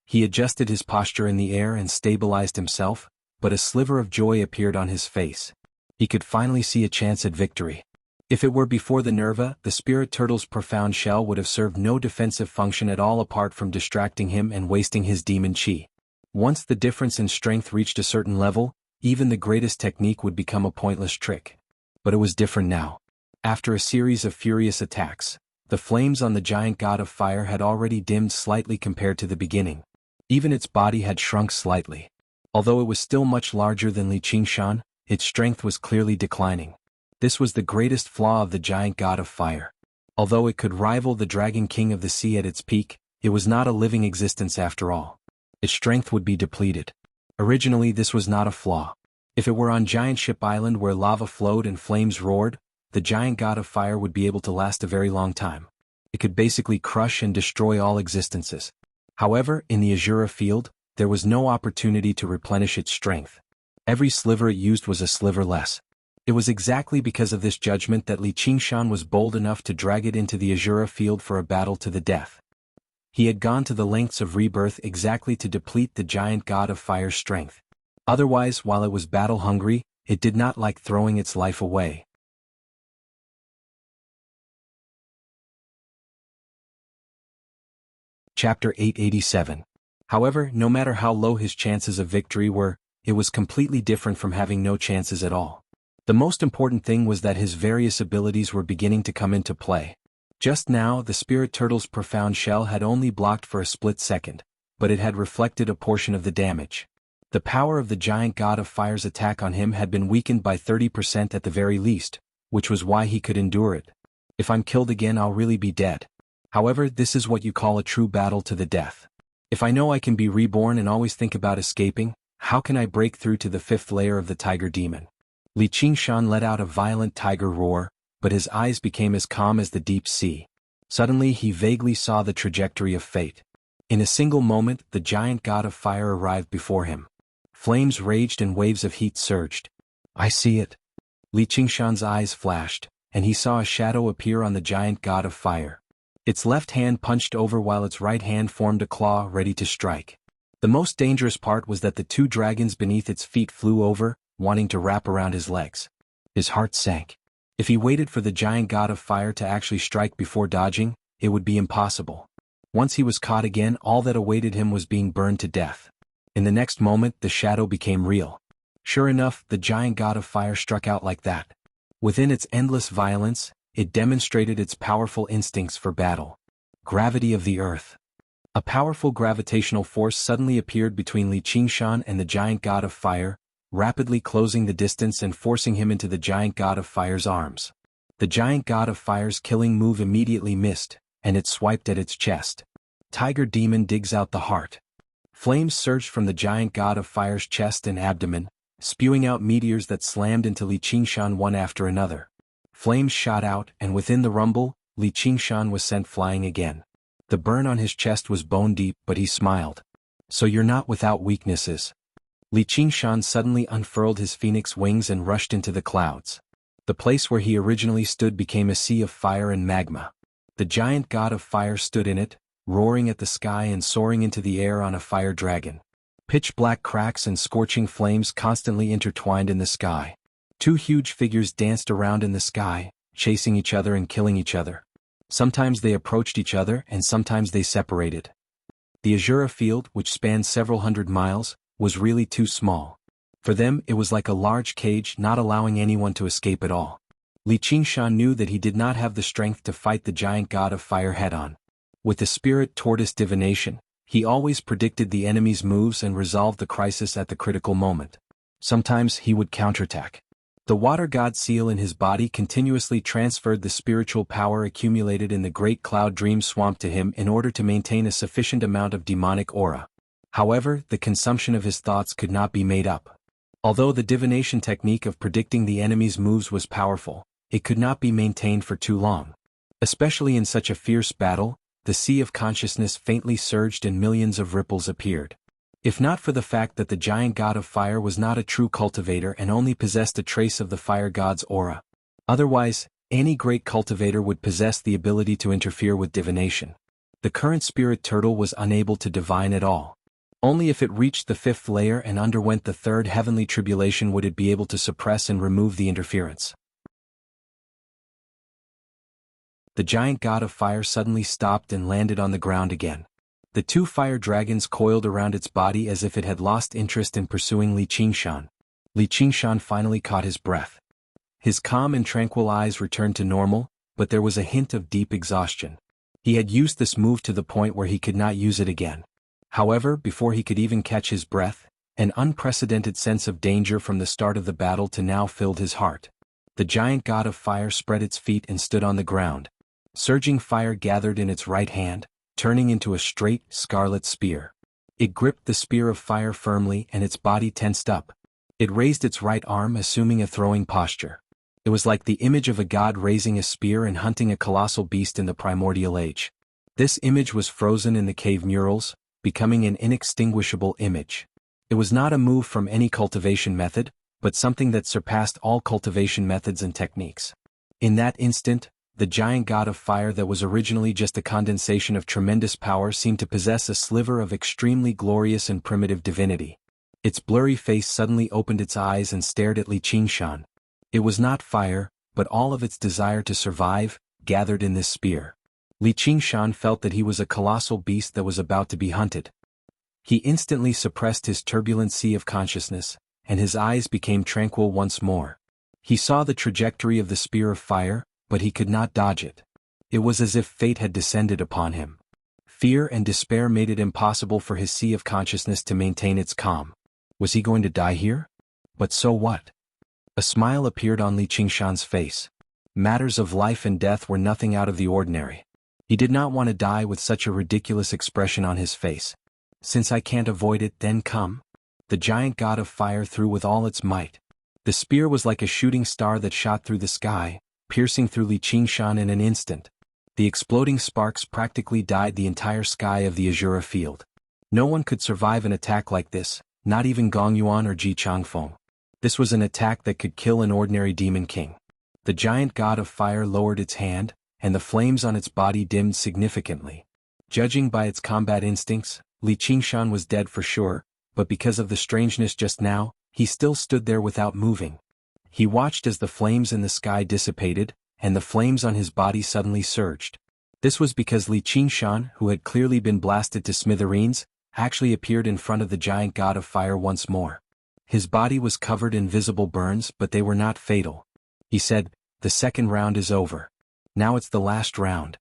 He adjusted his posture in the air and stabilized himself, but a sliver of joy appeared on his face. He could finally see a chance at victory. If it were before the Nerva, the Spirit Turtle's profound shell would have served no defensive function at all apart from distracting him and wasting his demon chi. Once the difference in strength reached a certain level, even the greatest technique would become a pointless trick. But it was different now. After a series of furious attacks, the flames on the giant god of fire had already dimmed slightly compared to the beginning. Even its body had shrunk slightly. Although it was still much larger than Li Qingshan, its strength was clearly declining. This was the greatest flaw of the giant god of fire. Although it could rival the Dragon King of the Sea at its peak, it was not a living existence after all. Its strength would be depleted. Originally, this was not a flaw. If it were on Giant Ship Island where lava flowed and flames roared, the giant god of fire would be able to last a very long time. It could basically crush and destroy all existences. However, in the Azura field, there was no opportunity to replenish its strength. Every sliver it used was a sliver less. It was exactly because of this judgment that Li Qingshan was bold enough to drag it into the Azura field for a battle to the death. He had gone to the lengths of rebirth exactly to deplete the giant god of fire's strength. Otherwise, while it was battle-hungry, it did not like throwing its life away. Chapter 887. However, no matter how low his chances of victory were, it was completely different from having no chances at all. The most important thing was that his various abilities were beginning to come into play. Just now, the Spirit Turtle's profound shell had only blocked for a split second, but it had reflected a portion of the damage. The power of the giant god of fire's attack on him had been weakened by 30% at the very least, which was why he could endure it. If I'm killed again, I'll really be dead. However, this is what you call a true battle to the death. If I know I can be reborn and always think about escaping, how can I break through to the fifth layer of the tiger demon? Li Qingshan let out a violent tiger roar, but his eyes became as calm as the deep sea. Suddenly he vaguely saw the trajectory of fate. In a single moment, the giant god of fire arrived before him. Flames raged and waves of heat surged. "I see it." Li Qingshan's eyes flashed, and he saw a shadow appear on the giant god of fire. Its left hand punched over while its right hand formed a claw ready to strike. The most dangerous part was that the two dragons beneath its feet flew over, wanting to wrap around his legs. His heart sank. If he waited for the giant god of fire to actually strike before dodging, it would be impossible. Once he was caught again, all that awaited him was being burned to death. In the next moment, the shadow became real. Sure enough, the giant god of fire struck out like that. Within its endless violence, it demonstrated its powerful instincts for battle. Gravity of the earth. A powerful gravitational force suddenly appeared between Li Qingshan and the giant god of fire, rapidly closing the distance and forcing him into the giant god of fire's arms. The giant god of fire's killing move immediately missed, and it swiped at its chest. Tiger demon digs out the heart. Flames surged from the giant god of fire's chest and abdomen, spewing out meteors that slammed into Li Qingshan one after another. Flames shot out, and within the rumble, Li Qingshan was sent flying again. The burn on his chest was bone deep, but he smiled. "So you're not without weaknesses." Li Qingshan suddenly unfurled his phoenix wings and rushed into the clouds. The place where he originally stood became a sea of fire and magma. The giant god of fire stood in it, roaring at the sky and soaring into the air on a fire dragon. Pitch-black cracks and scorching flames constantly intertwined in the sky. Two huge figures danced around in the sky, chasing each other and killing each other. Sometimes they approached each other and sometimes they separated. The Azura field, which spanned several hundred miles, was really too small. For them it was like a large cage, not allowing anyone to escape at all. Li Qingshan knew that he did not have the strength to fight the giant god of fire head-on. With the spirit tortoise divination, he always predicted the enemy's moves and resolved the crisis at the critical moment. Sometimes he would counterattack. The water god seal in his body continuously transferred the spiritual power accumulated in the great cloud dream swamp to him in order to maintain a sufficient amount of demonic aura. However, the consumption of his thoughts could not be made up. Although the divination technique of predicting the enemy's moves was powerful, it could not be maintained for too long. Especially in such a fierce battle, the sea of consciousness faintly surged and millions of ripples appeared. If not for the fact that the giant god of fire was not a true cultivator and only possessed a trace of the fire god's aura. Otherwise, any great cultivator would possess the ability to interfere with divination. The current spirit turtle was unable to divine at all. Only if it reached the fifth layer and underwent the third heavenly tribulation would it be able to suppress and remove the interference. The giant god of fire suddenly stopped and landed on the ground again. The two fire dragons coiled around its body as if it had lost interest in pursuing Li Qingshan. Li Qingshan finally caught his breath. His calm and tranquil eyes returned to normal, but there was a hint of deep exhaustion. He had used this move to the point where he could not use it again. However, before he could even catch his breath, an unprecedented sense of danger from the start of the battle to now filled his heart. The giant god of fire spread its feet and stood on the ground. Surging fire gathered in its right hand, turning into a straight, scarlet spear. It gripped the spear of fire firmly and its body tensed up. It raised its right arm, assuming a throwing posture. It was like the image of a god raising a spear and hunting a colossal beast in the primordial age. This image was frozen in the cave murals, becoming an inextinguishable image. It was not a move from any cultivation method, but something that surpassed all cultivation methods and techniques. In that instant, the giant god of fire that was originally just a condensation of tremendous power seemed to possess a sliver of extremely glorious and primitive divinity. Its blurry face suddenly opened its eyes and stared at Li Qingshan. It was not fire, but all of its desire to survive, gathered in this spear. Li Qingshan felt that he was a colossal beast that was about to be hunted. He instantly suppressed his turbulent sea of consciousness, and his eyes became tranquil once more. He saw the trajectory of the spear of fire, but he could not dodge it. It was as if fate had descended upon him. Fear and despair made it impossible for his sea of consciousness to maintain its calm. Was he going to die here? But so what? A smile appeared on Li Qingshan's face. Matters of life and death were nothing out of the ordinary. He did not want to die with such a ridiculous expression on his face. Since I can't avoid it, then come. The giant god of fire threw with all its might. The spear was like a shooting star that shot through the sky, piercing through Li Qingshan in an instant. The exploding sparks practically dyed the entire sky of the Azura field. No one could survive an attack like this, not even Gong Yuan or Ji Changfeng. This was an attack that could kill an ordinary demon king. The giant god of fire lowered its hand, and the flames on its body dimmed significantly. Judging by its combat instincts, Li Qingshan was dead for sure, but because of the strangeness just now, he still stood there without moving. He watched as the flames in the sky dissipated, and the flames on his body suddenly surged. This was because Li Qingshan, who had clearly been blasted to smithereens, actually appeared in front of the giant god of fire once more. His body was covered in visible burns, but they were not fatal. He said, "The second round is over. Now it's the last round."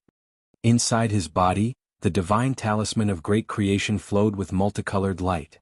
Inside his body, the divine talisman of great creation flowed with multicolored light.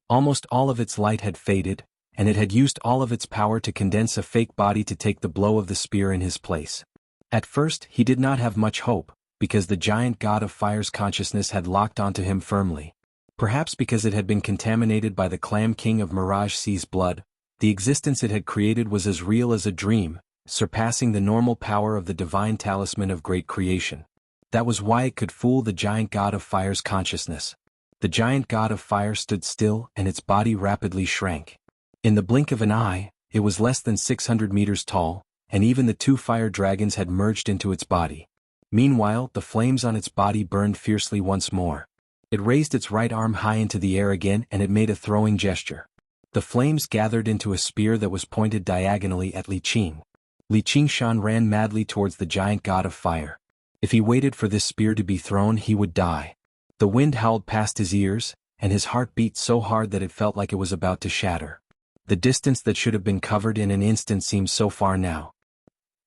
Almost all of its light had faded, and it had used all of its power to condense a fake body to take the blow of the spear in his place. At first, he did not have much hope, because the giant god of fire's consciousness had locked onto him firmly. Perhaps because it had been contaminated by the Clam King of Mirage Sea's blood, the existence it had created was as real as a dream, surpassing the normal power of the divine talisman of great creation. That was why it could fool the giant god of fire's consciousness. The giant god of fire stood still and its body rapidly shrank. In the blink of an eye, it was less than 600 meters tall, and even the two fire dragons had merged into its body. Meanwhile, the flames on its body burned fiercely once more. It raised its right arm high into the air again and it made a throwing gesture. The flames gathered into a spear that was pointed diagonally at Li Qing. Li Qingshan ran madly towards the giant god of fire. If he waited for this spear to be thrown, he would die. The wind howled past his ears, and his heart beat so hard that it felt like it was about to shatter. The distance that should have been covered in an instant seemed so far now.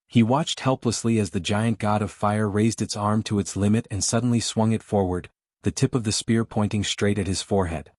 He watched helplessly as the giant god of fire raised its arm to its limit and suddenly swung it forward, the tip of the spear pointing straight at his forehead.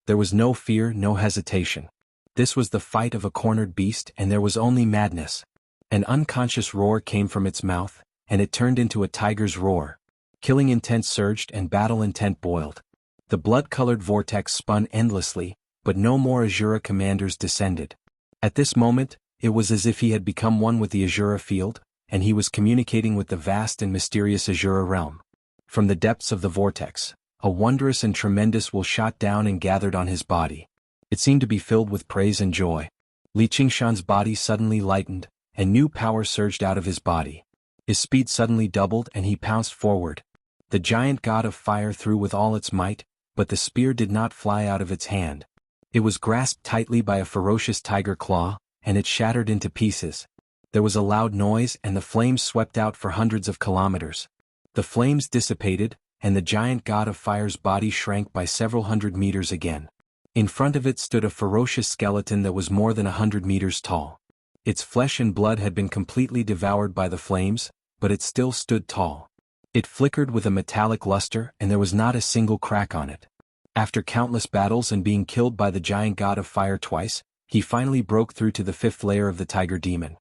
There was no fear, no hesitation. This was the fight of a cornered beast, and there was only madness. An unconscious roar came from its mouth, and it turned into a tiger's roar. Killing intent surged and battle intent boiled. The blood-colored vortex spun endlessly, but no more Azura commanders descended. At this moment, it was as if he had become one with the Azura field, and he was communicating with the vast and mysterious Azura realm. From the depths of the vortex, a wondrous and tremendous will shot down and gathered on his body. It seemed to be filled with praise and joy. Li Qingshan's body suddenly lightened, and new power surged out of his body. His speed suddenly doubled and he pounced forward. The giant god of fire threw with all its might, but the spear did not fly out of its hand. It was grasped tightly by a ferocious tiger claw, and it shattered into pieces. There was a loud noise and the flames swept out for hundreds of kilometers. The flames dissipated, and the giant god of fire's body shrank by several hundred meters again. In front of it stood a ferocious skeleton that was more than 100 meters tall. Its flesh and blood had been completely devoured by the flames, but it still stood tall. It flickered with a metallic luster and there was not a single crack on it. After countless battles and being killed by the giant god of fire twice, he finally broke through to the fifth layer of the tiger demon.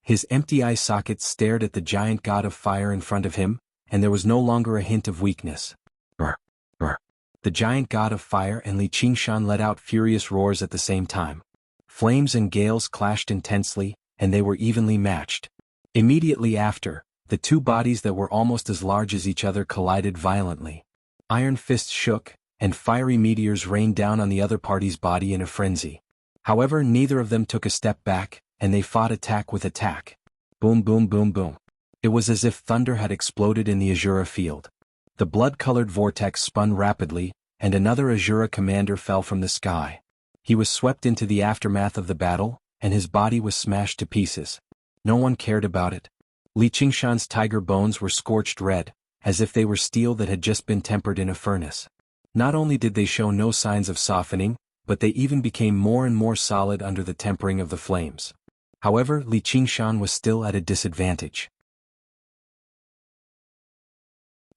His empty eye sockets stared at the giant god of fire in front of him, and there was no longer a hint of weakness. Brr, brr. The giant god of fire and Li Qingshan let out furious roars at the same time. Flames and gales clashed intensely, and they were evenly matched. Immediately after, the two bodies that were almost as large as each other collided violently. Iron fists shook, and fiery meteors rained down on the other party's body in a frenzy. However, neither of them took a step back, and they fought attack with attack. Boom, boom, boom, boom. It was as if thunder had exploded in the Azura field. The blood-colored vortex spun rapidly, and another Azura commander fell from the sky. He was swept into the aftermath of the battle, and his body was smashed to pieces. No one cared about it. Li Qingshan's tiger bones were scorched red, as if they were steel that had just been tempered in a furnace. Not only did they show no signs of softening, but they even became more and more solid under the tempering of the flames. However, Li Qingshan was still at a disadvantage.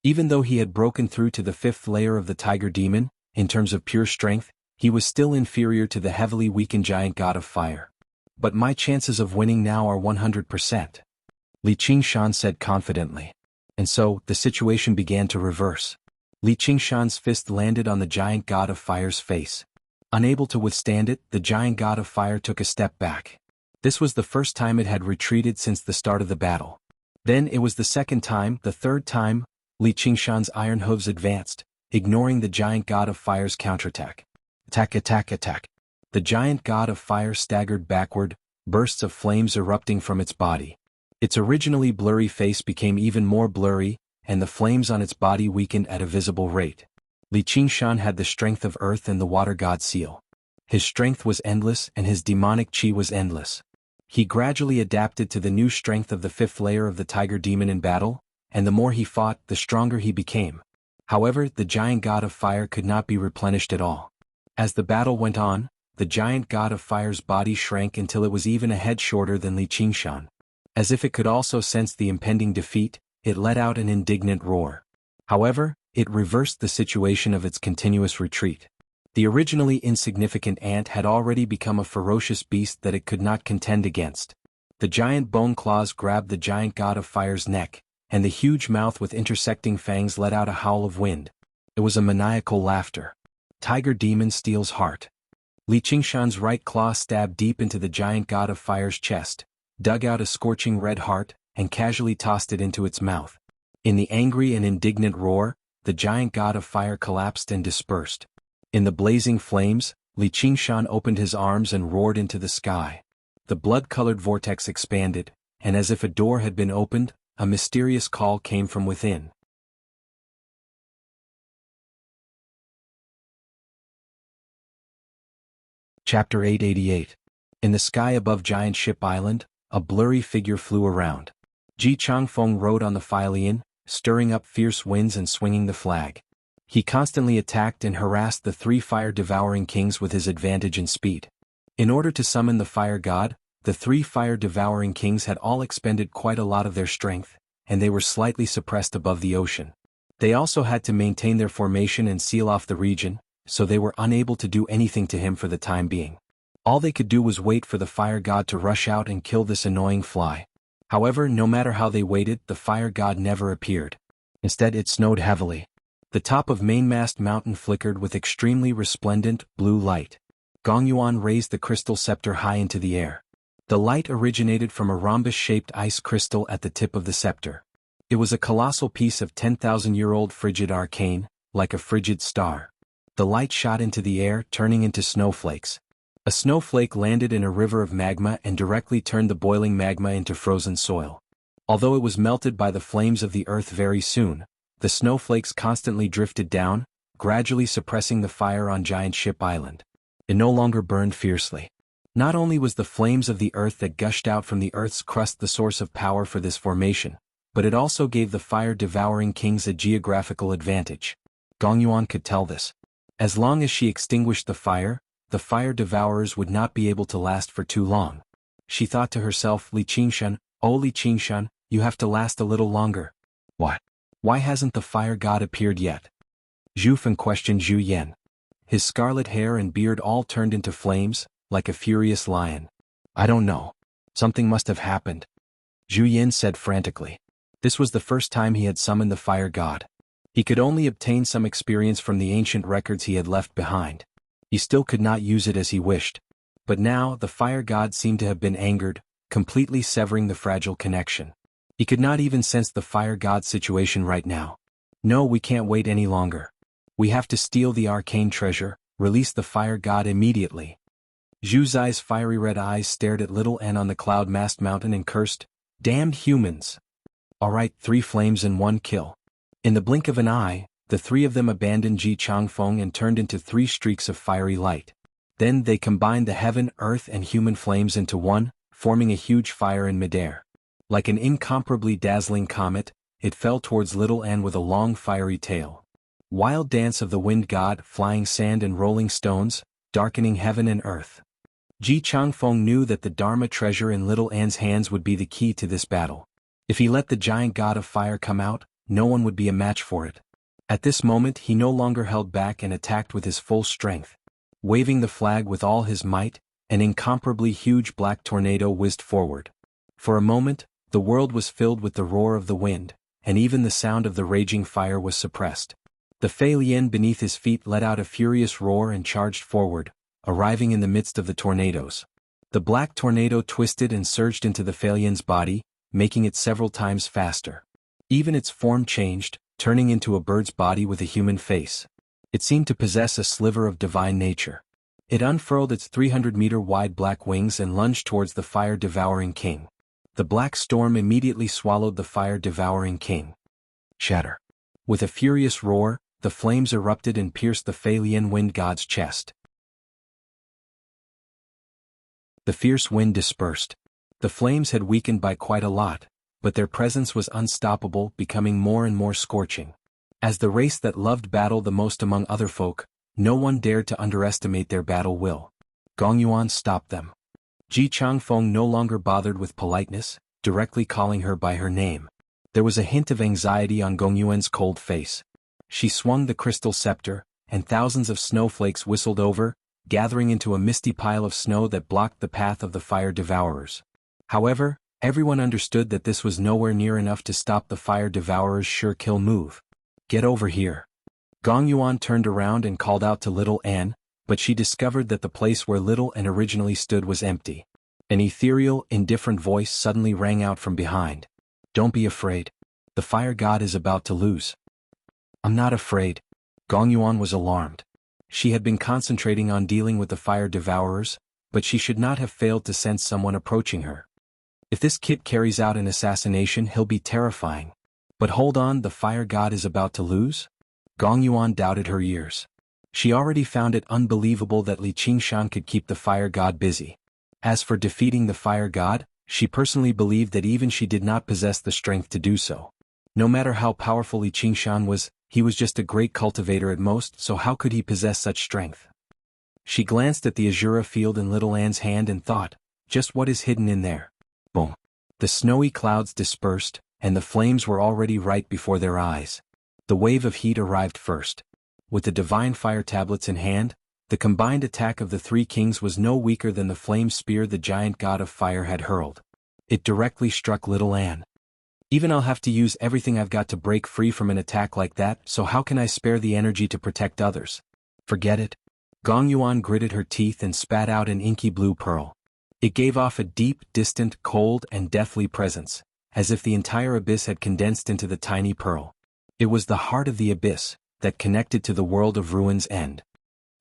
Even though he had broken through to the fifth layer of the tiger demon, in terms of pure strength, he was still inferior to the heavily weakened giant god of fire. But my chances of winning now are 100%. Li Qingshan said confidently. And so, the situation began to reverse. Li Qingshan's fist landed on the giant god of fire's face. Unable to withstand it, the giant god of fire took a step back. This was the first time it had retreated since the start of the battle. Then it was the second time, the third time, Li Qingshan's iron hooves advanced, ignoring the giant god of fire's counterattack. Attack, attack, attack. The giant god of fire staggered backward, bursts of flames erupting from its body. Its originally blurry face became even more blurry, and the flames on its body weakened at a visible rate. Li Qingshan had the strength of earth and the water god seal. His strength was endless and his demonic chi was endless. He gradually adapted to the new strength of the fifth layer of the tiger demon in battle, and the more he fought, the stronger he became. However, the giant god of fire could not be replenished at all. As the battle went on, the giant god of fire's body shrank until it was even a head shorter than Li Qingshan. As if it could also sense the impending defeat, it let out an indignant roar. However, it reversed the situation of its continuous retreat. The originally insignificant ant had already become a ferocious beast that it could not contend against. The giant bone claws grabbed the giant god of fire's neck, and the huge mouth with intersecting fangs let out a howl of wind. It was a maniacal laughter. Tiger demon steals heart. Li Qingshan's right claw stabbed deep into the giant god of fire's chest, dug out a scorching red heart, and casually tossed it into its mouth. In the angry and indignant roar, the giant god of fire collapsed and dispersed. In the blazing flames, Li Qingshan opened his arms and roared into the sky. The blood-colored vortex expanded, and as if a door had been opened, a mysterious call came from within. Chapter 888. In the sky above Giant Ship Island, a blurry figure flew around. Ji Changfeng rode on the Philian, stirring up fierce winds and swinging the flag. He constantly attacked and harassed the three fire-devouring kings with his advantage in speed. In order to summon the fire god, the three fire-devouring kings had all expended quite a lot of their strength, and they were slightly suppressed above the ocean. They also had to maintain their formation and seal off the region, so they were unable to do anything to him for the time being. All they could do was wait for the fire god to rush out and kill this annoying fly. However, no matter how they waited, the fire god never appeared. Instead, it snowed heavily. The top of Mainmast Mountain flickered with extremely resplendent, blue light. Gongyuan raised the crystal scepter high into the air. The light originated from a rhombus-shaped ice crystal at the tip of the scepter. It was a colossal piece of 10,000-year-old frigid arcane, like a frigid star. The light shot into the air, turning into snowflakes. A snowflake landed in a river of magma and directly turned the boiling magma into frozen soil. Although it was melted by the flames of the earth very soon, the snowflakes constantly drifted down, gradually suppressing the fire on Giant Ship Island. It no longer burned fiercely. Not only was the flames of the earth that gushed out from the earth's crust the source of power for this formation, but it also gave the fire-devouring kings a geographical advantage. Gongyuan could tell this. As long as she extinguished the fire devourers would not be able to last for too long. She thought to herself, Li Qingshan, oh Li Qingshan, you have to last a little longer. What? Why hasn't the fire god appeared yet? Zhu Fen questioned Zhu Yan. His scarlet hair and beard all turned into flames, like a furious lion. I don't know. Something must have happened. Zhu Yan said frantically. This was the first time he had summoned the fire god. He could only obtain some experience from the ancient records he had left behind. He still could not use it as he wished. But now the fire god seemed to have been angered, completely severing the fragile connection. He could not even sense the fire god's situation right now. No, we can't wait any longer. We have to steal the arcane treasure, release the fire god immediately. Zhu Zai's fiery red eyes stared at little N on the cloud-masked mountain and cursed, damned humans. Alright, 3 flames and 1 kill. In the blink of an eye, the 3 of them abandoned Ji Changfeng and turned into 3 streaks of fiery light. Then they combined the heaven, earth and human flames into one, forming a huge fire in midair. Like an incomparably dazzling comet, it fell towards little N with a long fiery tail. Wild dance of the wind god, flying sand and rolling stones, darkening heaven and earth. Ji Changfeng knew that the Dharma treasure in little N's hands would be the key to this battle. If he let the giant god of fire come out, no one would be a match for it. At this moment he no longer held back and attacked with his full strength. Waving the flag with all his might, an incomparably huge black tornado whizzed forward. For a moment, the world was filled with the roar of the wind, and even the sound of the raging fire was suppressed. The Fei Lian beneath his feet let out a furious roar and charged forward, arriving in the midst of the tornadoes. The black tornado twisted and surged into the Fei Lian's body, making it several times faster. Even its form changed, turning into a bird's body with a human face. It seemed to possess a sliver of divine nature. It unfurled its 300-meter-wide black wings and lunged towards the fire-devouring king. The black storm immediately swallowed the fire-devouring king. Shatter. With a furious roar, the flames erupted and pierced the Fei Lian wind god's chest. The fierce wind dispersed. The flames had weakened by quite a lot, but their presence was unstoppable, becoming more and more scorching. As the race that loved battle the most among other folk, no one dared to underestimate their battle will. Gongyuan stopped them. Ji Changfeng no longer bothered with politeness, directly calling her by her name. There was a hint of anxiety on Gongyuan's cold face. She swung the crystal scepter, and thousands of snowflakes whistled over, gathering into a misty pile of snow that blocked the path of the fire devourers. However, everyone understood that this was nowhere near enough to stop the fire devourers' sure kill move. "Get over here." Gong Yuan turned around and called out to little Anne, but she discovered that the place where little Anne originally stood was empty. An ethereal, indifferent voice suddenly rang out from behind. "Don't be afraid. The fire god is about to lose." "I'm not afraid." Gong Yuan was alarmed. She had been concentrating on dealing with the fire devourers, but she should not have failed to sense someone approaching her. If this kid carries out an assassination, he'll be terrifying. But hold on, the fire god is about to lose? Gong Yuan doubted her ears. She already found it unbelievable that Li Qingshan could keep the fire god busy. As for defeating the fire god, she personally believed that even she did not possess the strength to do so. No matter how powerful Li Qingshan was, he was just a great cultivator at most, so how could he possess such strength? She glanced at the Azura field in little Anne's hand and thought, just what is hidden in there? Boom. The snowy clouds dispersed, and the flames were already right before their eyes. The wave of heat arrived first. With the divine fire tablets in hand, the combined attack of the three kings was no weaker than the flame spear the giant god of fire had hurled. It directly struck little Anne. Even I'll have to use everything I've got to break free from an attack like that, so how can I spare the energy to protect others? Forget it. Gong Yuan gritted her teeth and spat out an inky blue pearl. It gave off a deep, distant, cold, and deathly presence, as if the entire abyss had condensed into the tiny pearl. It was the heart of the abyss, that connected to the world of Ruin's End.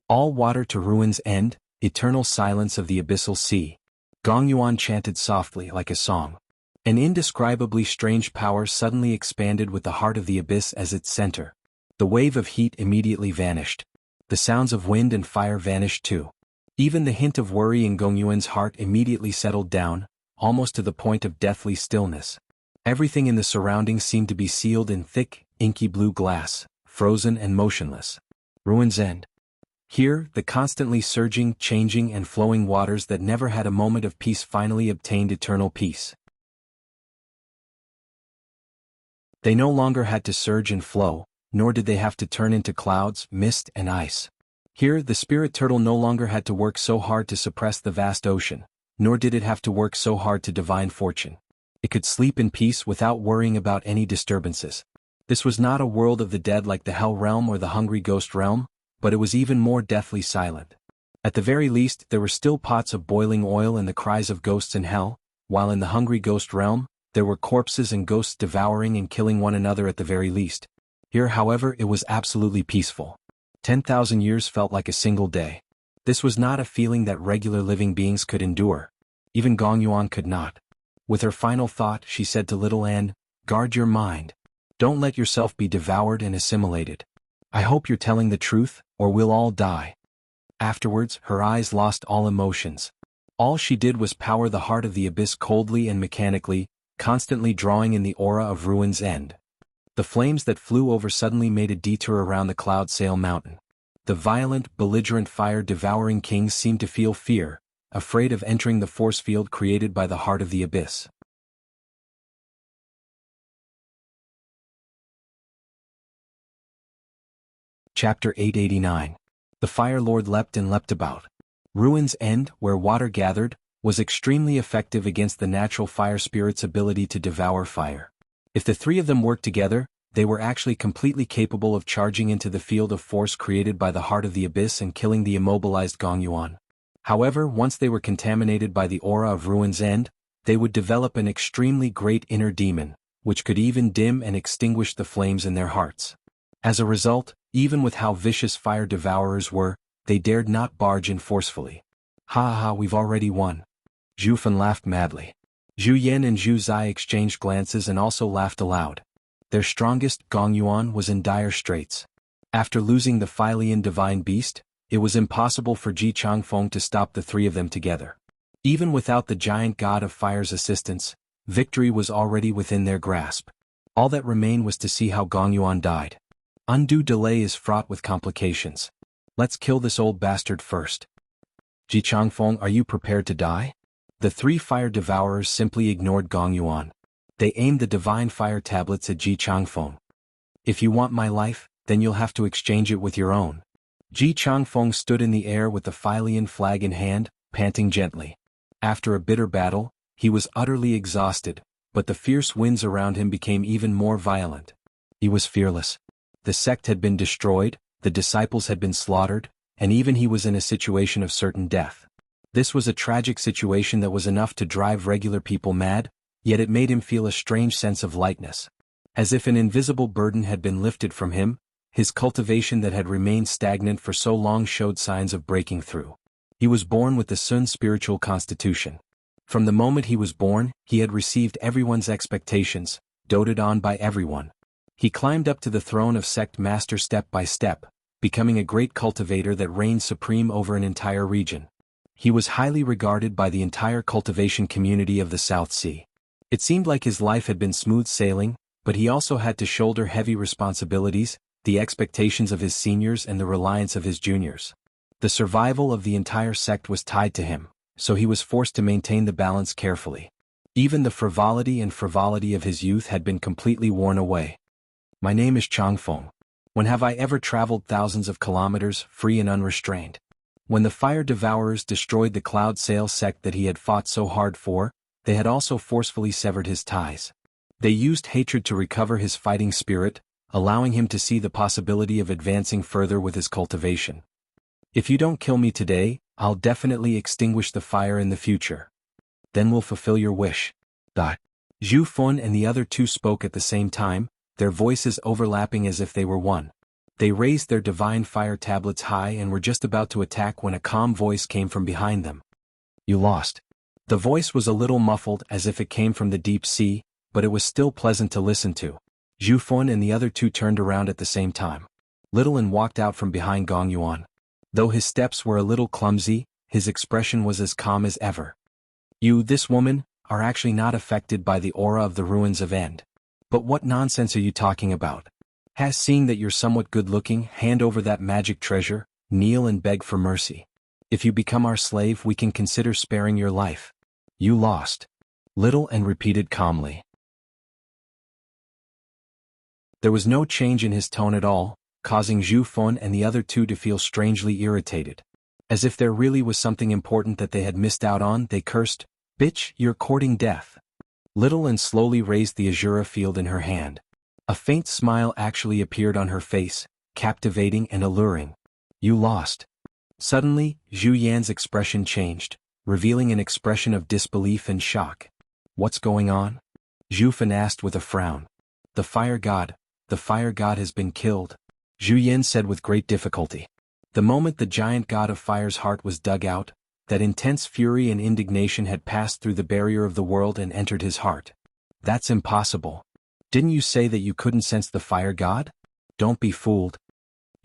All water to Ruin's End, eternal silence of the abyssal sea. Gong Yuan chanted softly like a song. An indescribably strange power suddenly expanded with the heart of the abyss as its center. The wave of heat immediately vanished. The sounds of wind and fire vanished too. Even the hint of worry in Gong Yuan's heart immediately settled down, almost to the point of deathly stillness. Everything in the surroundings seemed to be sealed in thick, inky blue glass, frozen and motionless. Ruin's End. Here, the constantly surging, changing and flowing waters that never had a moment of peace finally obtained eternal peace. They no longer had to surge and flow, nor did they have to turn into clouds, mist and ice. Here, the spirit turtle no longer had to work so hard to suppress the vast ocean, nor did it have to work so hard to divine fortune. It could sleep in peace without worrying about any disturbances. This was not a world of the dead like the Hell Realm or the Hungry Ghost Realm, but it was even more deathly silent. At the very least, there were still pots of boiling oil and the cries of ghosts in hell, while in the Hungry Ghost Realm, there were corpses and ghosts devouring and killing one another at the very least. Here, however, it was absolutely peaceful. 10,000 years felt like a single day. This was not a feeling that regular living beings could endure. Even Gong Yuan could not. With her final thought, she said to little Anne, "Guard your mind. Don't let yourself be devoured and assimilated. I hope you're telling the truth, or we'll all die." Afterwards, her eyes lost all emotions. All she did was power the heart of the abyss coldly and mechanically, constantly drawing in the aura of Ruin's End. The flames that flew over suddenly made a detour around the Cloud Sail Mountain. The violent, belligerent fire-devouring kings seemed to feel fear, afraid of entering the force field created by the heart of the abyss. Chapter 889. The Fire Lord leapt and leapt about. Ruin's End, where water gathered, was extremely effective against the natural fire spirit's ability to devour fire. If the three of them worked together, they were actually completely capable of charging into the field of force created by the heart of the abyss and killing the immobilized Gong Yuan. However, once they were contaminated by the aura of Ruin's End, they would develop an extremely great inner demon, which could even dim and extinguish the flames in their hearts. As a result, even with how vicious fire devourers were, they dared not barge in forcefully. "Ha ha, we've already won." Zhu Fan laughed madly. Zhu Yan and Zhu Zai exchanged glances and also laughed aloud. Their strongest, Gong Yuan, was in dire straits. After losing the Fylian divine beast, it was impossible for Ji Changfeng to stop the three of them together. Even without the giant god of fire's assistance, victory was already within their grasp. All that remained was to see how Gong Yuan died. Undue delay is fraught with complications. Let's kill this old bastard first. Ji Changfeng, are you prepared to die? The three fire devourers simply ignored Gong Yuan. They aimed the divine fire tablets at Ji Changfeng. "If you want my life, then you'll have to exchange it with your own," Ji Changfeng stood in the air with the Filian flag in hand, panting gently. After a bitter battle, he was utterly exhausted, but the fierce winds around him became even more violent. He was fearless. The sect had been destroyed, the disciples had been slaughtered, and even he was in a situation of certain death. This was a tragic situation that was enough to drive regular people mad, yet it made him feel a strange sense of lightness. As if an invisible burden had been lifted from him, his cultivation that had remained stagnant for so long showed signs of breaking through. He was born with the Sun's spiritual constitution. From the moment he was born, he had received everyone's expectations, doted on by everyone. He climbed up to the throne of sect master step by step, becoming a great cultivator that reigned supreme over an entire region. He was highly regarded by the entire cultivation community of the South Sea. It seemed like his life had been smooth sailing, but he also had to shoulder heavy responsibilities, the expectations of his seniors and the reliance of his juniors. The survival of the entire sect was tied to him, so he was forced to maintain the balance carefully. Even the frivolity of his youth had been completely worn away. My name is Changfeng. When have I ever traveled thousands of kilometers, free and unrestrained? When the fire devourers destroyed the Cloud Sail sect that he had fought so hard for, they had also forcefully severed his ties. They used hatred to recover his fighting spirit, allowing him to see the possibility of advancing further with his cultivation. If you don't kill me today, I'll definitely extinguish the fire in the future. Then we'll fulfill your wish. Zhu Fun and the other two spoke at the same time, their voices overlapping as if they were one. They raised their divine fire tablets high and were just about to attack when a calm voice came from behind them. You lost. The voice was a little muffled as if it came from the deep sea, but it was still pleasant to listen to. Zhu Fun and the other two turned around at the same time. Little An walked out from behind Gong Yuan. Though his steps were a little clumsy, his expression was as calm as ever. You, this woman, are actually not affected by the aura of the ruins of End. But what nonsense are you talking about? Seeing that you're somewhat good-looking, hand over that magic treasure, kneel and beg for mercy. If you become our slave, we can consider sparing your life. You lost. Little An repeated calmly. There was no change in his tone at all, causing Zhu Fun and the other two to feel strangely irritated. As if there really was something important that they had missed out on, they cursed, "Bitch, you're courting death." Little An slowly raised the Azura field in her hand. A faint smile actually appeared on her face, captivating and alluring. You lost. Suddenly, Zhu Yan's expression changed, revealing an expression of disbelief and shock. What's going on? Zhu Fan asked with a frown. The fire god has been killed, Zhu Yan said with great difficulty. The moment the giant god of fire's heart was dug out, that intense fury and indignation had passed through the barrier of the world and entered his heart. That's impossible. Didn't you say that you couldn't sense the fire god? Don't be fooled.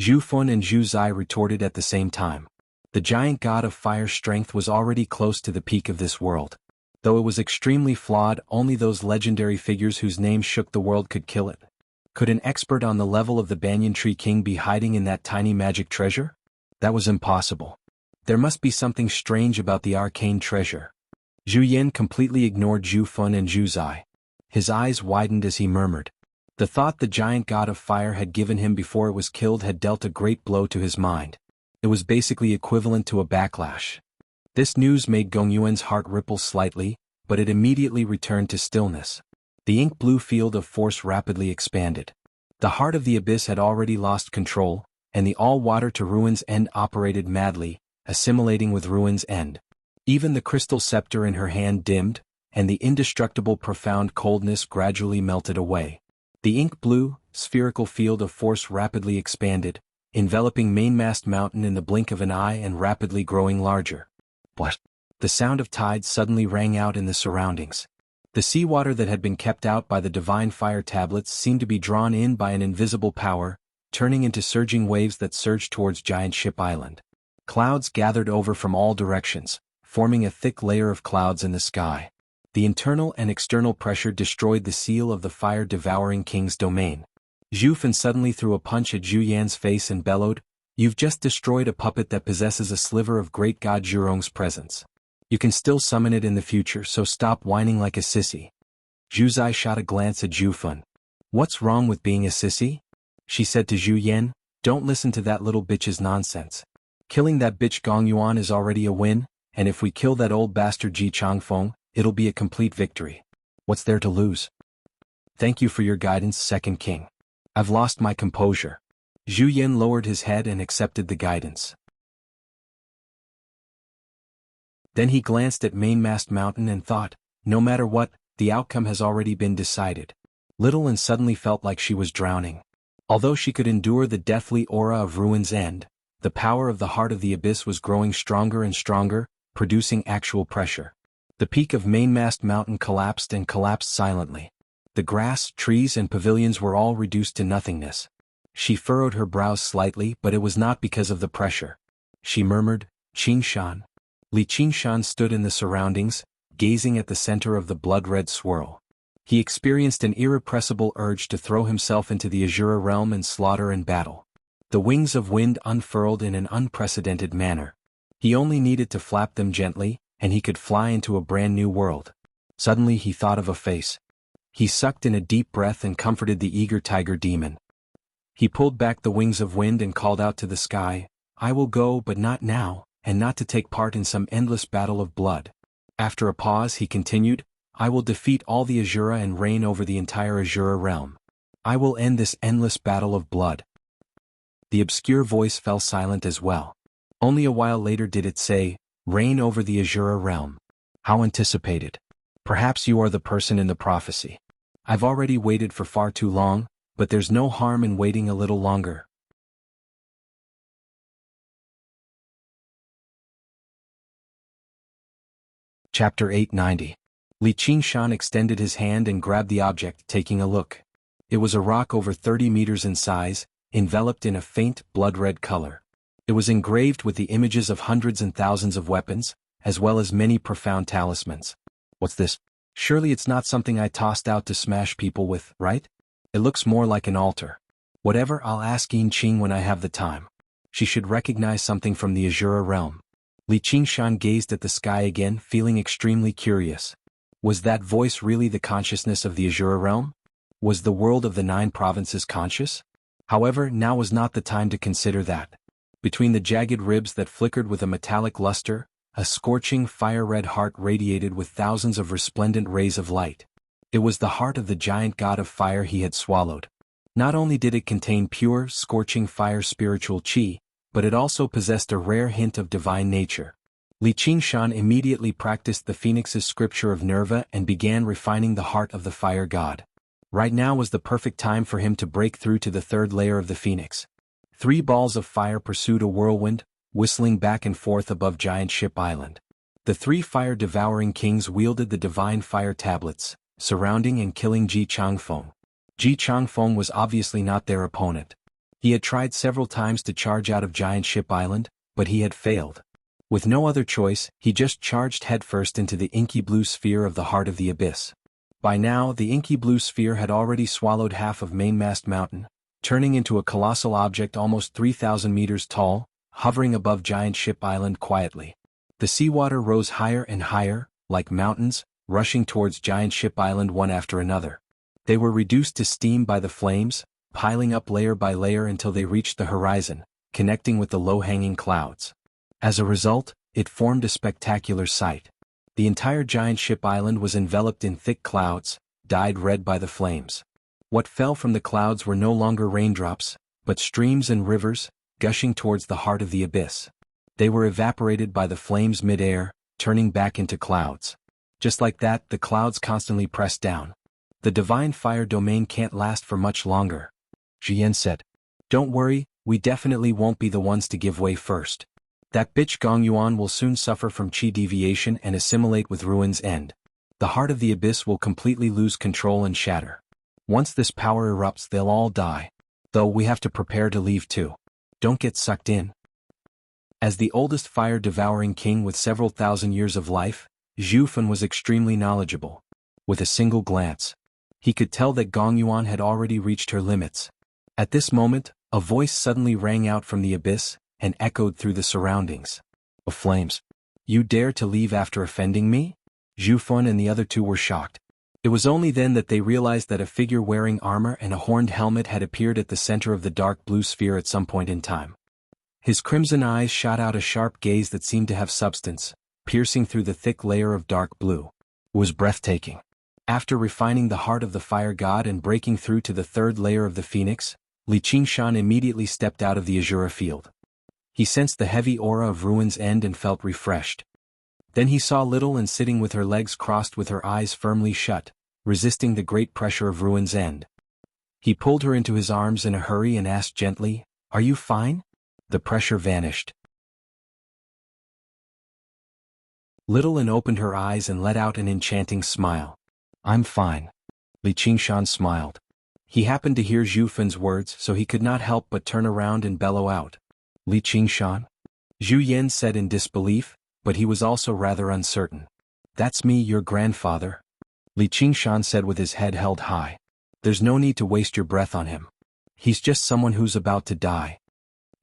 Zhu Fun and Zhu Zai retorted at the same time. The giant god of fire's strength was already close to the peak of this world. Though it was extremely flawed, only those legendary figures whose names shook the world could kill it. Could an expert on the level of the Banyan Tree King be hiding in that tiny magic treasure? That was impossible. There must be something strange about the arcane treasure. Zhu Yan completely ignored Zhu Fun and Zhu Zai. His eyes widened as he murmured. The thought the giant god of fire had given him before it was killed had dealt a great blow to his mind. It was basically equivalent to a backlash. This news made Gong Yuan's heart ripple slightly, but it immediately returned to stillness. The ink-blue field of force rapidly expanded. The heart of the abyss had already lost control, and the all-water to Ruin's End operated madly, assimilating with Ruin's End. Even the crystal scepter in her hand dimmed, and the indestructible profound coldness gradually melted away. The ink-blue, spherical field of force rapidly expanded, enveloping Mainmast Mountain in the blink of an eye and rapidly growing larger. What? The sound of tides suddenly rang out in the surroundings. The seawater that had been kept out by the divine fire tablets seemed to be drawn in by an invisible power, turning into surging waves that surged towards Giant Ship Island. Clouds gathered over from all directions, forming a thick layer of clouds in the sky. The internal and external pressure destroyed the seal of the fire-devouring king's domain. Zhu Fan suddenly threw a punch at Zhu Yan's face and bellowed, "You've just destroyed a puppet that possesses a sliver of great god Zhurong's presence. You can still summon it in the future, so stop whining like a sissy." Zhu Zai shot a glance at Zhu Fan. "What's wrong with being a sissy?" she said to Zhu Yan, Don't listen to that little bitch's nonsense. Killing that bitch Gong Yuan is already a win, and if we kill that old bastard Ji Changfeng, it'll be a complete victory. What's there to lose? Thank you for your guidance, Second King. I've lost my composure. Zhu Yin lowered his head and accepted the guidance. Then he glanced at Mainmast Mountain and thought, no matter what, the outcome has already been decided. Little and suddenly felt like she was drowning. Although she could endure the deathly aura of Ruin's End, the power of the heart of the abyss was growing stronger and stronger, producing actual pressure. The peak of Mainmast Mountain collapsed and collapsed silently. The grass, trees and pavilions were all reduced to nothingness. She furrowed her brows slightly, but it was not because of the pressure. She murmured, Qingshan. Li Qingshan stood in the surroundings, gazing at the center of the blood-red swirl. He experienced an irrepressible urge to throw himself into the Azura realm and slaughter and battle. The wings of wind unfurled in an unprecedented manner. He only needed to flap them gently, and he could fly into a brand new world. Suddenly he thought of a face. He sucked in a deep breath and comforted the eager tiger demon. He pulled back the wings of wind and called out to the sky, I will go but not now, and not to take part in some endless battle of blood. After a pause he continued, I will defeat all the Azura and reign over the entire Azura realm. I will end this endless battle of blood. The obscure voice fell silent as well. Only a while later did it say, reign over the Azura realm. How anticipated. Perhaps you are the person in the prophecy. I've already waited for far too long, but there's no harm in waiting a little longer. Chapter 890. Li Qingshan extended his hand and grabbed the object, taking a look. It was a rock over 30 meters in size, enveloped in a faint, blood-red color. It was engraved with the images of hundreds and thousands of weapons, as well as many profound talismans. What's this? Surely it's not something I tossed out to smash people with, right? It looks more like an altar. Whatever, I'll ask Yin Qing when I have the time. She should recognize something from the Azura realm. Li Qingshan gazed at the sky again, feeling extremely curious. Was that voice really the consciousness of the Azura realm? Was the world of the 9 provinces conscious? However, now was not the time to consider that. Between the jagged ribs that flickered with a metallic luster, a scorching fire-red heart radiated with thousands of resplendent rays of light. It was the heart of the giant god of fire he had swallowed. Not only did it contain pure, scorching fire spiritual qi, but it also possessed a rare hint of divine nature. Li Qingshan immediately practiced the phoenix's scripture of Nerva and began refining the heart of the fire god. Right now was the perfect time for him to break through to the 3rd layer of the phoenix. 3 balls of fire pursued a whirlwind, whistling back and forth above Giant Ship Island. The 3 fire-devouring kings wielded the divine fire tablets, surrounding and killing Ji Changfeng. Ji Changfeng was obviously not their opponent. He had tried several times to charge out of Giant Ship Island, but he had failed. With no other choice, he just charged headfirst into the inky blue sphere of the heart of the abyss. By now, the inky blue sphere had already swallowed half of Mainmast Mountain, turning into a colossal object almost 3,000 meters tall, hovering above Giant Ship Island quietly. The seawater rose higher and higher, like mountains, rushing towards Giant Ship Island one after another. They were reduced to steam by the flames, piling up layer by layer until they reached the horizon, connecting with the low-hanging clouds. As a result, it formed a spectacular sight. The entire Giant Ship Island was enveloped in thick clouds, dyed red by the flames. What fell from the clouds were no longer raindrops, but streams and rivers, gushing towards the heart of the abyss. They were evaporated by the flames mid-air, turning back into clouds. Just like that, the clouds constantly pressed down. The divine fire domain can't last for much longer. Jian said. Don't worry, we definitely won't be the ones to give way first. That bitch Gong Yuan will soon suffer from qi deviation and assimilate with Ruin's End. The heart of the abyss will completely lose control and shatter. Once this power erupts, they'll all die. Though we have to prepare to leave too. Don't get sucked in. As the oldest fire-devouring king with several thousand years of life, Zhu Fan was extremely knowledgeable. With a single glance, he could tell that Gong Yuan had already reached her limits. At this moment, a voice suddenly rang out from the abyss and echoed through the surroundings. "Oh, flames! You dare to leave after offending me?" Zhu Fan and the other 2 were shocked. It was only then that they realized that a figure wearing armor and a horned helmet had appeared at the center of the dark blue sphere at some point in time. His crimson eyes shot out a sharp gaze that seemed to have substance, piercing through the thick layer of dark blue. It was breathtaking. After refining the heart of the fire god and breaking through to the third layer of the phoenix, Li Qingshan immediately stepped out of the Azura field. He sensed the heavy aura of Ruin's End and felt refreshed. Then he saw Little An sitting with her legs crossed with her eyes firmly shut, resisting the great pressure of Ruin's End. He pulled her into his arms in a hurry and asked gently, "Are you fine?" The pressure vanished. Little An opened her eyes and let out an enchanting smile. "I'm fine." Li Qingshan smiled. He happened to hear Zhu Fan's words, so he could not help but turn around and bellow out, "Li Qingshan?" Zhu Yan said in disbelief, but he was also rather uncertain. "That's me, your grandfather," Li Qingshan said with his head held high. "There's no need to waste your breath on him. He's just someone who's about to die,"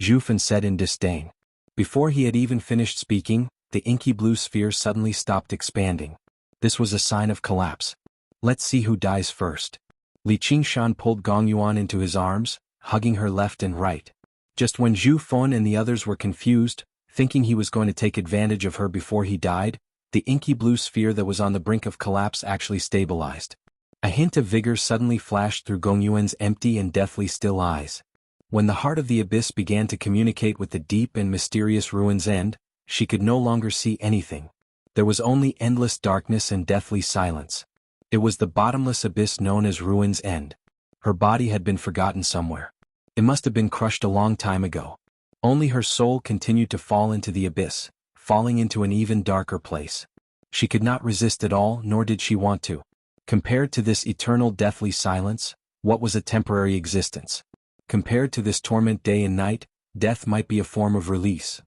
Zhu Fan said in disdain. Before he had even finished speaking, the inky blue sphere suddenly stopped expanding. This was a sign of collapse. "Let's see who dies first." Li Qingshan pulled Gong Yuan into his arms, hugging her left and right. Just when Zhu Fan and the others were confused, thinking he was going to take advantage of her before he died, the inky blue sphere that was on the brink of collapse actually stabilized. A hint of vigor suddenly flashed through Gong Yuan's empty and deathly still eyes. When the heart of the abyss began to communicate with the deep and mysterious Ruin's End, she could no longer see anything. There was only endless darkness and deathly silence. It was the bottomless abyss known as Ruin's End. Her body had been forgotten somewhere. It must have been crushed a long time ago. Only her soul continued to fall into the abyss, falling into an even darker place. She could not resist at all, nor did she want to. Compared to this eternal deathly silence, what was a temporary existence? Compared to this torment day and night, death might be a form of release.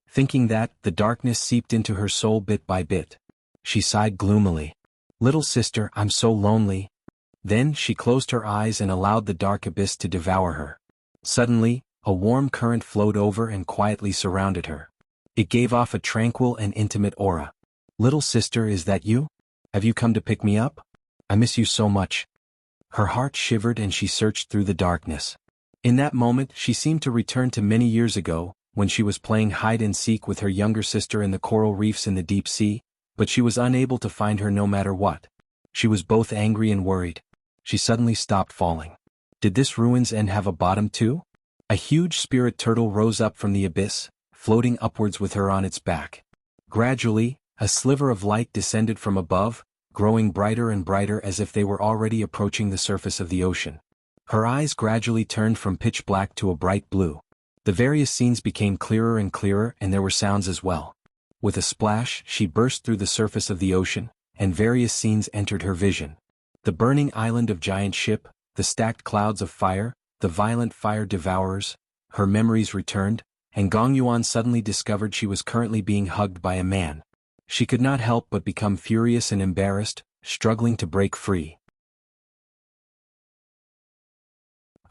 Thinking that, the darkness seeped into her soul bit by bit. She sighed gloomily. "Little sister, I'm so lonely." Then she closed her eyes and allowed the dark abyss to devour her. Suddenly, a warm current flowed over and quietly surrounded her. It gave off a tranquil and intimate aura. "Little sister, is that you? Have you come to pick me up? I miss you so much." Her heart shivered and she searched through the darkness. In that moment she seemed to return to many years ago, when she was playing hide-and-seek with her younger sister in the coral reefs in the deep sea, but she was unable to find her no matter what. She was both angry and worried. She suddenly stopped falling. Did this Ruin's End have a bottom too? A huge spirit turtle rose up from the abyss, floating upwards with her on its back. Gradually, a sliver of light descended from above, growing brighter and brighter as if they were already approaching the surface of the ocean. Her eyes gradually turned from pitch black to a bright blue. The various scenes became clearer and clearer, and there were sounds as well. With a splash, she burst through the surface of the ocean, and various scenes entered her vision. The burning island of Giant Ship, the stacked clouds of fire, the violent fire devourers. Her memories returned, and Gong Yuan suddenly discovered she was currently being hugged by a man. She could not help but become furious and embarrassed, struggling to break free.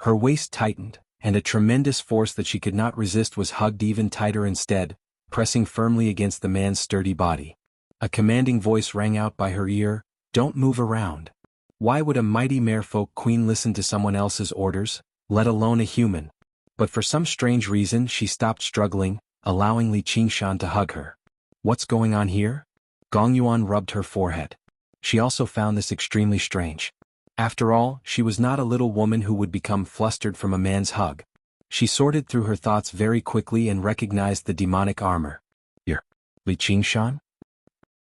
Her waist tightened, and a tremendous force that she could not resist was hugged even tighter instead, pressing firmly against the man's sturdy body. A commanding voice rang out by her ear, "Don't move around." Why would a mighty merfolk queen listen to someone else's orders, let alone a human? But for some strange reason she stopped struggling, allowing Li Qingshan to hug her. "What's going on here?" Gong Yuan rubbed her forehead. She also found this extremely strange. After all, she was not a little woman who would become flustered from a man's hug. She sorted through her thoughts very quickly and recognized the demonic armor. "You're Li Qingshan?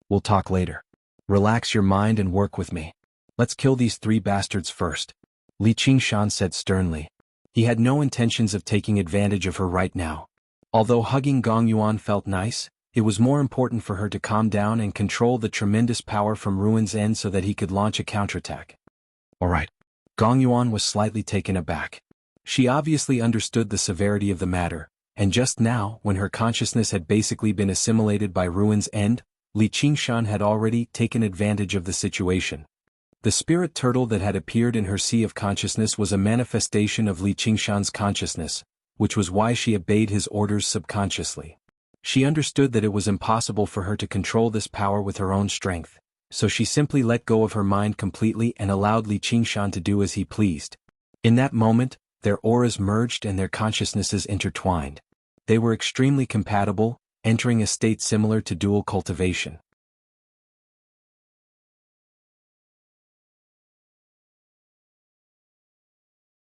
We'll talk later. Relax your mind and work with me. Let's kill these 3 bastards first," Li Qingshan said sternly. He had no intentions of taking advantage of her right now. Although hugging Gong Yuan felt nice, it was more important for her to calm down and control the tremendous power from Ruin's End so that he could launch a counterattack. "All right." Gong Yuan was slightly taken aback. She obviously understood the severity of the matter, and just now, when her consciousness had basically been assimilated by Ruin's End, Li Qingshan had already taken advantage of the situation. The spirit turtle that had appeared in her sea of consciousness was a manifestation of Li Qingshan's consciousness, which was why she obeyed his orders subconsciously. She understood that it was impossible for her to control this power with her own strength, so she simply let go of her mind completely and allowed Li Qingshan to do as he pleased. In that moment, their auras merged and their consciousnesses intertwined. They were extremely compatible, entering a state similar to dual cultivation.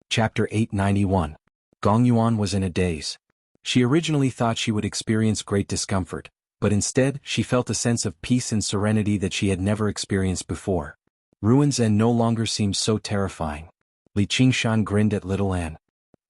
Chapter 891. Gong Yuan was in a daze. She originally thought she would experience great discomfort, but instead she felt a sense of peace and serenity that she had never experienced before. Ruins End no longer seemed so terrifying. Li Qingshan grinned at little Anne.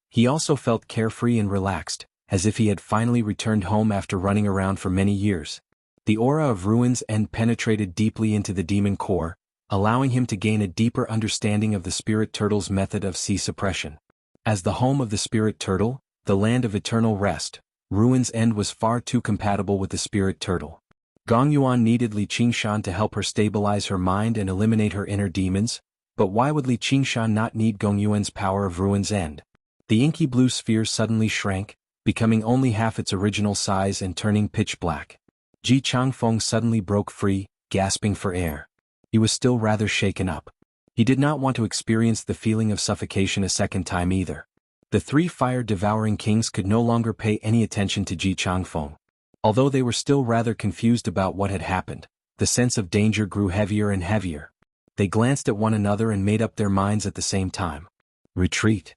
He also felt carefree and relaxed, as if he had finally returned home after running around for many years. The aura of Ruins End penetrated deeply into the demon core, allowing him to gain a deeper understanding of the spirit turtle's method of sea suppression. As the home of the spirit turtle, the land of eternal rest, Ruins End was far too compatible with the spirit turtle. Gong Yuan needed Li Qingshan to help her stabilize her mind and eliminate her inner demons, but why would Li Qingshan not need Gong Yuan's power of Ruins End? The inky blue sphere suddenly shrank, becoming only half its original size and turning pitch black. Ji Changfeng suddenly broke free, gasping for air. He was still rather shaken up. He did not want to experience the feeling of suffocation a second time either. The three fire-devouring kings could no longer pay any attention to Ji Changfeng. Although they were still rather confused about what had happened, the sense of danger grew heavier and heavier. They glanced at one another and made up their minds at the same time. Retreat.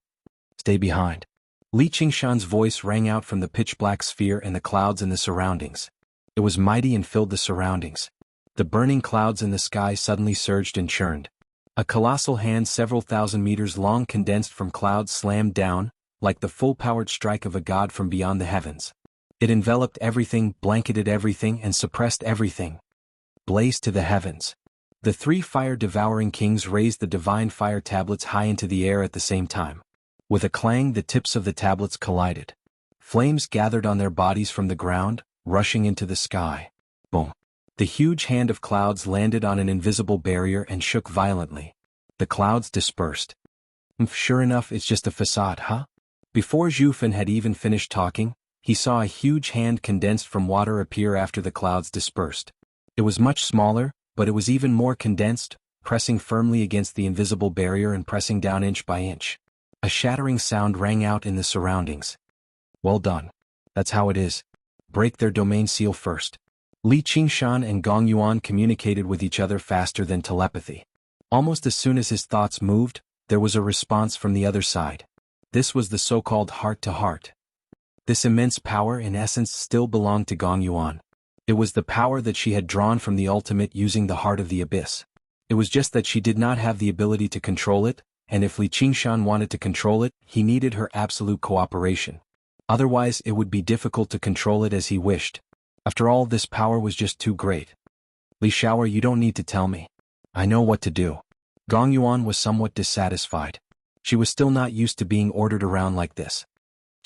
Stay behind. Li Qingshan's voice rang out from the pitch-black sphere and the clouds in the surroundings. It was mighty and filled the surroundings. The burning clouds in the sky suddenly surged and churned. A colossal hand several thousand meters long condensed from clouds slammed down, like the full-powered strike of a god from beyond the heavens. It enveloped everything, blanketed everything, and suppressed everything. Blaze to the heavens. The three fire-devouring kings raised the divine fire tablets high into the air at the same time. With a clang, the tips of the tablets collided. Flames gathered on their bodies from the ground, rushing into the sky. Boom. The huge hand of clouds landed on an invisible barrier and shook violently. The clouds dispersed. Sure enough, it's just a facade, huh? Before Zhufen had even finished talking, he saw a huge hand condensed from water appear after the clouds dispersed. It was much smaller, but it was even more condensed, pressing firmly against the invisible barrier and pressing down inch by inch. A shattering sound rang out in the surroundings. Well done. That's how it is. Break their domain seal first. Li Qingshan and Gong Yuan communicated with each other faster than telepathy. Almost as soon as his thoughts moved, there was a response from the other side. This was the so-called heart-to-heart. This immense power in essence still belonged to Gong Yuan. It was the power that she had drawn from the ultimate using the heart of the abyss. It was just that she did not have the ability to control it, and if Li Qingshan wanted to control it, he needed her absolute cooperation. Otherwise it would be difficult to control it as he wished. After all, this power was just too great. Li Shaoer, you don't need to tell me. I know what to do. Gong Yuan was somewhat dissatisfied. She was still not used to being ordered around like this.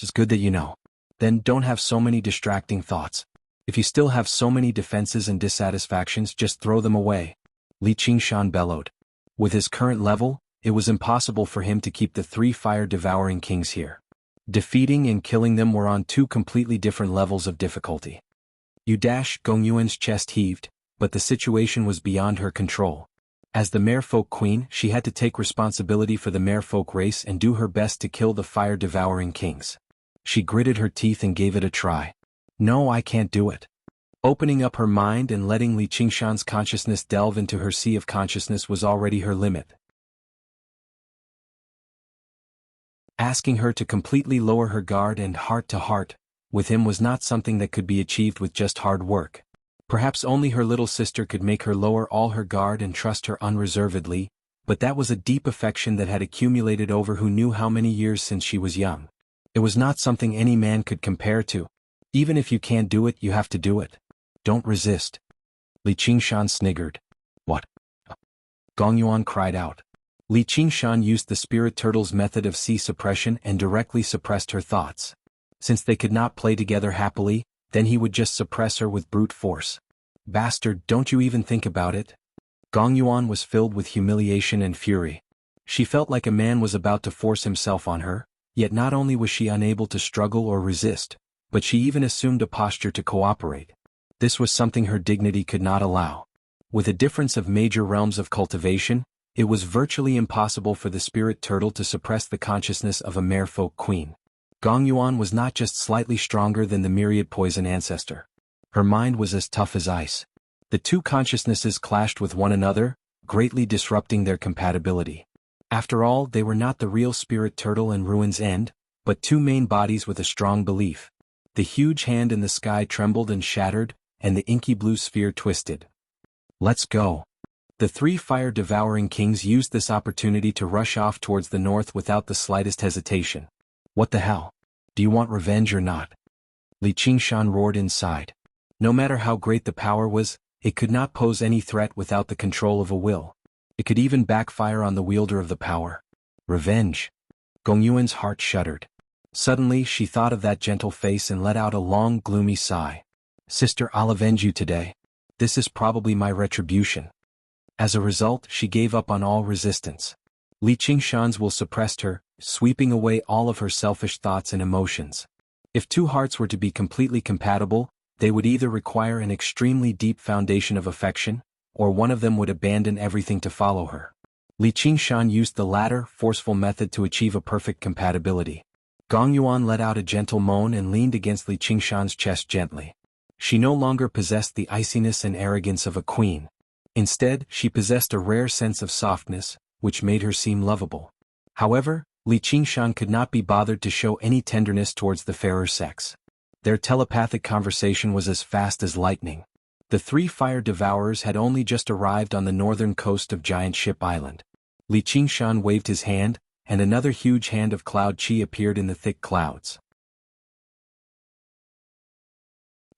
It's good that you know. Then don't have so many distracting thoughts. If you still have so many defenses and dissatisfactions, just throw them away. Li Qingshan bellowed. With his current level, it was impossible for him to keep the three fire-devouring kings here. Defeating and killing them were on two completely different levels of difficulty. Gong Yuan's chest heaved, but the situation was beyond her control. As the merfolk queen, she had to take responsibility for the merfolk race and do her best to kill the fire-devouring kings. She gritted her teeth and gave it a try. No, I can't do it. Opening up her mind and letting Li Qingshan's consciousness delve into her sea of consciousness was already her limit. Asking her to completely lower her guard and heart-to-heart with him was not something that could be achieved with just hard work. Perhaps only her little sister could make her lower all her guard and trust her unreservedly, but that was a deep affection that had accumulated over who knew how many years since she was young. It was not something any man could compare to. Even if you can't do it, you have to do it. Don't resist. Li Qingshan sniggered. What? Gong Yuan cried out. Li Qingshan used the spirit turtle's method of sea suppression and directly suppressed her thoughts. Since they could not play together happily, then he would just suppress her with brute force. Bastard, don't you even think about it? Gong Yuan was filled with humiliation and fury. She felt like a man was about to force himself on her, yet not only was she unable to struggle or resist, but she even assumed a posture to cooperate. This was something her dignity could not allow. With a difference of major realms of cultivation, it was virtually impossible for the spirit turtle to suppress the consciousness of a merfolk queen. Gong Yuan was not just slightly stronger than the myriad poison ancestor. Her mind was as tough as ice. The two consciousnesses clashed with one another, greatly disrupting their compatibility. After all, they were not the real spirit turtle and Ruin's End, but two main bodies with a strong belief. The huge hand in the sky trembled and shattered, and the inky blue sphere twisted. Let's go. The three fire-devouring kings used this opportunity to rush off towards the north without the slightest hesitation. What the hell? Do you want revenge or not? Li Qingshan roared inside. No matter how great the power was, it could not pose any threat without the control of a will. It could even backfire on the wielder of the power. Revenge. Gong Yuan's heart shuddered. Suddenly she thought of that gentle face and let out a long, gloomy sigh. Sister, I'll avenge you today. This is probably my retribution. As a result, she gave up on all resistance. Li Qingshan's will suppressed her, sweeping away all of her selfish thoughts and emotions. If two hearts were to be completely compatible, they would either require an extremely deep foundation of affection, or one of them would abandon everything to follow her. Li Qingshan used the latter, forceful method to achieve a perfect compatibility. Gong Yuan let out a gentle moan and leaned against Li Qingshan's chest gently. She no longer possessed the iciness and arrogance of a queen. Instead, she possessed a rare sense of softness, which made her seem lovable. However, Li Qingshan could not be bothered to show any tenderness towards the fairer sex. Their telepathic conversation was as fast as lightning. The three fire devourers had only just arrived on the northern coast of Giant Ship Island. Li Qingshan waved his hand, and another huge hand of cloud chi appeared in the thick clouds.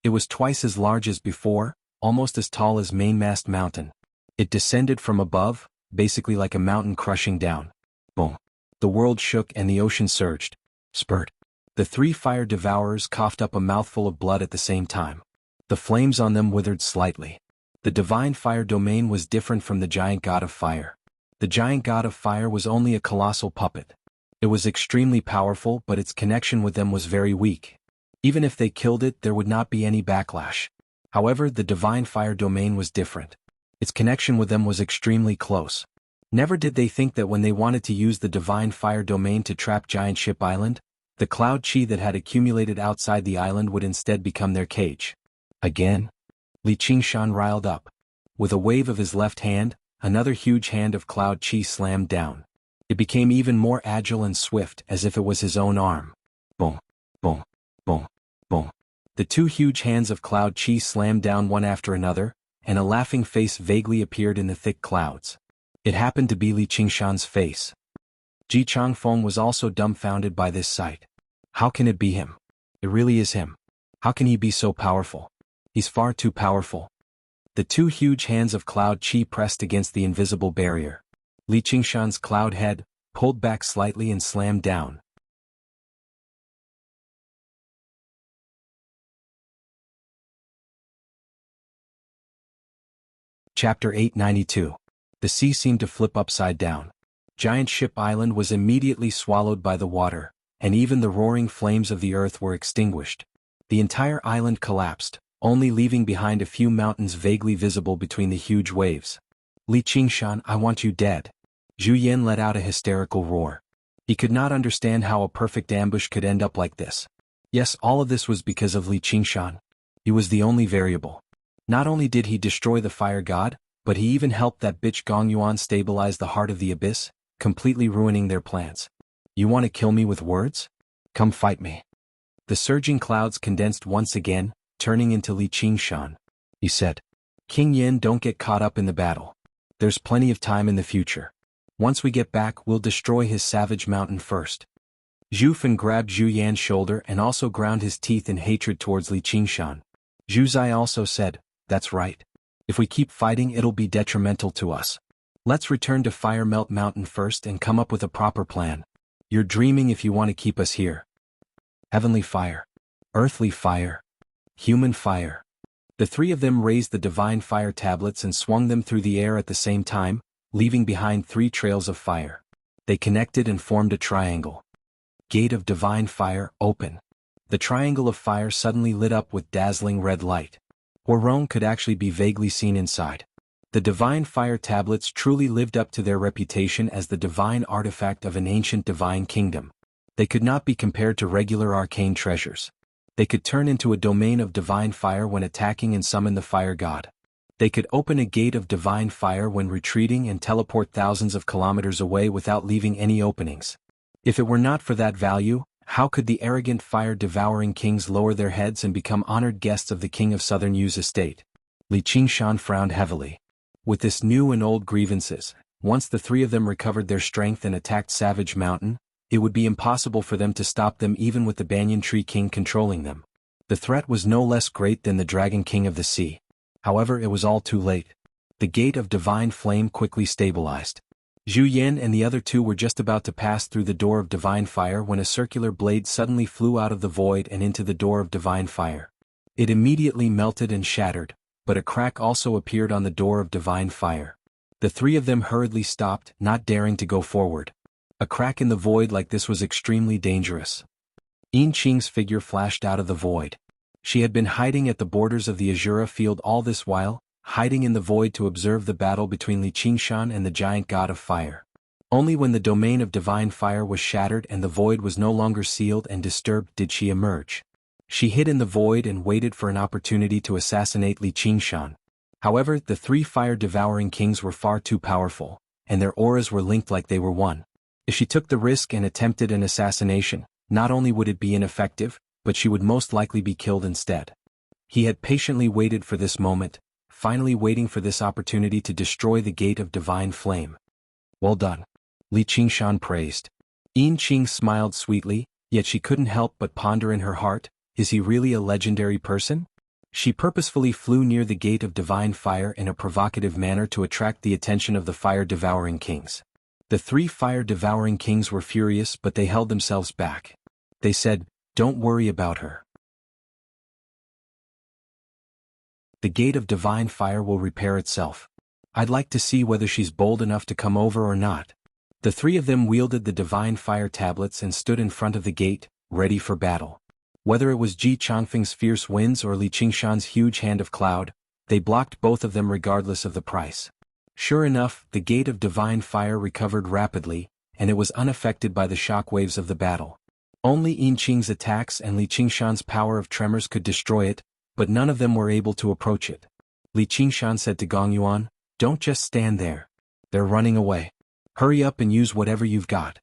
It was twice as large as before, almost as tall as Mainmast Mountain. It descended from above, basically like a mountain crushing down. Boom. The world shook and the ocean surged. Spurt. The three fire devourers coughed up a mouthful of blood at the same time. The flames on them withered slightly. The divine fire domain was different from the giant god of fire. The giant god of fire was only a colossal puppet. It was extremely powerful, but its connection with them was very weak. Even if they killed it, there would not be any backlash. However, the divine fire domain was different. Its connection with them was extremely close. Never did they think that when they wanted to use the divine fire domain to trap Giant Ship Island, the cloud chi that had accumulated outside the island would instead become their cage. Again? Li Qingshan riled up. With a wave of his left hand, another huge hand of cloud chi slammed down. It became even more agile and swift, as if it was his own arm. Boom, boom, boom, boom. The two huge hands of cloud chi slammed down one after another, and a laughing face vaguely appeared in the thick clouds. It happened to be Li Qingshan's face. Ji Changfeng was also dumbfounded by this sight. How can it be him? It really is him. How can he be so powerful? He's far too powerful. The two huge hands of cloud chi pressed against the invisible barrier. Li Qingshan's cloud head pulled back slightly and slammed down. Chapter 892. The sea seemed to flip upside down. Giant Ship Island was immediately swallowed by the water, and even the roaring flames of the earth were extinguished. The entire island collapsed, only leaving behind a few mountains vaguely visible between the huge waves. Li Qingshan, I want you dead. Zhu Yan let out a hysterical roar. He could not understand how a perfect ambush could end up like this. Yes, all of this was because of Li Qingshan. He was the only variable. Not only did he destroy the fire god, but he even helped that bitch Gong Yuan stabilize the heart of the abyss, completely ruining their plans. You want to kill me with words? Come fight me. The surging clouds condensed once again, turning into Li Qingshan. He said, King Yin, don't get caught up in the battle. There's plenty of time in the future. Once we get back, we'll destroy his savage mountain first. Zhu Fan grabbed Zhu Yan's shoulder and also ground his teeth in hatred towards Li Qingshan. Zhu Zai also said, that's right. If we keep fighting, it'll be detrimental to us. Let's return to Fire Melt Mountain first and come up with a proper plan. You're dreaming if you want to keep us here. Heavenly fire. Earthly fire. Human fire. The three of them raised the divine fire tablets and swung them through the air at the same time, leaving behind 3 trails of fire. They connected and formed a triangle. Gate of divine fire, open. The triangle of fire suddenly lit up with dazzling red light. Huarong could actually be vaguely seen inside. The divine fire tablets truly lived up to their reputation as the divine artifact of an ancient divine kingdom. They could not be compared to regular arcane treasures. They could turn into a domain of divine fire when attacking and summon the fire god. They could open a gate of divine fire when retreating and teleport thousands of kilometers away without leaving any openings. If it were not for that value, how could the arrogant fire-devouring kings lower their heads and become honored guests of the king of Southern Yu's estate? Li Qingshan frowned heavily. With this new and old grievances, once the three of them recovered their strength and attacked Savage Mountain, it would be impossible for them to stop them even with the Banyan Tree King controlling them. The threat was no less great than the Dragon King of the Sea. However, it was all too late. The gate of divine flame quickly stabilized. Zhu Yan and the other two were just about to pass through the door of divine fire when a circular blade suddenly flew out of the void and into the door of divine fire. It immediately melted and shattered, but a crack also appeared on the door of divine fire. The three of them hurriedly stopped, not daring to go forward. A crack in the void like this was extremely dangerous. Yin Qing's figure flashed out of the void. She had been hiding at the borders of the Azura field all this while, hiding in the void to observe the battle between Li Qingshan and the giant god of fire. Only when the domain of divine fire was shattered and the void was no longer sealed and disturbed did she emerge. She hid in the void and waited for an opportunity to assassinate Li Qingshan. However, the three fire-devouring kings were far too powerful, and their auras were linked like they were one. If she took the risk and attempted an assassination, not only would it be ineffective, but she would most likely be killed instead. He had patiently waited for this moment, finally waiting for this opportunity to destroy the gate of divine flame. Well done. Li Qingshan praised. Yin Qing smiled sweetly, yet she couldn't help but ponder in her heart, is he really a legendary person? She purposefully flew near the gate of divine fire in a provocative manner to attract the attention of the fire-devouring kings. The three fire-devouring kings were furious, but they held themselves back. They said, "Don't worry about her. The gate of divine fire will repair itself. I'd like to see whether she's bold enough to come over or not." The three of them wielded the divine fire tablets and stood in front of the gate, ready for battle. Whether it was Ji Changfeng's fierce winds or Li Qingshan's huge hand of cloud, they blocked both of them regardless of the price. Sure enough, the gate of divine fire recovered rapidly, and it was unaffected by the shock waves of the battle. Only Yin Qing's attacks and Li Qingshan's power of tremors could destroy it, but none of them were able to approach it. Li Qingshan said to Gong Yuan, "Don't just stand there. They're running away. Hurry up and use whatever you've got."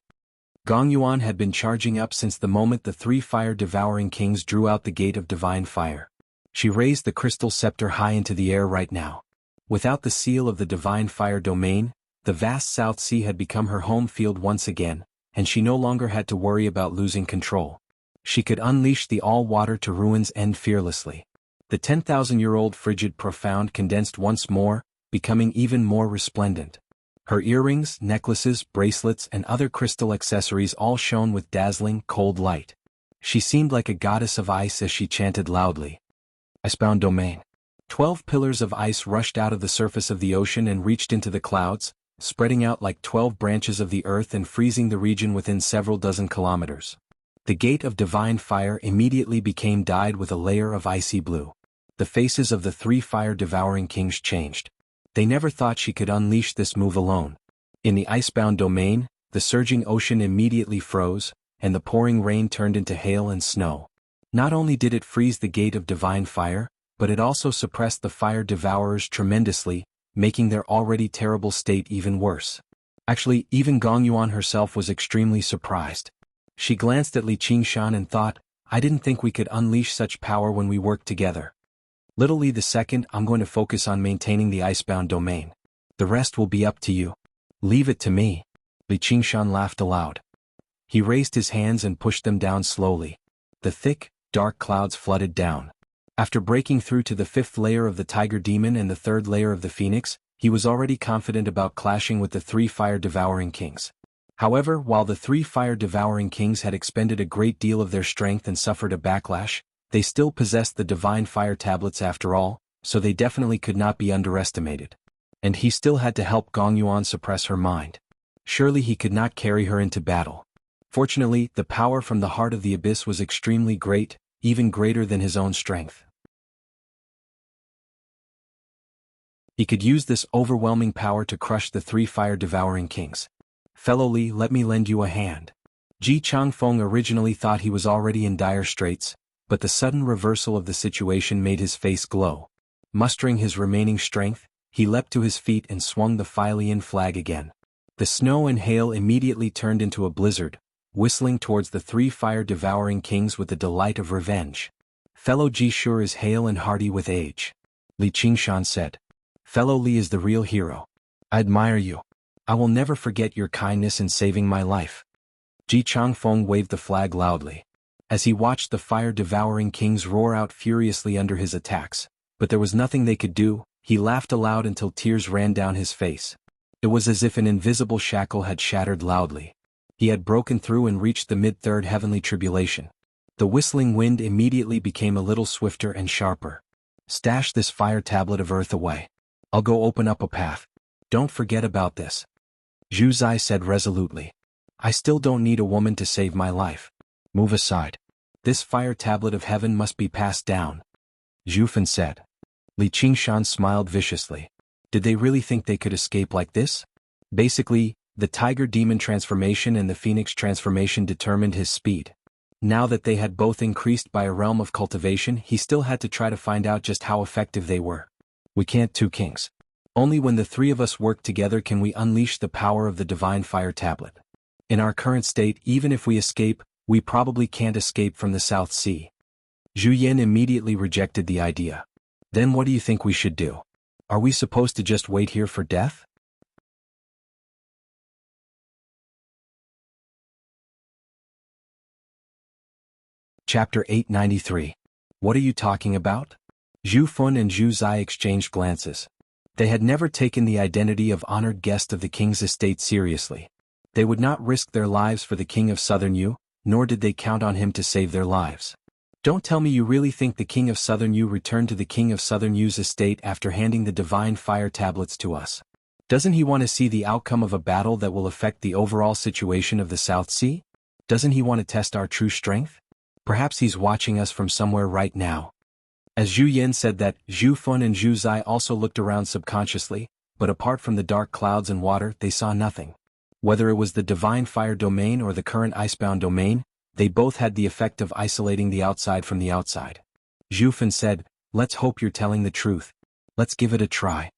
Gong Yuan had been charging up since the moment the three fire-devouring kings drew out the gate of divine fire. She raised the crystal scepter high into the air right now. Without the seal of the divine fire domain, the vast South Sea had become her home field once again, and she no longer had to worry about losing control. She could unleash the all-water to ruin's end fearlessly. The 10,000-year-old frigid profound condensed once more, becoming even more resplendent. Her earrings, necklaces, bracelets and other crystal accessories all shone with dazzling, cold light. She seemed like a goddess of ice as she chanted loudly. Icebound domain. 12 pillars of ice rushed out of the surface of the ocean and reached into the clouds, spreading out like 12 branches of the earth and freezing the region within several dozen kilometers. The gate of divine fire immediately became dyed with a layer of icy blue. The faces of the three fire-devouring kings changed. They never thought she could unleash this move alone. In the icebound domain, the surging ocean immediately froze, and the pouring rain turned into hail and snow. Not only did it freeze the gate of divine fire, but it also suppressed the fire devourers tremendously, making their already terrible state even worse. Actually, even Gong Yuan herself was extremely surprised. She glanced at Li Qingshan and thought, "I didn't think we could unleash such power when we worked together. Little Li II, I'm going to focus on maintaining the icebound domain. The rest will be up to you." "Leave it to me." Li Qingshan laughed aloud. He raised his hands and pushed them down slowly. The thick, dark clouds flooded down. After breaking through to the 5th layer of the tiger demon and the 3rd layer of the phoenix, he was already confident about clashing with the three fire-devouring kings. However, while the three fire-devouring kings had expended a great deal of their strength and suffered a backlash, they still possessed the divine fire tablets after all, so they definitely could not be underestimated. And he still had to help Gong Yuan suppress her mind. Surely he could not carry her into battle. Fortunately, the power from the heart of the abyss was extremely great, even greater than his own strength. He could use this overwhelming power to crush the three fire-devouring kings. Fellow Li, let me lend you a hand. Ji Changfeng originally thought he was already in dire straits, but the sudden reversal of the situation made his face glow. Mustering his remaining strength, he leapt to his feet and swung the Filian flag again. The snow and hail immediately turned into a blizzard, whistling towards the three fire-devouring kings with the delight of revenge. Fellow Ji sure is hale and hearty with age. Li Qingshan said. Fellow Li is the real hero. I admire you. I will never forget your kindness in saving my life. Ji Changfeng waved the flag loudly. As he watched the fire-devouring kings roar out furiously under his attacks, but there was nothing they could do, he laughed aloud until tears ran down his face. It was as if an invisible shackle had shattered loudly. He had broken through and reached the mid-third heavenly tribulation. The whistling wind immediately became a little swifter and sharper. Stash this fire tablet of earth away. I'll go open up a path. Don't forget about this. Zhu Zai said resolutely. I still don't need a woman to save my life. Move aside. This fire tablet of heaven must be passed down. Zhu Fan said. Li Qingshan smiled viciously. Did they really think they could escape like this? Basically, the tiger demon transformation and the phoenix transformation determined his speed. Now that they had both increased by a realm of cultivation, he still had to try to find out just how effective they were. We can't, two kings. Only when the three of us work together can we unleash the power of the divine fire tablet. In our current state, even if we escape, we probably can't escape from the South Sea. Zhu Yan immediately rejected the idea. Then what do you think we should do? Are we supposed to just wait here for death? Chapter 893. What are you talking about? Zhu Fun and Zhu Zai exchanged glances. They had never taken the identity of honored guest of the king's estate seriously. They would not risk their lives for the king of Southern Yu, nor did they count on him to save their lives. Don't tell me you really think the king of Southern Yu returned to the king of Southern Yu's estate after handing the divine fire tablets to us. Doesn't he want to see the outcome of a battle that will affect the overall situation of the South Sea? Doesn't he want to test our true strength? Perhaps he's watching us from somewhere right now. As Zhu Yan said that, Zhu Fun and Zhu Zai also looked around subconsciously, but apart from the dark clouds and water, they saw nothing. Whether it was the divine fire domain or the current icebound domain, they both had the effect of isolating the outside from the outside. Zhu Fan said, let's hope you're telling the truth. Let's give it a try.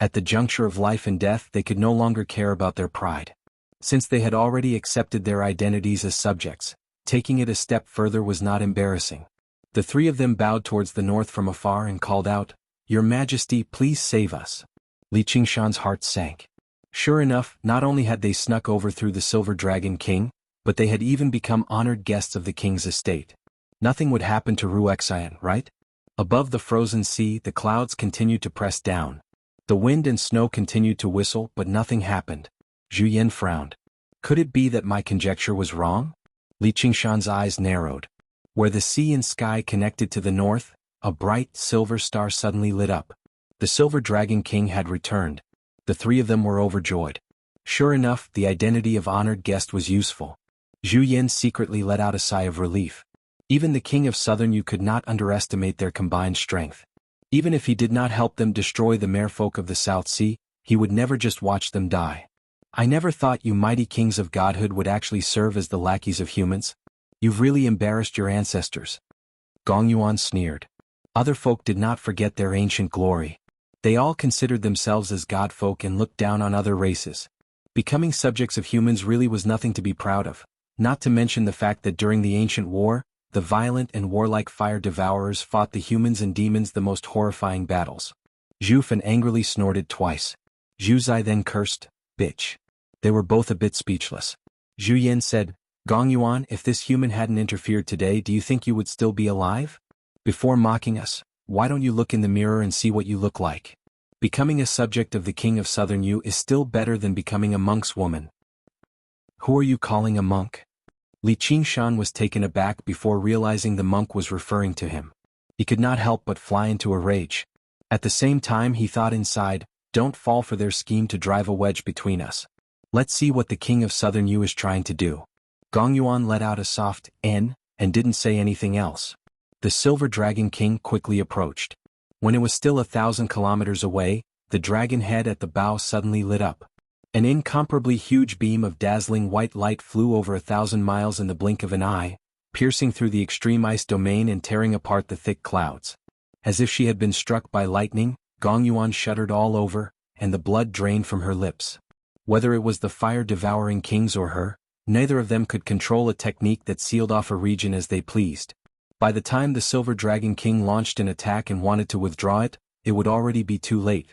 At the juncture of life and death, they could no longer care about their pride. Since they had already accepted their identities as subjects, taking it a step further was not embarrassing. The three of them bowed towards the north from afar and called out, Your Majesty, please save us. Li Qingshan's heart sank. Sure enough, not only had they snuck over through the Silver Dragon King, but they had even become honored guests of the king's estate. Nothing would happen to Wuxia, right? Above the frozen sea, the clouds continued to press down. The wind and snow continued to whistle, but nothing happened. Zhu Yan frowned. Could it be that my conjecture was wrong? Li Qingshan's eyes narrowed. Where the sea and sky connected to the north, a bright silver star suddenly lit up. The Silver Dragon King had returned. The three of them were overjoyed. Sure enough, the identity of honored guest was useful. Zhu Yan secretly let out a sigh of relief. Even the king of Southern Yu could not underestimate their combined strength. Even if he did not help them destroy the merfolk of the South Sea, he would never just watch them die. I never thought you mighty kings of godhood would actually serve as the lackeys of humans. You've really embarrassed your ancestors. Gong Yuan sneered. Other folk did not forget their ancient glory. They all considered themselves as godfolk and looked down on other races. Becoming subjects of humans really was nothing to be proud of, not to mention the fact that during the ancient war, the violent and warlike fire devourers fought the humans and demons the most horrifying battles. Zhu Fan angrily snorted twice. Zhu Zai then cursed, bitch. They were both a bit speechless. Zhu Yan said, Gong Yuan, if this human hadn't interfered today, do you think you would still be alive? Before mocking us, why don't you look in the mirror and see what you look like? Becoming a subject of the king of Southern Yu is still better than becoming a monk's woman. Who are you calling a monk? Li Qingshan was taken aback before realizing the monk was referring to him. He could not help but fly into a rage. At the same time he thought inside, don't fall for their scheme to drive a wedge between us. Let's see what the king of Southern Yu is trying to do. Gong Yuan let out a soft N, and didn't say anything else. The Silver Dragon King quickly approached. When it was still 1,000 kilometers away, the dragon head at the bow suddenly lit up. An incomparably huge beam of dazzling white light flew over 1,000 miles in the blink of an eye, piercing through the extreme ice domain and tearing apart the thick clouds. As if she had been struck by lightning, Gong Yuan shuddered all over, and the blood drained from her lips. Whether it was the fire-devouring kings or her, neither of them could control a technique that sealed off a region as they pleased. By the time the Silver Dragon King launched an attack and wanted to withdraw it, it would already be too late.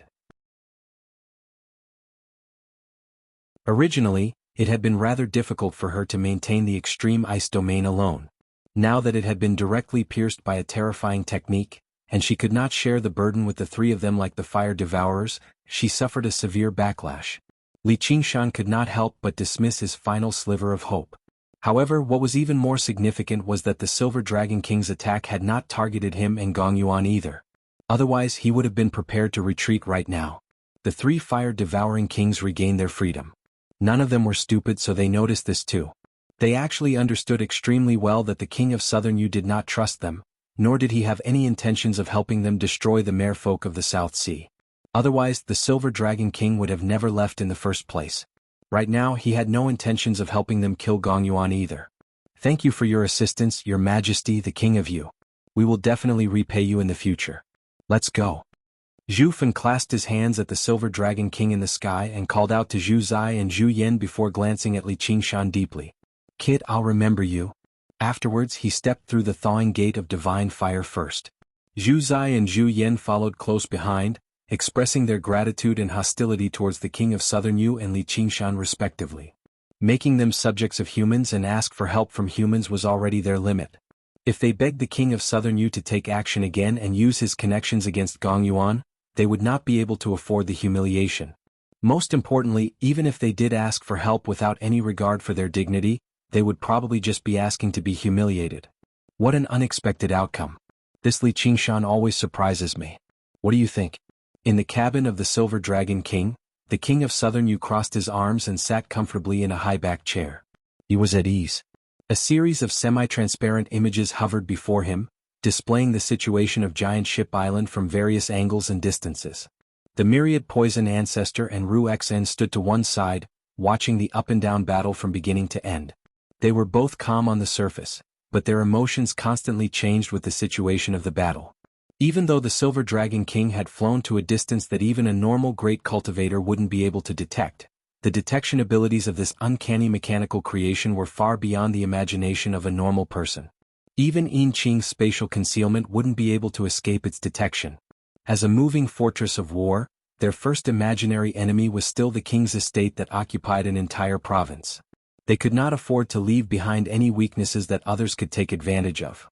Originally, it had been rather difficult for her to maintain the extreme ice domain alone. Now that it had been directly pierced by a terrifying technique, and she could not share the burden with the three of them like the fire devourers, she suffered a severe backlash. Li Qingshan could not help but dismiss his final sliver of hope. However, what was even more significant was that the Silver Dragon King's attack had not targeted him and Gong Yuan either. Otherwise, he would have been prepared to retreat right now. The three fire-devouring kings regained their freedom. None of them were stupid, so they noticed this too. They actually understood extremely well that the King of Southern Yu did not trust them, nor did he have any intentions of helping them destroy the merfolk of the South Sea. Otherwise, the Silver Dragon King would have never left in the first place. Right now, he had no intentions of helping them kill Gong Yuan either. Thank you for your assistance, Your Majesty, the King of Yu. We will definitely repay you in the future. Let's go. Zhu Fan clasped his hands at the Silver Dragon King in the sky and called out to Zhu Zai and Zhu Yan before glancing at Li Qingshan deeply. Kid, I'll remember you. Afterwards, he stepped through the thawing gate of divine fire first. Zhu Zai and Zhu Yan followed close behind, expressing their gratitude and hostility towards the King of Southern Yu and Li Qingshan respectively. Making them subjects of humans and ask for help from humans was already their limit. If they begged the King of Southern Yu to take action again and use his connections against Gong Yuan, they would not be able to afford the humiliation. Most importantly, even if they did ask for help without any regard for their dignity, they would probably just be asking to be humiliated. What an unexpected outcome. This Li Qingshan always surprises me. What do you think? In the cabin of the Silver Dragon King, the King of Southern Yu crossed his arms and sat comfortably in a high-backed chair. He was at ease. A series of semi-transparent images hovered before him, displaying the situation of Giant Ship Island from various angles and distances. The myriad Poison Ancestor and Ru Xn stood to one side, watching the up-and-down battle from beginning to end. They were both calm on the surface, but their emotions constantly changed with the situation of the battle. Even though the Silver Dragon King had flown to a distance that even a normal great cultivator wouldn't be able to detect, the detection abilities of this uncanny mechanical creation were far beyond the imagination of a normal person. Even Yin Qing's spatial concealment wouldn't be able to escape its detection. As a moving fortress of war, their first imaginary enemy was still the king's estate that occupied an entire province. They could not afford to leave behind any weaknesses that others could take advantage of.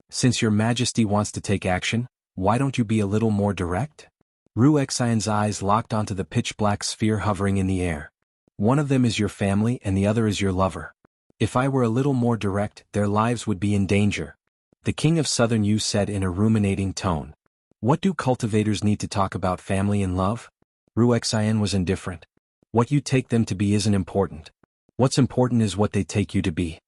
Since Your Majesty wants to take action, why don't you be a little more direct? Ru Xian's eyes locked onto the pitch-black sphere hovering in the air. One of them is your family and the other is your lover. If I were a little more direct, their lives would be in danger. The King of Southern Yu said in a ruminating tone. What do cultivators need to talk about family and love? Ru Xian was indifferent. What you take them to be isn't important. What's important is what they take you to be.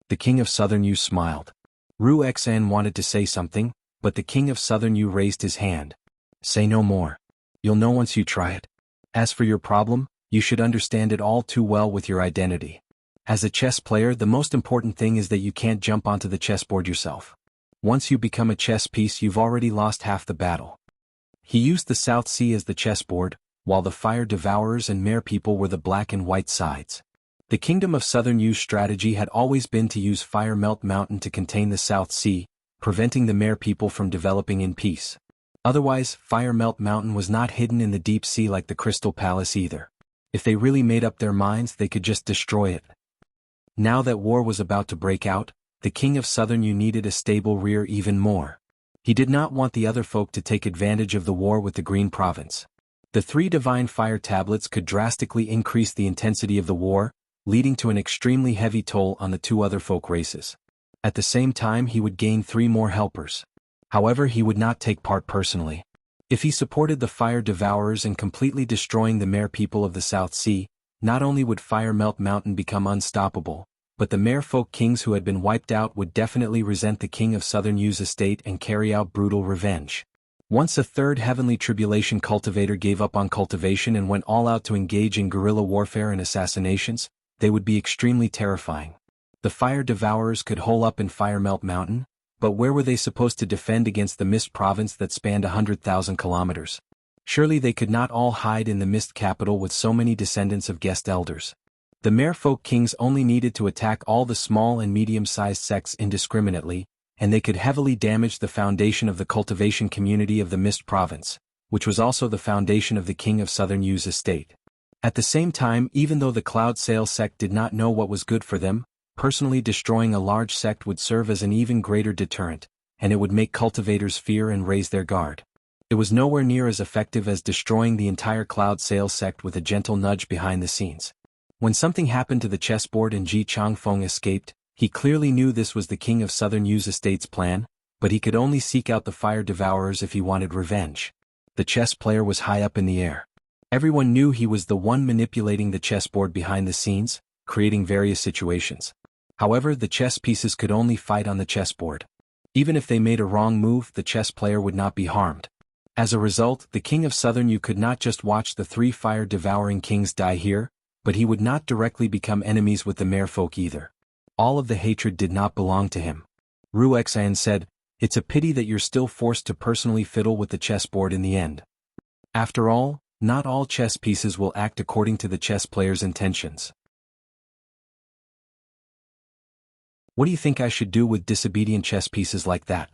The King of Southern Yu smiled. Ru Xian wanted to say something, but the King of Southern Yu raised his hand. Say no more. You'll know once you try it. As for your problem, you should understand it all too well with your identity. As a chess player, the most important thing is that you can't jump onto the chessboard yourself. Once you become a chess piece, you've already lost half the battle. He used the South Sea as the chessboard, while the fire devourers and mare people were the black and white sides. The Kingdom of Southern Yu's strategy had always been to use Fire Melt Mountain to contain the South Sea, preventing the mare people from developing in peace. Otherwise, Fire Melt Mountain was not hidden in the deep sea like the Crystal Palace either. If they really made up their minds, they could just destroy it. Now that war was about to break out, the King of Southern Yu needed a stable rear even more. He did not want the other folk to take advantage of the war with the Green Province. The 3 divine fire tablets could drastically increase the intensity of the war, leading to an extremely heavy toll on the 2 other folk races. At the same time, he would gain 3 more helpers. However, he would not take part personally. If he supported the fire devourers in completely destroying the mare people of the South Sea, not only would Fire Melt Mountain become unstoppable, but the merfolk kings who had been wiped out would definitely resent the King of Southern Yu's estate and carry out brutal revenge. Once a third heavenly tribulation cultivator gave up on cultivation and went all out to engage in guerrilla warfare and assassinations, they would be extremely terrifying. The fire devourers could hole up in Firemelt Mountain, but where were they supposed to defend against the mist province that spanned 100,000 kilometers? Surely they could not all hide in the mist capital with so many descendants of guest elders. The merfolk kings only needed to attack all the small and medium-sized sects indiscriminately, and they could heavily damage the foundation of the cultivation community of the Mist Province, which was also the foundation of the King of Southern Yu's estate. At the same time, even though the Cloud Sail sect did not know what was good for them, personally destroying a large sect would serve as an even greater deterrent, and it would make cultivators fear and raise their guard. It was nowhere near as effective as destroying the entire Cloud Sail sect with a gentle nudge behind the scenes. When something happened to the chessboard and Ji Changfeng escaped, he clearly knew this was the King of Southern Yu's estate's plan, but he could only seek out the fire devourers if he wanted revenge. The chess player was high up in the air. Everyone knew he was the one manipulating the chessboard behind the scenes, creating various situations. However, the chess pieces could only fight on the chessboard. Even if they made a wrong move, the chess player would not be harmed. As a result, the King of Southern Yu could not just watch the three fire-devouring kings die here, but he would not directly become enemies with the merfolk either. All of the hatred did not belong to him. Ruexan said, "It's a pity that you're still forced to personally fiddle with the chessboard in the end. After all, not all chess pieces will act according to the chess player's intentions." What do you think I should do with disobedient chess pieces like that?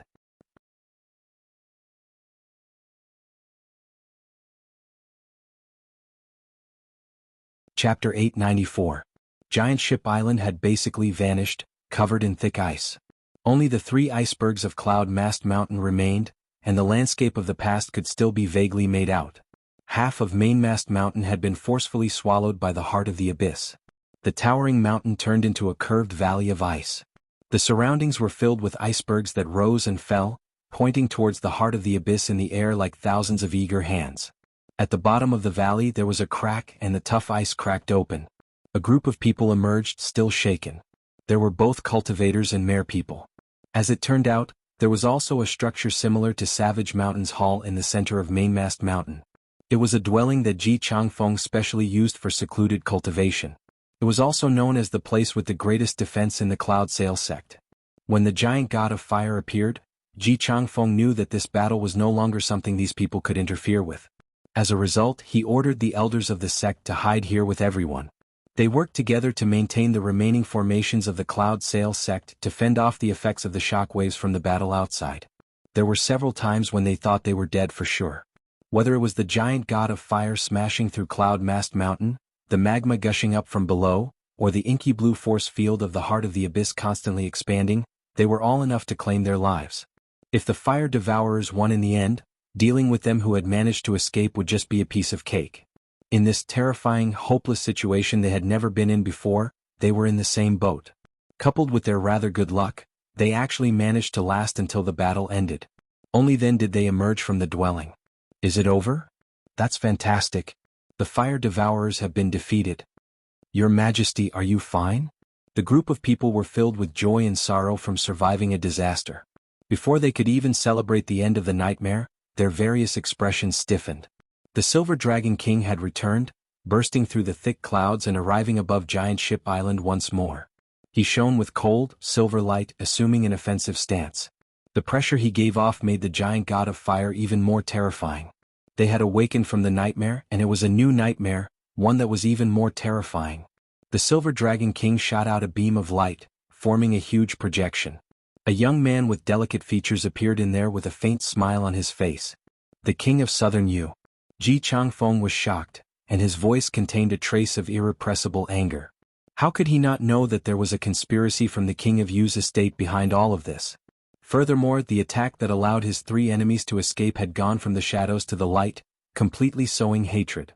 Chapter 894. Giant Ship Island had basically vanished, covered in thick ice. Only the three icebergs of Cloud Mast Mountain remained, and the landscape of the past could still be vaguely made out. Half of Mainmast Mountain had been forcefully swallowed by the heart of the abyss. The towering mountain turned into a curved valley of ice. The surroundings were filled with icebergs that rose and fell, pointing towards the heart of the abyss in the air like thousands of eager hands. At the bottom of the valley there was a crack and the tough ice cracked open. A group of people emerged, still shaken. There were both cultivators and mere people. As it turned out, there was also a structure similar to Savage Mountain's hall in the center of Mainmast Mountain. It was a dwelling that Ji Changfeng specially used for secluded cultivation. It was also known as the place with the greatest defense in the Cloud Sail sect. When the giant god of fire appeared, Ji Changfeng knew that this battle was no longer something these people could interfere with. As a result, he ordered the elders of the sect to hide here with everyone. They worked together to maintain the remaining formations of the Cloud Sail sect to fend off the effects of the shockwaves from the battle outside. There were several times when they thought they were dead for sure. Whether it was the giant god of fire smashing through Cloud Mast Mountain, the magma gushing up from below, or the inky blue force field of the heart of the abyss constantly expanding, they were all enough to claim their lives. If the fire devourers won in the end, dealing with them who had managed to escape would just be a piece of cake. In this terrifying, hopeless situation they had never been in before, they were in the same boat. Coupled with their rather good luck, they actually managed to last until the battle ended. Only then did they emerge from the dwelling. Is it over? That's fantastic. The fire devourers have been defeated. Your Majesty, are you fine? The group of people were filled with joy and sorrow from surviving a disaster. Before they could even celebrate the end of the nightmare, their various expressions stiffened. The Silver Dragon King had returned, bursting through the thick clouds and arriving above Giant Ship Island once more. He shone with cold, silver light, assuming an offensive stance. The pressure he gave off made the giant god of fire even more terrifying. They had awakened from the nightmare, and it was a new nightmare, one that was even more terrifying. The Silver Dragon King shot out a beam of light, forming a huge projection. A young man with delicate features appeared in there with a faint smile on his face. The King of Southern Yu. Ji Changfeng was shocked, and his voice contained a trace of irrepressible anger. How could he not know that there was a conspiracy from the King of Yu's estate behind all of this? Furthermore, the attack that allowed his three enemies to escape had gone from the shadows to the light, completely sowing hatred.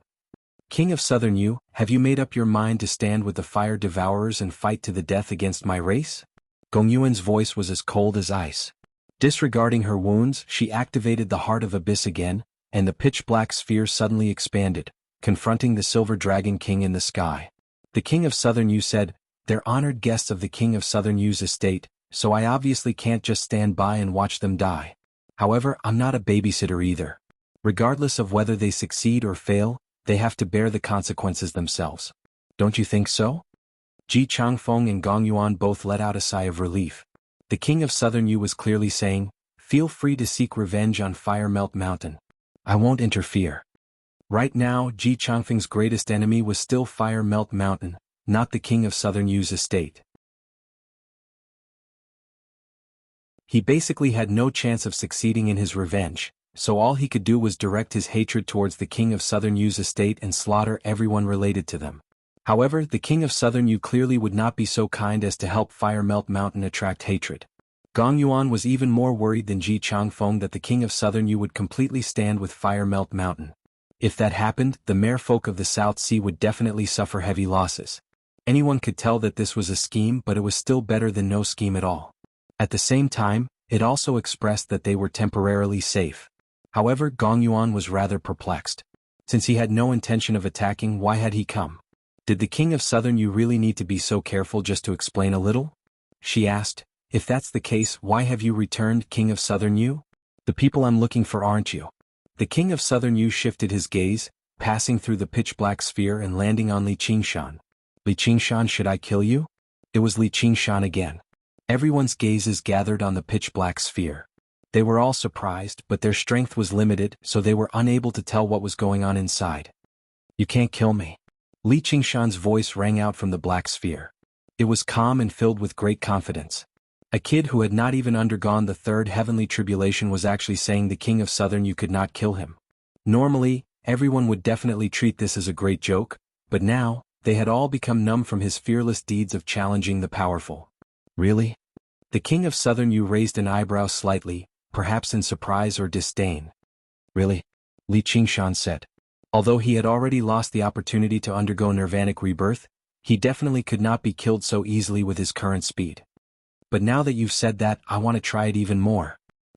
King of Southern Yu, have you made up your mind to stand with the fire devourers and fight to the death against my race? Gongyuan's voice was as cold as ice. Disregarding her wounds, she activated the Heart of Abyss again, and the pitch-black sphere suddenly expanded, confronting the Silver Dragon King in the sky. The King of Southern Yu said, "They're honored guests of the King of Southern Yu's estate, so I obviously can't just stand by and watch them die. However, I'm not a babysitter either. Regardless of whether they succeed or fail, they have to bear the consequences themselves. Don't you think so? Ji Changfeng and Gong Yuan both let out a sigh of relief. The king of Southern Yu was clearly saying, "Feel free to seek revenge on Fire Melt Mountain. I won't interfere." Right now, Ji Changfeng's greatest enemy was still Fire Melt Mountain, not the king of Southern Yu's estate. He basically had no chance of succeeding in his revenge, so all he could do was direct his hatred towards the king of Southern Yu's estate and slaughter everyone related to them. However, the king of Southern Yu clearly would not be so kind as to help Fire Melt Mountain attract hatred. Gong Yuan was even more worried than Ji Changfeng that the king of Southern Yu would completely stand with Fire Melt Mountain. If that happened, the merfolk of the South Sea would definitely suffer heavy losses. Anyone could tell that this was a scheme, but it was still better than no scheme at all. At the same time, it also expressed that they were temporarily safe. However, Gong Yuan was rather perplexed. Since he had no intention of attacking, why had he come? Did the king of Southern Yu really need to be so careful just to explain a little? She asked. If that's the case, why have you returned, king of Southern Yu? The people I'm looking for aren't you? The king of Southern Yu shifted his gaze, passing through the pitch-black sphere and landing on Li Qingshan. Li Qingshan, should I kill you? It was Li Qingshan again. Everyone's gazes gathered on the pitch-black sphere. They were all surprised, but their strength was limited, so they were unable to tell what was going on inside. You can't kill me. Li Qingshan's voice rang out from the black sphere. It was calm and filled with great confidence. A kid who had not even undergone the third heavenly tribulation was actually saying the king of Southern Yu could not kill him. Normally, everyone would definitely treat this as a great joke, but now, they had all become numb from his fearless deeds of challenging the powerful. Really? The king of Southern Yu raised an eyebrow slightly, perhaps in surprise or disdain. Really? Li Qingshan said. Although he had already lost the opportunity to undergo nirvanic rebirth, he definitely could not be killed so easily with his current speed. But now that you've said that, I want to try it even more.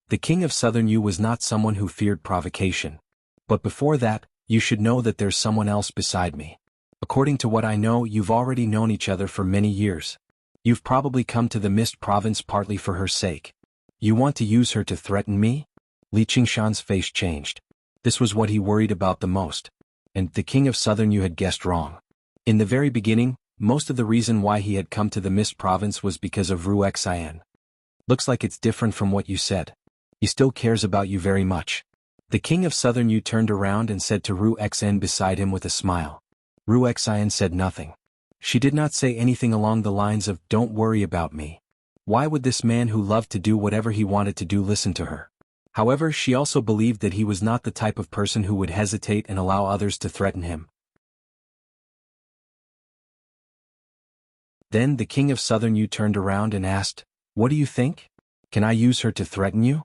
The king of Southern Yu was not someone who feared provocation. But before that, you should know that there's someone else beside me. According to what I know, you've already known each other for many years. You've probably come to the Mist Province partly for her sake. You want to use her to threaten me? Li Qingshan's face changed. This was what he worried about the most. And the king of Southern Yu had guessed wrong. In the very beginning, most of the reason why he had come to the Mist Province was because of Wuxia. Looks like it's different from what you said. He still cares about you very much. The king of Southern Yu turned around and said to Wuxia beside him with a smile. Wuxia said nothing. She did not say anything along the lines of, "Don't worry about me." Why would this man who loved to do whatever he wanted to do listen to her? However, she also believed that he was not the type of person who would hesitate and allow others to threaten him. Then the king of Southern Yu turned around and asked, "What do you think? Can I use her to threaten you?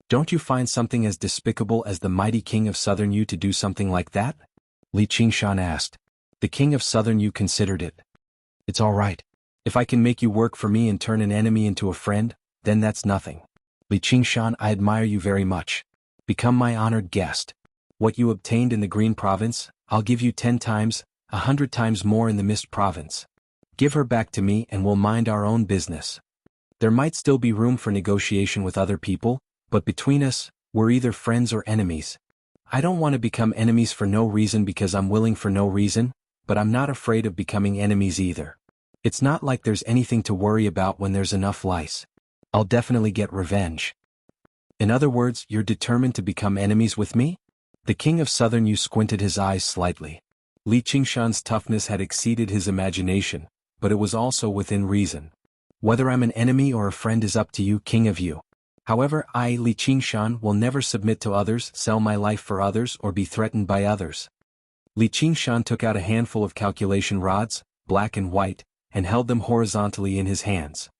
Don't you find something as despicable as the mighty king of Southern Yu to do something like that?" Li Qingshan asked. The king of Southern Yu considered it. "It's all right. If I can make you work for me and turn an enemy into a friend, then that's nothing. Li Qingshan, I admire you very much. Become my honored guest. What you obtained in the Green Province, I'll give you 10 times, 100 times more in the Mist Province. Give her back to me and we'll mind our own business. There might still be room for negotiation with other people, but between us, we're either friends or enemies. I don't want to become enemies for no reason because I'm willing for no reason, but I'm not afraid of becoming enemies either. It's not like there's anything to worry about when there's enough lice. I'll definitely get revenge." In other words, you're determined to become enemies with me? The king of Southern Yu squinted his eyes slightly. Li Qingshan's toughness had exceeded his imagination, but it was also within reason. Whether I'm an enemy or a friend is up to you, king of Yu. However, I, Li Qingshan, will never submit to others, sell my life for others, or be threatened by others. Li Qingshan took out a handful of calculation rods, black and white, and held them horizontally in his hands.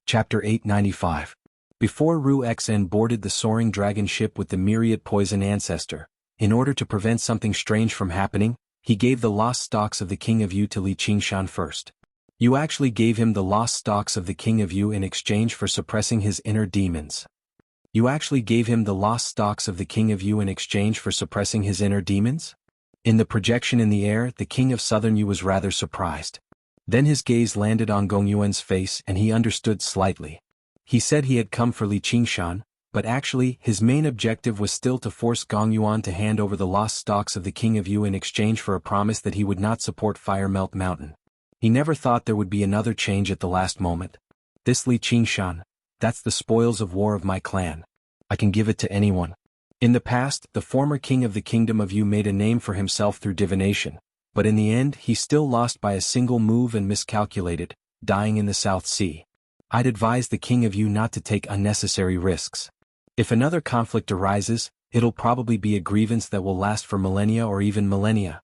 Chapter 895. Before Wuxia boarded the soaring dragon ship with the myriad poison ancestor, in order to prevent something strange from happening, he gave the lost stocks of the King of Yu to Li Qingshan first. You actually gave him the lost stocks of the King of Yu in exchange for suppressing his inner demons. You actually gave him the lost stocks of the King of Yu in exchange for suppressing his inner demons? In the projection in the air, the King of Southern Yu was rather surprised. Then his gaze landed on Gong Yuan's face and he understood slightly. He said he had come for Li Qingshan, but actually his main objective was still to force Gong Yuan to hand over the lost stocks of the King of Yu in exchange for a promise that he would not support Fire Melt Mountain. He never thought there would be another change at the last moment. This Li Qingshan, that's the spoils of war of my clan. I can give it to anyone. In the past, the former king of the Kingdom of Yu made a name for himself through divination, but in the end he still lost by a single move and miscalculated, dying in the South Sea. I'd advise the King of Yu not to take unnecessary risks. If another conflict arises, it'll probably be a grievance that will last for millennia or even millennia.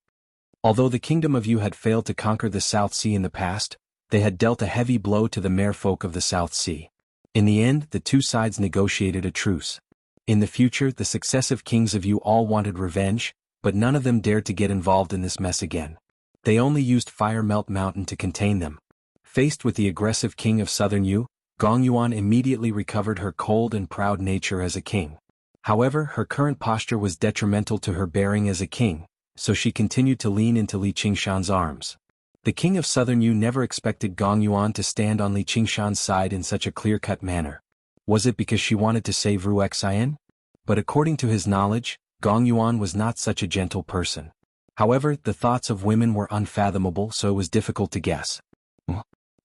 Although the Kingdom of Yu had failed to conquer the South Sea in the past, they had dealt a heavy blow to the merfolk of the South Sea. In the end, the two sides negotiated a truce. In the future, the successive kings of Yu all wanted revenge, but none of them dared to get involved in this mess again. They only used Fire Melt Mountain to contain them. Faced with the aggressive king of Southern Yu, Gong Yuan immediately recovered her cold and proud nature as a king. However, her current posture was detrimental to her bearing as a king, so she continued to lean into Li Qingshan's arms. The king of Southern Yu never expected Gong Yuan to stand on Li Qingshan's side in such a clear-cut manner. Was it because she wanted to save Ruexian? But according to his knowledge, Gong Yuan was not such a gentle person. However, the thoughts of women were unfathomable, so it was difficult to guess.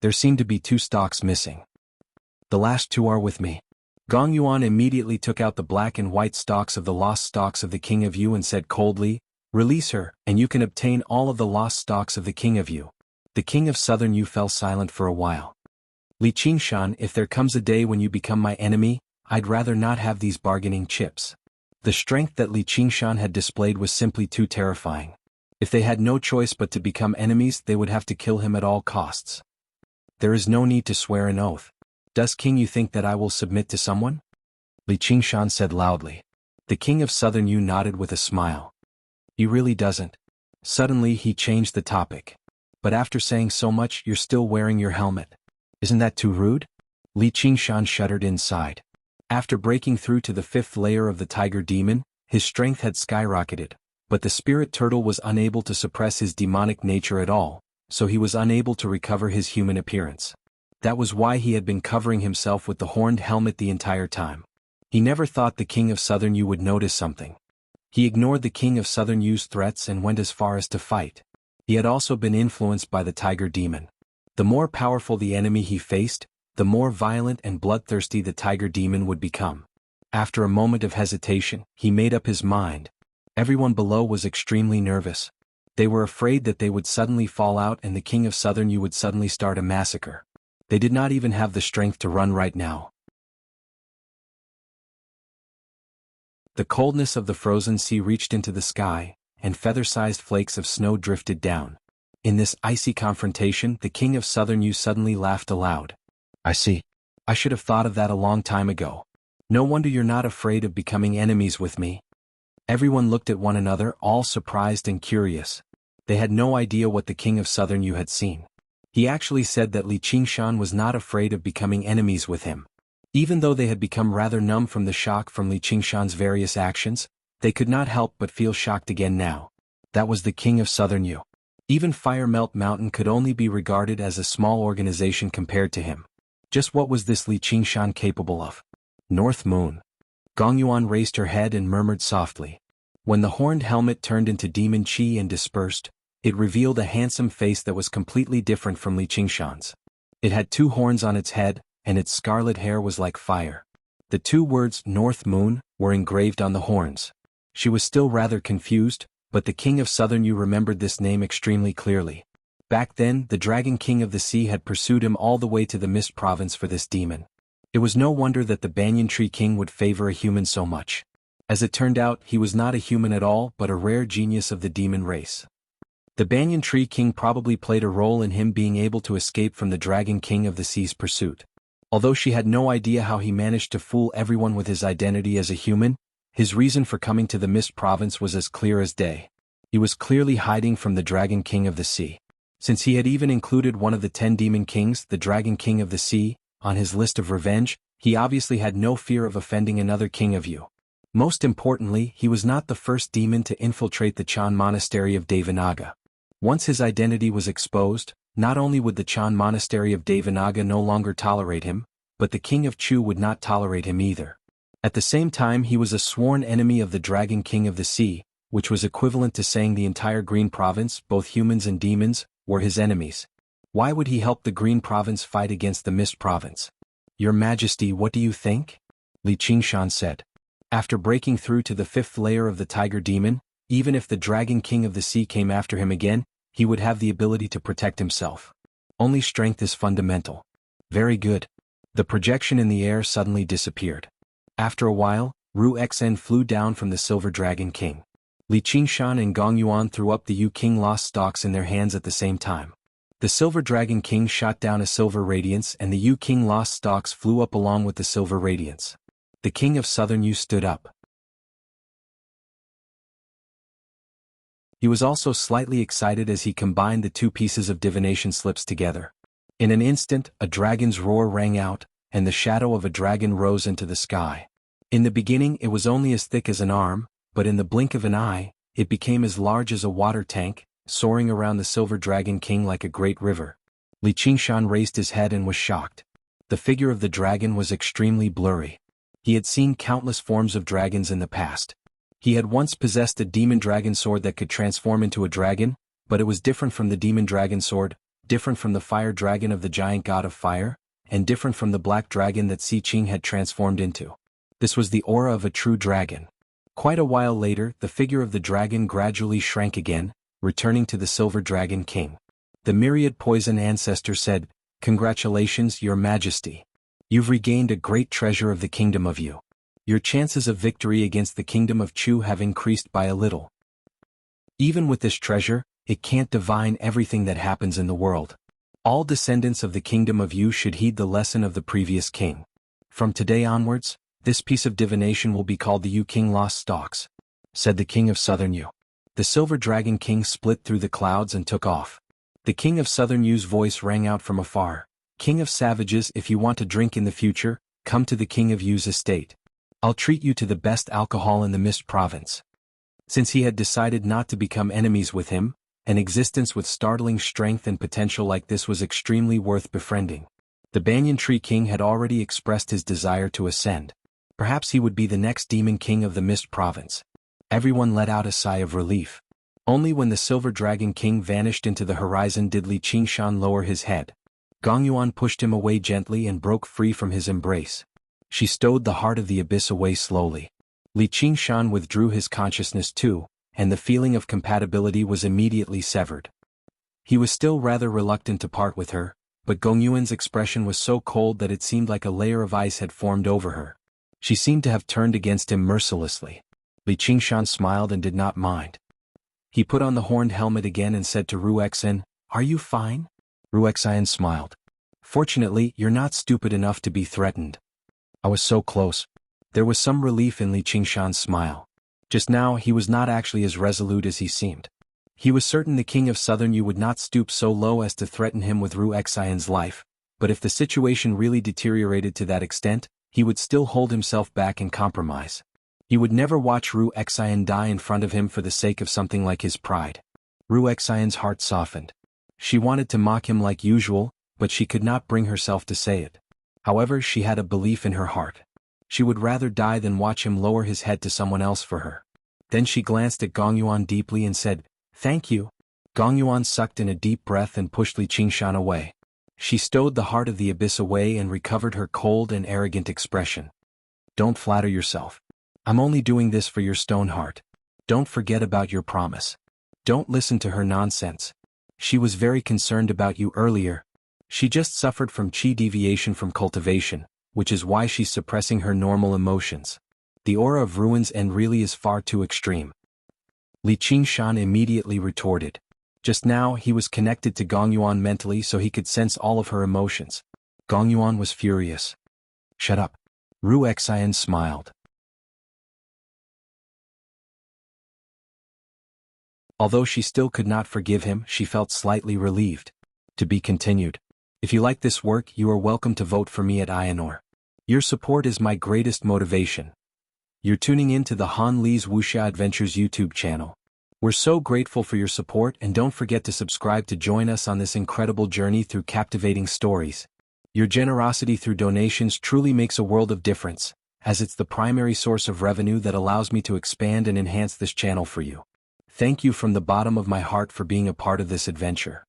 There seemed to be 2 stocks missing. The last 2 are with me. Gong Yuan immediately took out the black and white stocks of the lost stocks of the King of Yu and said coldly, "Release her, and you can obtain all of the lost stocks of the King of Yu." The King of Southern Yu fell silent for a while. Li Qingshan, if there comes a day when you become my enemy, I'd rather not have these bargaining chips. The strength that Li Qingshan had displayed was simply too terrifying. If they had no choice but to become enemies, they would have to kill him at all costs. There is no need to swear an oath. Does King Yu think that I will submit to someone? Li Qingshan said loudly. The King of Southern Yu nodded with a smile. He really doesn't. Suddenly he changed the topic. But after saying so much, you're still wearing your helmet. Isn't that too rude? Li Qingshan shuddered inside. After breaking through to the 5th layer of the tiger demon, his strength had skyrocketed, but the spirit turtle was unable to suppress his demonic nature at all, so he was unable to recover his human appearance. That was why he had been covering himself with the horned helmet the entire time. He never thought the King of Southern Yu would notice something. He ignored the King of Southern Yu's threats and went as far as to fight. He had also been influenced by the tiger demon. The more powerful the enemy he faced, the more violent and bloodthirsty the tiger demon would become. After a moment of hesitation, he made up his mind. Everyone below was extremely nervous. They were afraid that they would suddenly fall out and the King of Southern Yu would suddenly start a massacre. They did not even have the strength to run right now. The coldness of the frozen sea reached into the sky, and feather-sized flakes of snow drifted down. In this icy confrontation, the King of Southern Yu suddenly laughed aloud. I see. I should have thought of that a long time ago. No wonder you're not afraid of becoming enemies with me. Everyone looked at one another, all surprised and curious. They had no idea what the King of Southern Yu had seen. He actually said that Li Qingshan was not afraid of becoming enemies with him. Even though they had become rather numb from the shock from Li Qingshan's various actions, they could not help but feel shocked again now. That was the King of Southern Yu. Even Fire Melt Mountain could only be regarded as a small organization compared to him. Just what was this Li Qingshan capable of? North Moon. Gong Yuan raised her head and murmured softly. When the horned helmet turned into demon chi and dispersed, it revealed a handsome face that was completely different from Li Qingshan's. It had 2 horns on its head, and its scarlet hair was like fire. The 2 words, North Moon, were engraved on the horns. She was still rather confused, but the King of Southern Yu remembered this name extremely clearly. Back then, the Dragon King of the Sea had pursued him all the way to the Mist Province for this demon. It was no wonder that the Banyan Tree King would favor a human so much. As it turned out, he was not a human at all, but a rare genius of the demon race. The Banyan Tree King probably played a role in him being able to escape from the Dragon King of the Sea's pursuit. Although she had no idea how he managed to fool everyone with his identity as a human, his reason for coming to the Mist Province was as clear as day. He was clearly hiding from the Dragon King of the Sea. Since he had even included one of the 10 demon kings, the Dragon King of the Sea, on his list of revenge, he obviously had no fear of offending another King of Yu. Most importantly, he was not the first demon to infiltrate the Chan monastery of Devanaga. Once his identity was exposed, Not only would the Chan monastery of Devanaga no longer tolerate him, but the king of Chu would not tolerate him either. At the same time, he was a sworn enemy of the Dragon King of the Sea, which was equivalent to saying the entire Green Province, both humans and demons, were his enemies. Why would he help the Green Province fight against the Mist Province? Your Majesty, what do you think? Li Qingshan said. After breaking through to the 5th layer of the Tiger Demon, even if the Dragon King of the Sea came after him again, he would have the ability to protect himself. Only strength is fundamental. Very good. The projection in the air suddenly disappeared. After a while, Ru Xen flew down from the Silver Dragon King. Li Qingshan and Gong Yuan threw up the Yu King Lost stalks in their hands at the same time. The Silver Dragon King shot down a silver radiance and the Yu King Lost stalks flew up along with the silver radiance. The King of Southern Yu stood up. He was also slightly excited as he combined the two pieces of divination slips together. In an instant, a dragon's roar rang out, and the shadow of a dragon rose into the sky. In the beginning it was only as thick as an arm, but in the blink of an eye, it became as large as a water tank, soaring around the Silver Dragon King like a great river. Li Qingshan raised his head and was shocked. The figure of the dragon was extremely blurry. He had seen countless forms of dragons in the past. He had once possessed a demon dragon sword that could transform into a dragon, but it was different from the demon dragon sword, different from the fire dragon of the giant god of fire, and different from the black dragon that Si Qing had transformed into. This was the aura of a true dragon. Quite a while later, the figure of the dragon gradually shrank again, returning to the Silver Dragon King. The myriad poison ancestor said, "Congratulations, Your Majesty. You've regained a great treasure of the kingdom of Yu. Your chances of victory against the kingdom of Chu have increased by a little. Even with this treasure, it can't divine everything that happens in the world. All descendants of the kingdom of Yu should heed the lesson of the previous king. From today onwards, this piece of divination will be called the Yu King Lost Stalks," said the King of Southern Yu. The Silver Dragon King split through the clouds and took off. The King of Southern Yu's voice rang out from afar. "King of Savages, if you want to drink in the future, come to the King of Yu's estate. I'll treat you to the best alcohol in the Mist Province." Since he had decided not to become enemies with him, an existence with startling strength and potential like this was extremely worth befriending. The Banyan Tree King had already expressed his desire to ascend. Perhaps he would be the next Demon King of the Mist Province. Everyone let out a sigh of relief. Only when the Silver Dragon King vanished into the horizon did Li Qingshan lower his head. Gong Yuan pushed him away gently and broke free from his embrace. She stowed the heart of the abyss away slowly. Li Qingshan withdrew his consciousness too, and the feeling of compatibility was immediately severed. He was still rather reluctant to part with her, but Gong Yuan's expression was so cold that it seemed like a layer of ice had formed over her. She seemed to have turned against him mercilessly. Li Qingshan smiled and did not mind. He put on the horned helmet again and said to Ru Xen, "Are you fine?" Ru Xen smiled. "Fortunately, you're not stupid enough to be threatened." "I was so close." There was some relief in Li Qingshan's smile. Just now he was not actually as resolute as he seemed. He was certain the King of Southern Yu would not stoop so low as to threaten him with Ru Xen's life, but if the situation really deteriorated to that extent, he would still hold himself back and compromise. He would never watch Ru Xen die in front of him for the sake of something like his pride. Ru Xen's heart softened. She wanted to mock him like usual, but she could not bring herself to say it. However, she had a belief in her heart. She would rather die than watch him lower his head to someone else for her. Then she glanced at Gong Yuan deeply and said, "Thank you." Gong Yuan sucked in a deep breath and pushed Li Qingshan away. She stowed the heart of the abyss away and recovered her cold and arrogant expression. "Don't flatter yourself. I'm only doing this for your stone heart. Don't forget about your promise. Don't listen to her nonsense. She was very concerned about you earlier. She just suffered from qi deviation from cultivation, which is why she's suppressing her normal emotions. The aura of ruins and really is far too extreme." Li Qingshan immediately retorted. Just now he was connected to Gong Yuan mentally so he could sense all of her emotions. Gong Yuan was furious. "Shut up." Ru Xen smiled. Although she still could not forgive him, she felt slightly relieved. To be continued. If you like this work, you are welcome to vote for me at Ionor. Your support is my greatest motivation. You're tuning in to the Han Lee's Wuxia Adventures YouTube channel. We're so grateful for your support, and don't forget to subscribe to join us on this incredible journey through captivating stories. Your generosity through donations truly makes a world of difference, as it's the primary source of revenue that allows me to expand and enhance this channel for you. Thank you from the bottom of my heart for being a part of this adventure.